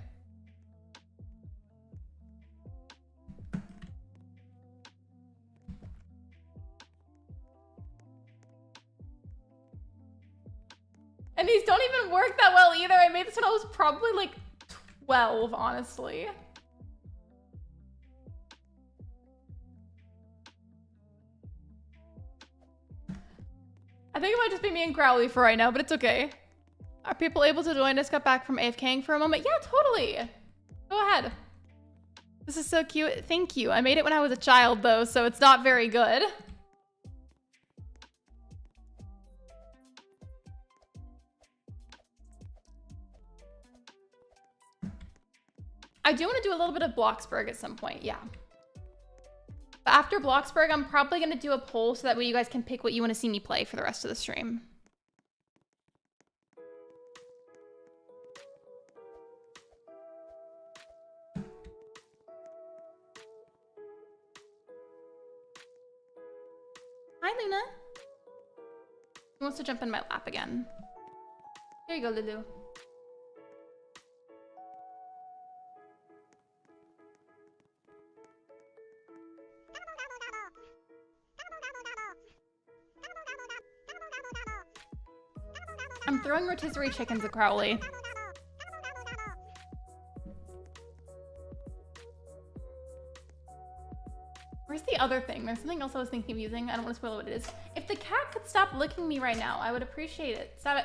And these don't even work that well either. I made this when I was probably like 12, honestly. I think it might just be me and Crowley for right now, but it's okay. Are people able to join us? Got back from AFKing for a moment. Yeah, totally. Go ahead. This is so cute. Thank you. I made it when I was a child though, so it's not very good. I do want to do a little bit of Bloxburg at some point, yeah. But after Bloxburg, I'm probably going to do a poll so that way you guys can pick what you want to see me play for the rest of the stream. Hi, Luna. Who wants to jump in my lap again? There you go, Lulu. I'm throwing rotisserie chickens at Crowley. Where's the other thing? There's something else I was thinking of using. I don't want to spoil what it is. If the cat could stop licking me right now, I would appreciate it. Stop it.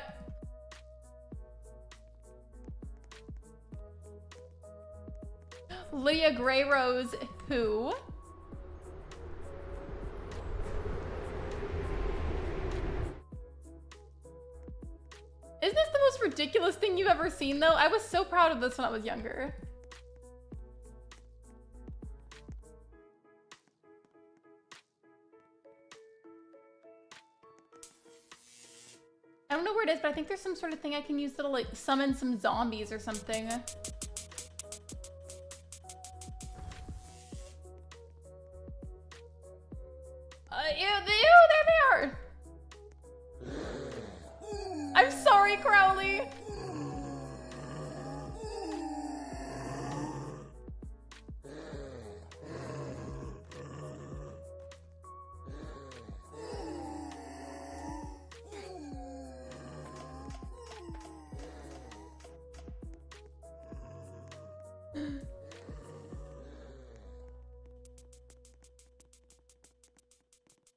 Lydia Grey Rose, who? Isn't this the most ridiculous thing you've ever seen, though? I was so proud of this when I was younger. but I think there's some sort of thing I can use that'll like summon some zombies or something. Ew, there they are. I'm sorry, Crowley.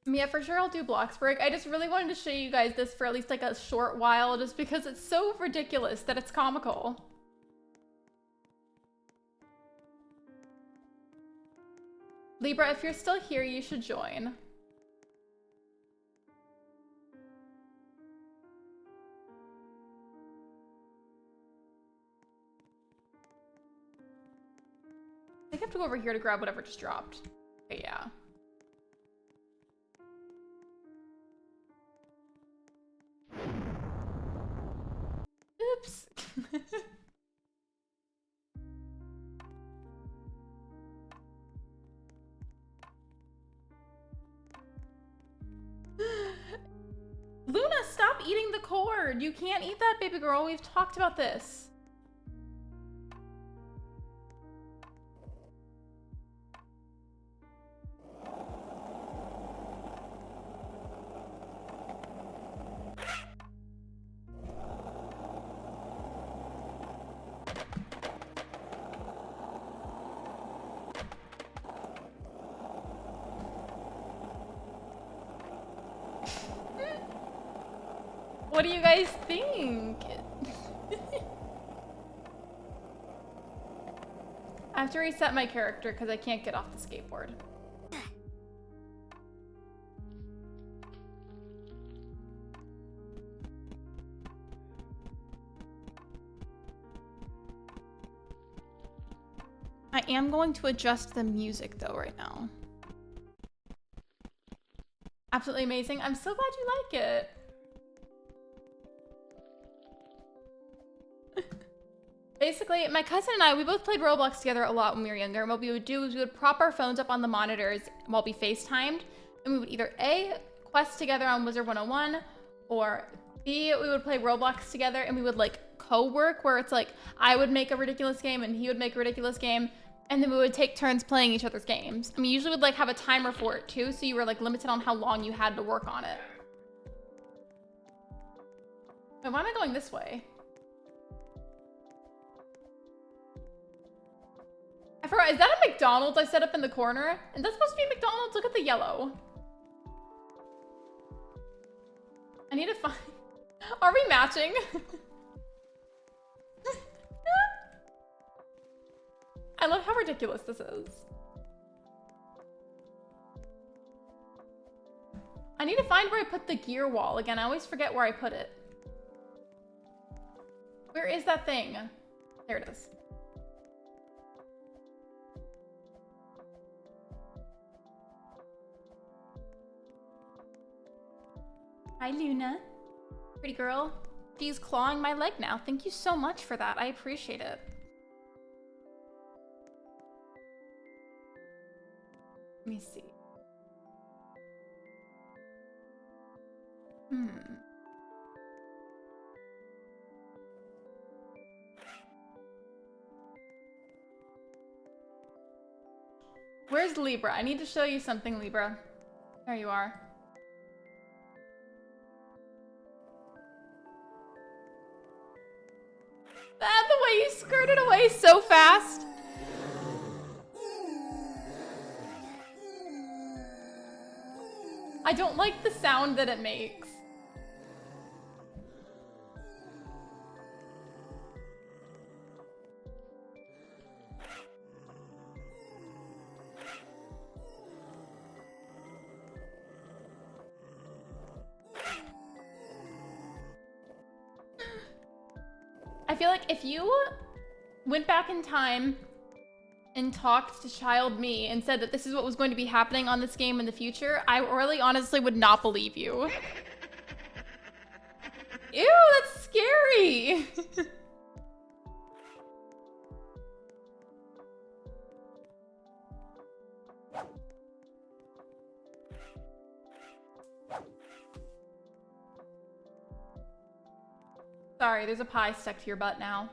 Yeah, for sure I'll do blocks break. I just really wanted to show you guys this for at least like a short while just because it's so ridiculous that it's comical. Libra, if you're still here, you should join. I think I have to go over here to grab whatever just dropped. Okay, yeah. Oops. Luna, stop eating the cord. You can't eat that, baby girl. We've talked about this. What do you guys think? I have to reset my character because I can't get off the skateboard. I am going to adjust the music though right now. Absolutely amazing. I'm so glad you like it. Basically, my cousin and I, we both played Roblox together a lot when we were younger. And what we would do is we would prop our phones up on the monitors while we FaceTimed. And we would either A, quest together on Wizard 101, or B, we would play Roblox together and we would like co-work where it's like I would make a ridiculous game and he would make a ridiculous game. And then we would take turns playing each other's games. And we usually would like have a timer for it too. So you were like limited on how long you had to work on it. Wait, why am I going this way? I forgot, is that a McDonald's I set up in the corner? And that's supposed to be McDonald's? Look at the yellow. I need to find... Are we matching? I love how ridiculous this is. I need to find where I put the gear wall. Again, I always forget where I put it. Where is that thing? There it is. Hi, Luna. Pretty girl. She's clawing my leg now. Thank you so much for that. I appreciate it. Let me see. Where's Libra? I need to show you something, Libra. There you are. The way you skirted away so fast. I don't like the sound that it makes. I feel like if you went back in time and talked to child me and said that this is what was going to be happening on this game in the future, I really honestly would not believe you. Ew, that's scary. Sorry, there's a pie stuck to your butt now.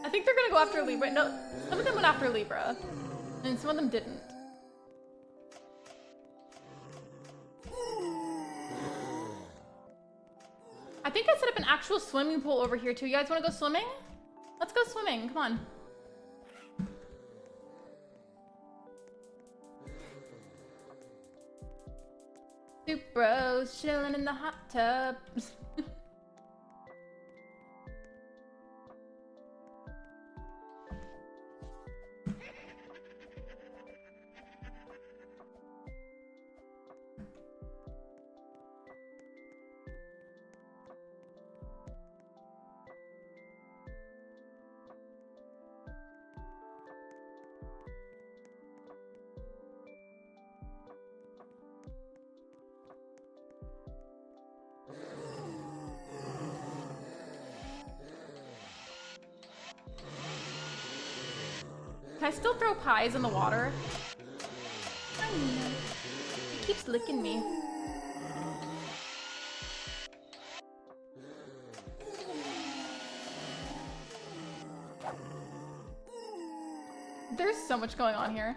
I think they're gonna go after Libra. No, some of them went after Libra, and some of them didn't. I think I set up an actual swimming pool over here too. You guys wanna go swimming? Let's go swimming, come on. Two bros chilling in the hot tub. Can I still throw pies in the water? I don't know. It keeps licking me. There's so much going on here.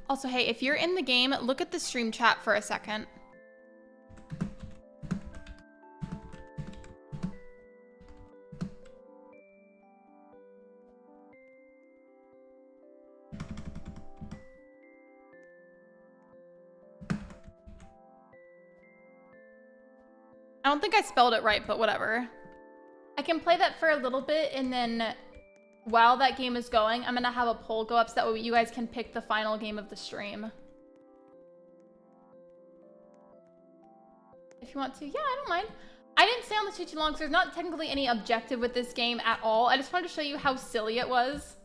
Also, hey, if you're in the game, look at the stream chat for a second. I don't think I spelled it right, but whatever. I can play that for a little bit, and then while that game is going, I'm gonna have a poll go up so that way you guys can pick the final game of the stream. If you want to. Yeah, I don't mind. I didn't stay on the street too long because there's not technically any objective with this game at all. I just wanted to show you how silly it was.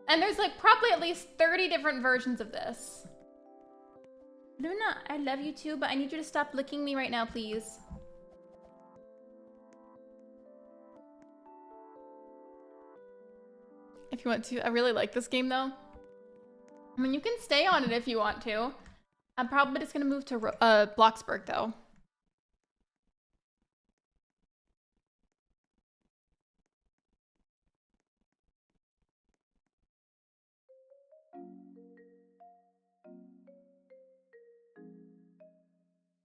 And there's like probably at least 30 different versions of this. Luna, I love you too, but I need you to stop licking me right now, please. If you want to. I really like this game though. I mean, you can stay on it if you want to. I'm probably just gonna move to Bloxburg though.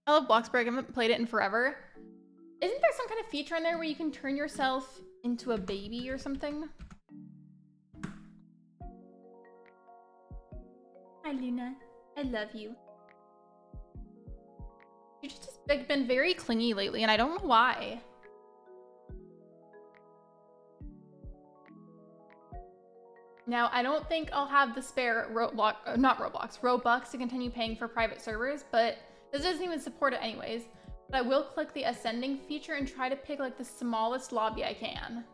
I love Bloxburg. I haven't played it in forever. Isn't there some kind of feature in there where you can turn yourself into a baby or something? Hi, Luna. I love you. You've just like, been very clingy lately, and I don't know why. Now, I don't think I'll have the spare Robux to continue paying for private servers, but this doesn't even support it anyways. But I will click the ascending feature and try to pick like the smallest lobby I can.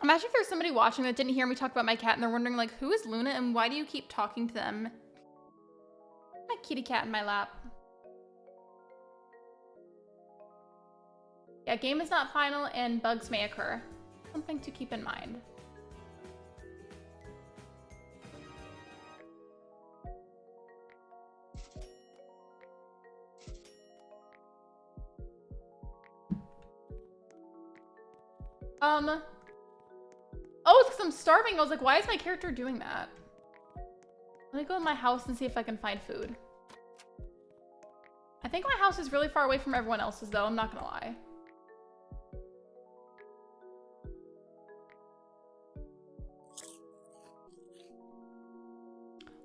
Imagine if there's somebody watching that didn't hear me talk about my cat and they're wondering like, who is Luna and why do you keep talking to them? My kitty cat in my lap. Yeah, game is not final and bugs may occur. Something to keep in mind. Oh, it's because I'm starving. I was like, why is my character doing that? Let me go in my house and see if I can find food. I think my house is really far away from everyone else's though, I'm not gonna lie.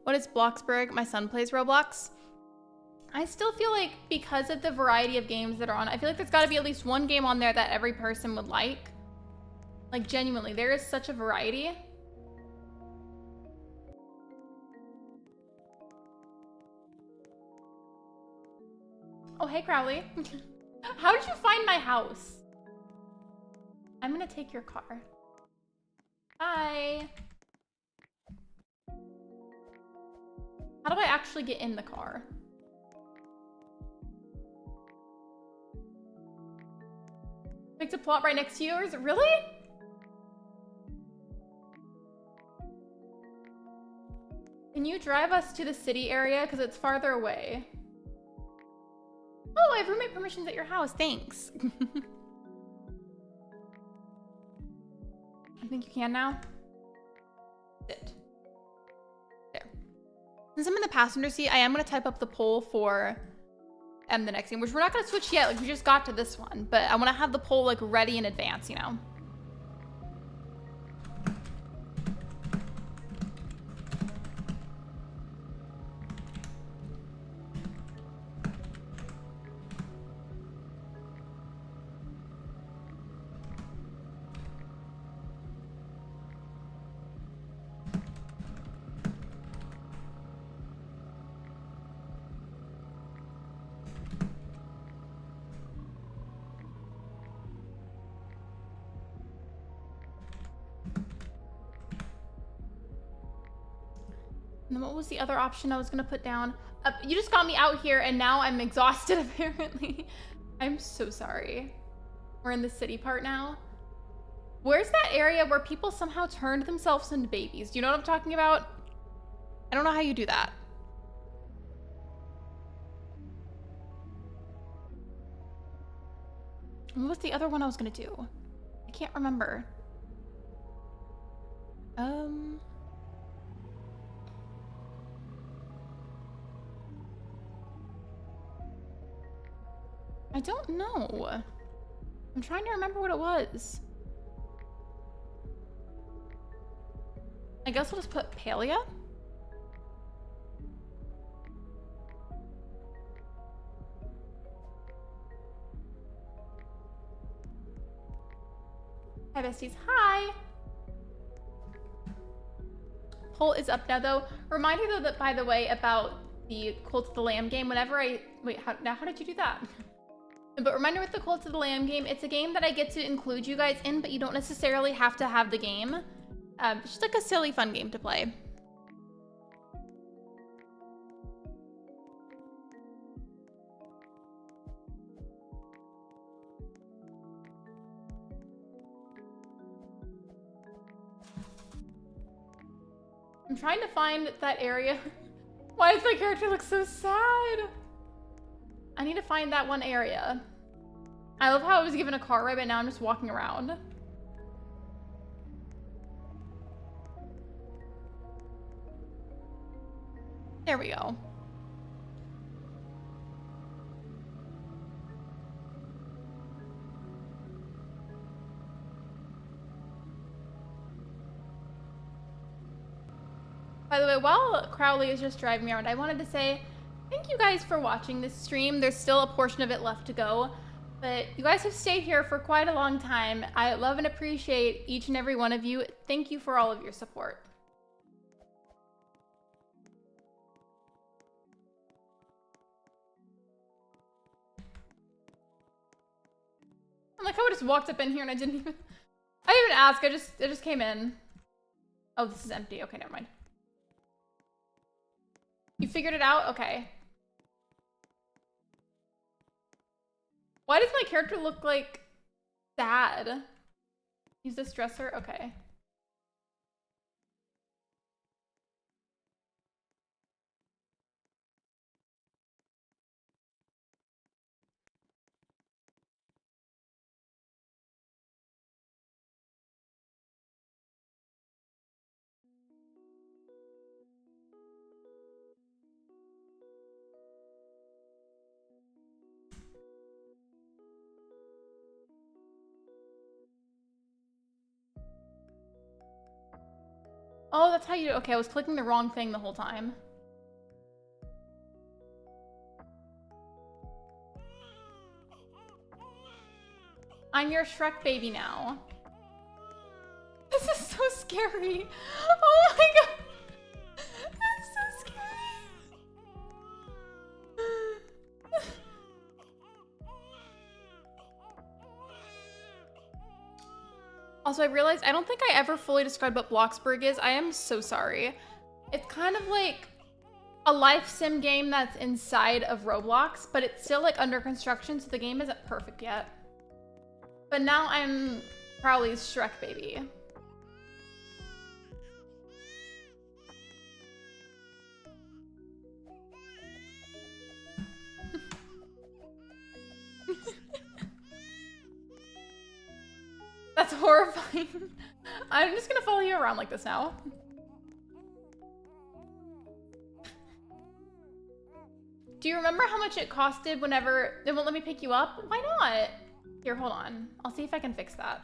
What is Bloxburg? My son plays Roblox. I still feel like because of the variety of games that are on, I feel like there's got to be at least one game on there that every person would like. Like, genuinely, there is such a variety. Oh, hey, Crowley. How did you find my house? I'm gonna take your car. Bye. How do I actually get in the car? Picked a plot right next to yours? Really? Can you drive us to the city area? Because it's farther away. Oh, I have roommate permissions at your house. Thanks. I think you can now. Sit. There. Since I'm in the passenger seat, I am going to type up the poll for the next game, which we're not going to switch yet. Like, we just got to this one. But I want to have the poll, like, ready in advance, you know? And then what was the other option I was gonna put down? You just got me out here and now I'm exhausted, apparently. I'm so sorry. We're in the city part now. Where's that area where people somehow turned themselves into babies? Do you know what I'm talking about? I don't know how you do that. What was the other one I was gonna do? I can't remember. I don't know. I'm trying to remember what it was. I guess we'll just put Palia. Hi, besties. Hi. Poll is up now, though. Reminder, though, that, by the way, about the Cult of the Lamb game, whenever I... Wait, how did you do that? But reminder with the Cult of the Lamb game, it's a game that I get to include you guys in, but you don't necessarily have to have the game. It's just like a silly, fun game to play. I'm trying to find that area. Why does my character look so sad? I need to find that one area. I love how I was given a car ride, but now I'm just walking around. There we go. By the way, while Crowley is just driving me around, I wanted to say thank you guys for watching this stream. There's still a portion of it left to go, but you guys have stayed here for quite a long time. I love and appreciate each and every one of you. Thank you for all of your support. I'm like, I just walked up in here and I didn't even ask. I just came in. Oh, this is empty. Okay, never mind. You figured it out? Okay. Why does my character look like sad? Use this dresser? Okay. Oh, that's how you do it. Okay, I was clicking the wrong thing the whole time. I'm your Shrek baby now. This is so scary. Oh my god. That's so scary. Also, I realized I don't think I ever fully described what Bloxburg is. I am so sorry. It's kind of like a life sim game that's inside of Roblox, but it's still like under construction, so the game isn't perfect yet. But now I'm Crowley's Shrek baby. That's horrifying. I'm just gonna follow you around like this now. Do you remember how much it costed whenever it won't let me pick you up? Why not? Here, hold on. I'll see if I can fix that.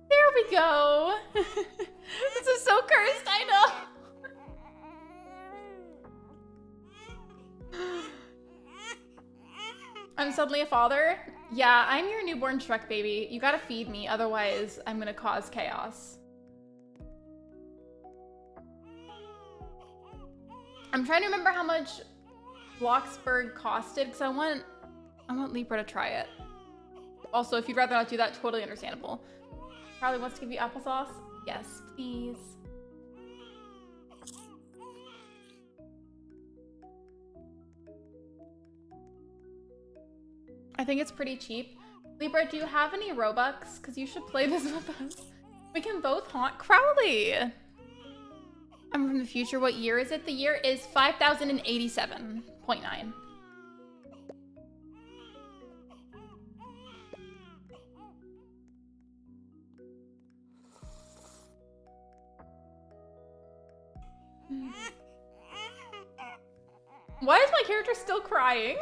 There we go. This is so cursed, I know. I'm suddenly a father? Yeah, I'm your newborn Shrek baby. You gotta feed me, otherwise I'm gonna cause chaos. I'm trying to remember how much Bloxburg costed, because I want Libra to try it. Also, if you'd rather not do that, totally understandable. Probably wants to give you applesauce? Yes, please. I think it's pretty cheap. Libra, do you have any Robux? Because you should play this with us. We can both haunt Crowley. I'm from the future. What year is it? The year is 5087.9. Why is my character still crying?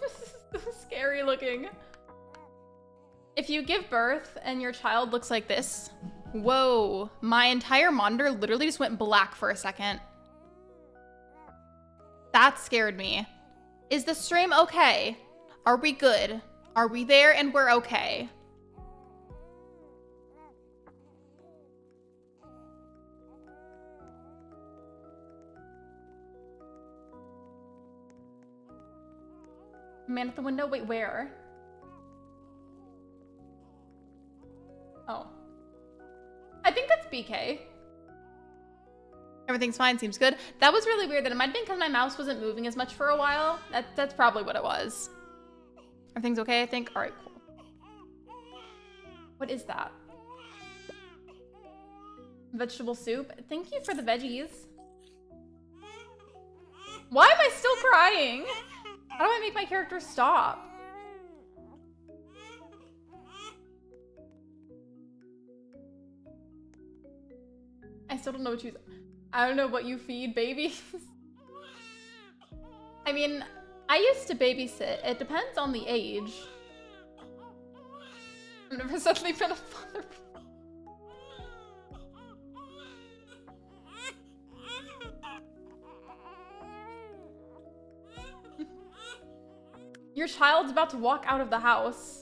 This is so scary looking. If you give birth and your child looks like this, whoa, my entire monitor literally just went black for a second. That scared me. Is the stream okay? Are we good? Are we there and we're okay? Man at the window? Wait, where? Oh. I think that's BK. Everything's fine, seems good. That was really weird. That it might have been because my mouse wasn't moving as much for a while. That's probably what it was. Everything's okay, I think? All right, cool. What is that? Vegetable soup? Thank you for the veggies. Why am I still crying? How do I make my character stop? I still don't know what you... I don't know what you feed babies. I mean, I used to babysit. It depends on the age. I've never suddenly been a father. Your child's about to walk out of the house.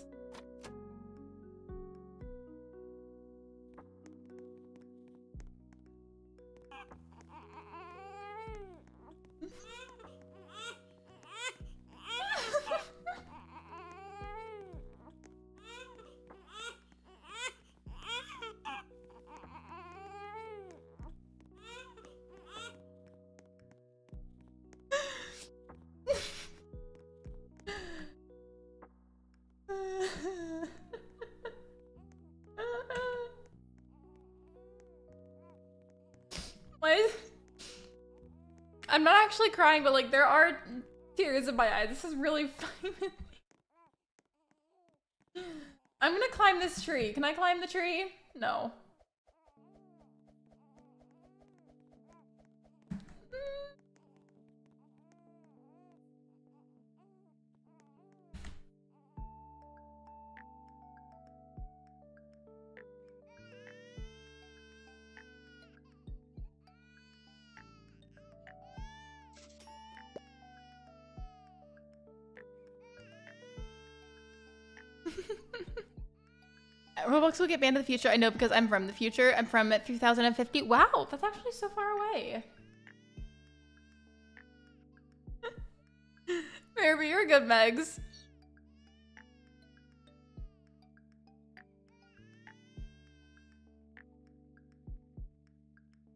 I'm not actually crying, but like there are Tears in my eyes. This is really funny. I'm gonna climb this tree. Can I climb the tree? No. Roblox will get banned in the future. I know because I'm from the future. I'm from 3050. Wow, that's actually so far away. Maybe you're good, Megs.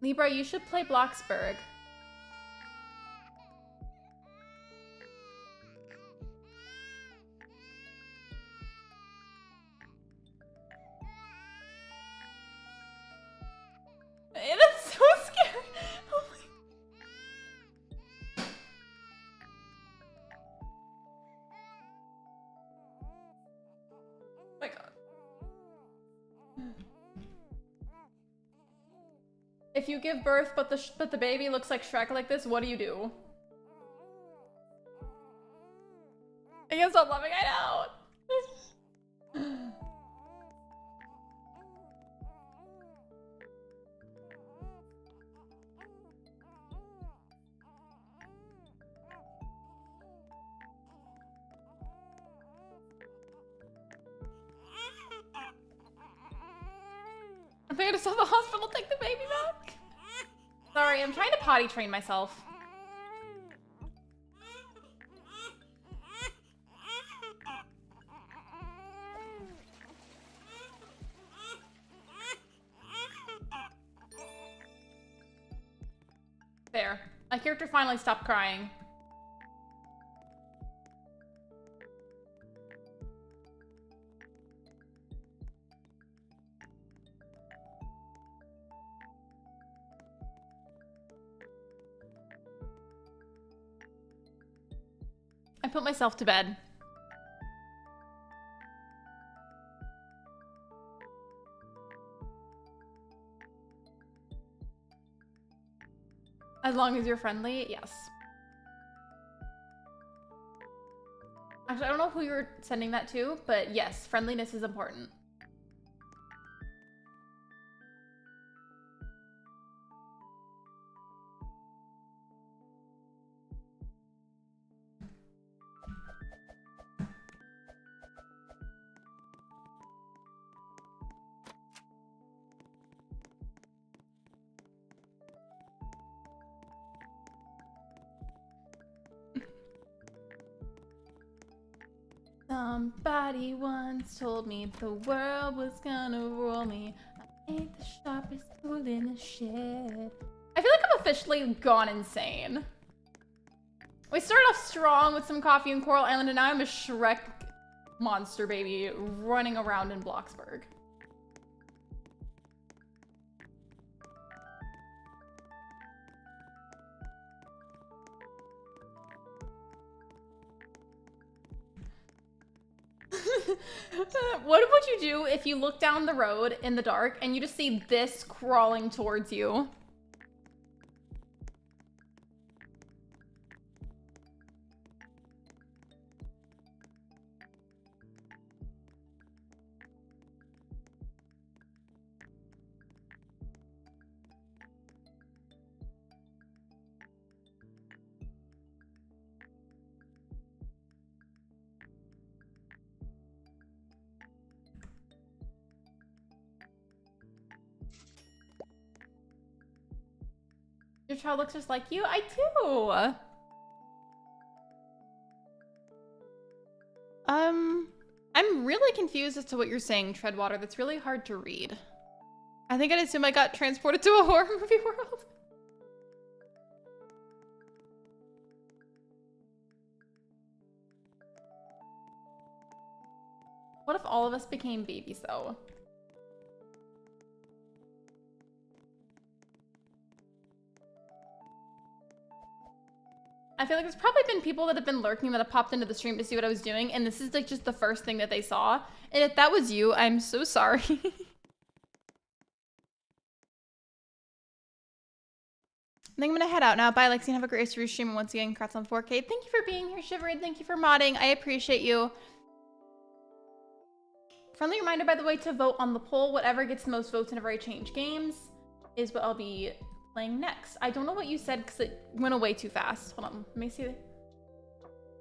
Libra, you should play Bloxburg. It's so scary. Oh my god. If you give birth but the baby looks like Shrek like this, what do you do? I can't stop laughing. I know. I'm going to the hospital, take the baby back. Sorry, I'm trying to potty train myself. There. My character finally stopped crying. I put myself to bed. As long as you're friendly, yes. Actually, I don't know who you were sending that to, but yes, friendliness is important. Somebody once told me the world was gonna roll me. I ain't the sharpest tool in the shed. I feel like I'm officially gone insane. We started off strong with some coffee in Coral Island, and now I'm a Shrek monster baby running around in Bloxburg. What would you do if you look down the road in the dark and you just see this crawling towards you? Your child looks just like you? I do! I'm really confused as to what you're saying, Treadwater. That's really hard to read. I think I'd assume I got transported to a horror movie world. What if all of us became babies, though? I feel like there's probably been people that have been lurking that have popped into the stream to see what I was doing, and this is like just the first thing that they saw. And if that was you, I'm so sorry. I think I'm gonna head out now. Bye, Lexi, and have a great rest of your stream. And once again, congrats on 4K. Thank you for being here, Shivered. Thank you for modding. I appreciate you. Friendly reminder, by the way, to vote on the poll. Whatever gets the most votes whenever I change games is what I'll be playing next. I don't know what you said because it went away too fast. Hold on, let me see. Come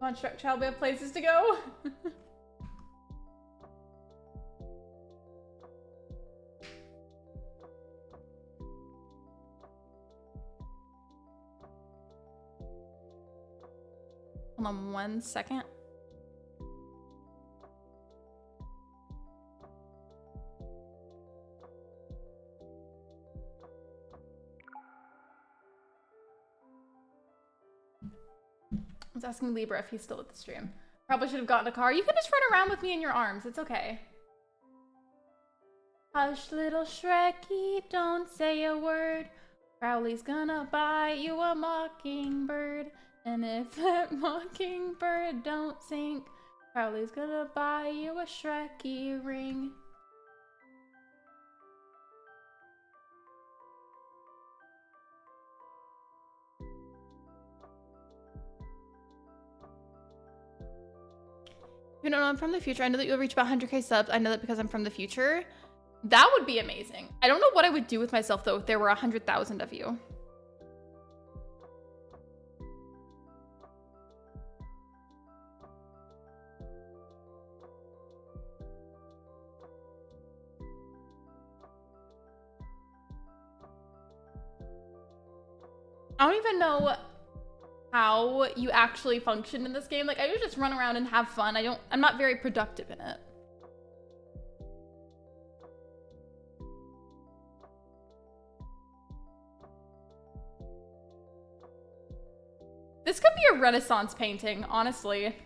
on, Shrek Child, we have places to go. Hold on 1 second. I was asking Libra if he's still at the stream. Probably should have gotten a car. You can just run around with me in your arms. It's okay. Hush, little Shrekky, don't say a word. Crowley's gonna buy you a mockingbird. And if that mockingbird don't sing, Crowley's gonna buy you a Shrekky ring. You don't know I'm from the future. I know that you'll reach about 100K subs. I know that because I'm from the future. That would be amazing. I don't know what I would do with myself though if there were 100,000 of you. I don't even know how you actually function in this game. Like, I would just run around and have fun. I'm not very productive in it. This could be a Renaissance painting, honestly.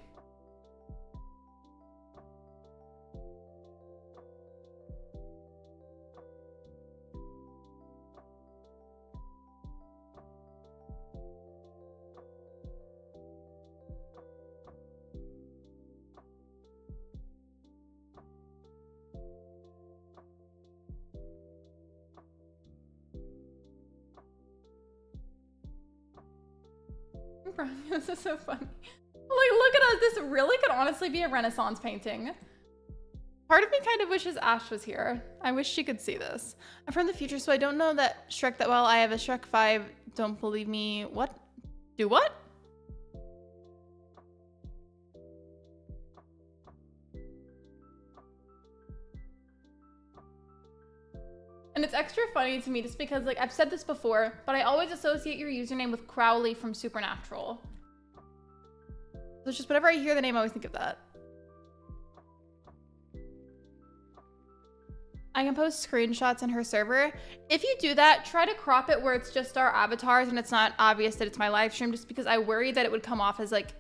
This is so funny. Like, look at us. This really could honestly be a Renaissance painting. Part of me kind of wishes Ash was here. I wish she could see this. I'm from the future, so I don't know that Shrek that well. I have a Shrek 5. Don't believe me. What? Do what? And it's extra funny to me just because, like, I've said this before, but I always associate your username with Crowley from Supernatural. So it's just whenever I hear the name, I always think of that. I can post screenshots in her server. If you do that, try to crop it where it's just our avatars and it's not obvious that it's my live stream, just because I worry that it would come off as, like,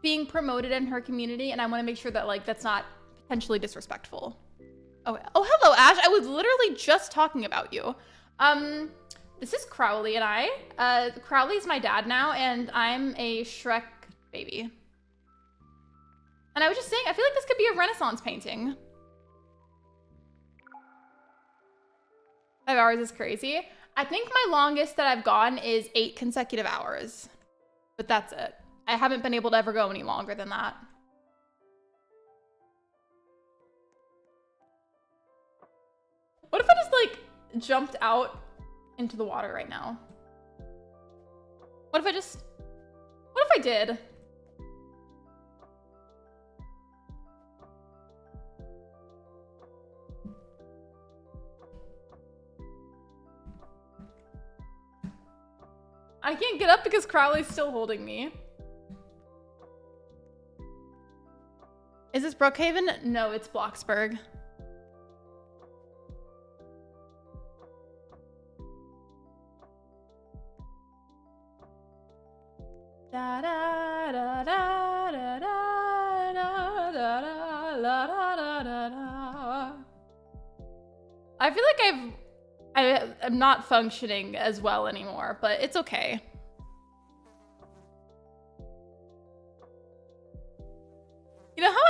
being promoted in her community, and I want to make sure that, like, that's not potentially disrespectful. Oh, hello, Ash. I was literally just talking about you. This is Crowley and I. Crowley's my dad now, and I'm a Shrek baby. And I was just saying, I feel like this could be a Renaissance painting. 5 hours is crazy. I think my longest that I've gone is 8 consecutive hours. But that's it. I haven't been able to ever go any longer than that. What if I just, like, jumped out into the water right now? What if I did? I can't get up because Crowley's still holding me. Is this Brookhaven? No, it's Bloxburg. Da da da da da da da da da da da. I feel like I'm not functioning as well anymore, but it's okay.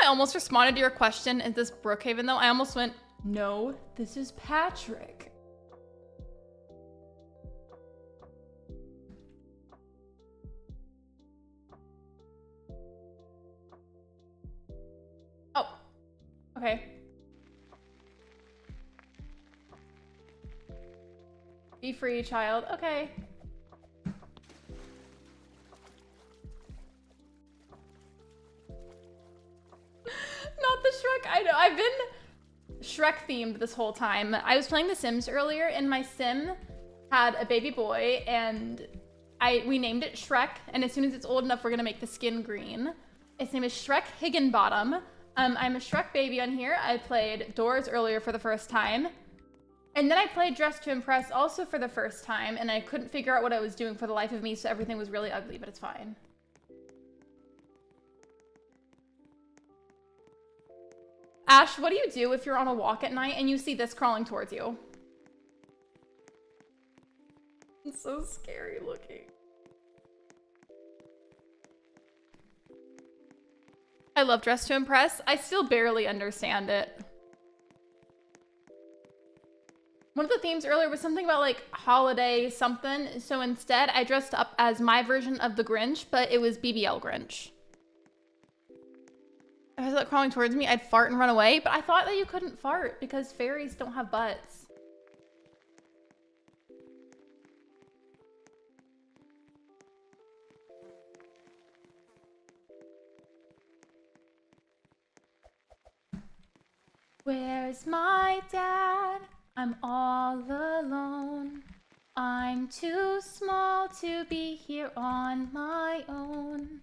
I almost responded to your question, is this Brookhaven though? I almost went, no, this is Patrick. Oh, okay. Be free, child. Okay. Not the Shrek. I know. I've been Shrek themed this whole time. I was playing The Sims earlier, and my Sim had a baby boy, and we named it Shrek. And as soon as it's old enough, we're gonna make the skin green. Its name is Shrek Higginbottom. I'm a Shrek baby on here. I played Doors earlier for the first time. And then I played Dress to Impress also for the first time, and I couldn't figure out what I was doing for the life of me, so everything was really ugly, but it's fine. Ash, what do you do if you're on a walk at night and you see this crawling towards you? It's so scary looking. I love Dress to Impress. I still barely understand it. One of the themes earlier was something about like holiday something. So instead I dressed up as my version of the Grinch, but it was BBL Grinch. If I was like crawling towards me, I'd fart and run away, but I thought that you couldn't fart because fairies don't have butts. Where's my dad? I'm all alone. I'm too small to be here on my own.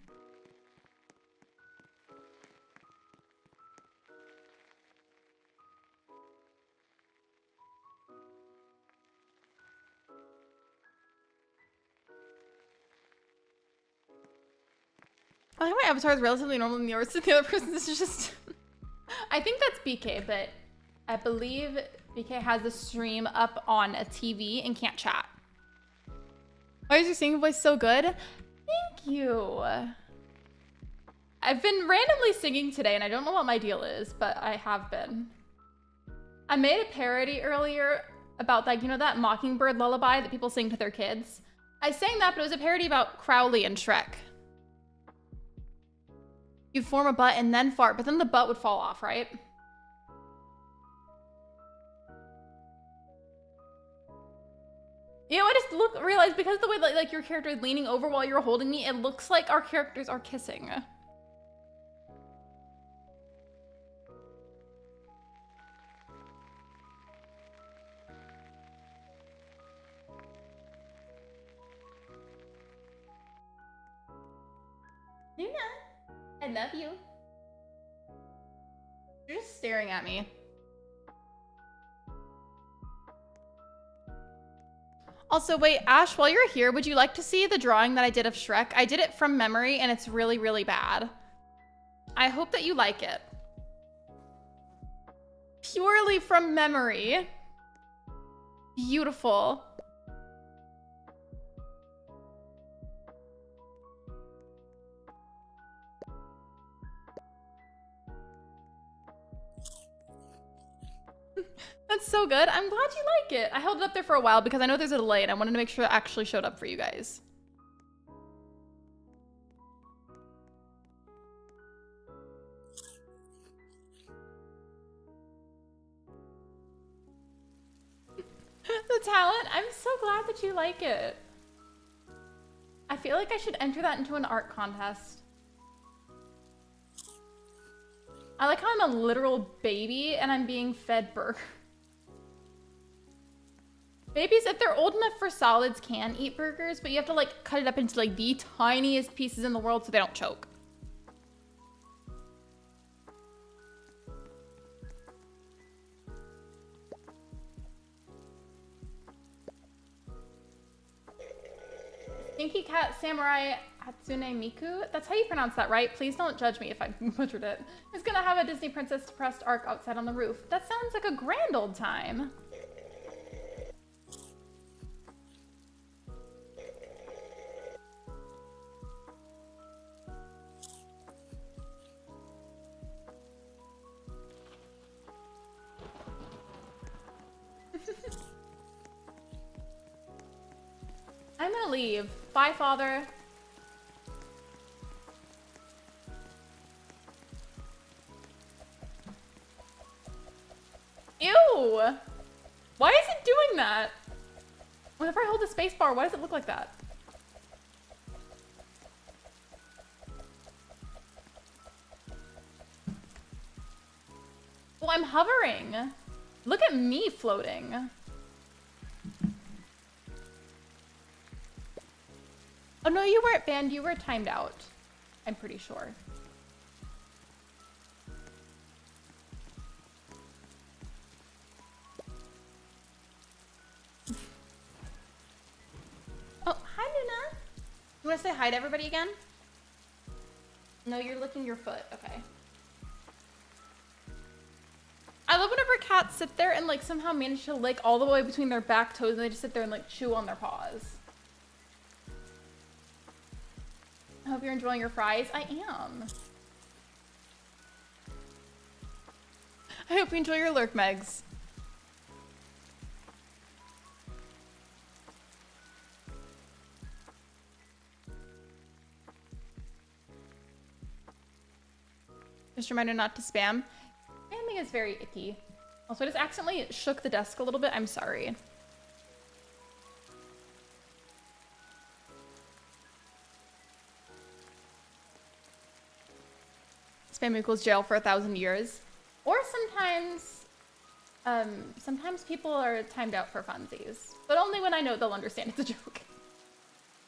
I think my avatar is relatively normal than yours, so the other person's is just... I think that's BK, but I believe BK has the stream up on a TV and can't chat. Why is your singing voice so good? Thank you. I've been randomly singing today, and I don't know what my deal is, but I have been. I made a parody earlier about, like, you know that Mockingbird lullaby that people sing to their kids? I sang that, but it was a parody about Crowley and Shrek. You'd form a butt and then fart, but then the butt would fall off, right? You know, I just realized because the way that like your character is leaning over while you're holding me, it looks like our characters are kissing. Luna, I love you. You're just staring at me. Also, wait, Ash, while you're here, would you like to see the drawing that I did of Shrek? I did it from memory, and it's really, really bad. I hope that you like it. Purely from memory. Beautiful. That's so good. I'm glad you like it. I held it up there for a while because I know there's a delay and I wanted to make sure it actually showed up for you guys. The talent. I'm so glad that you like it. I feel like I should enter that into an art contest. I like how I'm a literal baby and I'm being fed burger. Babies, if they're old enough for solids, can eat burgers, but you have to like cut it up into like the tiniest pieces in the world so they don't choke. Stinky Cat Samurai Hatsune Miku? That's how you pronounce that, right? Please don't judge me if I butchered it. Is gonna have a Disney Princess depressed arc outside on the roof. That sounds like a grand old time. leave. Bye, father. Ew! Why is it doing that? Whenever I hold the space bar, why does it look like that? Well, I'm hovering. Look at me floating. Oh no, you weren't banned, you were timed out. I'm pretty sure. Oh, hi Luna. You wanna say hi to everybody again? No, you're licking your foot, okay. I love whenever cats sit there and like somehow manage to lick all the way between their back toes and they just sit there and like chew on their paws. I hope you're enjoying your fries. I am. I hope you enjoy your lurk, Megs. Just a reminder not to spam. Spamming is very icky. Also, I just accidentally shook the desk a little bit. I'm sorry. Spam equals jail for 1,000 years. Or sometimes people are timed out for funsies. But only when I know they'll understand it's a joke.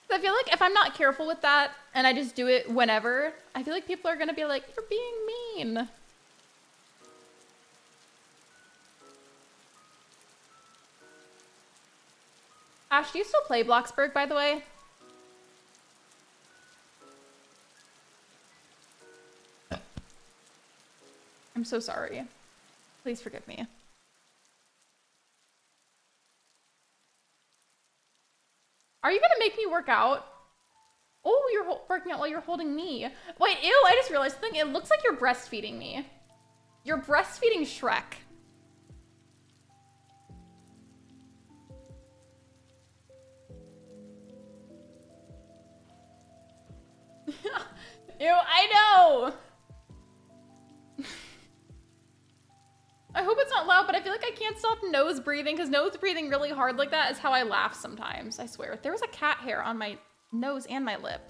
So I feel like if I'm not careful with that and I just do it whenever, I feel like people are gonna be like, you're being mean. Ash, do you still play Bloxburg, by the way? I'm so sorry. Please forgive me. Are you gonna make me work out? Oh, you're working out while you're holding me. Wait, ew, I just realized something. It looks like you're breastfeeding me. You're breastfeeding Shrek. Ew, I know! I hope it's not loud, but I feel like I can't stop nose breathing because nose breathing really hard like that is how I laugh sometimes. I swear. There was a cat hair on my nose and my lip.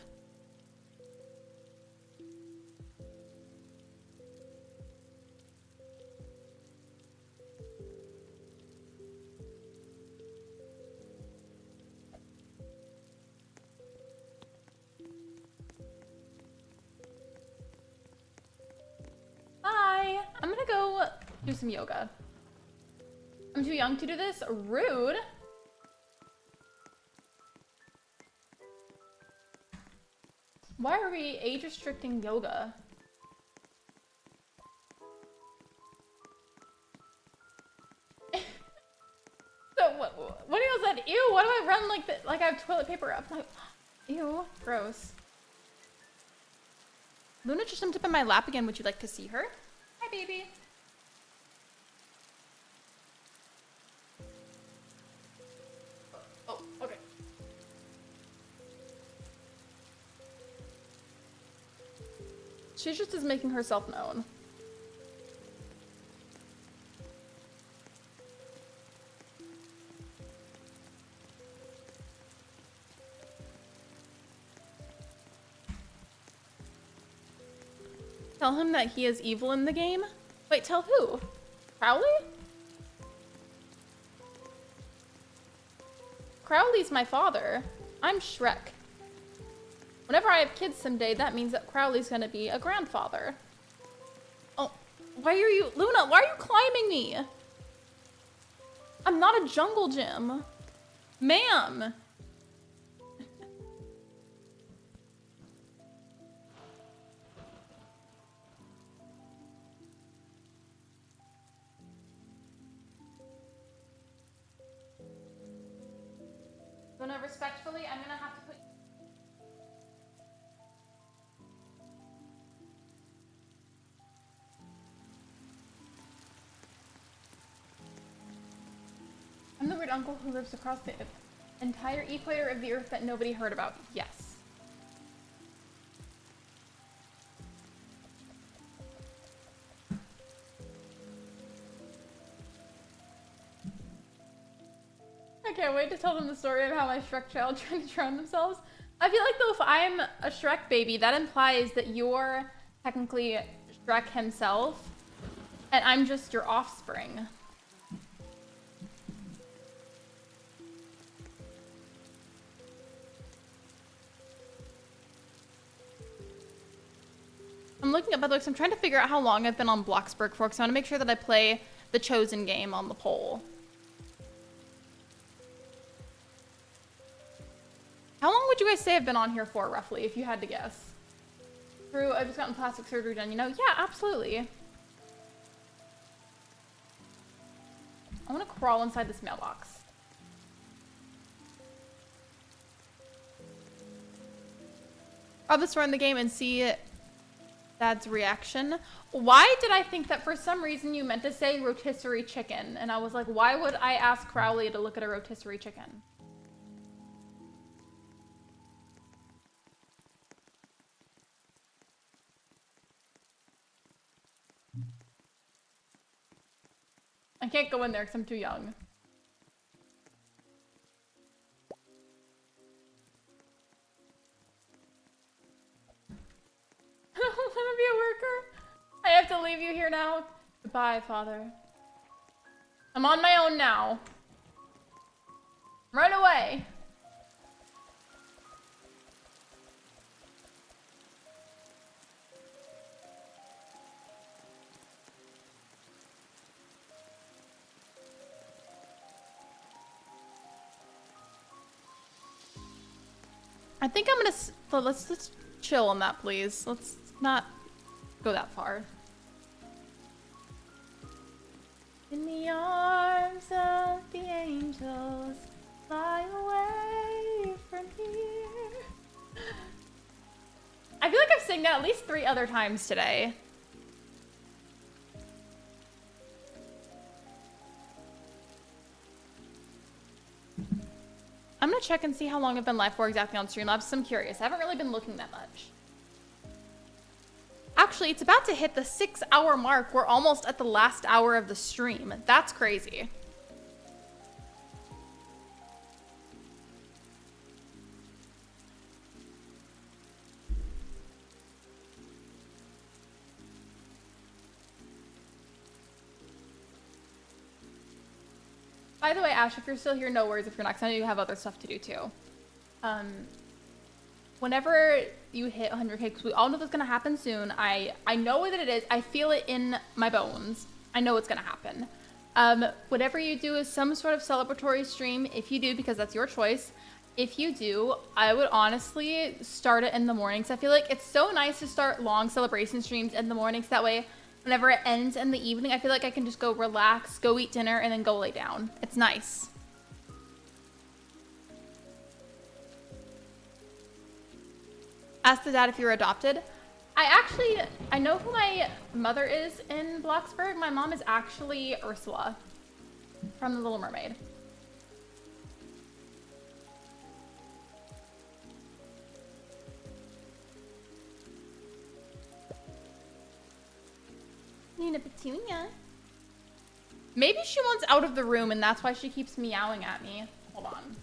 Bye. I'm gonna go do some yoga. I'm too young to do this. Rude. Why are we age restricting yoga? So what else that? Ew, why do I run like that? Like I have toilet paper up. Like, ew, gross. Luna just jumped up in my lap again. Would you like to see her? Hi, baby. Oh, okay. She just is making herself known. Tell him that he is evil in the game? Wait, tell who? Crowley? Crowley's my father. I'm Shrek. Whenever I have kids someday, that means that Crowley's gonna be a grandfather. Oh, why are you, Luna, why are you climbing me? I'm not a jungle gym. Ma'am. Luna, respectfully, I'm gonna have to put... I'm the weird uncle who lives across the Entire equator of the Earth that nobody heard about. Yes. I can't wait to tell them the story of how my Shrek child tried to drown themselves. I feel like, though, if I'm a Shrek baby, that implies that you're technically Shrek himself, and I'm just your offspring. I'm looking up by the looks. I'm trying to figure out how long I've been on Bloxburg for, because I want to make sure that I play the chosen game on the poll. How long would you guys say I've been on here for, roughly, if you had to guess? True, I've just gotten plastic surgery done, you know? Yeah, absolutely. I want to crawl inside this mailbox. Rob the store in the game and see Dad's reaction. Why did I think that for some reason you meant to say rotisserie chicken? And I was like, why would I ask Crowley to look at a rotisserie chicken? I can't go in there because I'm too young. I don't want to be a worker. I have to leave you here now. Goodbye, Father. I'm on my own now. Run away. I think I'm gonna, let's chill on that, please. Let's not go that far. In the arms of the angels, fly away from here. I feel like I've sang that at least 3 other times today. I'm gonna check and see how long I've been live for exactly on Streamlabs, because I'm curious. I haven't really been looking that much. Actually, it's about to hit the 6-hour mark. We're almost at the last hour of the stream. That's crazy. By the way, Ash, if you're still here, no worries if you're not, because I know you have other stuff to do too. Whenever you hit 100K, because we all know that's going to happen soon, I know that it is. I feel it in my bones. I know it's going to happen. Whatever you do is some sort of celebratory stream, if you do, because that's your choice. If you do, I would honestly start it in the mornings. I feel like it's so nice to start long celebration streams in the mornings. That way, whenever it ends in the evening, I feel like I can just go relax, go eat dinner, and then go lay down. It's nice. Ask the dad if you're adopted. I know who my mother is in Bloxburg. My mom is actually Ursula from The Little Mermaid. Nina Petunia. Maybe she wants out of the room and that's why she keeps meowing at me. Hold on.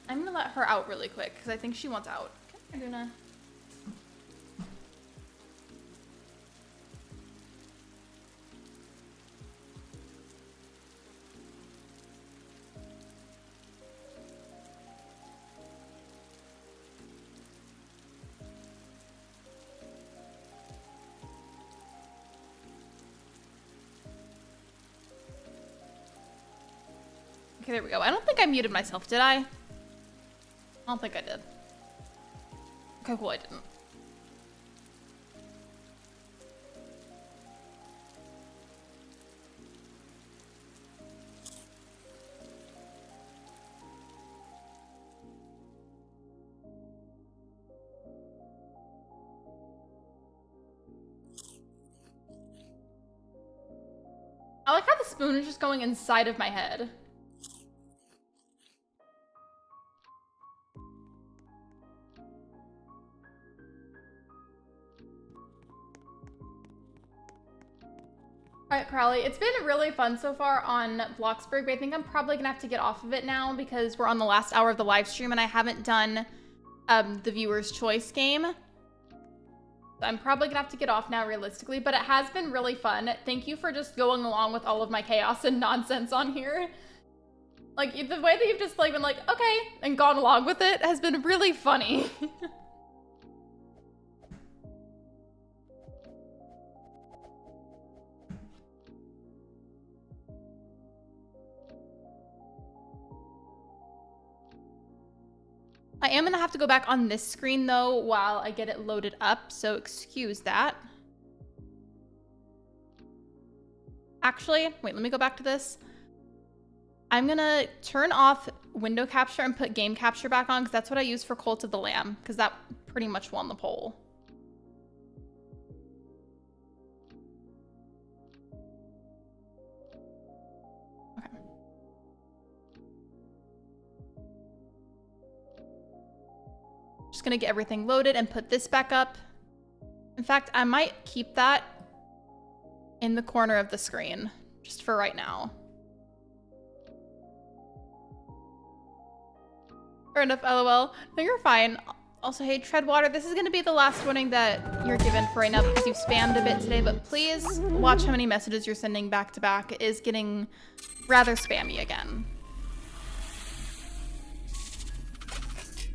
I'm gonna let her out really quick because I think she wants out. Okay, Luna. Okay, there we go. I don't think I muted myself, did I? I don't think I did. Okay, cool, I didn't. I like how the spoon is just going inside of my head. All right, Crowley, it's been really fun so far on Bloxburg, but I think I'm probably gonna have to get off of it now because we're on the last hour of the live stream and I haven't done the viewer's choice game. So I'm probably gonna have to get off now realistically, but it has been really fun. Thank you for just going along with all of my chaos and nonsense on here. Like, the way that you've just like been like, okay, and gone along with it has been really funny. I am gonna have to go back on this screen though while I get it loaded up, so excuse that. Actually, wait, let me go back to this. I'm gonna turn off window capture and put game capture back on because that's what I use for Cult of the Lamb, because that pretty much won the poll. Just gonna get everything loaded and put this back up. In fact, I might keep that in the corner of the screen, just for right now. Fair enough, LOL. No, you're fine. Also, hey, Treadwater, this is gonna be the last warning that you're given for right now because you've spammed a bit today, but please watch how many messages you're sending back to back. It is getting rather spammy again.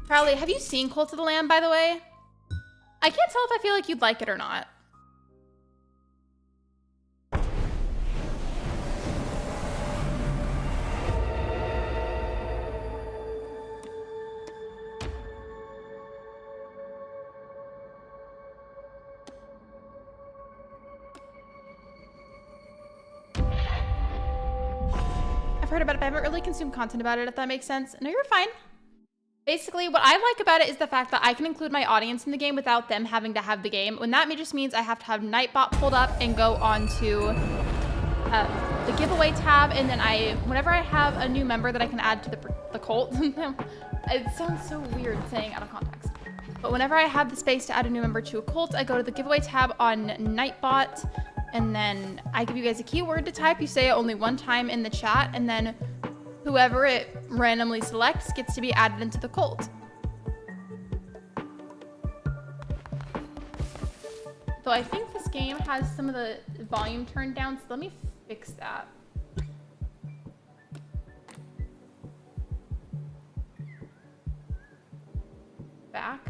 Crowley, have you seen Cult of the Lamb, by the way? I can't tell if I feel like you'd like it or not. I've heard about it, but I haven't really consumed content about it, if that makes sense. No, you're fine. Basically, what I like about it is the fact that I can include my audience in the game without them having to have the game. When that just means I have to have Nightbot pulled up and go on to the giveaway tab, and then whenever I have a new member that I can add to the cult, it sounds so weird saying out of context. But whenever I have the space to add a new member to a cult, I go to the giveaway tab on Nightbot, and then I give you guys a keyword to type. You say it only one time in the chat, and then whoever it randomly selects gets to be added into the cult. So I think this game has some of the volume turned down, so let me fix that. Back.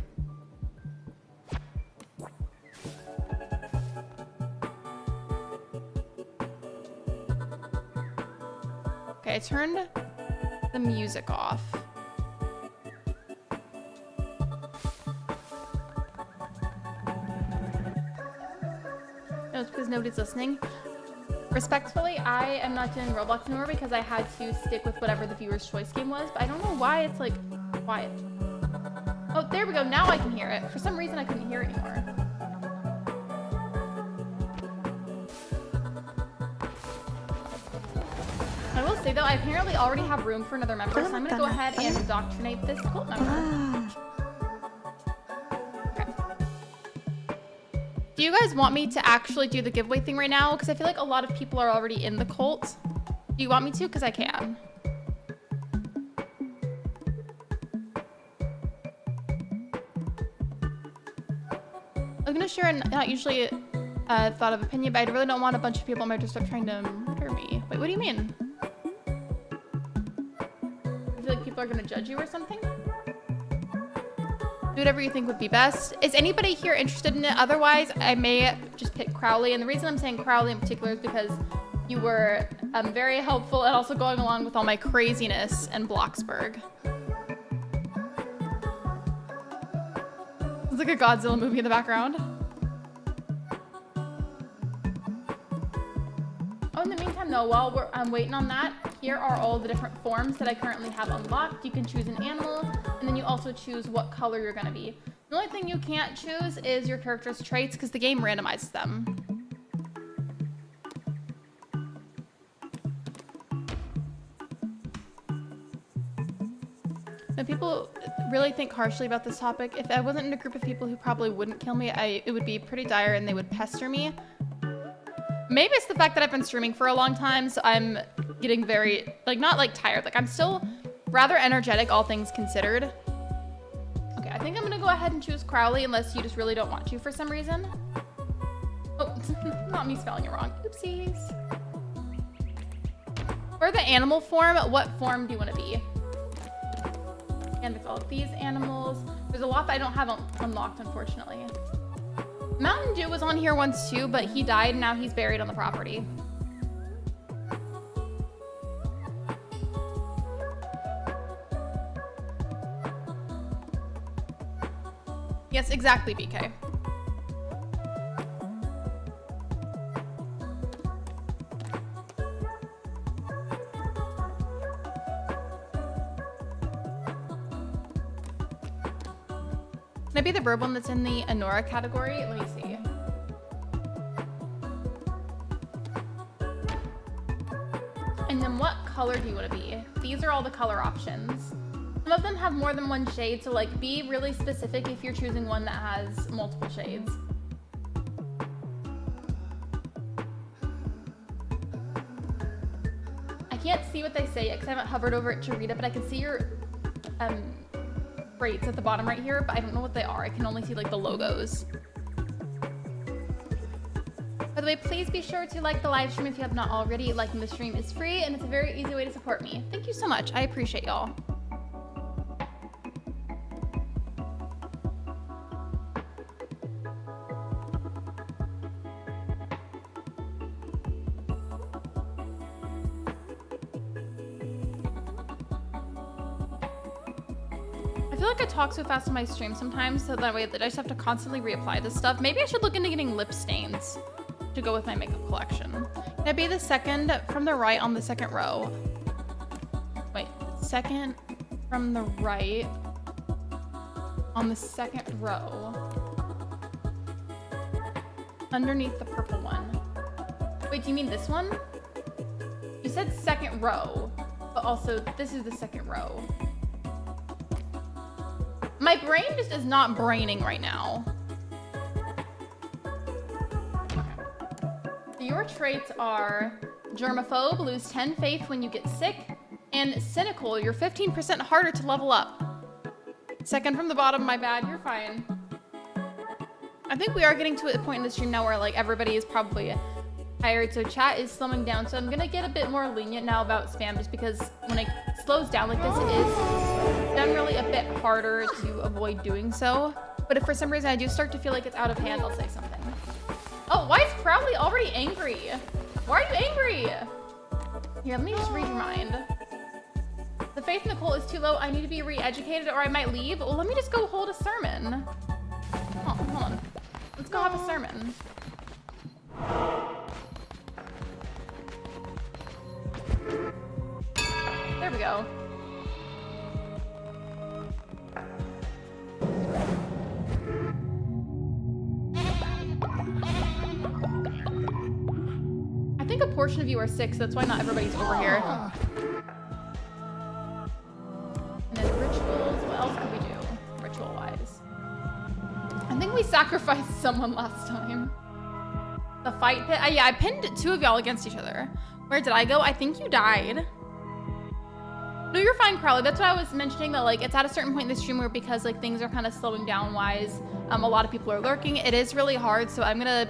Okay, I turned the music off. No, it's because nobody's listening. Respectfully, I am not doing Roblox anymore because I had to stick with whatever the viewer's choice game was, but I don't know why it's like quiet. Oh, there we go. Now I can hear it. For some reason, I couldn't hear it anymore. I will say though, I apparently already have room for another member, so I'm gonna go ahead and indoctrinate this cult member. Okay. Do you guys want me to actually do the giveaway thing right now? Because I feel like a lot of people are already in the cult. Do you want me to? Because I can. I was gonna share a not usually thought of opinion, but I really don't want a bunch of people on my to start trying to murder me. Wait, what do you mean? I feel like people are gonna judge you or something? Do whatever you think would be best. Is anybody here interested in it? Otherwise, I may just pick Crowley. And the reason I'm saying Crowley in particular is because you were very helpful and also going along with all my craziness in Bloxburg. It's like a Godzilla movie in the background. Oh, in the meantime though, while I'm waiting on that, here are all the different forms that I currently have unlocked. You can choose an animal, and then you also choose what color you're gonna be. The only thing you can't choose is your character's traits because the game randomizes them. When people really think harshly about this topic, if I wasn't in a group of people who probably wouldn't kill me, it would be pretty dire and they would pester me. Maybe it's the fact that I've been streaming for a long time, so I'm getting very, like, not like tired. Like, I'm still rather energetic, all things considered. Okay, I think I'm gonna go ahead and choose Crowley unless you just really don't want to for some reason. Oh, not me spelling it wrong. Oopsies. For the animal form, what form do you want to be? And with all of these animals. There's a lot that I don't have unlocked, unfortunately. Mountain Dew was on here once too, but he died and now he's buried on the property. Yes, exactly, BK. Can I be the bird one that's in the Anora category? Let me see. And then what color do you want to be? These are all the color options. Some of them have more than one shade, so like be really specific if you're choosing one that has multiple shades. I can't see what they say yet because I haven't hovered over it to read it, but I can see your rates at the bottom right here, but I don't know what they are. I can only see like the logos. By the way, please be sure to like the live stream if you have not already. Liking the stream is free and it's a very easy way to support me. Thank you so much. I appreciate y'all. I feel like I talk so fast on my stream sometimes, so that way that I just have to constantly reapply this stuff. Maybe I should look into getting lip stains to go with my makeup collection. Can I be the second from the right on the second row? Wait, second from the right on the second row. Underneath the purple one. Wait, do you mean this one? You said second row, but also this is the second row. My brain just is not braining right now. So your traits are germaphobe, lose 10 faith when you get sick, and cynical, you're 15% harder to level up. Second from the bottom, my bad, you're fine. I think we are getting to a point in the stream now where like everybody is probably tired, so chat is slowing down. So I'm gonna get a bit more lenient now about spam just because when it slows down like this, it is generally a bit harder to avoid doing so. But if for some reason I do start to feel like it's out of hand, I'll say something. Oh, why is Crowley already angry? Why are you angry? Here, let me just read your mind. The faith in Nicole is too low. I need to be re-educated or I might leave. Well, let me just go hold a sermon. Oh, hold on. Let's go have a sermon. There we go. I think a portion of you are sick, so that's why not everybody's over here. And then rituals, what else can we do, ritual-wise? I think we sacrificed someone last time. The fight pit, yeah, I pinned two of y'all against each other. Where did I go? I think you died. No, you're fine, Crowley. That's what I was mentioning, that like it's at a certain point in the stream where because like things are kind of slowing down wise, a lot of people are lurking. It is really hard, so I'm gonna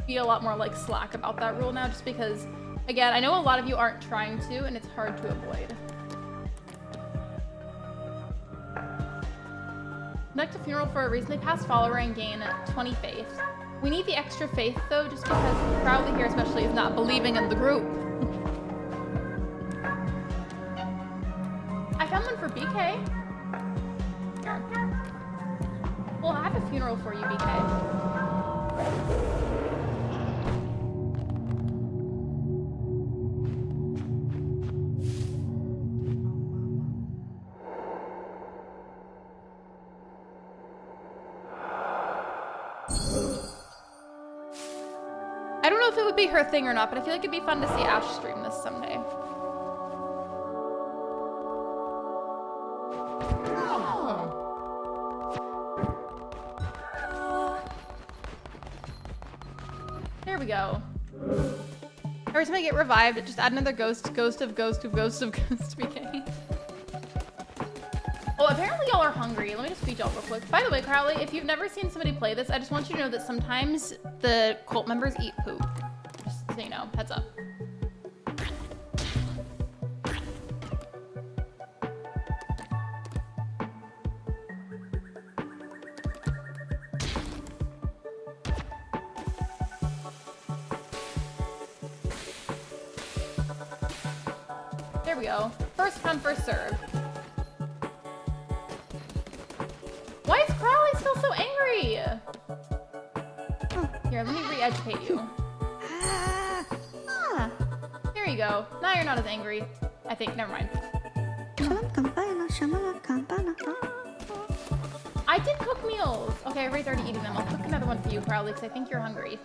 be a lot more like slack about that rule now, just because, again, I know a lot of you aren't trying to, and it's hard to avoid. Conduct a funeral for a recently passed follower and gain 20 faith. We need the extra faith though, just because Crowley here especially is not believing in the group. I found one for BK. Here. Well, I have a funeral for you, BK. I don't know if it would be her thing or not, but I feel like it'd be fun to see Ash stream this someday. There we go. Every time I get revived, just add another ghost of BK. Oh, apparently y'all are hungry. Let me just feed y'all real quick. By the way, Carly, if you've never seen somebody play this, I just want you to know that sometimes the cult members eat poop. Just so you know, heads up. There we go. First come, first serve. Why is Crowley still so angry? Here, let me re-educate you. There you go. Now you're not as angry. I think. Never mind. I did cook meals. Okay, everybody's already eating them. I'll cook another one for you, Crowley, because I think you're hungry.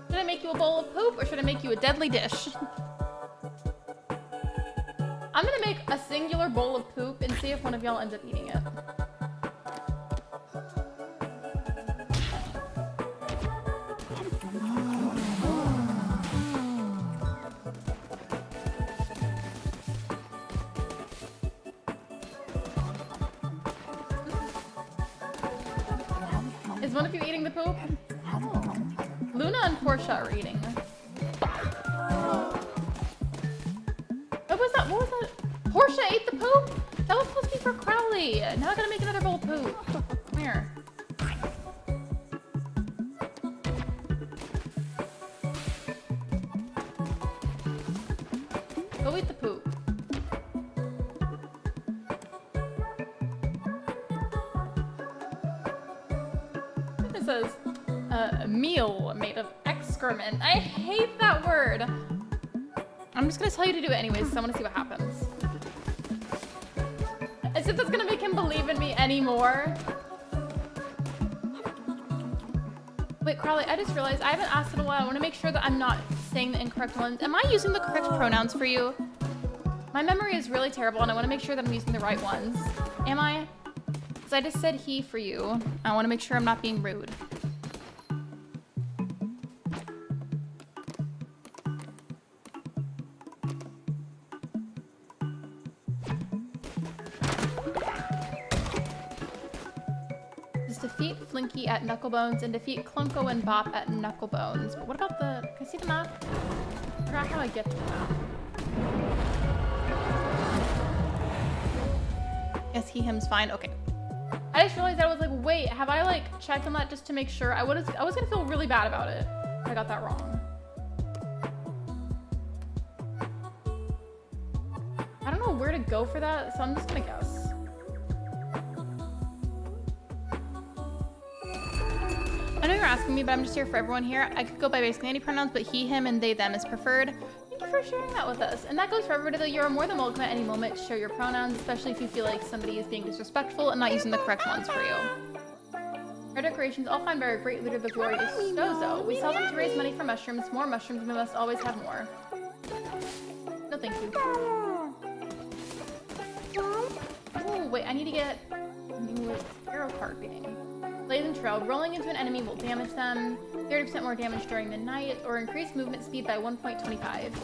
Should I make you a bowl of poop, or should I make you a deadly dish? I'm gonna make a singular bowl of poop and see if one of y'all ends up eating it. Is one of you eating the poop? Luna and Portia are eating. What was that? Portia ate the poop? That was supposed to be for Crowley. Now I gotta make another bowl of poop. Come here. Go eat the poop. It says, a meal made of excrement. I hate that word. I'm just gonna tell you to do it anyways, so I wanna see what happens. As if that's gonna make him believe in me anymore. Wait, Crowley, I just realized I haven't asked in a while. I wanna make sure that I'm not saying the incorrect ones. Am I using the correct pronouns for you? My memory is really terrible and I wanna make sure that I'm using the right ones. Am I? Because I just said he for you. I wanna make sure I'm not being rude. Defeat Flinky at Knucklebones and defeat Clunko and Bop at Knucklebones. But what about the... Can I see the map? I forgot how I get to the map. Yes, him's fine. Okay. I just realized that I was like, wait, have I like checked on that just to make sure? I was gonna feel really bad about it if I got that wrong. I don't know where to go for that, so I'm just gonna guess. I know you're asking me, but I'm just here for everyone here. I could go by basically any pronouns, but he, him, and they, them is preferred. Thank you for sharing that with us. And that goes for everybody, though. You're more than welcome at any moment to share your pronouns, especially if you feel like somebody is being disrespectful and not using the correct ones for you. Our decorations all find by our great leader, the glorious Stozo. We sell them to raise money for mushrooms. More mushrooms, we must always have more. No, thank you. Oh, wait, I need to get a new tarot card reading. Blazing Trail. Rolling into an enemy will damage them. 30% more damage during the night, or increase movement speed by 1.25.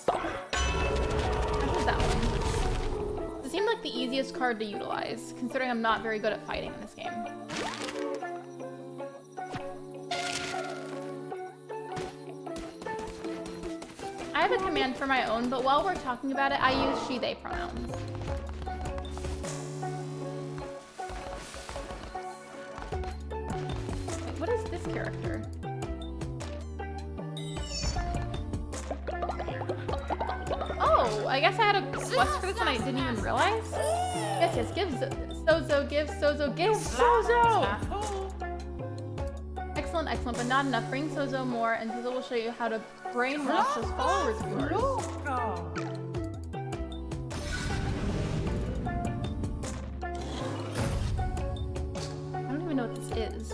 What was that one? It seemed like the easiest card to utilize, considering I'm not very good at fighting in this game. I have a command for my own, but while we're talking about it, I use she, they pronouns. What is this character? Oh, I guess I had a quest for this and I didn't even realize. Yes, give Sozo, give Sozo, give Sozo! Excellent, excellent, but not enough. Bring Sozo more and Sozo will show you how to brainwash those followers of yours. I don't even know what this is.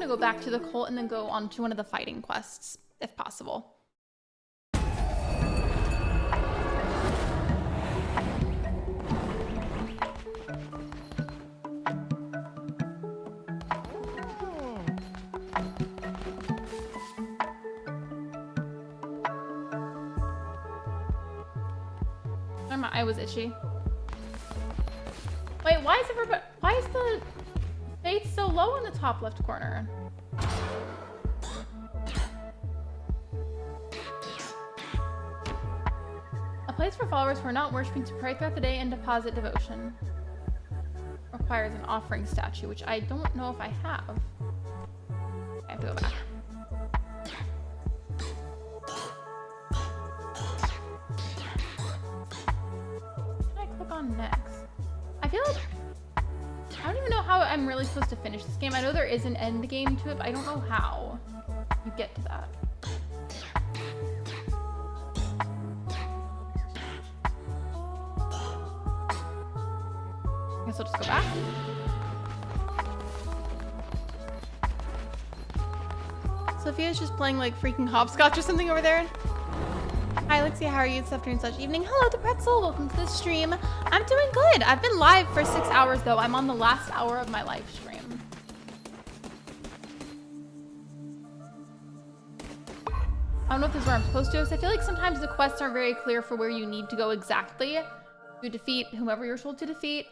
gonna go back to the cult and then go on to one of the fighting quests, if possible. My eye was itchy. Wait, why is the faith so low in the top left corner? A place for followers who are not worshiping to pray throughout the day and deposit devotion. Requires an offering statue, which I don't know if I have. I have to go back. On next. I feel like I don't even know how I'm really supposed to finish this game. I know there is an end game to it, but I don't know how you get to that. I guess I'll just go back. Sophia's just playing like freaking hopscotch or something over there. Hi Lexi, how are you this afternoon / evening? Hello, the pretzel. Welcome to the stream. I'm doing good. I've been live for 6 hours though. I'm on the last hour of my live stream. I don't know if this is where I'm supposed to. So I feel like sometimes the quests aren't very clear for where you need to go exactly to defeat whomever you're told to defeat.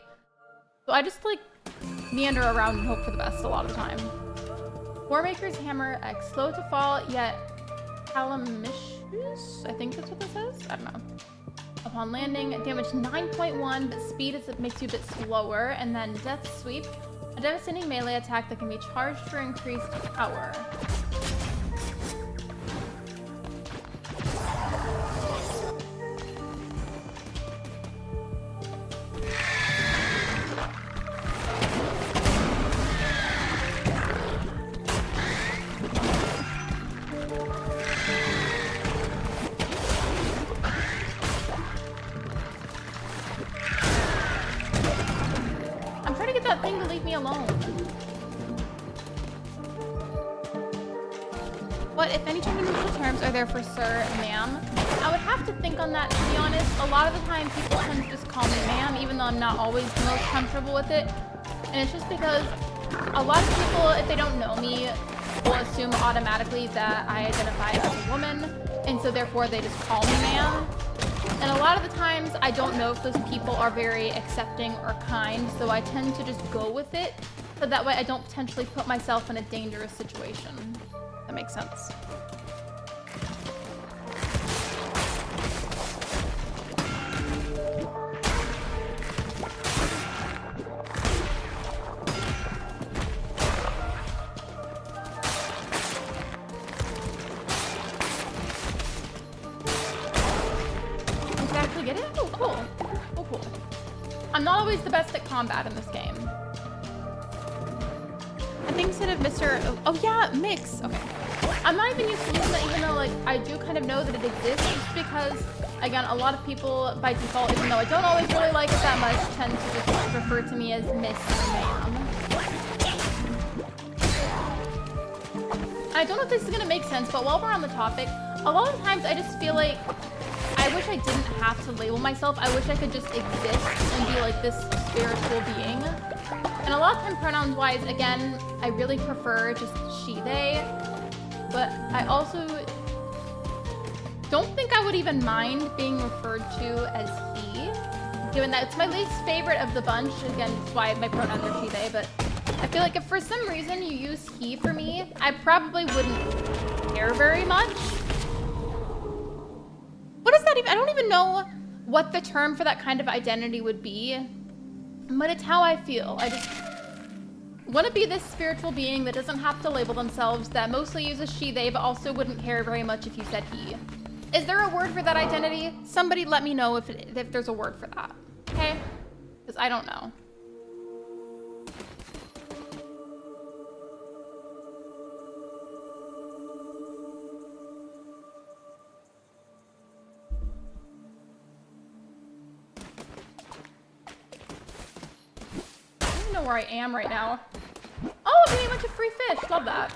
So I just like meander around and hope for the best a lot of the time. Warmaker's Hammer X. Slow to fall, yet calamicious? I think that's what this says. I don't know. Upon landing, damage 9.1, but speed makes you a bit slower. And then Death Sweep, a devastating melee attack that can be charged for increased power. For sir, ma'am. I would have to think on that, to be honest. A lot of the time people tend to just call me ma'am, even though I'm not always the most comfortable with it. And it's just because a lot of people, if they don't know me, will assume automatically that I identify as a woman, and so therefore they just call me ma'am. And a lot of the times I don't know if those people are very accepting or kind, so I tend to just go with it, so that way I don't potentially put myself in a dangerous situation. That makes sense. The best at combat in this game. I think instead of Mr. Oh yeah, Mix. Okay. I'm not even used to using that, even though like I do kind of know that it exists, just because again, a lot of people by default, even though I don't always really like it that much, tend to just refer to me as Miss or Ma'am. I don't know if this is gonna make sense, but while we're on the topic, a lot of times I just feel like I wish I didn't have to label myself. I wish I could just exist and be like this spiritual being. And a lot of time pronouns wise, again, I really prefer just she, they. But I also don't think I would even mind being referred to as he, given that it's my least favorite of the bunch. Again, that's why my pronouns are she, they, but I feel like if for some reason you use he for me, I probably wouldn't care very much. What is that even? I don't even know what the term for that kind of identity would be, but it's how I feel. I just want to be this spiritual being that doesn't have to label themselves, that mostly uses she, they, but also wouldn't care very much if you said he. Is there a word for that identity? Somebody let me know if there's a word for that, okay? Because I don't know. Where I am right now. Oh, Oh, I'm getting a bunch of free fish. Love that.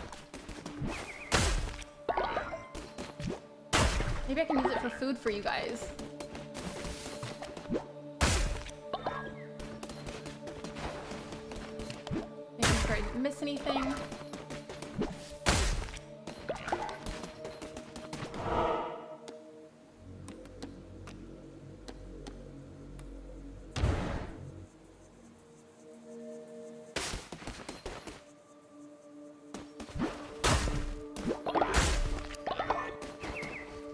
Maybe I can use it for food for you guys. Making sure I didn't miss anything.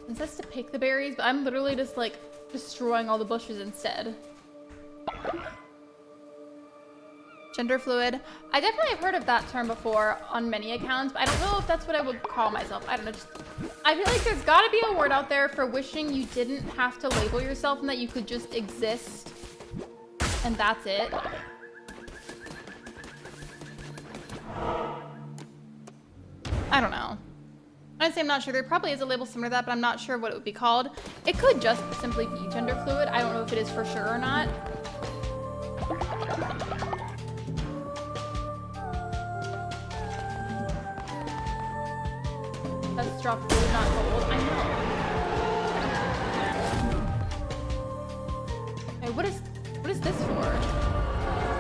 It says to pick the berries, but I'm literally just like destroying all the bushes instead. Gender fluid. I definitely have heard of that term before on many accounts, but I don't know if that's what I would call myself. I don't know. I feel like there's gotta be a word out there for wishing you didn't have to label yourself and that you could just exist. And that's it. I don't know. Honestly, I'm not sure. There probably is a label similar to that, but I'm not sure what it would be called. It could just simply be gender fluid. I don't know if it is for sure or not. That's drop fluid, not gold. I know. Okay, what is this for?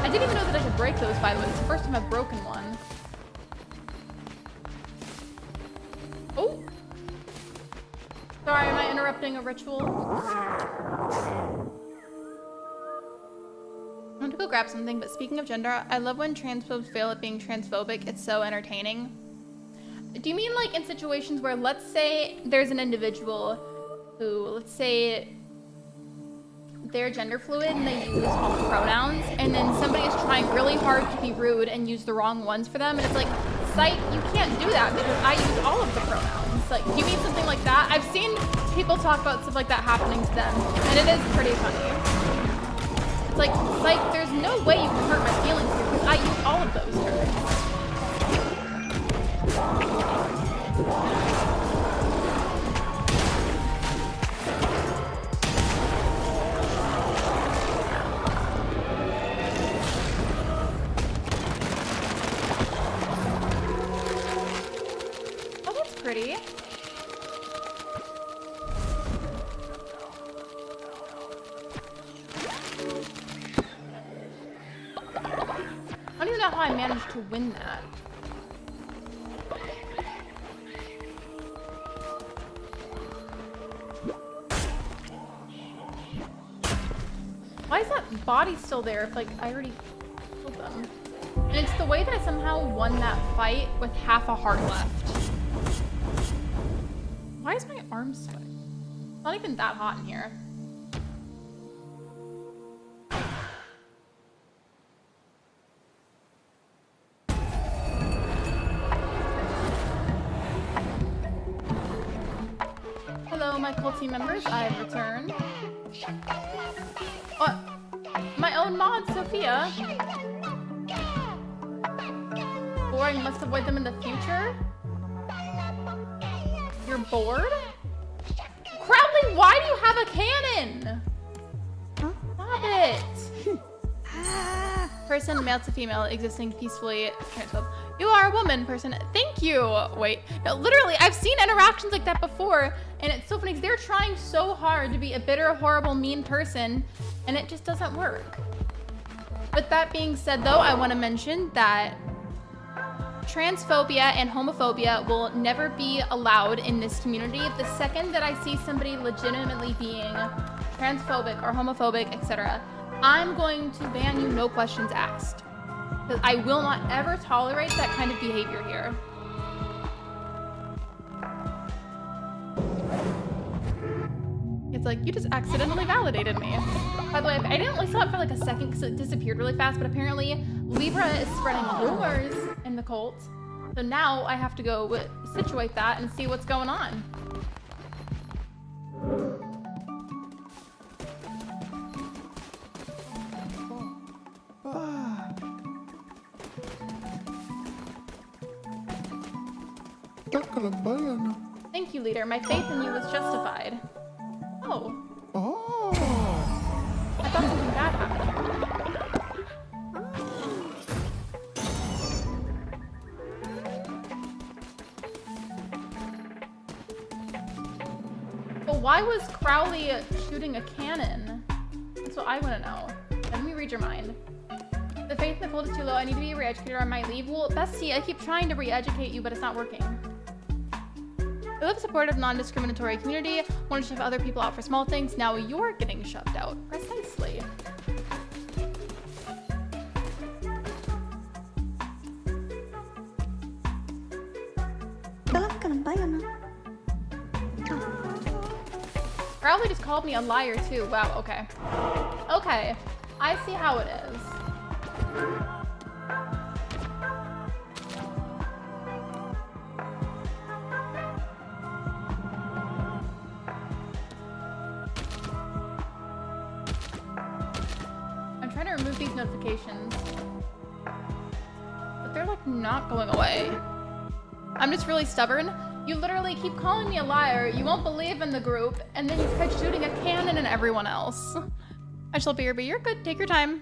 I didn't even know that I could break those, by the way. It's the first time I've broken one. Oh! Sorry, am I interrupting a ritual? I want to go grab something, but speaking of gender, I love when transphobes fail at being transphobic. It's so entertaining. Do you mean like in situations where, let's say there's an individual who, let's say they're gender fluid and they use all the pronouns, and then somebody is trying really hard to be rude and use the wrong ones for them, and it's like, Sight, you can't do that because I use all of the pronouns. Like, do you mean something like that? I've seen people talk about stuff like that happening to them, and it is pretty funny. It's like, there's no way you can hurt my feelings here because I use all of those terms. Oh, that's pretty. I don't even know how I managed to win that. Why is that body still there if, like, I already killed them? And it's the way that I somehow won that fight with half a heart left. Why is my arm sweating? It's not even that hot in here. Hello, my cult team members. I've returned. What? My own mod, Sophia. Boring, must avoid them in the future. You're bored? Crowley, why do you have a cannon? Stop it. Person, male to female, existing peacefully, transphobe. You are a woman, person. Thank you. Wait, no, literally, I've seen interactions like that before, and it's so funny because they're trying so hard to be a bitter, horrible, mean person, and it just doesn't work. With that being said, though, I want to mention that transphobia and homophobia will never be allowed in this community. The second that I see somebody legitimately being transphobic or homophobic, etc., I'm going to ban you, no questions asked. Because I will not ever tolerate that kind of behavior here. It's like, you just accidentally validated me. By the way, I didn't really saw it for like a second because it disappeared really fast, but apparently Libra is spreading rumors in the cult. So now I have to go situate that and see what's going on. Thank you, leader. My faith in you was justified. Oh. I thought something bad happened. why was Crowley shooting a cannon? That's what I want to know. Let me read your mind. The faith in the cold is too low. I need to be re-educated or I might leave. Well, Bestie, I keep trying to re-educate you, but it's not working. I live a supportive, non-discriminatory community. Want to shove other people out for small things. Now you're getting shoved out. Precisely. Crowley just called me a liar too. Wow, okay. Okay, I see how it is. I'm trying to remove these notifications, but they're like not going away. I'm just really stubborn. You literally keep calling me a liar, you won't believe in the group, and then you try shooting a cannon at everyone else. I shall be here, but you're good. Take your time.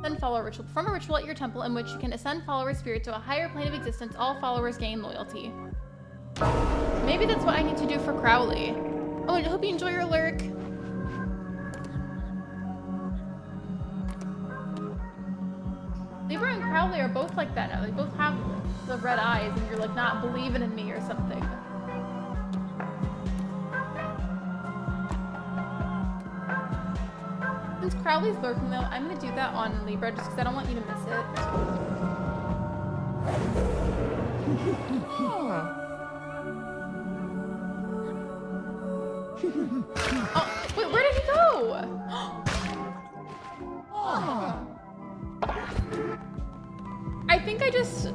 Ascend follower ritual. Perform a ritual at your temple in which you can ascend follower spirit to a higher plane of existence. All followers gain loyalty. Maybe that's what I need to do for Crowley. Oh, and I hope you enjoy your lurk. Libra and Crowley are both like that now. They both have the red eyes and you're like not believing in me or something. Since Crowley's lurking though, I'm gonna do that on Libra just because I don't want you to miss it. Oh, wait, where did he go? Oh. I think I just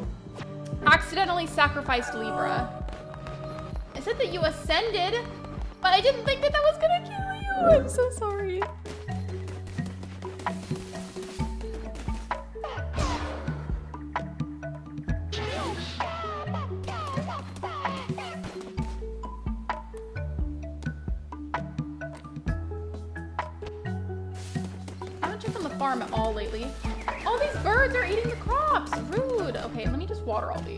accidentally sacrificed Libra. I said that you ascended, but I didn't think that that was gonna kill you. I'm so sorry. I haven't checked on the farm at all lately. All these birds are eating the crops. Rude. Okay, let me just water all these.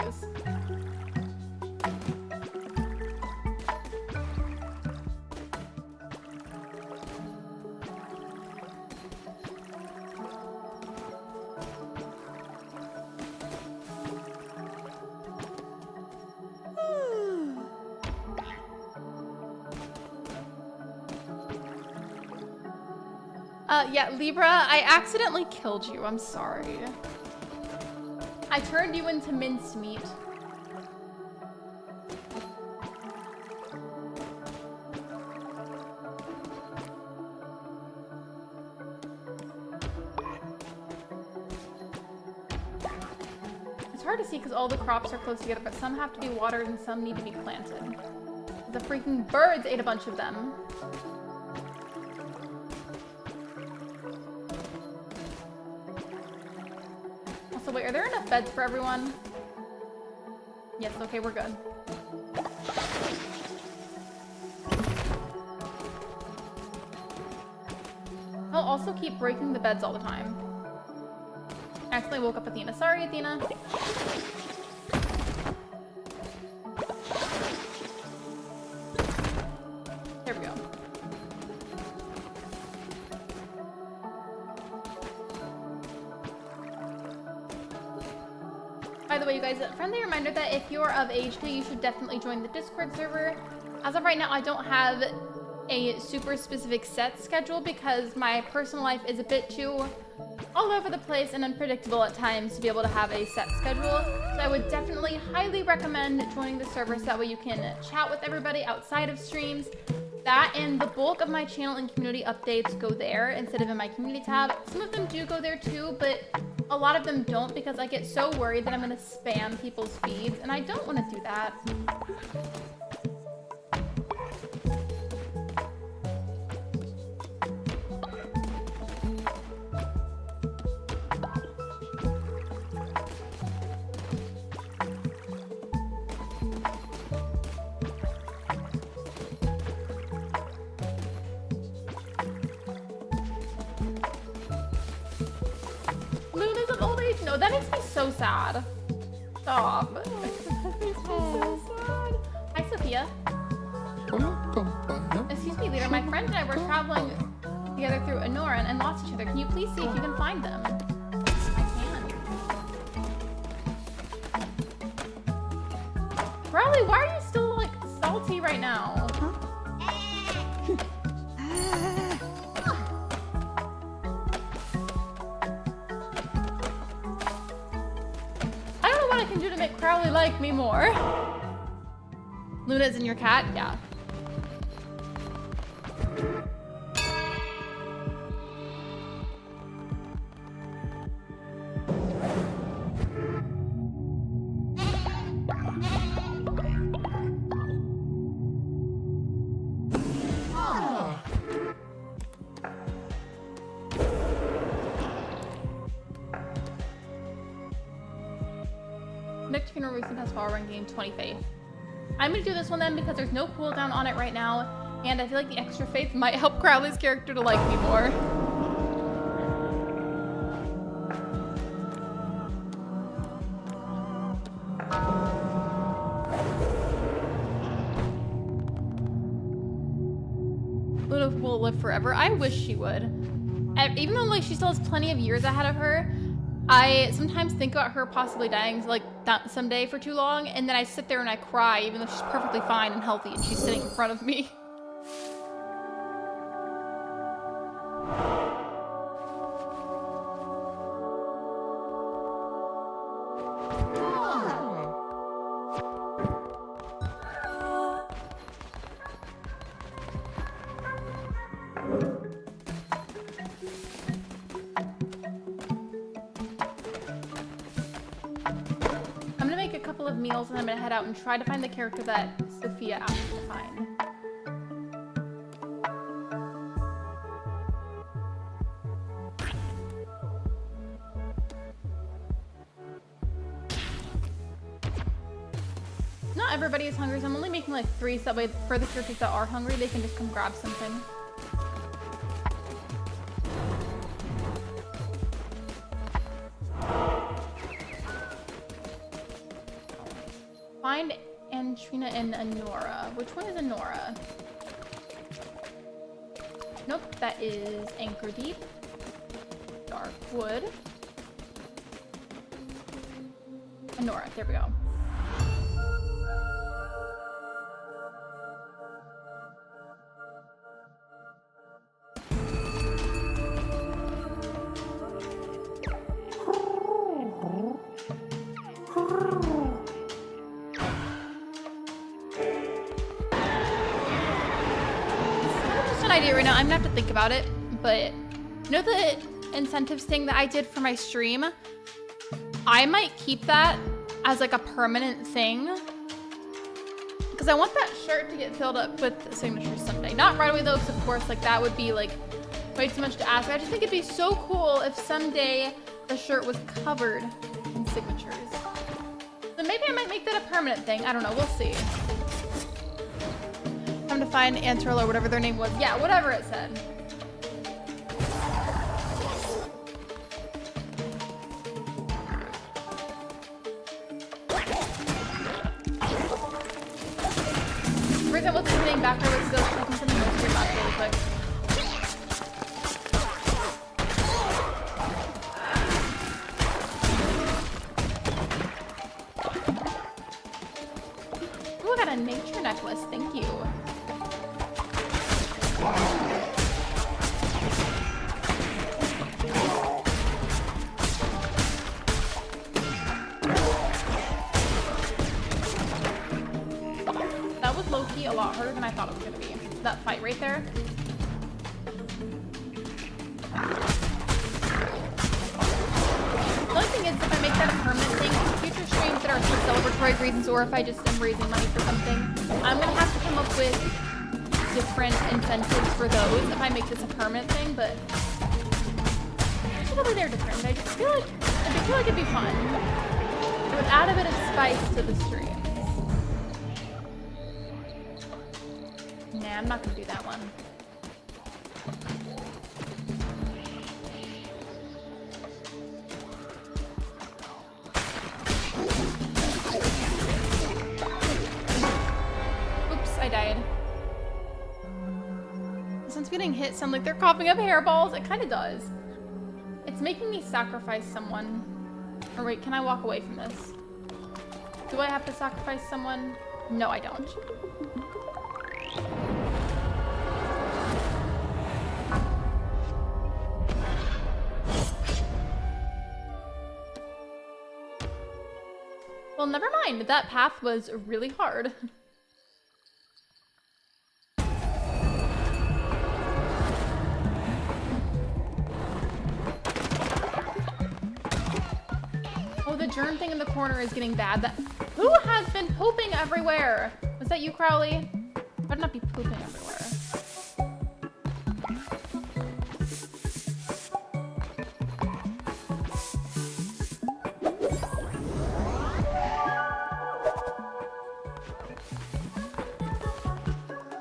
Yeah, Libra, I accidentally killed you. I'm sorry. I turned you into minced meat. It's hard to see because all the crops are close together, but some have to be watered and some need to be planted. The freaking birds ate a bunch of them. Wait, are there enough beds for everyone? Yes, okay, we're good. I'll also keep breaking the beds all the time. I accidentally woke up Athena. Sorry, Athena. There we go. By the way, you guys, a friendly reminder that if you're of age today, you should definitely join the Discord server. As of right now, I don't have a super specific set schedule because my personal life is a bit too all over the place and unpredictable at times to be able to have a set schedule. So I would definitely highly recommend joining the server so that way you can chat with everybody outside of streams. That and the bulk of my channel and community updates go there instead of in my community tab. Some of them do go there too, but a lot of them don't because I get so worried that I'm gonna spam people's feeds and I don't want to do that. No, that makes me so sad. Stop. That makes me so sad. Hi, Sophia. Excuse me, leader. My friend and I were traveling together through Anoran and lost each other. Can you please see if you can find them? I can. Crowley, why are you still like salty right now? I don't know what I can do to make Crowley like me more. Luna's in your cat? Yeah. Next funeral recent has follower and gained 20 faith. I'm gonna do this one then because there's no cooldown on it right now, and I feel like the extra faith might help Crowley's character to like me more. Luna will live forever. I wish she would. Even though like she still has plenty of years ahead of her, I sometimes think about her possibly dying like someday for too long, and then I sit there and I cry even though she's perfectly fine and healthy and she's sitting in front of me. Meals, and I'm gonna head out and try to find the character that Sophia asked me to find. Not everybody is hungry, so I'm only making like 3 so that way for the characters that are hungry, they can just come grab something. Find Antrina and Anora. Which one is Anora? Nope, that is Anchor Deep. Darkwood. Anora, there we go. Right now, I'm gonna have to think about it, but you know the incentives thing that I did for my stream? I might keep that as like a permanent thing because I want that shirt to get filled up with signatures someday. Not right away though, because of course like that would be like way too much to ask. I just think it'd be so cool if someday the shirt was covered in signatures. So maybe I might make that a permanent thing. I don't know, we'll see. Time to find Antril or whatever their name was. Yeah, whatever it said. The reason I wasn't hitting back, I was still checking something else here back really quick. Ooh, I got a nature necklace. Thank you. That was low-key a lot harder than I thought it was going to be. That fight right there. The only thing is if I make that a permanent thing, future streams that are for celebratory reasons or if I just am raising money for something, I'm going to have to come up with different incentives for those if I make this a permanent thing, but probably they're different. I just feel like it'd be fun. It would add a bit of spice to the streams. Nah, I'm not gonna do that one. getting hit sound like they're coughing up hairballs? It kind of does. It's making me sacrifice someone. Or wait, can I walk away from this? Do I have to sacrifice someone? No, I don't. Well, never mind. That path was really hard. Oh, the germ thing in the corner is getting bad. Who has been pooping everywhere? Was that you, Crowley? Better not be pooping everywhere.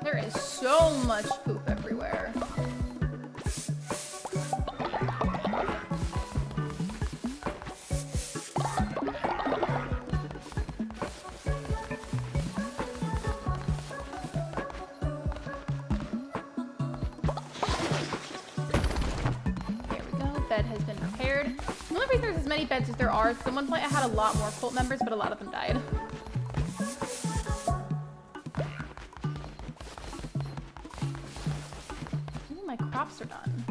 There is so much poop everywhere. Bed has been repaired. The only reason there's as many beds as there are is at one point I had a lot more cult members, but a lot of them died. Ooh, my crops are done.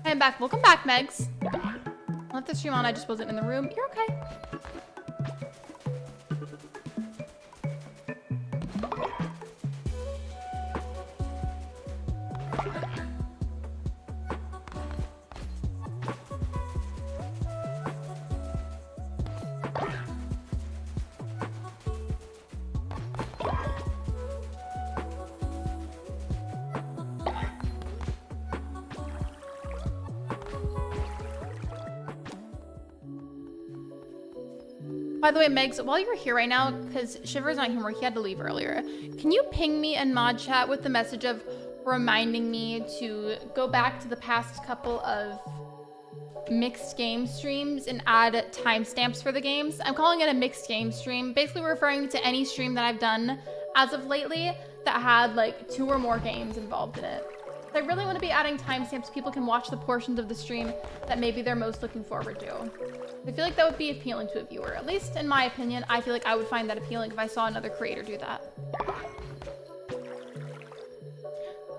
I'm back. Welcome back, Megs. I left the stream on, I just wasn't in the room. You're okay. By the way, Megs, while you're here right now, because Shiver's not here, he had to leave earlier, can you ping me in mod chat with the message of reminding me to go back to the past couple of mixed game streams and add timestamps for the games? I'm calling it a mixed game stream, basically referring to any stream that I've done as of lately that had like 2 or more games involved in it. I really want to be adding timestamps so people can watch the portions of the stream that maybe they're most looking forward to. I feel like that would be appealing to a viewer. At least in my opinion, I feel like I would find that appealing if I saw another creator do that.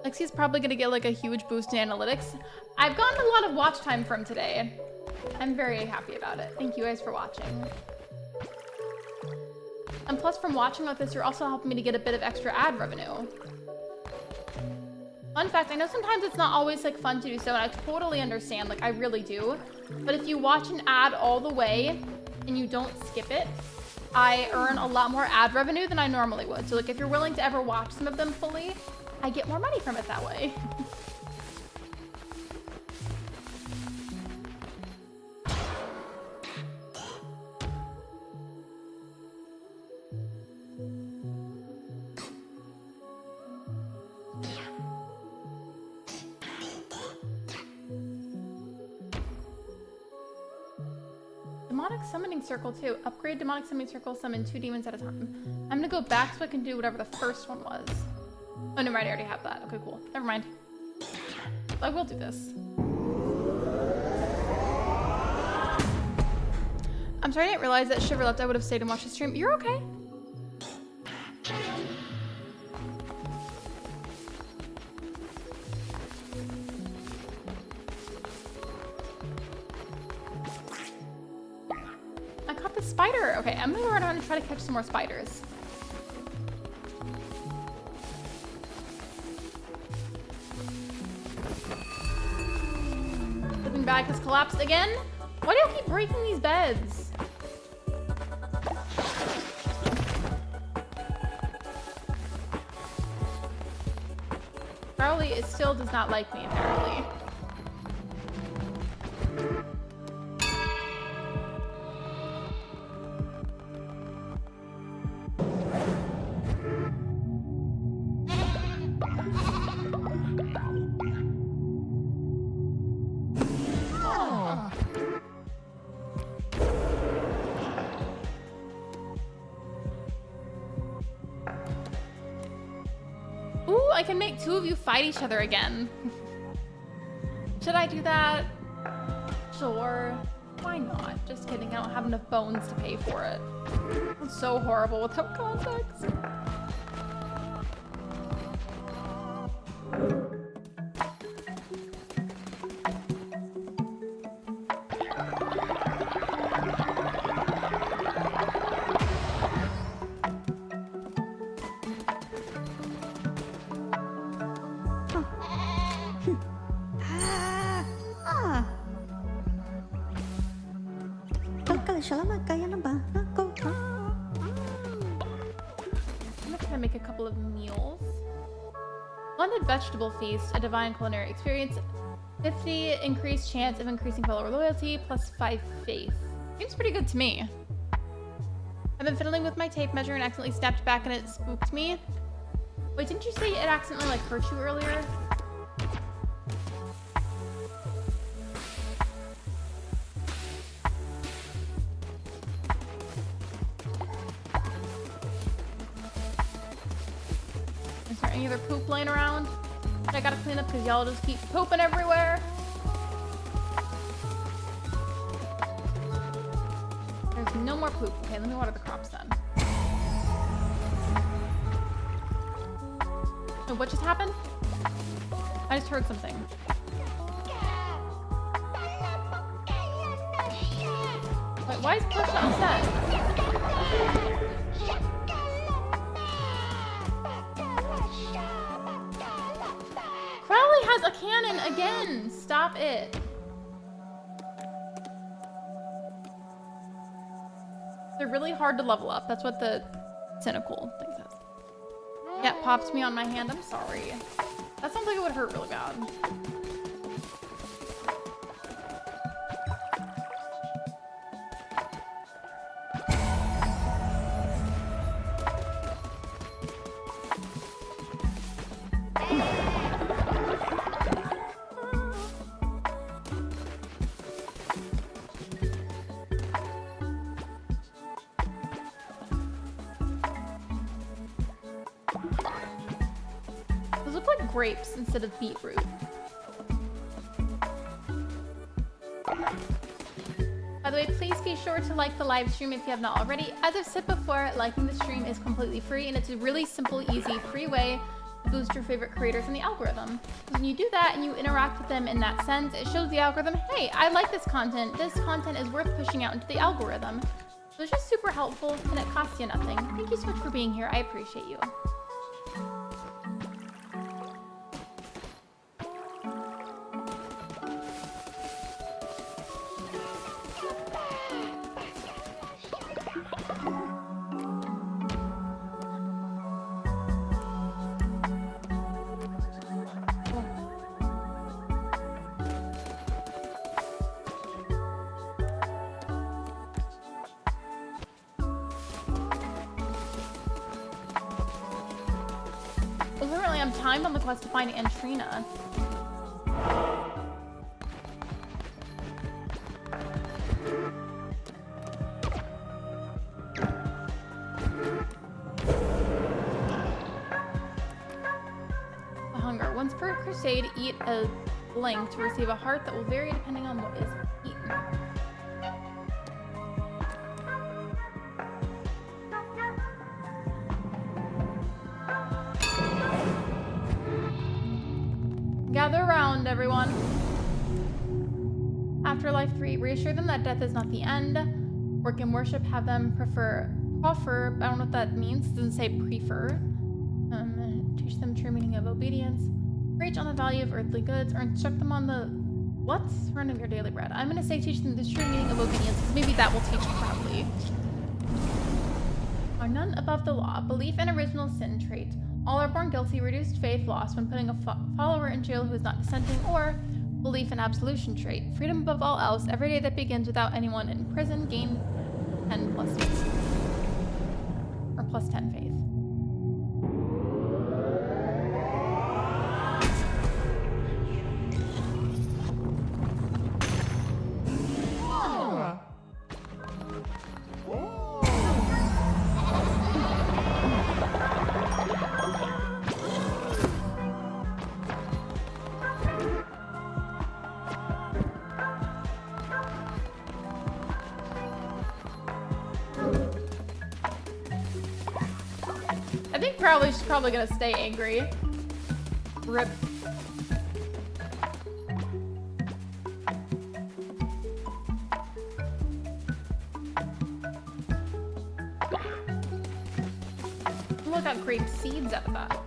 Lexi's probably going to get like a huge boost in analytics. I've gotten a lot of watch time from today. I'm very happy about it. Thank you guys for watching. And plus from watching like this, you're also helping me to get a bit of extra ad revenue. Fun fact, I know sometimes it's not always like fun to do so, and I totally understand, like I really do. But if you watch an ad all the way and you don't skip it, I earn a lot more ad revenue than I normally would. So like if you're willing to ever watch some of them fully, I get more money from it that way. Demonic summoning circle too. Upgrade demonic summoning circle, summon 2 demons at a time. I'm gonna go back so I can do whatever the first one was. Oh, never mind, I already have that. Okay, cool. Never mind. I will do this. I'm sorry I didn't realize that Shiver left. I would have stayed and watched the stream. You're okay. I caught the spider. Okay, I'm gonna run around and try to catch some more spiders. Living bag has collapsed again. Why do you keep breaking these beds? Crowley it still does not like me, apparently. I can make 2 of you fight each other again. Should I do that? Sure. Why not? Just kidding. I don't have enough bones to pay for it. It's so horrible without context. I'm gonna try to make a couple of meals. Splendid vegetable feast, a divine culinary experience. 50 increased chance of increasing follower loyalty, plus 5 faith. Seems pretty good to me. I've been fiddling with my tape measure and accidentally snapped back and it spooked me. Wait, didn't you say it accidentally like hurt you earlier? Is there any other poop laying around that I gotta clean up because y'all just keep pooping everywhere? There's no more poop. Okay, let me water the crops then. Oh, what just happened? I just heard something. Wait, why is Push upset? Crowley has a cannon again! Stop it. They're really hard to level up. That's what the cynical thing says. Yeah, it popped me on my hand. I'm sorry. That sounds like it would hurt really bad. Those look like grapes instead of beetroot. By the way, please be sure to like the live stream if you have not already. As I've said before, liking the stream is completely free and it's a really simple, easy, free way to boost your favorite creators in the algorithm. When you do that and you interact with them in that sense, it shows the algorithm, hey, I like this content. This content is worth pushing out into the algorithm. So it's just super helpful and it costs you nothing. Thank you so much for being here. I appreciate you. Apparently I'm timed on the quest to find Antrina. The hunger. Once per crusade, eat a blank to receive a heart that will vary depending on what is eaten. Gather around, everyone. Afterlife 3, reassure them that death is not the end. Work and worship, have them proffer, I don't know what that means, it doesn't say prefer. Teach them true meaning of obedience. Preach on the value of earthly goods, or instruct them on the surrounding their daily bread. I'm gonna say teach them the true meaning of obedience, because maybe that will teach proudly. Are none above the law, belief and original sin trait. All are born guilty, reduced faith lost when putting a follower in jail who is not dissenting, or belief and absolution trait. Freedom above all else, every day that begins without anyone in prison, gain 10 plus faith. Or plus 10 faith. She's probably gonna stay angry. Rip. Look, got grape seeds out of that.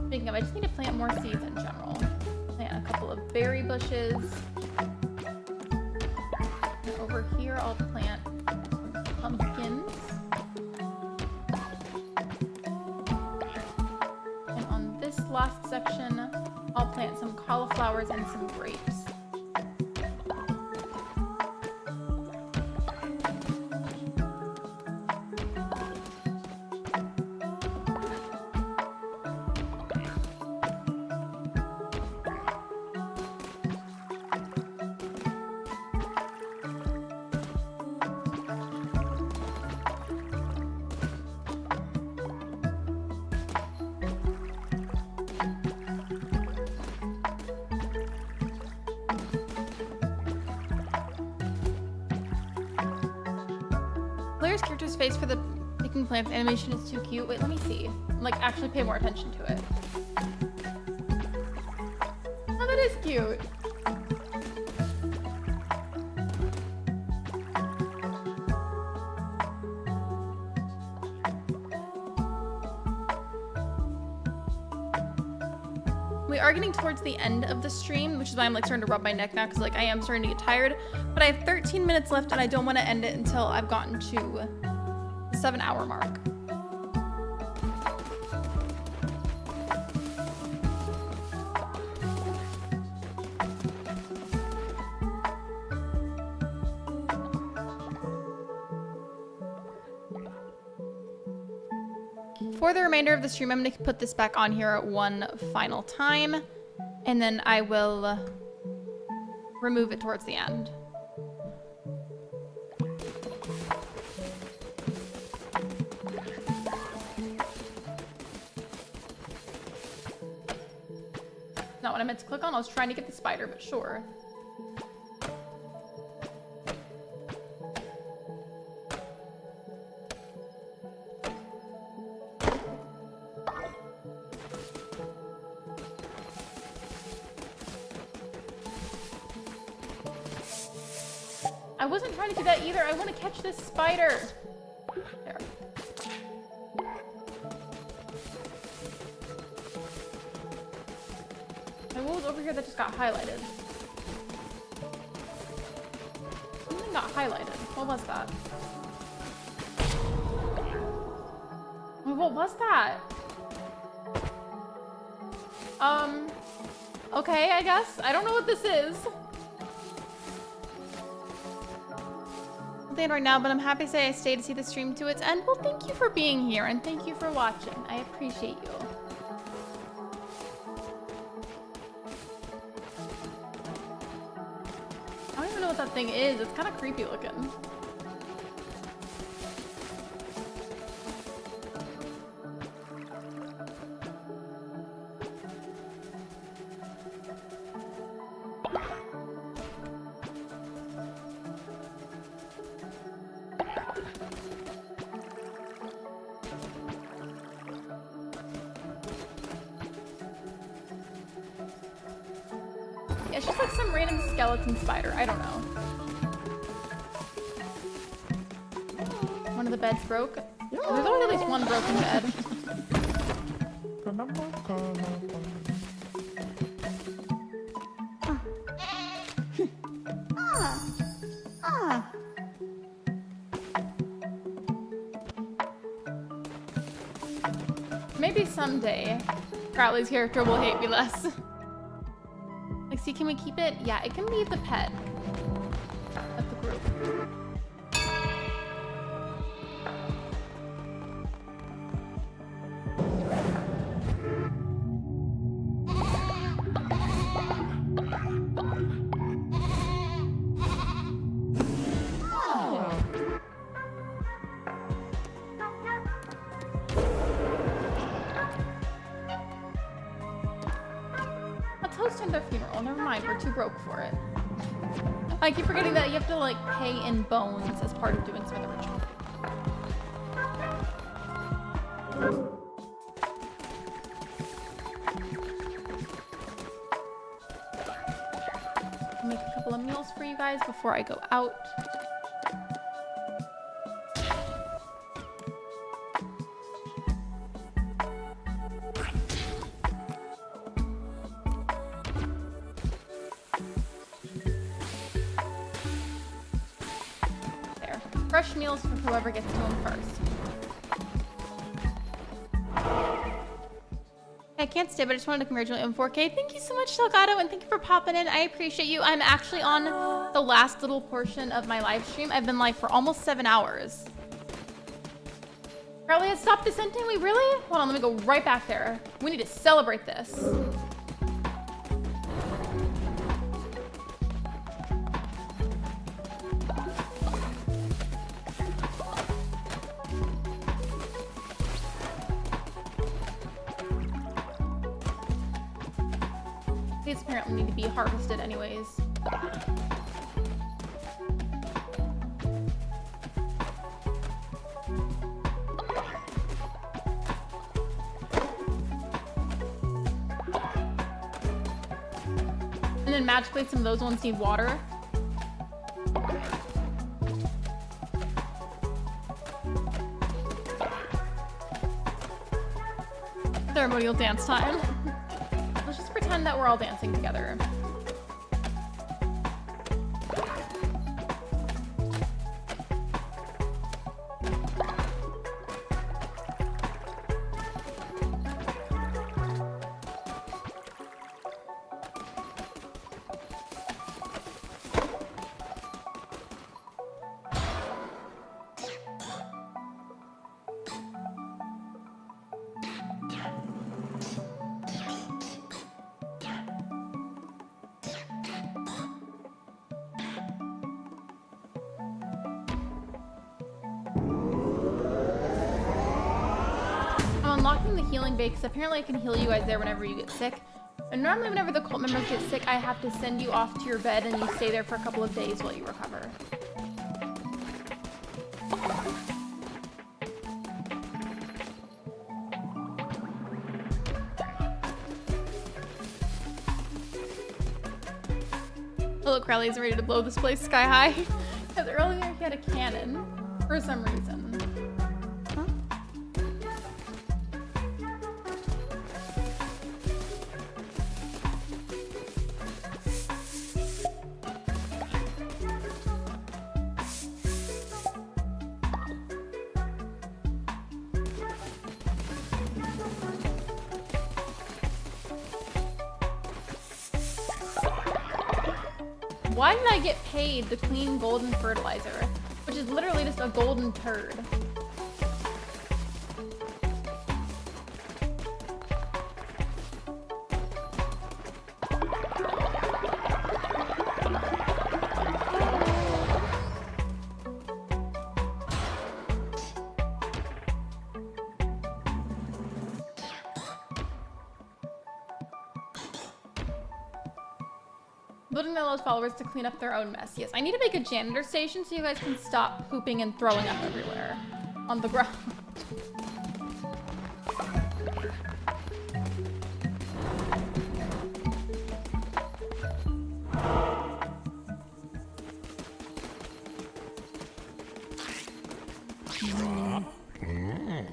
Speaking of, I just need to plant more seeds in general. Plant a couple of berry bushes. And over here, I'll plant some pumpkins. And on this last section, I'll plant some cauliflowers and some grapes. Claire's character's face for the picking plants animation is too cute. Wait, let me see. Like, actually pay more attention to it. Oh, that is cute. We are getting towards the end of the stream, which is why I'm like starting to rub my neck now, because like I am starting to get tired. But I have 13 minutes left and I don't want to end it until I've gotten to the 7-hour mark. For the remainder of the stream, I'm going to put this back on here one final time, and then I will remove it towards the end. Not what I meant to click on. I was trying to get the spider, but sure. I wasn't trying to do that either. I want to catch this spider. There. And what was over here that just got highlighted? Something got highlighted. What was that? Wait, what was that? Okay, I guess. I don't know what this is. Right now, but I'm happy to say I stayed to see the stream to its end. Well, thank you for being here and thank you for watching. I appreciate you. I don't even know what that thing is. It's kind of creepy looking. It's just like some random skeleton spider. I don't know. One of the beds broke. Oh, there's always at least one broken bed. Maybe someday Crowley's character will hate me less. Lexi, can we keep it? Yeah, it can be the pet of the group. We're too broke for it. I keep forgetting that you have to like pay in bones as part of doing some of the ritual. couple of meals for you guys before I go out. There. Fresh meals for whoever gets to them first. I can't stay, but I just wanted to congratulate you on 4K. Thank you so much, Delgado, and thank you for popping in. I appreciate you. I'm actually on the last little portion of my live stream. I've been live for almost 7 hours. Carly has stopped dissenting? We really? Hold on, let me go right back there. We need to celebrate this. These apparently need to be harvested anyways. And then magically some of those ones need water. Ceremonial dance time. Let's just pretend that we're all dancing together. Unlocking the healing bay because apparently I can heal you guys there whenever you get sick. And normally whenever the cult members get sick, I have to send you off to your bed and you stay there for a couple of days while you recover. Oh look, Crowley's ready to blow this place sky high. Because earlier he had a cannon for some reason. Why did I get paid the clean golden fertilizer, which is literally just a golden turd? Building their those followers to clean up their own mess. Yes, I need to make a janitor station so you guys can stop pooping and throwing up everywhere on the ground.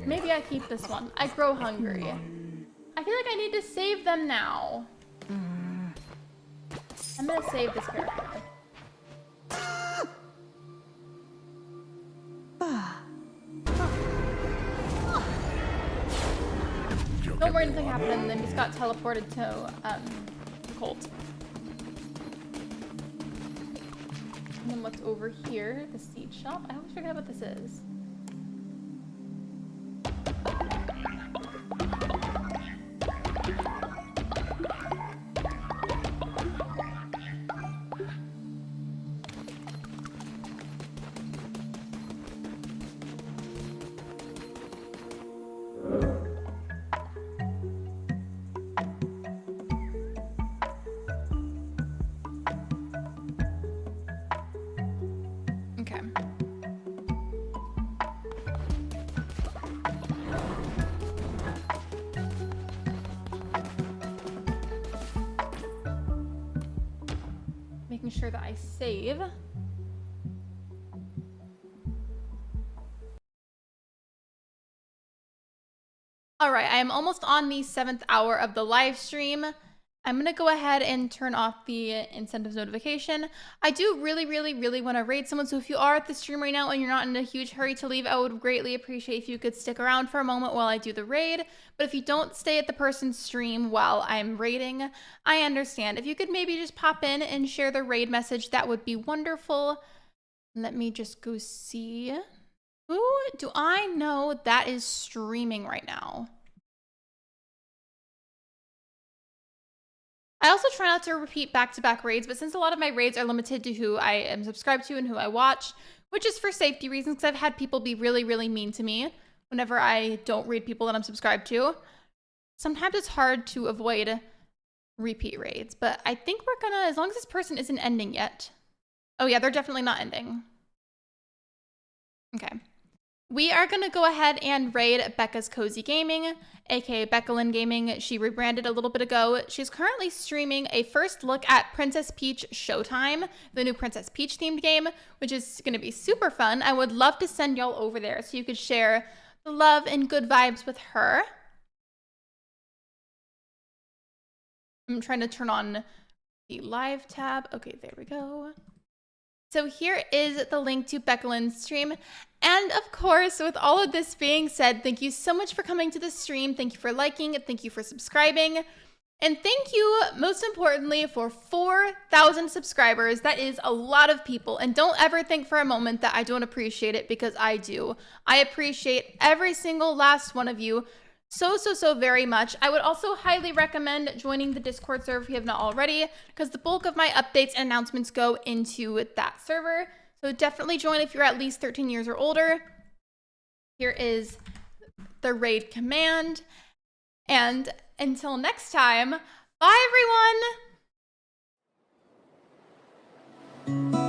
Maybe I keep this one. I grow hungry. I feel like I need to save them now. I'm gonna save this character. Don't worry, anything happened, and then just got teleported to the cult. And then what's over here? The seed shop. I always forget what this is. making sure that I save. All right, I am almost on the 7th hour of the live stream. I'm gonna go ahead and turn off the incentives notification. I do really want to raid someone, so if you are at the stream right now and you're not in a huge hurry to leave, I would greatly appreciate if you could stick around for a moment while I do the raid. But if you don't stay at the person's stream while I'm raiding, I understand. If you could maybe just pop in and share the raid message, that would be wonderful. Let me just go see. Who do I know that is streaming right now? I also try not to repeat back-to-back raids, but since a lot of my raids are limited to who I am subscribed to and who I watch, which is for safety reasons, because I've had people be really mean to me whenever I don't read people that I'm subscribed to. Sometimes it's hard to avoid repeat raids, but I think we're gonna, as long as this person isn't ending yet. Oh yeah, they're definitely not ending. Okay. We are going to go ahead and raid Becca's Cozy Gaming, aka Beckalyn Gaming. She rebranded a little bit ago. She's currently streaming a first look at Princess Peach Showtime, the new Princess Peach themed game, which is going to be super fun. I would love to send y'all over there so you could share the love and good vibes with her. I'm trying to turn on the live tab. Okay, there we go. So here is the link to Beckalyn's stream. And of course, with all of this being said, thank you so much for coming to the stream. Thank you for liking, thank you for subscribing. And thank you, most importantly, for 4,000 subscribers. That is a lot of people. And don't ever think for a moment that I don't appreciate it, because I do. I appreciate every single last one of you so very much. I would also highly recommend joining the Discord server if you have not already, because the bulk of my updates and announcements go into that server. So definitely join if you're at least 13 years or older. Here is the raid command. And until next time, bye everyone!